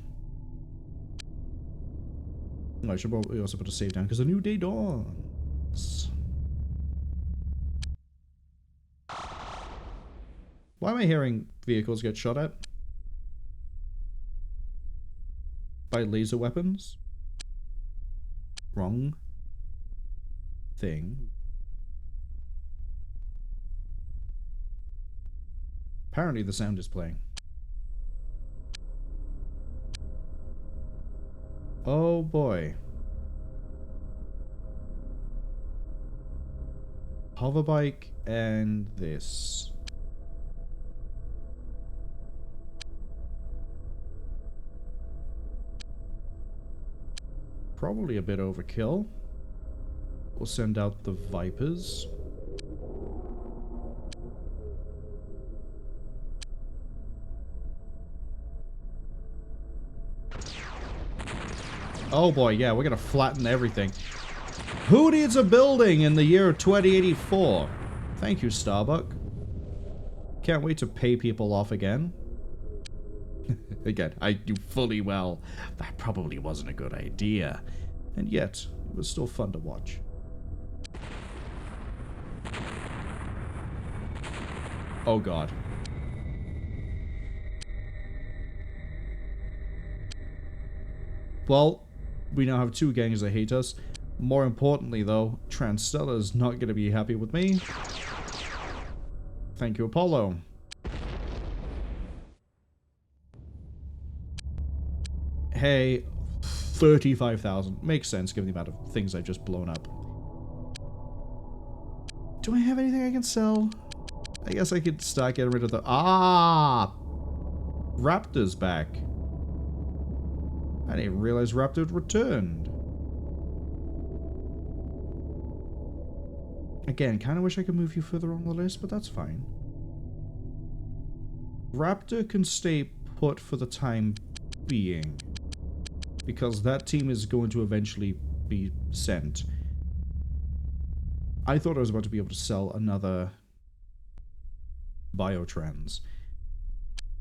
Speaker 1: I should probably also put a save down, because a new day dawns. Why am I hearing vehicles get shot at? By laser weapons? Wrong thing. Apparently the sound is playing. Oh boy. Hoverbike and this. Probably a bit overkill. We'll send out the Vipers. Oh boy, yeah, we're gonna flatten everything. Who needs a building in the year 2084? Thank you, Starbuck. Can't wait to pay people off again. Again, I knew fully well that probably wasn't a good idea. And yet, it was still fun to watch. Oh god. Well, we now have 2 gangs that hate us. More importantly, though, Transstella's not going to be happy with me. Thank you, Apollo. Hey, 35,000. Makes sense given the amount of things I've just blown up. Do I have anything I can sell? I guess I could start getting rid of the... Ah! Raptor's back. I didn't realize Raptor had returned. Again, kind of wish I could move you further on the list, but that's fine. Raptor can stay put for the time being, because that team is going to eventually be sent. I thought I was about to be able to sell another biotrans.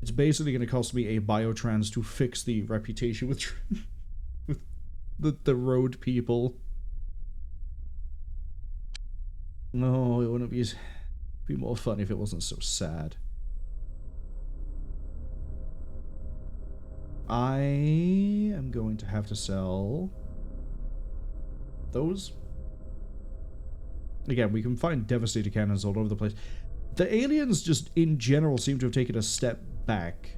Speaker 1: It's basically going to cost me a biotrans to fix the reputation with, with the road people. No, it wouldn't be more fun if it wasn't so sad. I am going to have to sell those. Again, we can find devastator cannons all over the place. The aliens just, in general, seem to have taken a step back.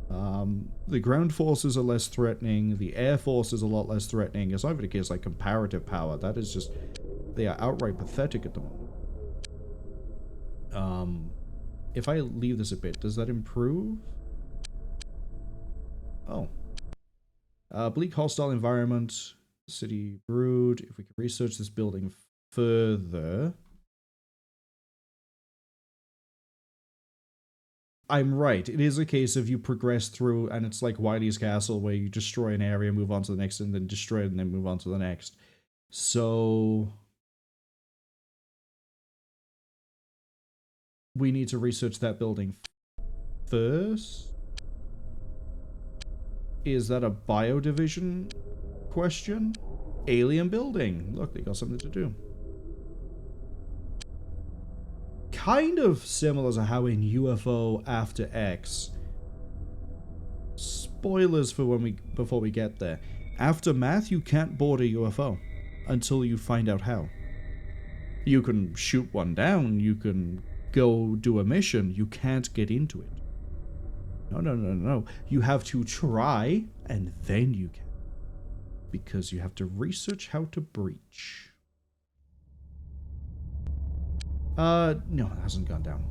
Speaker 1: The ground forces are less threatening. The air force is a lot less threatening. It's not even a case like comparative power. That is just... They are outright pathetic at the moment. If I leave this a bit, does that improve? Oh. Bleak hostile environment. City brood. If we can research this building further... I'm right. It is a case of you progress through, and it's like Wily's Castle, where you destroy an area, move on to the next, and then destroy it, and then move on to the next. So... we need to research that building first. Is that a biodivision question? Alien building. Look, they got something to do. Kind of similar to how in UFO After X. Spoilers for when before we get there. Aftermath, you can't board a UFO until you find out how. You can shoot one down, you can go do a mission, you can't get into it. No. You have to try, and then you can. Because you have to research how to breach. No, it hasn't gone down.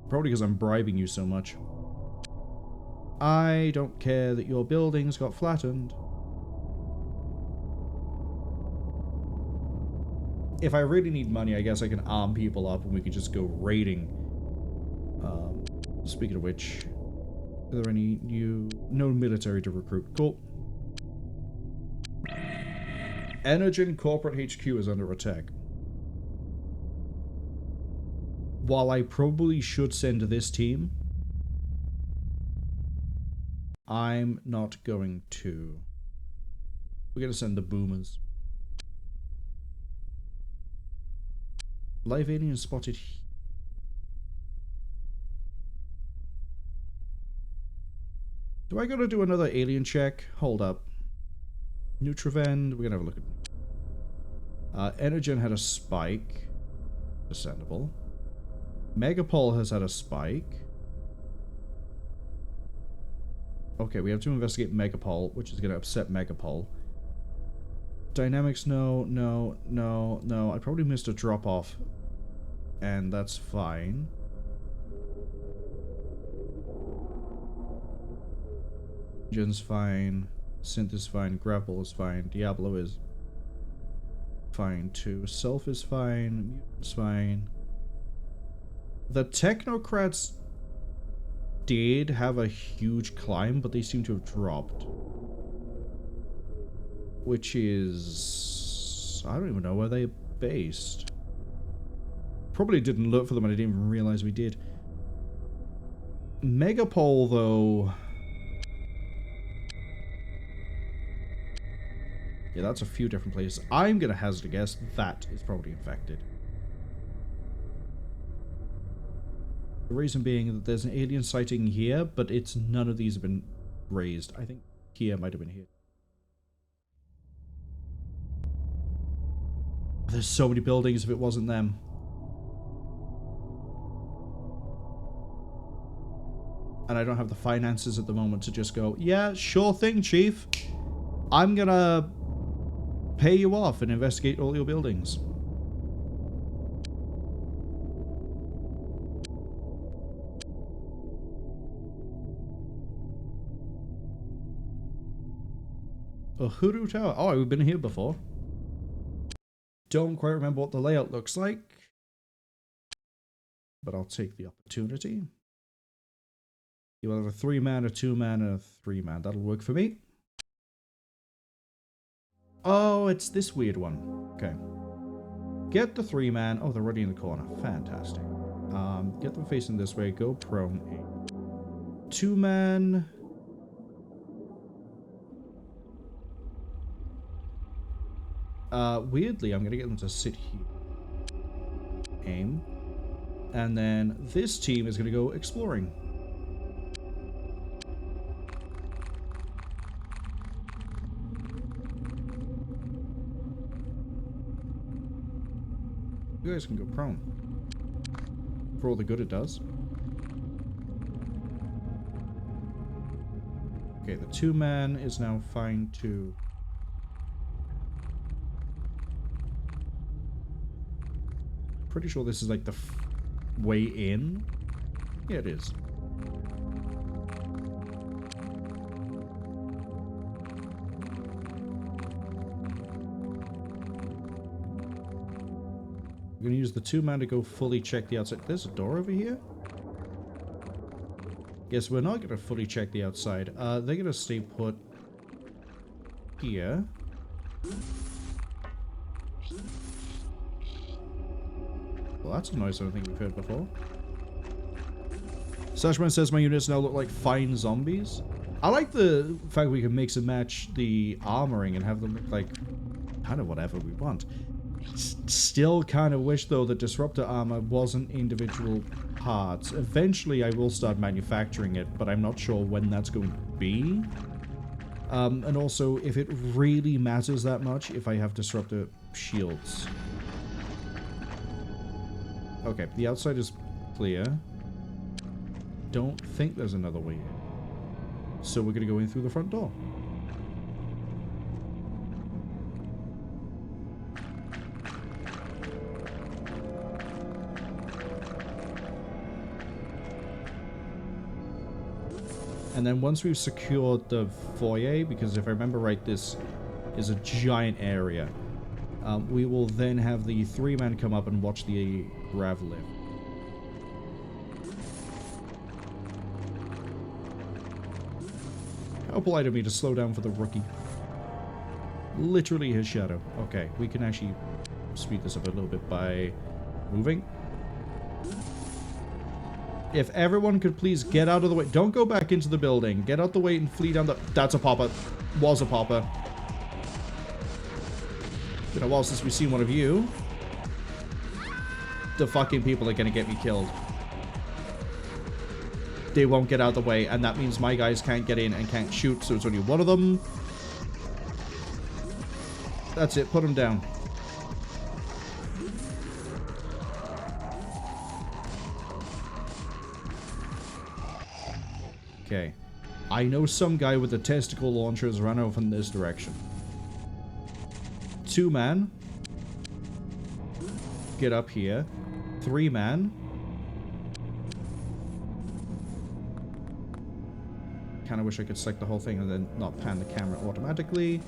Speaker 1: Probably because I'm bribing you so much. I don't care that your buildings got flattened. If I really need money, I guess I can arm people up and we can just go raiding. Speaking of which, are there any new... No military to recruit. Cool. Energen Corporate HQ is under attack. While I probably should send this team, I'm not going to. We're going to send the boomers. Live alien spotted. Do I gotta do another alien check? Hold up. Nutravend, we're gonna have a look at... Energen had a spike. Ascendable. Megapol has had a spike. Okay, we have to investigate Megapol, which is gonna upset Megapol. Dynamics, no. I probably missed a drop-off. And that's fine. Engine's fine. Synth is fine. Grapple is fine. Diablo is fine too. S.E.L.F is fine. Mutant's fine. The Technocrats did have a huge climb, but they seem to have dropped. Which is... I don't even know where they're based. Probably didn't look for them and I didn't even realize we did. Megapol, though... Yeah, that's a few different places. I'm gonna hazard a guess that is probably infected. The reason being that there's an alien sighting here, but it's none of these have been raised. I think here might have been here. There's so many buildings if it wasn't them. And I don't have the finances at the moment to just go, yeah, sure thing, Chief. I'm gonna pay you off and investigate all your buildings. Uhuru Tower. Oh, we've been here before. Don't quite remember what the layout looks like. But I'll take the opportunity. You will have a 3-man, a 2-man, and a 3-man. That'll work for me. Oh, it's this weird one. Okay. Get the 3-man. Oh, they're already in the corner. Fantastic. Get them facing this way. Go prone. 2-man. Weirdly, I'm going to get them to sit here. Aim. And then this team is going to go exploring. You guys can go prone. For all the good it does. Okay, the 2-man is now fine to... Pretty sure this is like the way in. Yeah, it is. I'm gonna use the 2-man to go fully check the outside. There's a door over here? Guess we're not gonna fully check the outside. They're gonna stay put here. Well, that's a noise I don't think we've heard before. Sashman says my units now look like fine zombies. I like the fact we can mix and match the armoring and have them look like kind of whatever we want. Still kind of wish, though, that Disruptor armor wasn't individual parts. Eventually, I will start manufacturing it, but I'm not sure when that's going to be. And also, if it really matters that much, if I have Disruptor shields. Okay, the outside is clear. Don't think there's another way in. So we're going to go in through the front door. And then once we've secured the foyer, because if I remember right, this is a giant area, we will then have the 3-man come up and watch the grav lift. How polite of me to slow down for the rookie. Literally his shadow. Okay, we can actually speed this up a little bit by moving. If everyone could please get out of the way. Don't go back into the building. Get out the way and flee down the... That's a popper. Was a popper. Been a while since we've seen one of you. The fucking people are gonna get me killed. They won't get out of the way, and that means my guys can't get in and can't shoot, so it's only one of them. That's it. Put them down. Okay. I know some guy with the testicle launchers ran off in this direction. 2-man. Get up here. 3-man. Kinda wish I could select the whole thing and then not pan the camera automatically.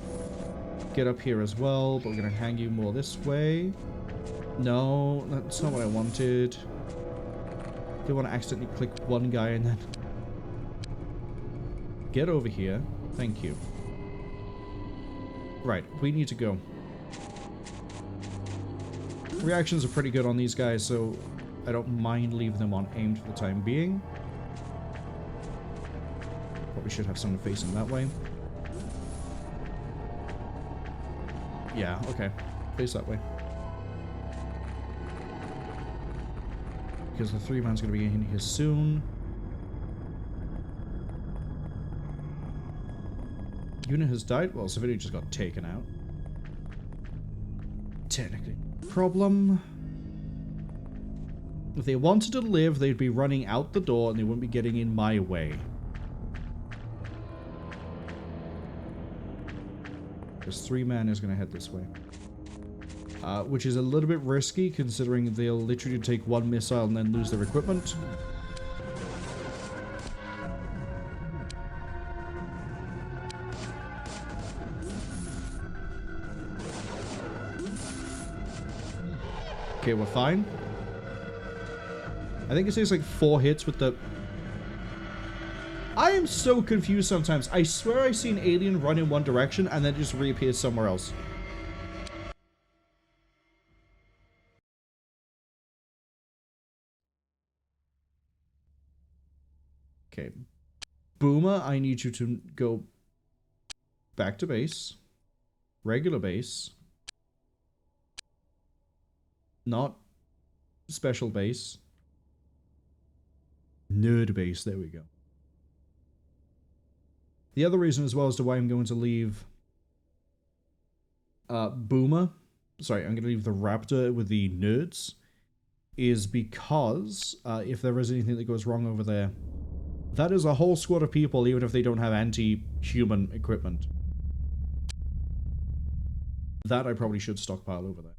Speaker 1: Get up here as well, but we're gonna hang you more this way. No, that's not what I wanted. Didn't want to accidentally click one guy and then... Get over here. Thank you. Right, we need to go. Reactions are pretty good on these guys, so I don't mind leaving them on aimed for the time being. Probably should have someone facing that way. Yeah, okay. Face that way. Because the 3-man's going to be in here soon. Unit has died? Well, civilian just got taken out. Technically. Problem. If they wanted to live, they'd be running out the door and they wouldn't be getting in my way. This 3-man is going to head this way. Which is a little bit risky, considering they'll literally take one missile and then lose their equipment. Okay, we're fine. I think it takes like 4 hits with the... I am so confused sometimes. I swear I see an alien run in one direction and then just reappears somewhere else. Okay. Boomer, I need you to go back to base. Regular base. Not special base. Nerd base, there we go. The other reason as well as to why I'm going to leave Boomer, sorry, I'm going to leave the Raptor with the nerds, is because if there is anything that goes wrong over there, that is a whole squad of people, even if they don't have anti-human equipment. That I probably should stockpile over there.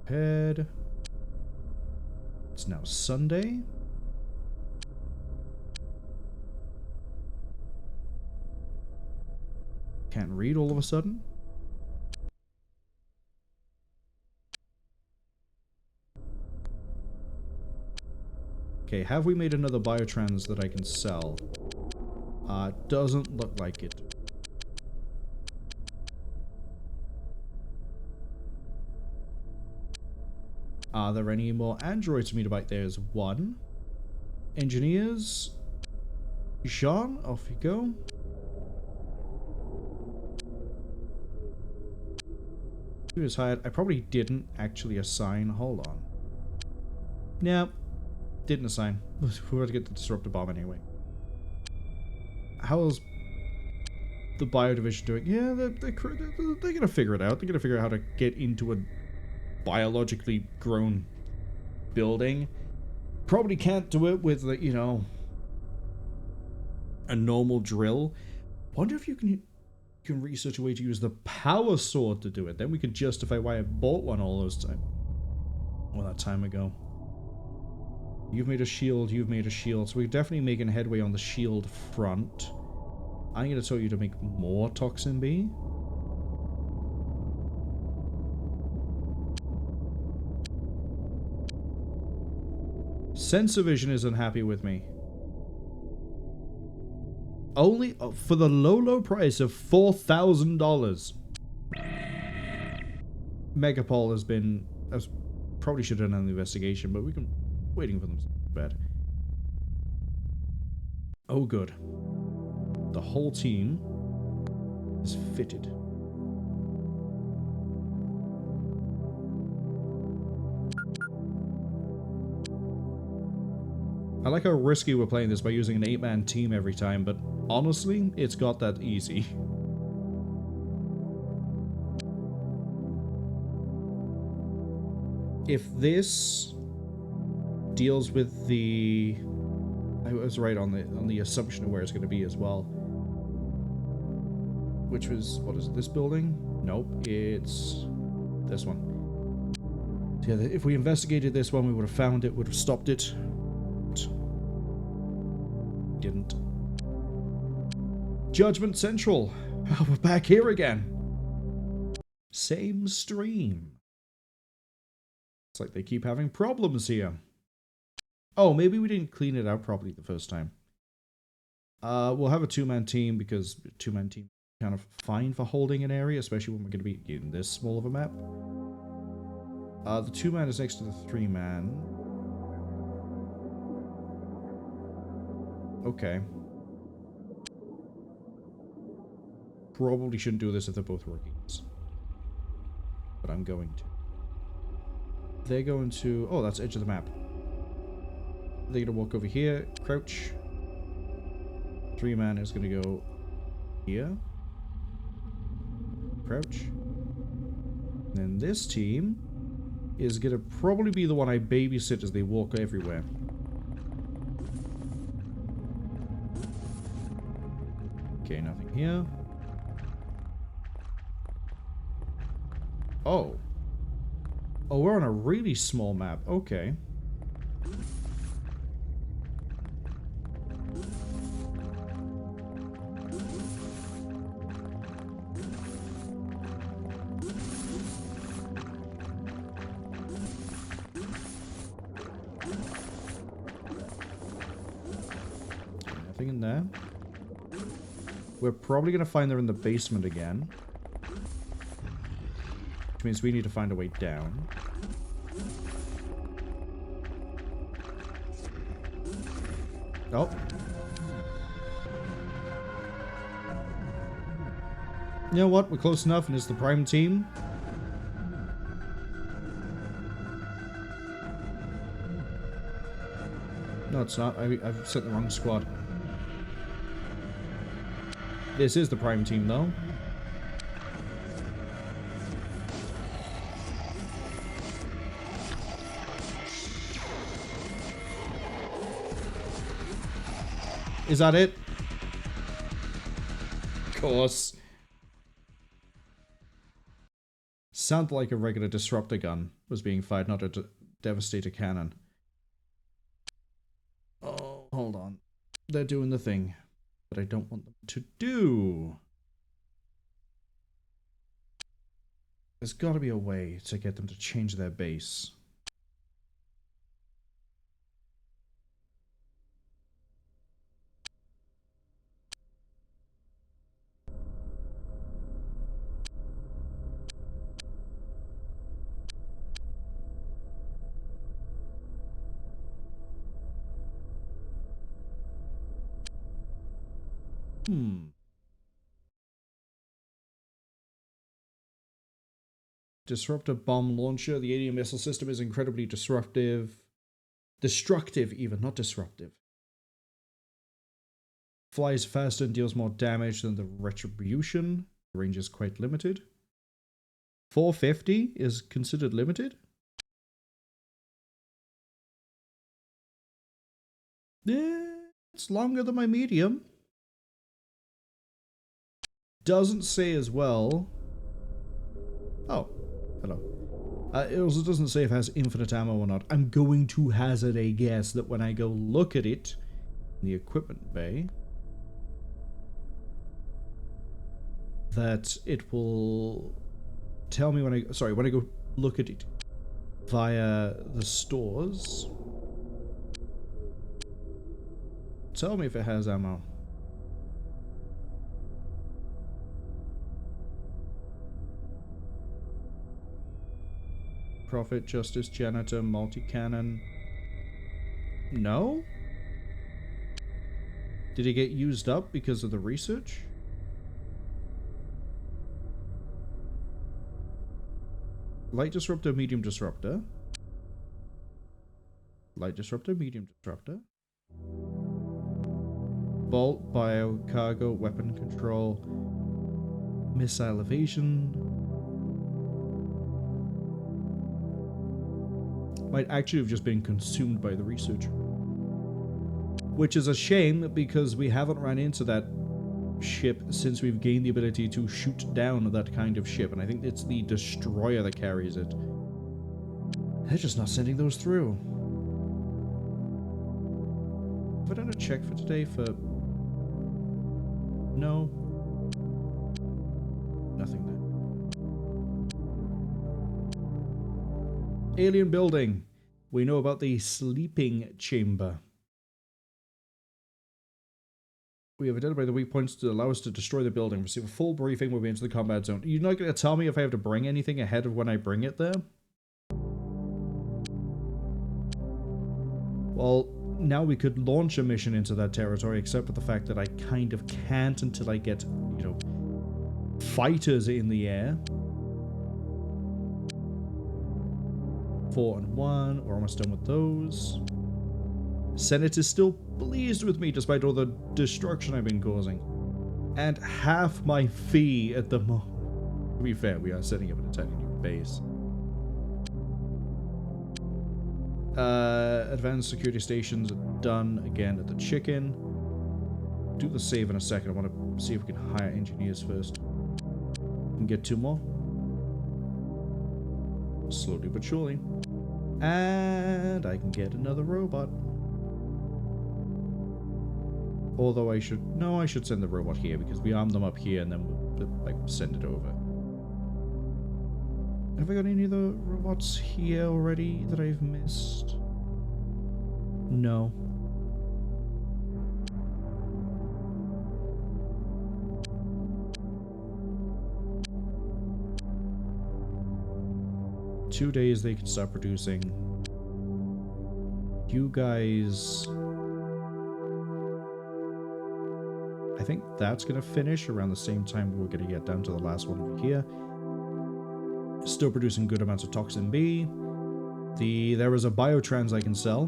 Speaker 1: Head. It's now Sunday. Can't read all of a sudden. Okay, have we made another biotrans that I can sell? Doesn't look like it. Are there any more androids for me to bite? There's one. Engineers. Jean, off you go. He was hired. I probably didn't actually assign. Hold on. Nope. Didn't assign. We were to get the disruptor bomb anyway. How's the bio division doing? Yeah, they're gonna figure it out. They're gonna figure out how to get into a biologically grown building. Probably can't do it with, you know, a normal drill. Wonder if you can research a way to use the power sword to do it. Then we could justify why I bought one all those time. Well, that time ago. You've made a shield, you've made a shield. So we're definitely making headway on the shield front. I'm going to tell you to make more Toxin B. Sensor Vision is unhappy with me. Only for the low price of $4,000. Megapol has been... probably should have done an investigation, but we can... waiting for them to bed. Oh, good. The whole team is fitted. I like how risky we're playing this by using an 8-man team every time, but honestly, it's got that easy. If this deals with the... I was right on the assumption of where it's going to be as well. Which was... what is it, this building? Nope, it's this one. So yeah, if we investigated this one, we would have found it, would have stopped it. Didn't. Judgement Central. Oh, we're back here again. Same stream. It's like they keep having problems here. Oh, maybe we didn't clean it out properly the first time. We'll have a 2-man team because 2-man team is kind of fine for holding an area, especially when we're going to be in this small of a map. The 2-man is next to the 3-man. Okay. probably shouldn't do this if they're both rookies. But I'm going to. They're going to... Oh, that's edge of the map. They're going to walk over here, crouch. 3-man is going to go here. Crouch. And then this team is going to probably be the one I babysit as they walk everywhere. Okay, nothing here. Oh. Oh, we're on a really small map. Okay. Nothing in there. We're probably going to find they're in the basement again. Which means we need to find a way down. Oh. You know what? We're close enough and it's the prime team. No, it's not. I've set the wrong squad. This is the prime team, though. Is that it? Of course. Sounded like a regular disruptor gun was being fired, not a devastator cannon. Oh, hold on. They're doing the thing that I don't want them to do. There's got to be a way to get them to change their base. Disruptor bomb launcher. The alien missile system is incredibly disruptive. Destructive even, not disruptive. Flies faster and deals more damage than the Retribution. The range is quite limited. 450 is considered limited? It's longer than my medium. Doesn't say as well. Oh, hello. It also doesn't say if it has infinite ammo or not. I'm going to hazard a guess that when I go look at it in the equipment bay, that it will tell me when I go look at it via the stores. Tell me if it has ammo. Prophet, Justice, Janitor, Multi-Cannon. No? Did it get used up because of the research? Light Disruptor, Medium Disruptor. Light Disruptor, Medium Disruptor. Bolt, Bio, Cargo, Weapon Control. Missile Evasion. Might actually have just been consumed by the research. Which is a shame, because we haven't run into that ship since we've gained the ability to shoot down that kind of ship, and I think it's the destroyer that carries it. They're just not sending those through. Have I done a check for today for... No. Nothing there. Alien building. We know about the sleeping chamber. We have identified the weak points to allow us to destroy the building. Receive a full briefing when we enter the combat zone. You're not going to tell me if I have to bring anything ahead of when I bring it there? Well, now we could launch a mission into that territory, except for the fact that I kind of can't until I get, you know, fighters in the air. 4 and 1. We're almost done with those. Senate is still pleased with me despite all the destruction I've been causing. And half my fee at the moment. To be fair, we are setting up an entirely new base. Advanced security stations are done again at the chicken. Do the save in a second. I want to see if we can hire engineers first. We can get 2 more. Slowly but surely. And I can get another robot. Although I should... No, I should send the robot here because we arm them up here and then we'll like, send it over. Have I got any of the robots here already that I've missed? No. Two days they can start producing. You guys... I think that's going to finish around the same time we're going to get down to the last one over here. Still producing good amounts of Toxin B. There is a biotrans I can sell.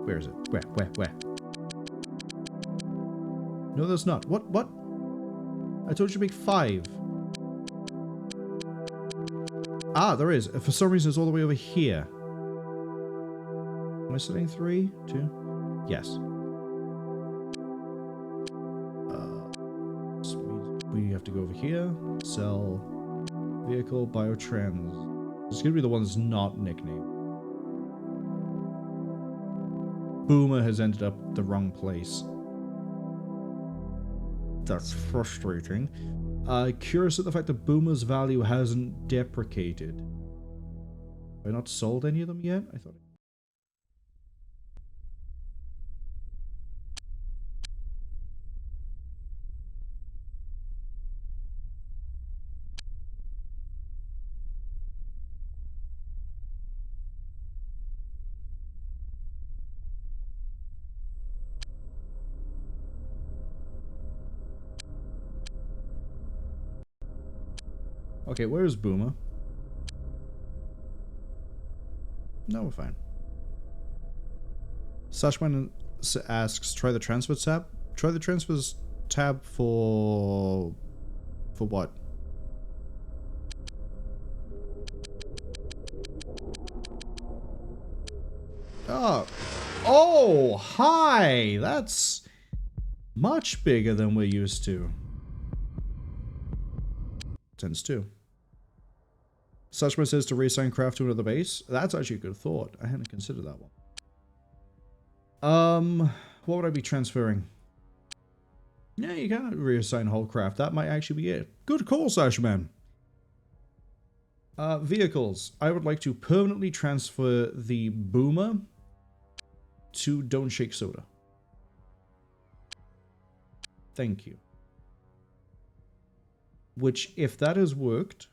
Speaker 1: Where is it? Where? No, there's not. What? I told you to make 5. Ah, there is. For some reason, it's all the way over here. Am I setting 3? 2? Yes. We have to go over here. Sell vehicle biotrans. It's gonna be the one that's not nicknamed. Boomer has ended up the wrong place. That's frustrating. Curious at the fact that Boomer's value hasn't deprecated. Have I not sold any of them yet? I thought. Okay, where is Boomer? No, we're fine. Sashman asks, try the transfer tab. Try the transfers tab for what? Oh, hi! That's much bigger than we're used to. Tends to. Suchman says to reassign craft to another base. That's actually a good thought. I hadn't considered that one. What would I be transferring? Yeah, you can reassign whole craft. That might actually be it. Good call, Sashman. Vehicles. I would like to permanently transfer the Boomer to Don't Shake Soda. Thank you. Which, if that has worked...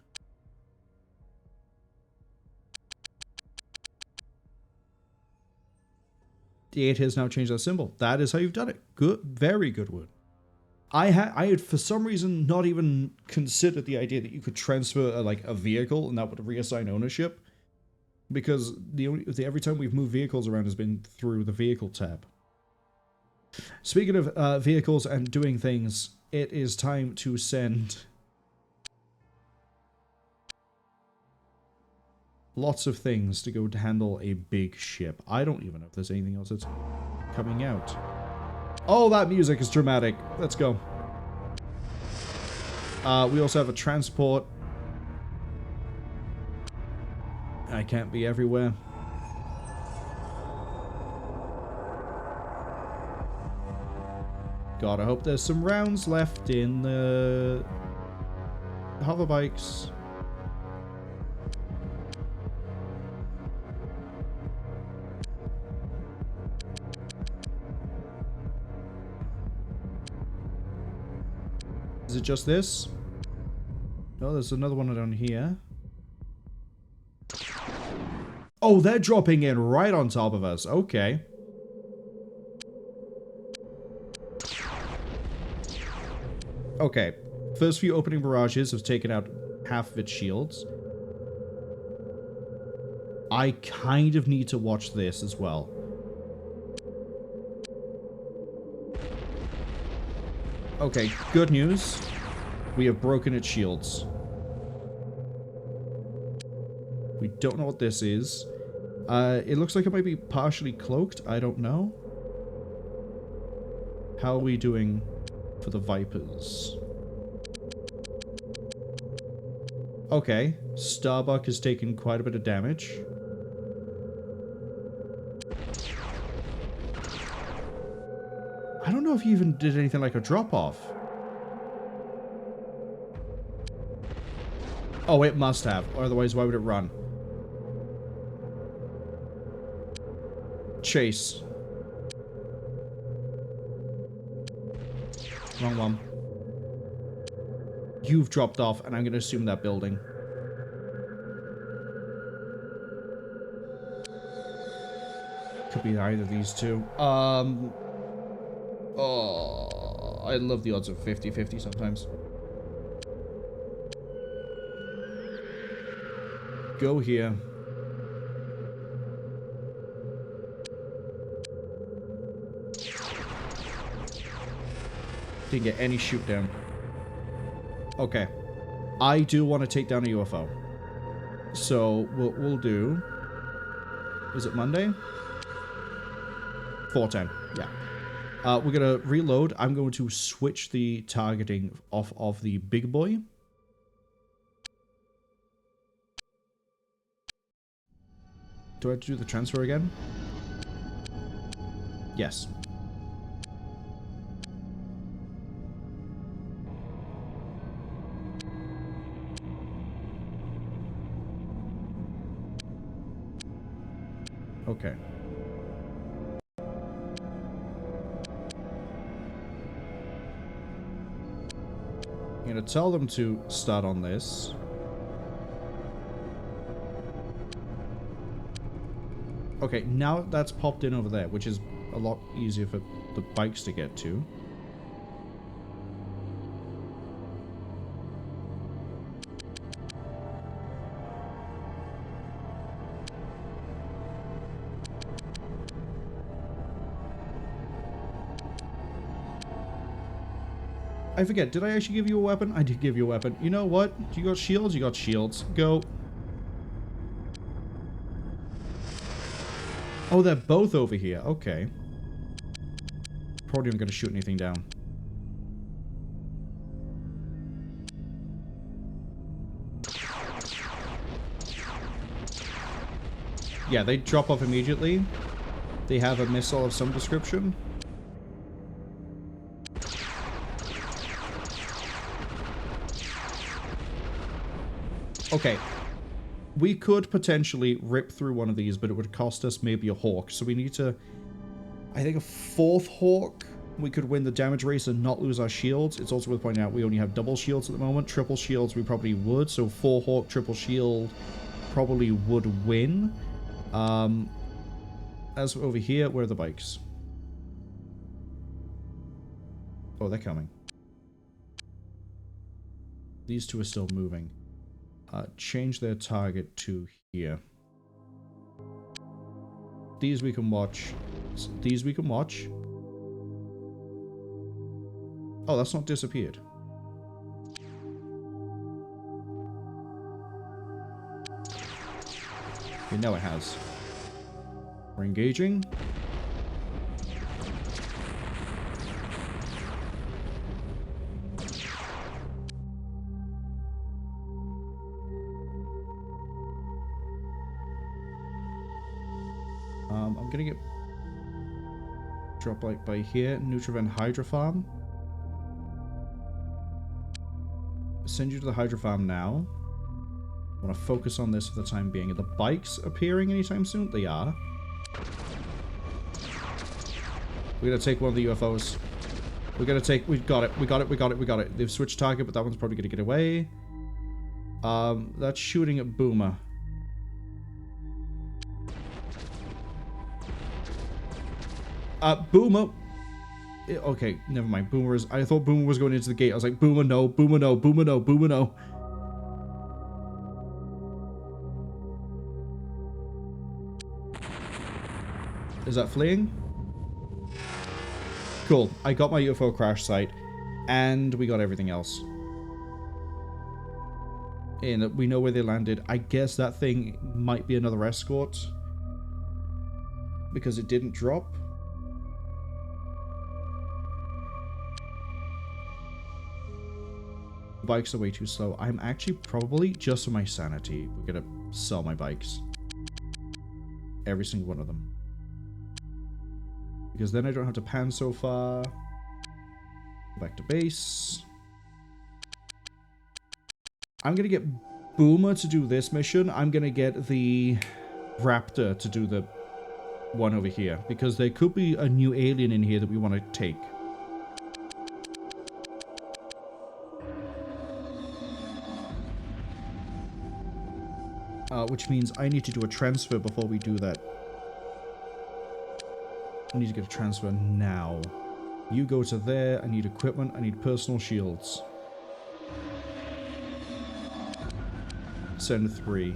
Speaker 1: It has now changed that symbol. That is how you've done it. Good, very good word. I had for some reason not even considered the idea that you could transfer a vehicle and that would reassign ownership, because every time we've moved vehicles around has been through the vehicle tab. Speaking of vehicles and doing things, it is time to send lots of things to go to handle a big ship. I don't even know if there's anything else that's coming out. Oh, that music is dramatic. Let's go. We also have a transport. I can't be everywhere. God, I hope there's some rounds left in the hover bikes. Is it just this? No, there's another one down here. Oh, they're dropping in right on top of us. Okay. Okay. First few opening barrages have taken out half of its shields. I kind of need to watch this as well. Okay, good news. We have broken its shields. We don't know what this is. It looks like it might be partially cloaked. I don't know. How are we doing for the Vipers? Okay. Starbuck has taken quite a bit of damage. I don't know if he even did anything like a drop-off. Oh, it must have. Or otherwise, why would it run? Chase. Wrong one. You've dropped off, and I'm going to assume that building. Could be either of these two. Oh, I love the odds of 50-50 sometimes. Go here. Didn't get any shoot down. Okay. I do want to take down a UFO. So, what we'll do... Is it Monday? 4:10. Yeah. We're going to reload. I'm going to switch the targeting off of the big boy. Do I have to do the transfer again? Yes. Okay. I'm going to tell them to start on this. Okay, now that's popped in over there, which is a lot easier for the bikes to get to. I forget, did I actually give you a weapon? I did give you a weapon. You know what? You got shields? You got shields. Go. Oh, they're both over here. Okay. Probably not going to shoot anything down. Yeah, they drop off immediately. They have a missile of some description. Okay. We could potentially rip through one of these, but it would cost us maybe a Hawk. So we need to... I think a 4th Hawk. We could win the damage race and not lose our shields. It's also worth pointing out we only have double shields at the moment. Triple shields we probably would. So 4 Hawk, triple shield probably would win. As over here, where are the bikes? Oh, they're coming. These two are still moving. Change their target to here. These we can watch. These we can watch. Oh, that's not disappeared. You know it has. We're engaging. I'm gonna get drop like by here. Nutriven Hydro Farm. Send you to the Hydro Farm now. I want to focus on this for the time being. Are the bikes appearing anytime soon? They are. We're gonna take one of the UFOs. We're gonna take... We got it. We got it. We got it. We got it. They've switched target, but that one's probably gonna get away. That's shooting at Boomer. Boomer. Okay, never mind. Boomer is... I thought Boomer was going into the gate. I was like, Boomer, no. Boomer, no. Boomer, no. Boomer, no. Is that fleeing? Cool. I got my UFO crash site. And we got everything else. And we know where they landed. I guess that thing might be another escort. Because it didn't drop. Bikes are way too slow. I'm actually probably, just for my sanity, we're gonna sell my bikes. Every single one of them. Because then I don't have to pan so far. Go back to base. I'm gonna get Boomer to do this mission. I'm gonna get the Raptor to do the one over here. Because there could be a new alien in here that we want to take. Which means I need to do a transfer before we do that. I need to get a transfer now. You go to there. I need equipment. I need personal shields. Send 3.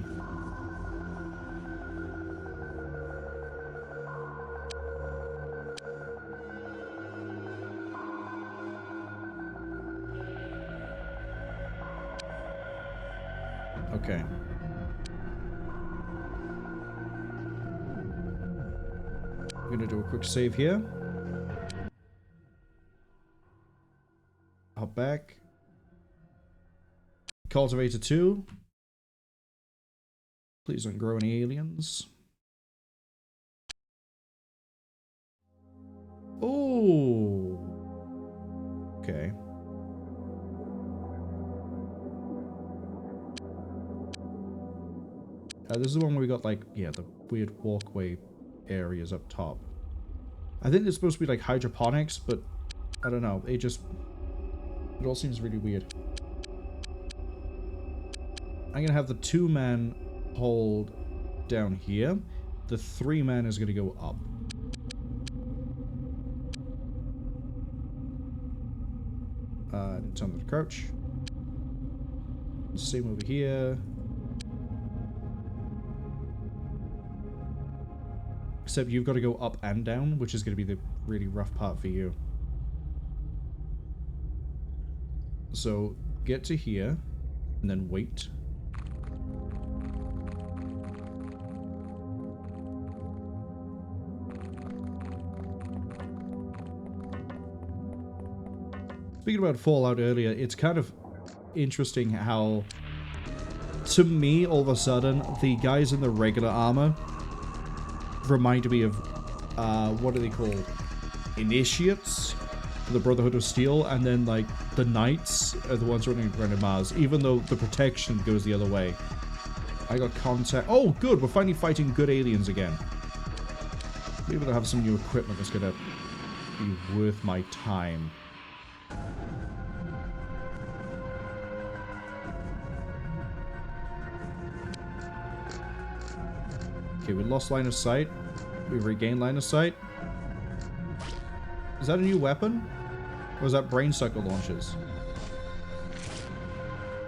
Speaker 1: Okay. I'm gonna do a quick save here. Hop back. Cultivator 2. Please don't grow any aliens. Oh. Okay. This is the one where we got, like, yeah, the weird walkway areas up top. I think it's supposed to be like hydroponics, but I don't know. It all seems really weird. I'm gonna have the 2-man hold down here. The 3-man is gonna go up. Turn the crouch. Same over here. Except you've got to go up and down, which is going to be the really rough part for you. So, get to here, and then wait. Speaking about Fallout earlier, it's kind of interesting how, to me, all of a sudden, the guys in the regular armor reminded me of, what are they called? Initiates? The Brotherhood of Steel, and then, like, the Knights are the ones running around Mars, even though the protection goes the other way. I got contact. Oh, good! We're finally fighting good aliens again. Maybe they'll have some new equipment that's gonna be worth my time. Okay, we lost line of sight. We regained line of sight. Is that a new weapon? Or is that brain sucker launchers?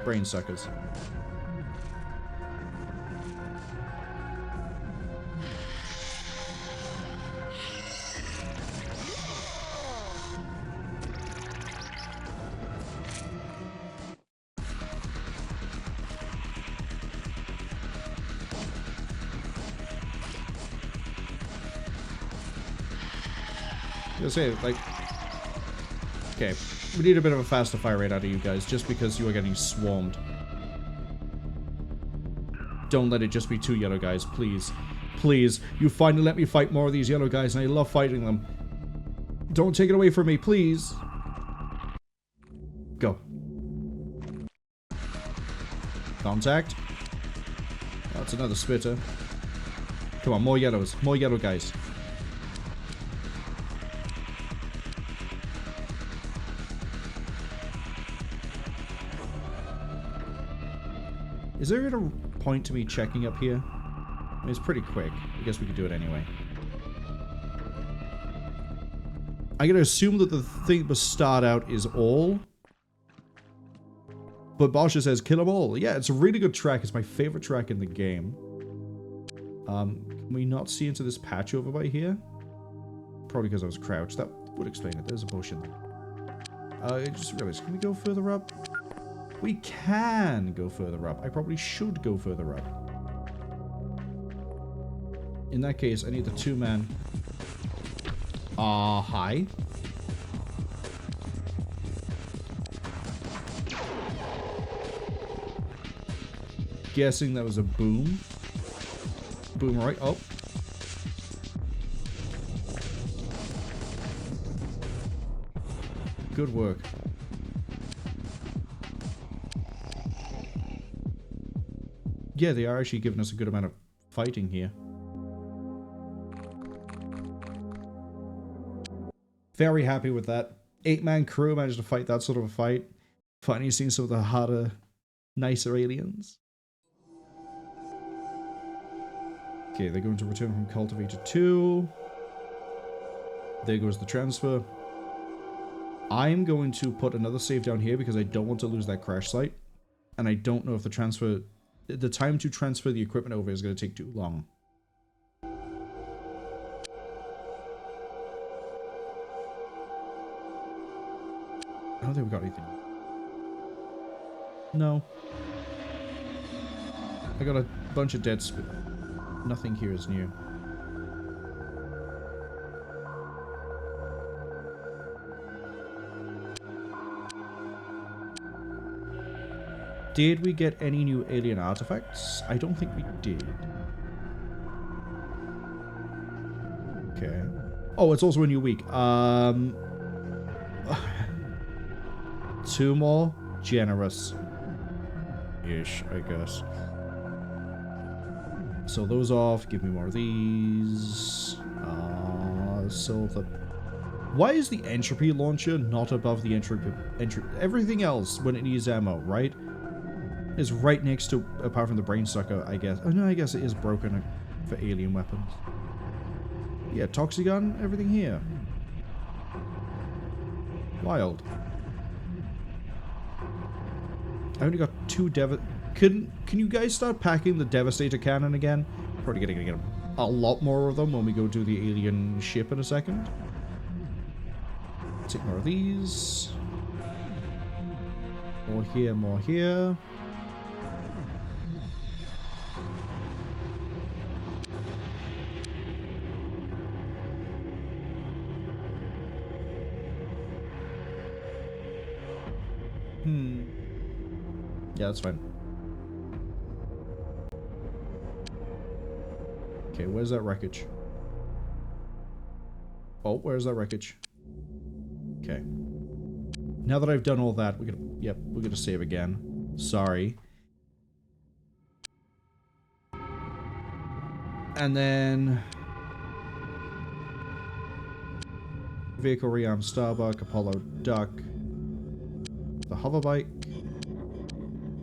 Speaker 1: Brain suckers. I was gonna say, like, okay, we need a bit of a faster fire rate out of you guys, just because you are getting swarmed. Don't let it just be 2 yellow guys, please. Please, you finally let me fight more of these yellow guys, and I love fighting them. Don't take it away from me, please. Go. Contact. That's another spitter. Come on, more yellows. More yellow guys. Is there even a point to me checking up here? I mean, it's pretty quick. I guess we could do it anyway. I'm going to assume that the thing to start out is all. But Barsha says, kill them all. Yeah, it's a really good track. It's my favorite track in the game. Can we not see into this patch over by here? Probably because I was crouched. That would explain it. There's a potion. I just realized, can we go further up? We can go further up. I probably should go further up. In that case, I need the 2-man. Hi. Guessing that was a boom. Boom, right? Oh. Good work. Yeah, they are actually giving us a good amount of fighting here. Very happy with that. 8-man crew managed to fight that sort of a fight. Finally seeing some of the harder, nicer aliens. Okay, they're going to return from Cultivated 2. There goes the transfer. I'm going to put another save down here because I don't want to lose that crash site. And I don't know if the time to transfer the equipment over is going to take too long. I don't think we got anything. No. I got a bunch of dead spit. Nothing here is new. Did we get any new alien artifacts? I don't think we did. Okay. Oh, it's also a new week. 2 more? Generous. Ish, I guess. So those off. Give me more of these. So the... Why is the entropy launcher not above the entropy? Everything else, when it needs ammo, right? Is right next to, apart from the brain sucker, I guess. Oh no, I guess it is broken for alien weapons. Yeah, Toxigun, everything here. Wild. I only got 2 Can you guys start packing the Devastator cannon again? Probably gonna get a lot more of them when we go to the alien ship in a second. Take more of these. More here, more here. Yeah, that's fine. Okay, where's that wreckage? Oh, where's that wreckage? Okay. Now that I've done all that, we're gonna save again. Sorry. And then... Vehicle rearm Starbuck, Apollo Duck. The hoverbike.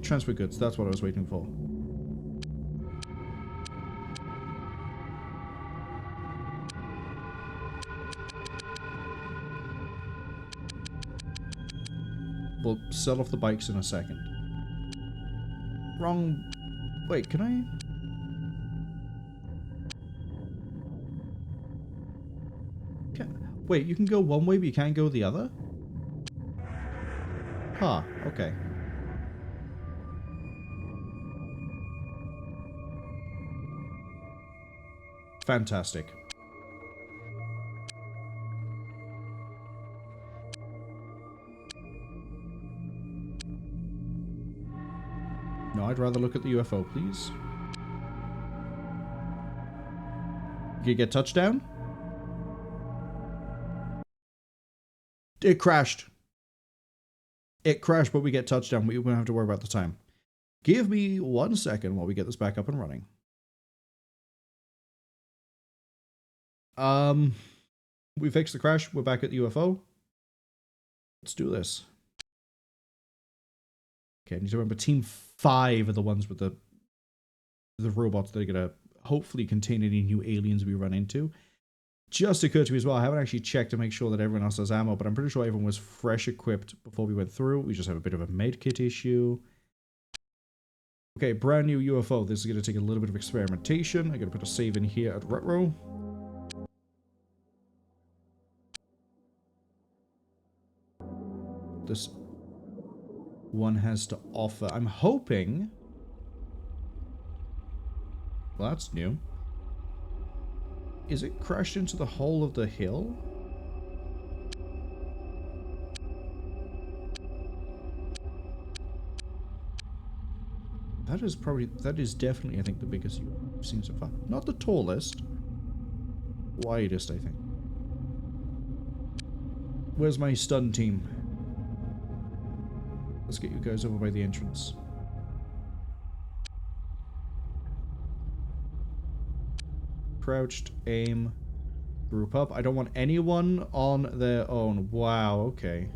Speaker 1: Transfer goods, that's what I was waiting for. We'll sell off the bikes in a second. Wrong... Wait, can I... Wait, you can go one way but you can't go the other? Huh, okay. Fantastic. No, I'd rather look at the UFO, please. You get touchdown? It crashed. It crashed, but we get touchdown. We won't have to worry about the time. Give me 1 second while we get this back up and running. We fixed the crash. We're back at the UFO. Let's do this. Okay, I need to remember Team 5 are the ones with the robots that are going to hopefully contain any new aliens we run into. just occurred to me as well, I haven't actually checked to make sure that everyone else has ammo, but I'm pretty sure everyone was fresh equipped before we went through. We just have a bit of a medkit issue. Okay, brand new UFO. This is going to take a little bit of experimentation. I'm going to put a save in here at retro. This one has to offer. I'm hoping... Well, that's new. Is it crashed into the hole of the hill? That is probably... That is definitely, I think, the biggest you've seen so far. Not the tallest. Widest, I think. Where's my stun team? Let's get you guys over by the entrance. Crouched, aim, group up. I don't want anyone on their own. Wow, okay.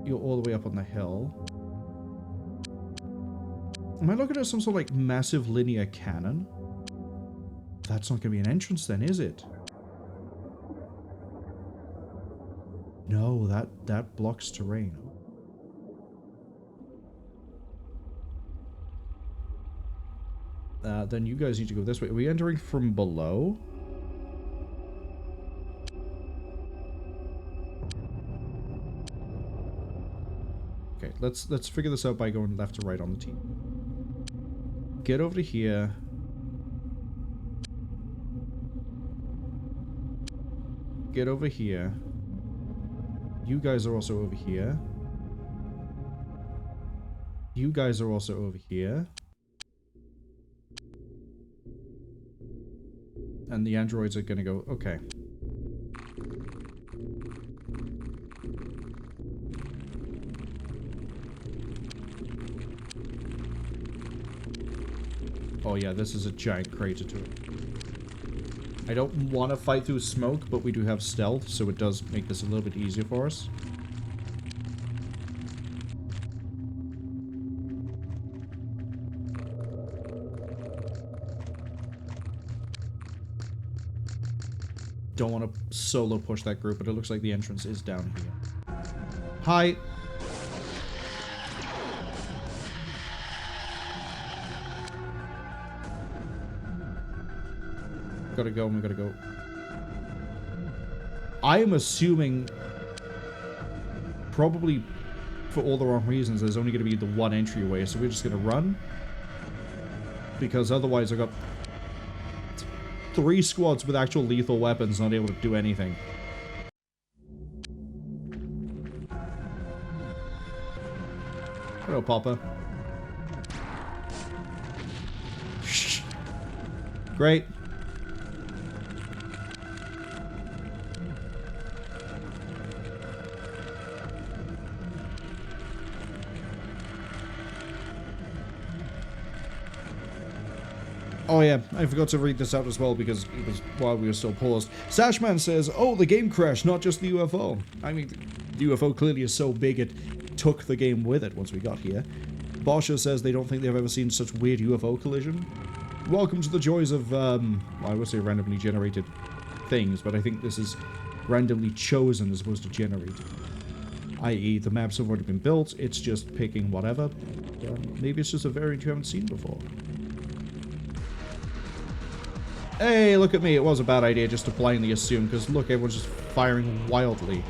Speaker 1: You're all the way up on the hill. Am I looking at some sort of like massive linear cannon? That's not going to be an entrance then, is it? No, that blocks terrain. Then you guys need to go this way. Are we entering from below? Okay, let's figure this out by going left to right on the team. Get over to here. Get over here. You guys are also over here. You guys are also over here. And the androids are gonna go, okay. Oh yeah, this is a giant crater to it. I don't want to fight through smoke, but we do have stealth, so it does make this a little bit easier for us. Don't want to solo push that group, but it looks like the entrance is down here. Hi! Gotta go, we gotta go. I am assuming, probably for all the wrong reasons, there's only gonna be the one entryway, so we're just gonna run. Because otherwise I've got 3 squads with actual lethal weapons not able to do anything. Hello, Papa. Great. Oh yeah, I forgot to read this out as well because it was while we were still paused. Sashman says, oh, the game crashed, not just the UFO. I mean, the UFO clearly is so big it took the game with it once we got here. Boscha says they don't think they've ever seen such weird UFO collision. Welcome to the joys of, well, I would say randomly generated things, but I think this is randomly chosen as opposed to generated. I.e., the maps have already been built, it's just picking whatever. Maybe it's just a variant you haven't seen before. Hey, look at me. It was a bad idea just to blindly assume, because look, everyone's just firing wildly.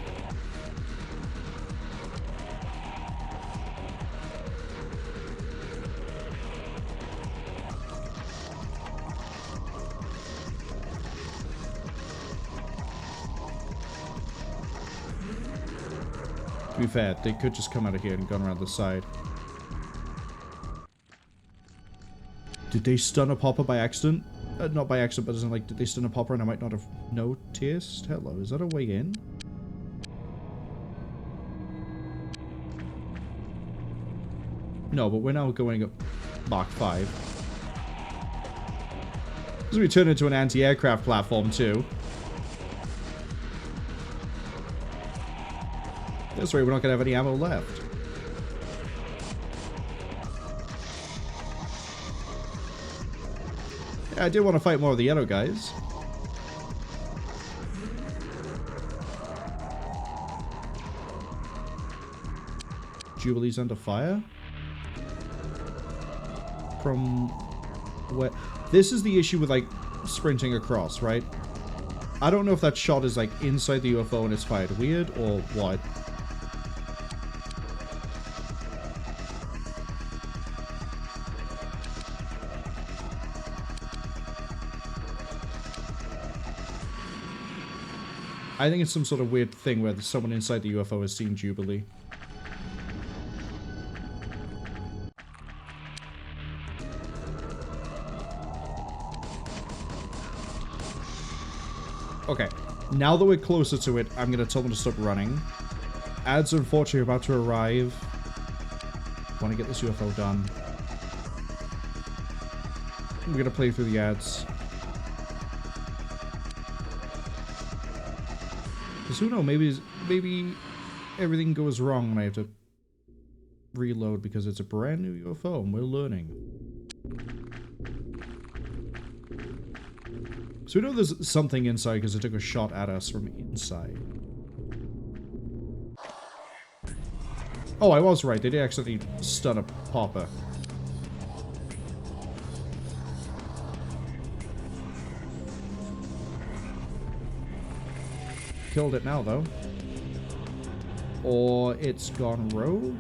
Speaker 1: To be fair, they could just come out of here and gone around the side. Did they stun a popper by accident? Not by accident, but as in, like, did they stun a popper and I might not have noticed? Hello, is that a way in? No, but we're now going up Mach 5. As we turn into an anti-aircraft platform, too. That's right, we're not going to have any ammo left. Yeah, I did want to fight more of the yellow guys. Jubilee's under fire? From where? This is the issue with, like, sprinting across, right? I don't know if that shot is, like, inside the UFO and it's fired weird, or what. I think it's some sort of weird thing where someone inside the UFO has seen Jubilee. Okay, now that we're closer to it, I'm going to tell them to stop running. Ads are unfortunately about to arrive. Want to get this UFO done. We're going to play through the ads. Because who knows, maybe everything goes wrong and I have to reload because it's a brand new UFO and we're learning. So we know there's something inside because it took a shot at us from inside. Oh, I was right. They did actually stun a popper. Killed it now, though. Or it's gone rogue?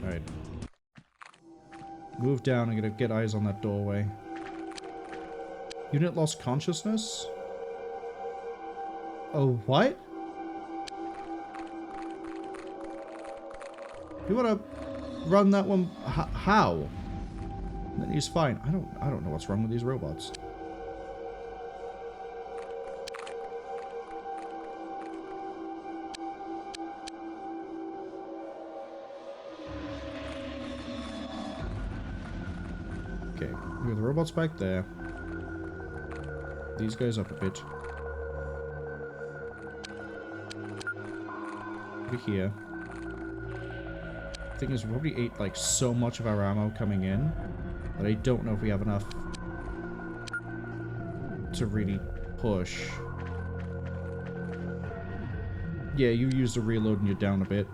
Speaker 1: Alright. Move down. I'm gonna get eyes on that doorway. Unit lost consciousness? Oh, what? You wanna run that one? How? Then he's fine. I don't know what's wrong with these robots. Okay, we have the robots back there. These guys up a bit. Over here. Thing is, we probably ate like so much of our ammo coming in that I don't know if we have enough to really push. Yeah, you used a reload and you're down a bit.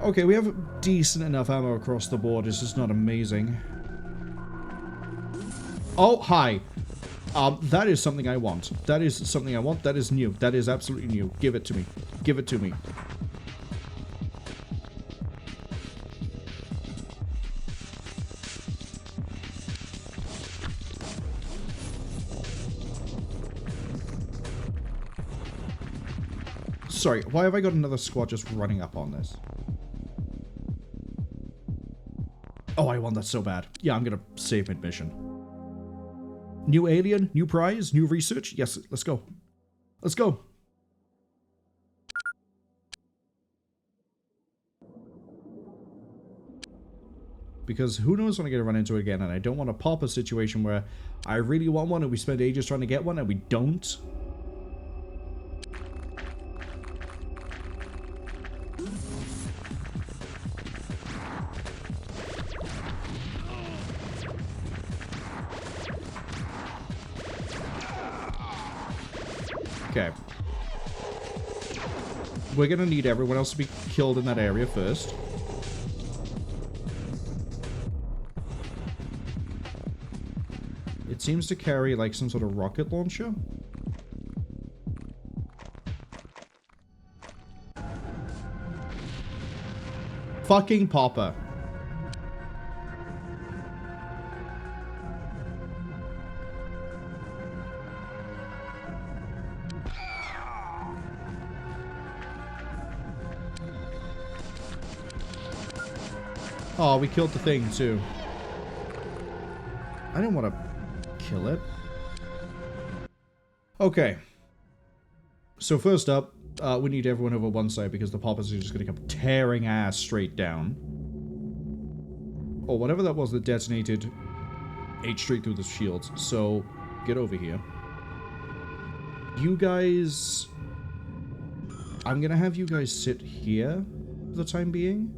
Speaker 1: Okay, we have decent enough ammo across the board. It's just not amazing. Oh, hi. That is something I want. That is something I want. That is new. That is absolutely new. Give it to me. Give it to me. Sorry, why have I got another squad just running up on this? Oh, I want that so bad. Yeah, I'm gonna save mid-mission. New alien, new prize, new research. Yes, let's go. Let's go. Because who knows when I get to run into it again, and I don't want to pop a situation where I really want one and we spend ages trying to get one and we don't. Okay. We're gonna need everyone else to be killed in that area first. It seems to carry, like, some sort of rocket launcher. Fucking popper. Oh, we killed the thing, too. I didn't want to kill it. Okay. So first up, we need everyone over one side because the poppers are just going to come tearing ass straight down. Or whatever that was that detonated ate straight through the shields. So, get over here. You guys... I'm going to have you guys sit here for the time being.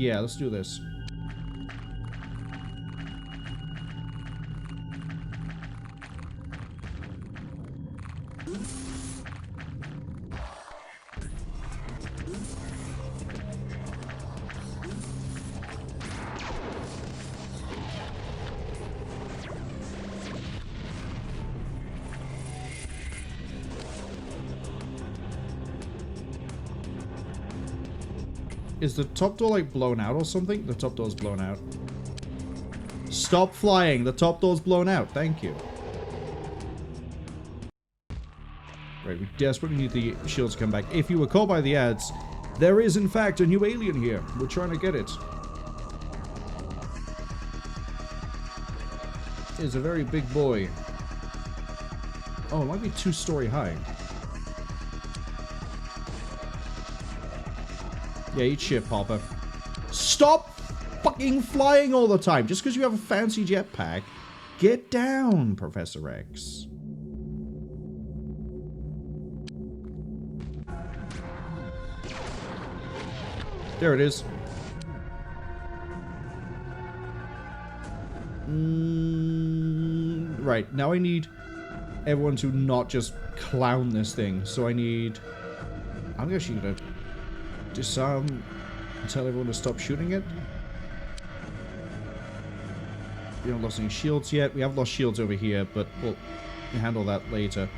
Speaker 1: Yeah, let's do this. Is the top door, like, blown out or something? The top door's blown out. Stop flying! The top door's blown out. Thank you. Right, we desperately need the shields to come back. If you were caught by the ads, there is, in fact, a new alien here. We're trying to get it. It's a very big boy. Oh, it might be 2-story high. Yeah, eat shit, Papa. Stop fucking flying all the time. Just because you have a fancy jetpack. Get down, Professor X. There it is. Right, now I need everyone to not just clown this thing. So I need... I'm actually gonna disarm and tell everyone to stop shooting it. We haven't lost any shields yet. We have lost shields over here, but we'll handle that later.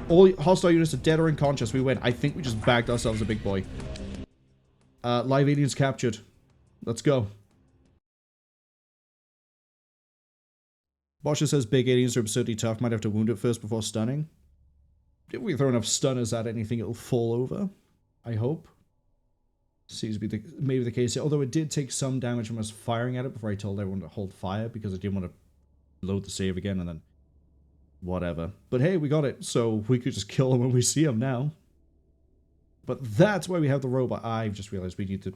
Speaker 1: All hostile units are dead or unconscious. We win. I think we just bagged ourselves a big boy. Live aliens captured. Let's go. Boscha says big aliens are absurdly tough. Might have to wound it first before stunning. If we throw enough stunners at anything, it'll fall over. I hope. Seems to be maybe the case. Although it did take some damage from us firing at it before I told everyone to hold fire because I didn't want to load the save again and then whatever. But hey, we got it. So we could just kill him when we see him now. But that's why we have the robot. I've just realized we need the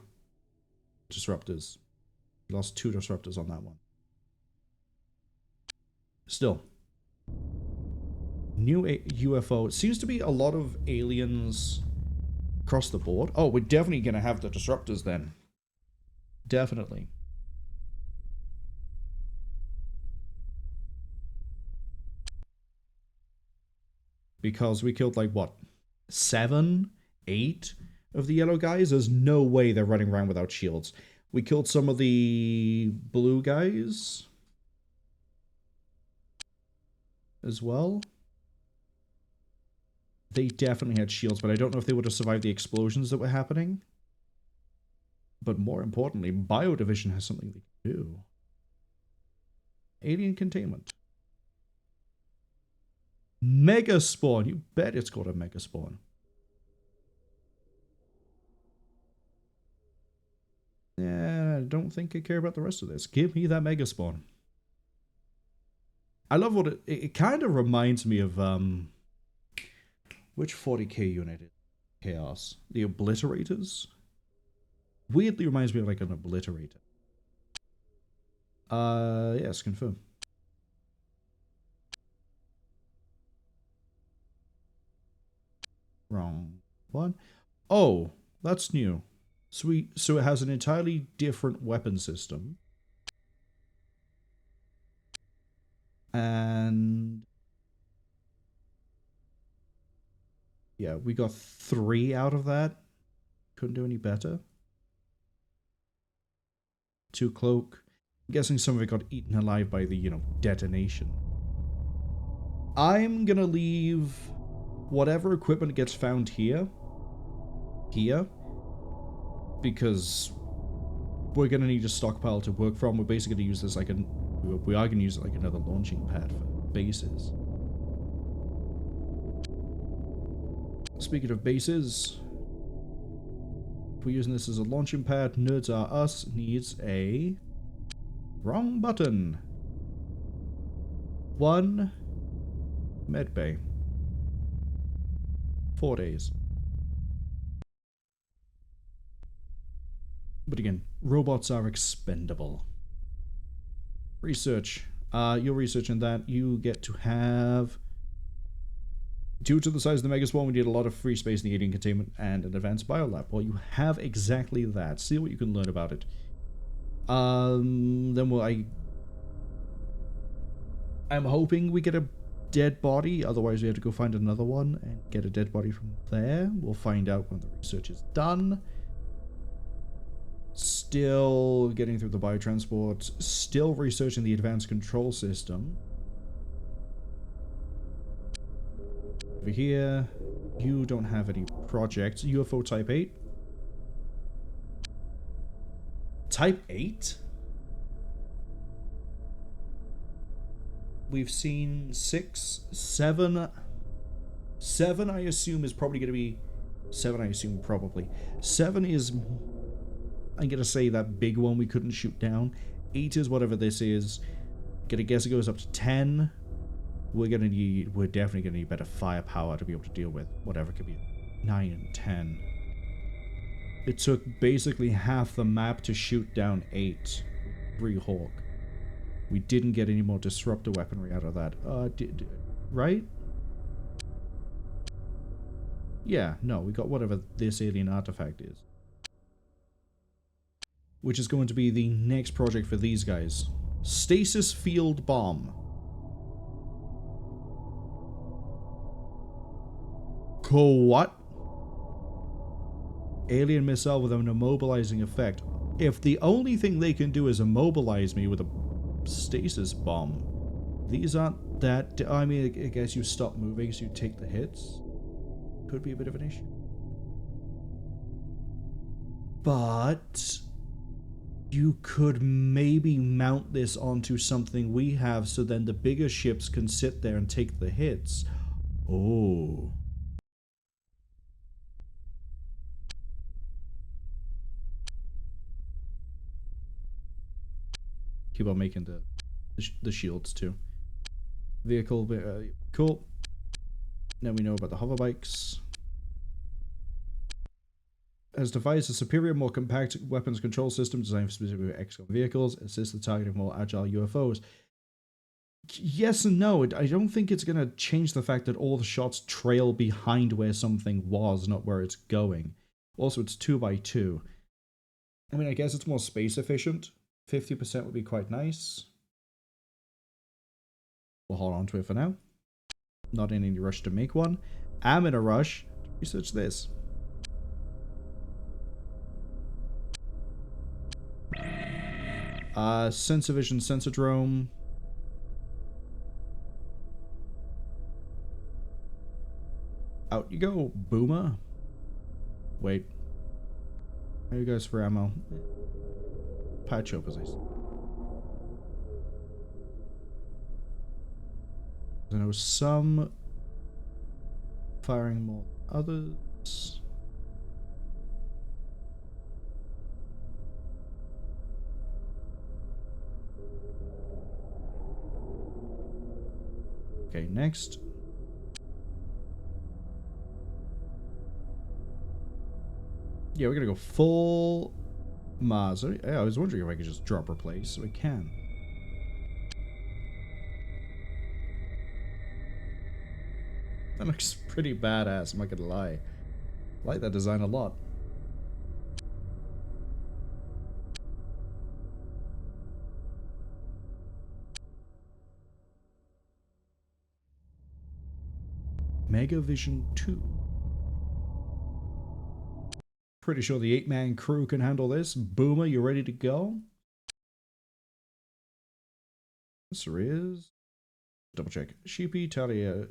Speaker 1: disruptors. We lost 2 disruptors on that one. Still. New UFO. It seems to be a lot of aliens across the board. Oh, we're definitely going to have the disruptors then. Definitely. Because we killed like, what? 7? 8 of the yellow guys? There's no way they're running around without shields. We killed some of the blue guys as well. They definitely had shields, but I don't know if they would have survived the explosions that were happening. But more importantly, Biodivision has something they can do. Alien containment. Mega Spawn. You bet it's got a Mega Spawn. Yeah, I don't think I care about the rest of this. Give me that Mega Spawn. I love what it kind of reminds me of, which 40k unit is Chaos? The Obliterators? Weirdly reminds me of like an Obliterator. Yes, confirm. Wrong one. Oh, that's new. Sweet. So it has an entirely different weapon system. And yeah, we got 3 out of that. Couldn't do any better. 2 cloak. I'm guessing some of it got eaten alive by the, detonation. I'm gonna leave whatever equipment gets found here. Because we're gonna need a stockpile to work from. We're basically gonna use this like we are gonna use it like another launching pad for bases. Speaking of bases, if we're using this as a launching pad, Nerds Are Us needs a wrong button. 1 medbay. 4 days. But again, robots are expendable. Research. You're researching that. You get to have... Due to the size of the Megaswarm, we need a lot of free space in the alien containment and an advanced biolab. Well, you have exactly that. See what you can learn about it. Then I'm hoping we get a dead body. Otherwise, we have to go find another one and get a dead body from there. We'll find out when the research is done. Still getting through the biotransport. Still researching the advanced control system. Over here, you don't have any projects. UFO Type 8. Type 8? We've seen 6, 7. 7, I assume, is probably going to be... 7, I assume, probably. 7 is... I'm going to say that big one we couldn't shoot down. 8 is whatever this is. Gonna guess it goes up to 10. We're definitely gonna need better firepower to be able to deal with whatever could be 9 and 10. It took basically half the map to shoot down 8. 3 Hawk. We didn't get any more disruptor weaponry out of that. Right? Yeah, no, we got whatever this alien artifact is. Which is going to be the next project for these guys. Stasis Field Bomb. What? Alien missile with an immobilizing effect. If the only thing they can do is immobilize me with a stasis bomb, these aren't that... I mean, I guess you stop moving so you take the hits. Could be a bit of an issue. But... you could maybe mount this onto something we have so then the bigger ships can sit there and take the hits. Oh... keep on making the shields too. Vehicle, cool. Now we know about the hover bikes. Has devised a superior, more compact weapons control system designed for specifically XCOM vehicles. Assists the targeting of more agile UFOs. Yes and no. I don't think it's going to change the fact that all the shots trail behind where something was, not where it's going. Also, it's 2x2. I mean, I guess it's more space efficient. 50% would be quite nice. We'll hold on to it for now. Not in any rush to make one. I'm in a rush to research this. Sensor vision, sensor drone. Out you go, boomer. Wait. How you guys for ammo? Patch up as I say. I know some firing more than others. Okay, next. Yeah, we're gonna go full Mars. I was wondering if I could just drop replace, so we can. That looks pretty badass, I'm not gonna lie. I like that design a lot. Megavision 2. Pretty sure the 8-man crew can handle this. Boomer, you ready to go? Yes, there is. Double check. Sheepy, Talia.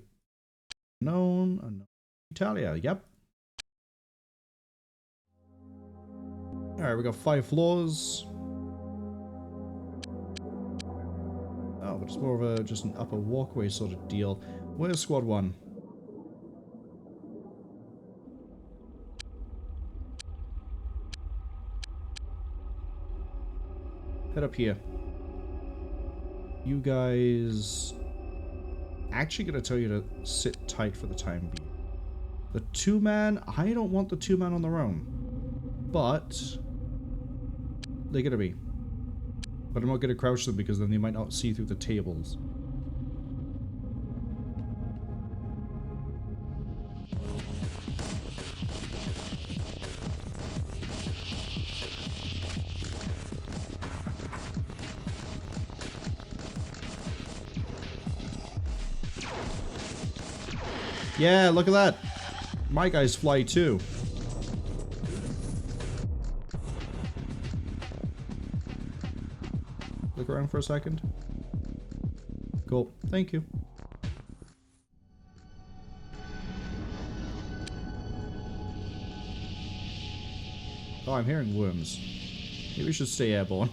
Speaker 1: Unknown. Talia, yep. Alright, we got 5 floors. Oh, but it's more of a just an upper walkway sort of deal. Where's squad 1? Head up here. You guys... actually gonna tell you to sit tight for the time being. The 2-man, I don't want the 2-man on their own. But... they're gonna be. But I'm not going to crouch them because then they might not see through the tables. Yeah, look at that. My guys fly too. Look around for a second. Cool. Thank you. Oh, I'm hearing worms. Maybe we should stay airborne.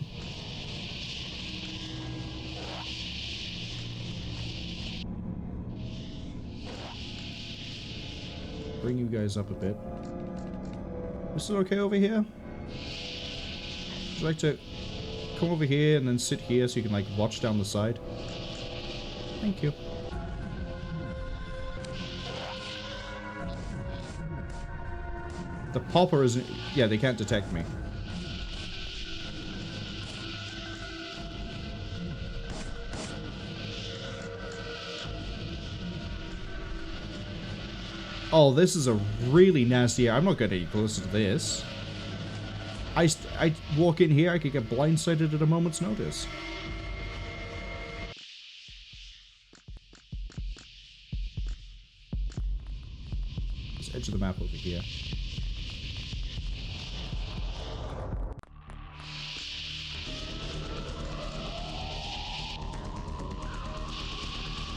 Speaker 1: Bring you guys up a bit. Is it okay over here? Would you like to come over here and then sit here so you can like watch down the side? Thank you. The popper isn't... Yeah, they can't detect me. Oh, this is a really nasty... I'm not going to go listen to this. I walk in here, I could get blindsided at a moment's notice. This edge of the map over here.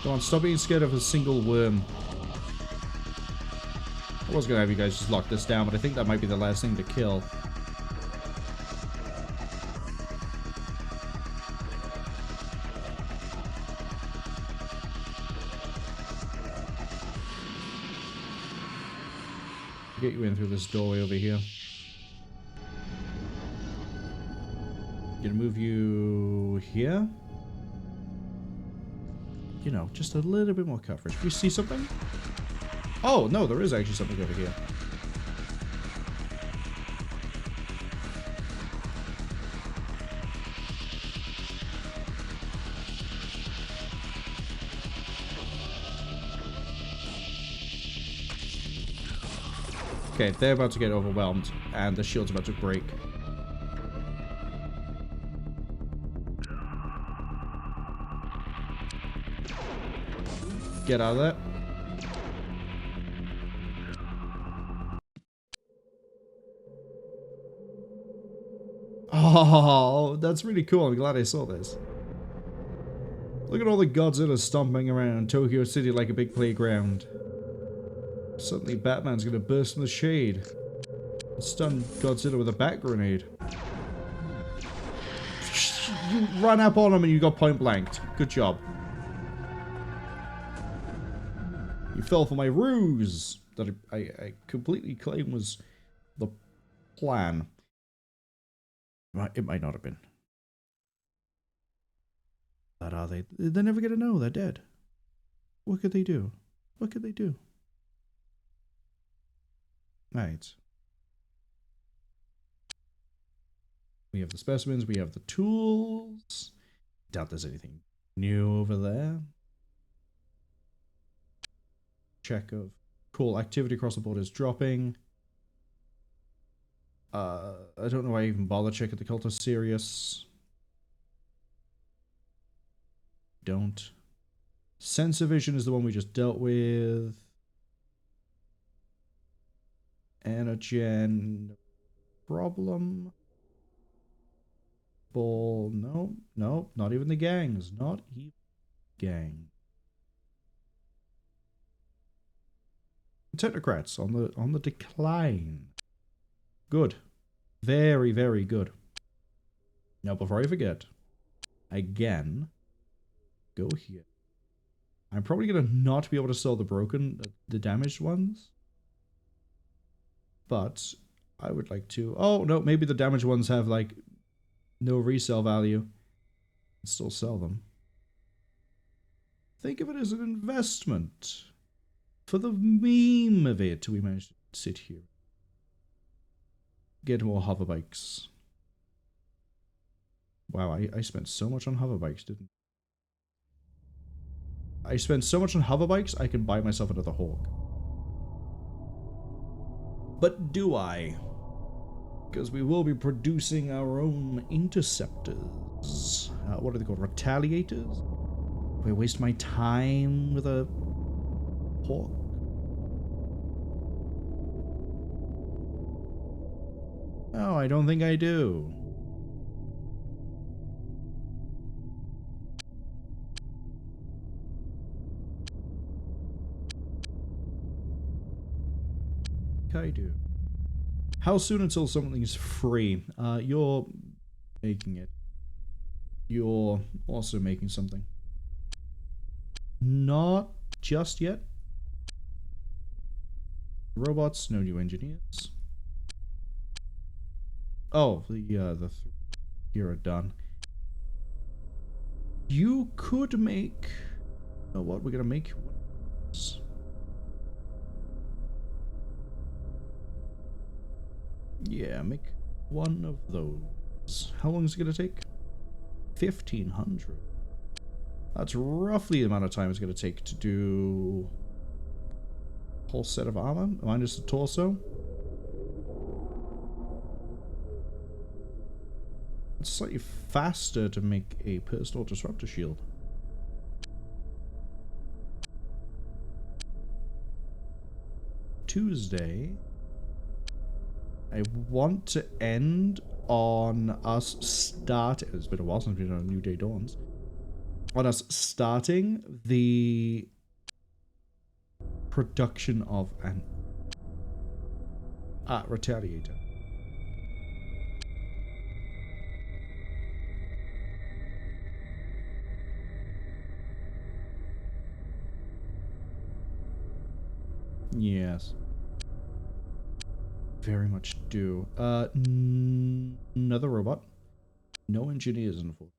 Speaker 1: Come on, stop being scared of a single worm. I was going to have you guys just lock this down, but I think that might be the last thing to kill. Get you in through this doorway over here. Gonna move you here. You know, just a little bit more coverage. Do you see something? Oh, no, there is actually something over here. Okay, they're about to get overwhelmed, and the shield's about to break. Get out of there. Oh, that's really cool. I'm glad I saw this. Look at all the Godzilla stomping around Tokyo City like a big playground. Suddenly Batman's gonna burst from the shade and stun Godzilla with a bat grenade. You ran up on him and you got point blanked. Good job. You fell for my ruse that I completely claim was the plan. It might not have been. But are they? They're never gonna know. They're dead. What could they do? What could they do? Right. We have the specimens. We have the tools. Doubt there's anything new over there. Check of cool activity across the board is dropping. I don't know why I even bother checking the cult of Sirius. Don't. Sensor vision is the one we just dealt with. Energen problem. Ball. No, no, not even the gangs. Not even gang. Technocrats on the decline. Good. Very, very good. Now, before I forget, again, go here. I'm probably going to not be able to sell the damaged ones. But I would like to... Oh, no, maybe the damaged ones have, like, no resale value. I'd still sell them. Think of it as an investment. For the meme of it, we managed to sit here. Get more hover bikes. Wow, I spent so much on hoverbikes, didn't I? Spent so much on hoverbikes, I can buy myself another Hawk. But do I? Because we will be producing our own interceptors. What are they called? Retaliators? Do I waste my time with a Hawk? Oh, I don't think I do. I do. How soon until something's free? You're making it. You're also making something. Not just yet. Robots, no new engineers. Oh, the here are done. You could make. Oh, what we're gonna make? Yeah, make one of those. How long is it gonna take? 1,500. That's roughly the amount of time it's gonna take to do a whole set of armor, minus the torso. It's slightly faster to make a personal disruptor shield. Tuesday. I want to end on us start. It's been a while since we've done a New Day Dawns. On us starting the production of an Retaliator. Yes. Very much do. Another robot. No engineers, unfortunately.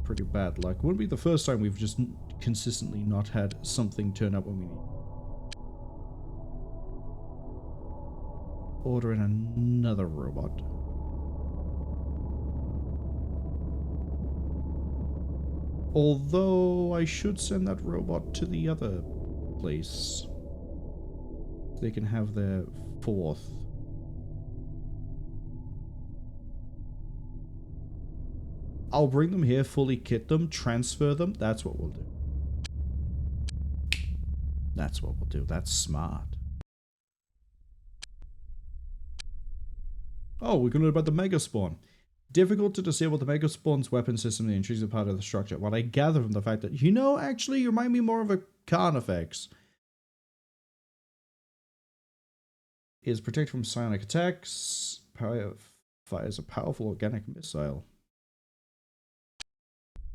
Speaker 1: Pretty bad luck. Wouldn't be the first time we've just consistently not had something turn up when we need. Ordering another robot. Although I should send that robot to the other place. They can have their fourth. I'll bring them here, fully kit them, transfer them. That's what we'll do. That's what we'll do. That's smart. Oh, we can learn about the Mega Spawn. Difficult to disable the Mega Spawn's weapon system in the intrusive part of the structure. What I gather from the fact that, you know, actually, you remind me more of a Carnifex. Is protected from psionic attacks. Fires a powerful organic missile.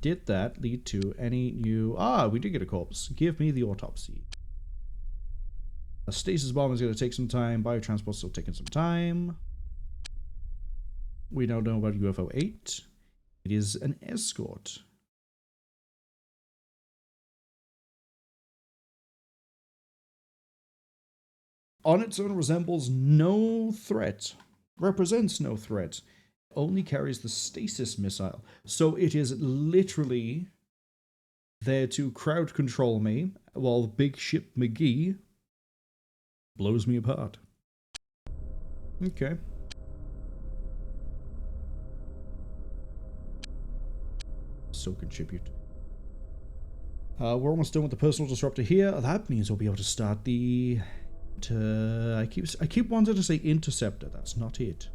Speaker 1: Did that lead to any new... Ah, we did get a corpse. Give me the autopsy. A stasis bomb is going to take some time. Biotransport's still taking some time. We now know about UFO 8. It is an escort. On its own resembles no threat. Represents no threat. Only carries the stasis missile. So it is literally there to crowd control me while Big Ship McGee blows me apart. Okay. So contribute. We're almost done with the personal disruptor here. That means we'll be able to start the... I keep wanting to say interceptor. That's not it.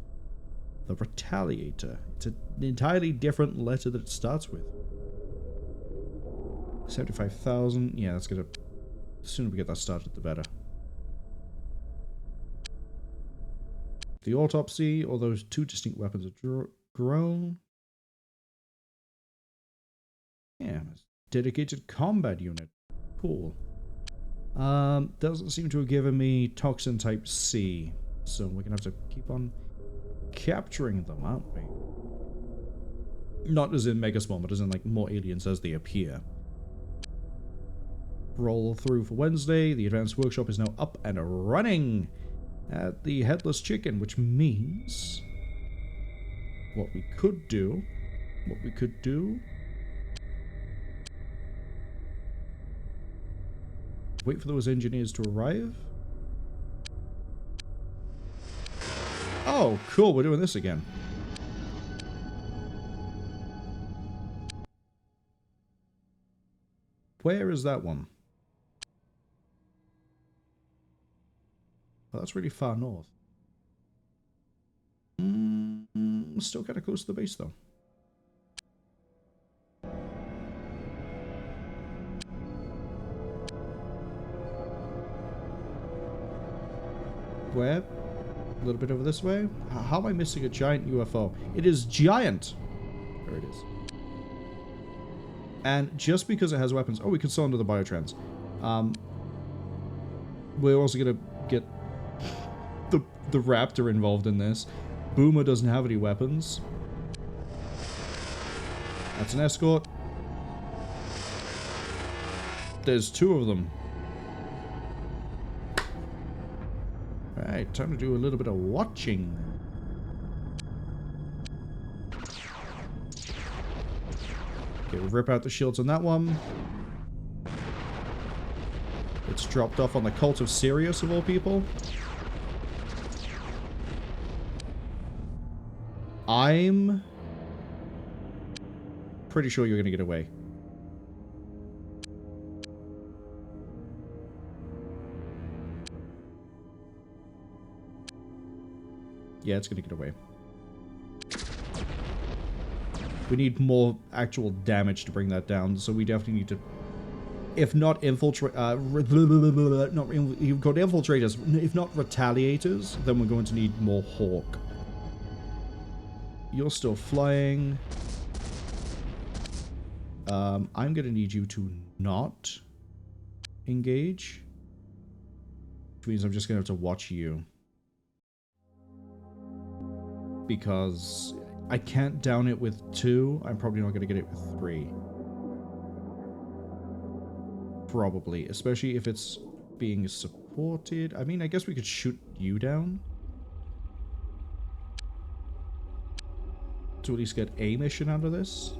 Speaker 1: The Retaliator. It's an entirely different letter that it starts with. 75,000. Yeah, that's gonna... The sooner we get that started, the better. The autopsy. All those two distinct weapons are grown. Yeah, dedicated combat unit. Cool. Doesn't seem to have given me Toxin type C, so we're gonna have to keep on capturing them, aren't we? Not as in Mega Spawn, but as in like more aliens as they appear. Roll through for Wednesday. The advanced workshop is now up and running at the Headless Chicken, which means what we could do... Wait for those engineers to arrive. Oh, cool, we're doing this again. Where is that one? Oh, that's really far north. Still kind of close to the base, though. Where? A little bit over this way. How am I missing a giant UFO? It is giant! There it is. And just because it has weapons... Oh, we can sell into the biotrans. We're also going to get the Raptor involved in this. Boomer doesn't have any weapons. That's an escort. There's two of them. Alright, time to do a little bit of watching. Okay, we'll rip out the shields on that one. It's dropped off on the cult of Sirius, of all people. I'm pretty sure you're going to get away. Yeah, it's going to get away. We need more actual damage to bring that down, so we definitely need to... If not infiltrate... you've got infiltrators. If not retaliators, then we're going to need more Hawk. You're still flying. I'm going to need you to not engage. Which means I'm just going to have to watch you. Because I can't down it with 2. I'm probably not going to get it with 3. Probably. Especially if it's being supported. I mean, I guess we could shoot you down. To at least get a mission out of this.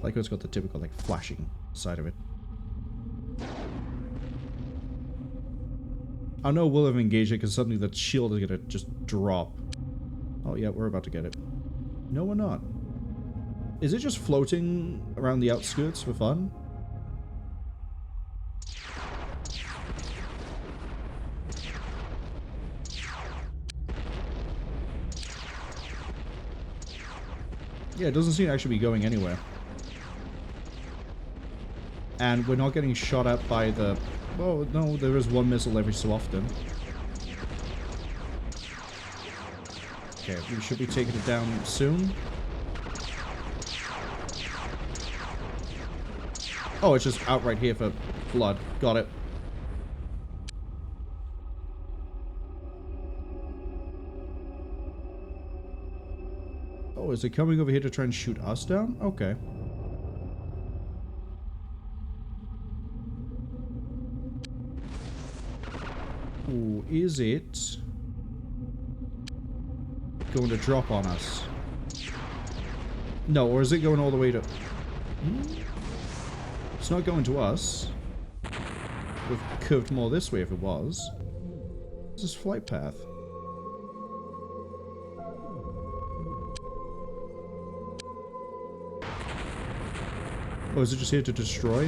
Speaker 1: Like it's got the typical like flashing side of it. I know we'll have engaged it because suddenly that shield is gonna just drop. Oh yeah, we're about to get it. No, we're not. Is it just floating around the outskirts for fun? Yeah, it doesn't seem to actually be going anywhere. And we're not getting shot at by the... Oh, no, there is one missile every so often. Okay, we should be taking it down soon. Oh, it's just out right here for blood. Got it. Oh, is it coming over here to try and shoot us down? Okay. Ooh, is it going to drop on us? No, or is it going all the way to... It's not going to us. We've curved more this way if it was. What's this flight path? Oh, is it just here to destroy?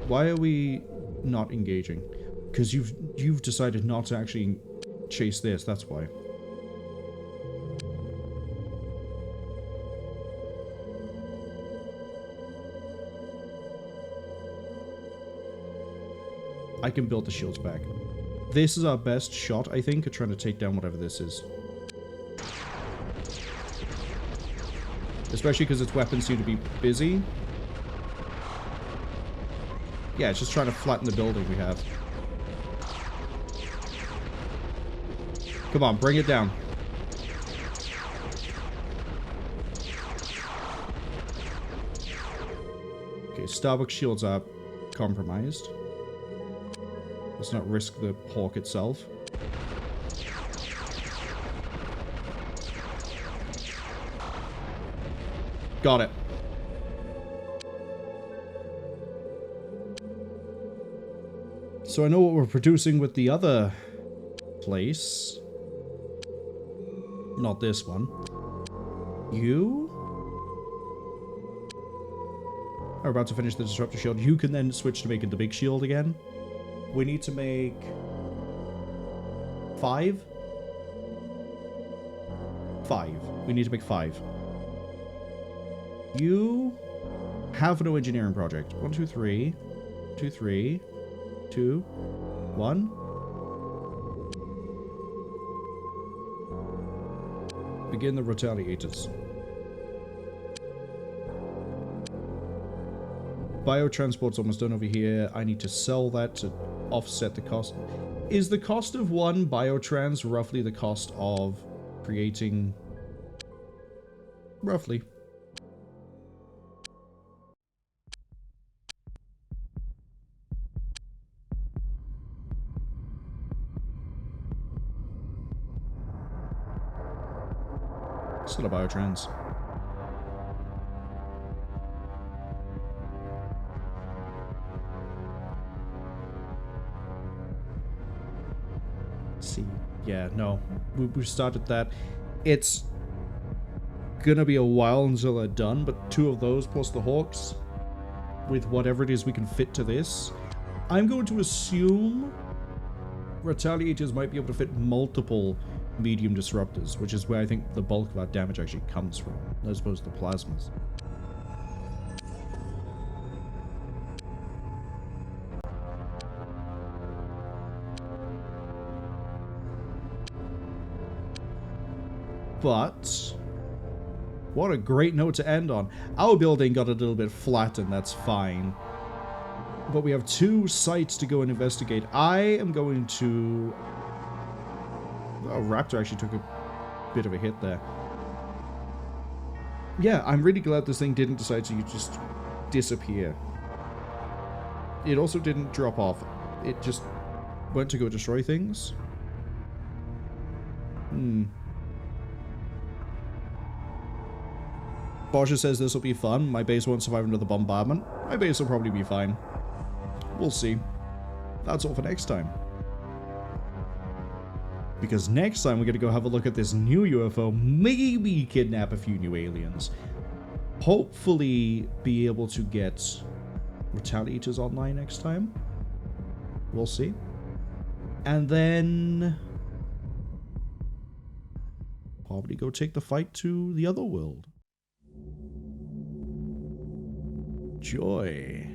Speaker 1: Why are we not engaging? Because you've decided not to actually chase this, that's why. I can build the shields back. This is our best shot, I think, at trying to take down whatever this is. Especially because its weapons seem to be busy. Yeah, it's just trying to flatten the building we have. Come on, bring it down. Okay, Starbucks shields are compromised. Let's not risk the hawk itself. Got it. So I know what we're producing with the other place. Not this one. You are about to finish the disruptor shield. You can then switch to making the big shield again. We need to make 5. 5. We need to make 5. You have no engineering project. 1, 2, 3. 2, 3. 2, 1. Begin the retaliators. Biotransport's almost done over here. I need to sell that to offset the cost. Is the cost of one biotrans roughly the cost of creating... Roughly. Still a biotrans. See, yeah, no, we started that. It's gonna be a while until they're done, but 2 of those plus the hawks with whatever it is we can fit to this. I'm going to assume retaliators might be able to fit multiple medium disruptors, which is where I think the bulk of our damage actually comes from, as opposed to the plasmas. But what a great note to end on. Our building got a little bit flat, and that's fine. But we have 2 sites to go and investigate. I am going to... Oh, Raptor actually took a bit of a hit there. Yeah, I'm really glad this thing didn't decide to just disappear. It also didn't drop off. It just went to go destroy things. Borsha says this will be fun. My base won't survive another bombardment. My base will probably be fine. We'll see. That's all for next time. Because next time we're going to go have a look at this new UFO, maybe kidnap a few new aliens. Hopefully be able to get retaliators online next time. We'll see. And then... probably go take the fight to the other world. Joy.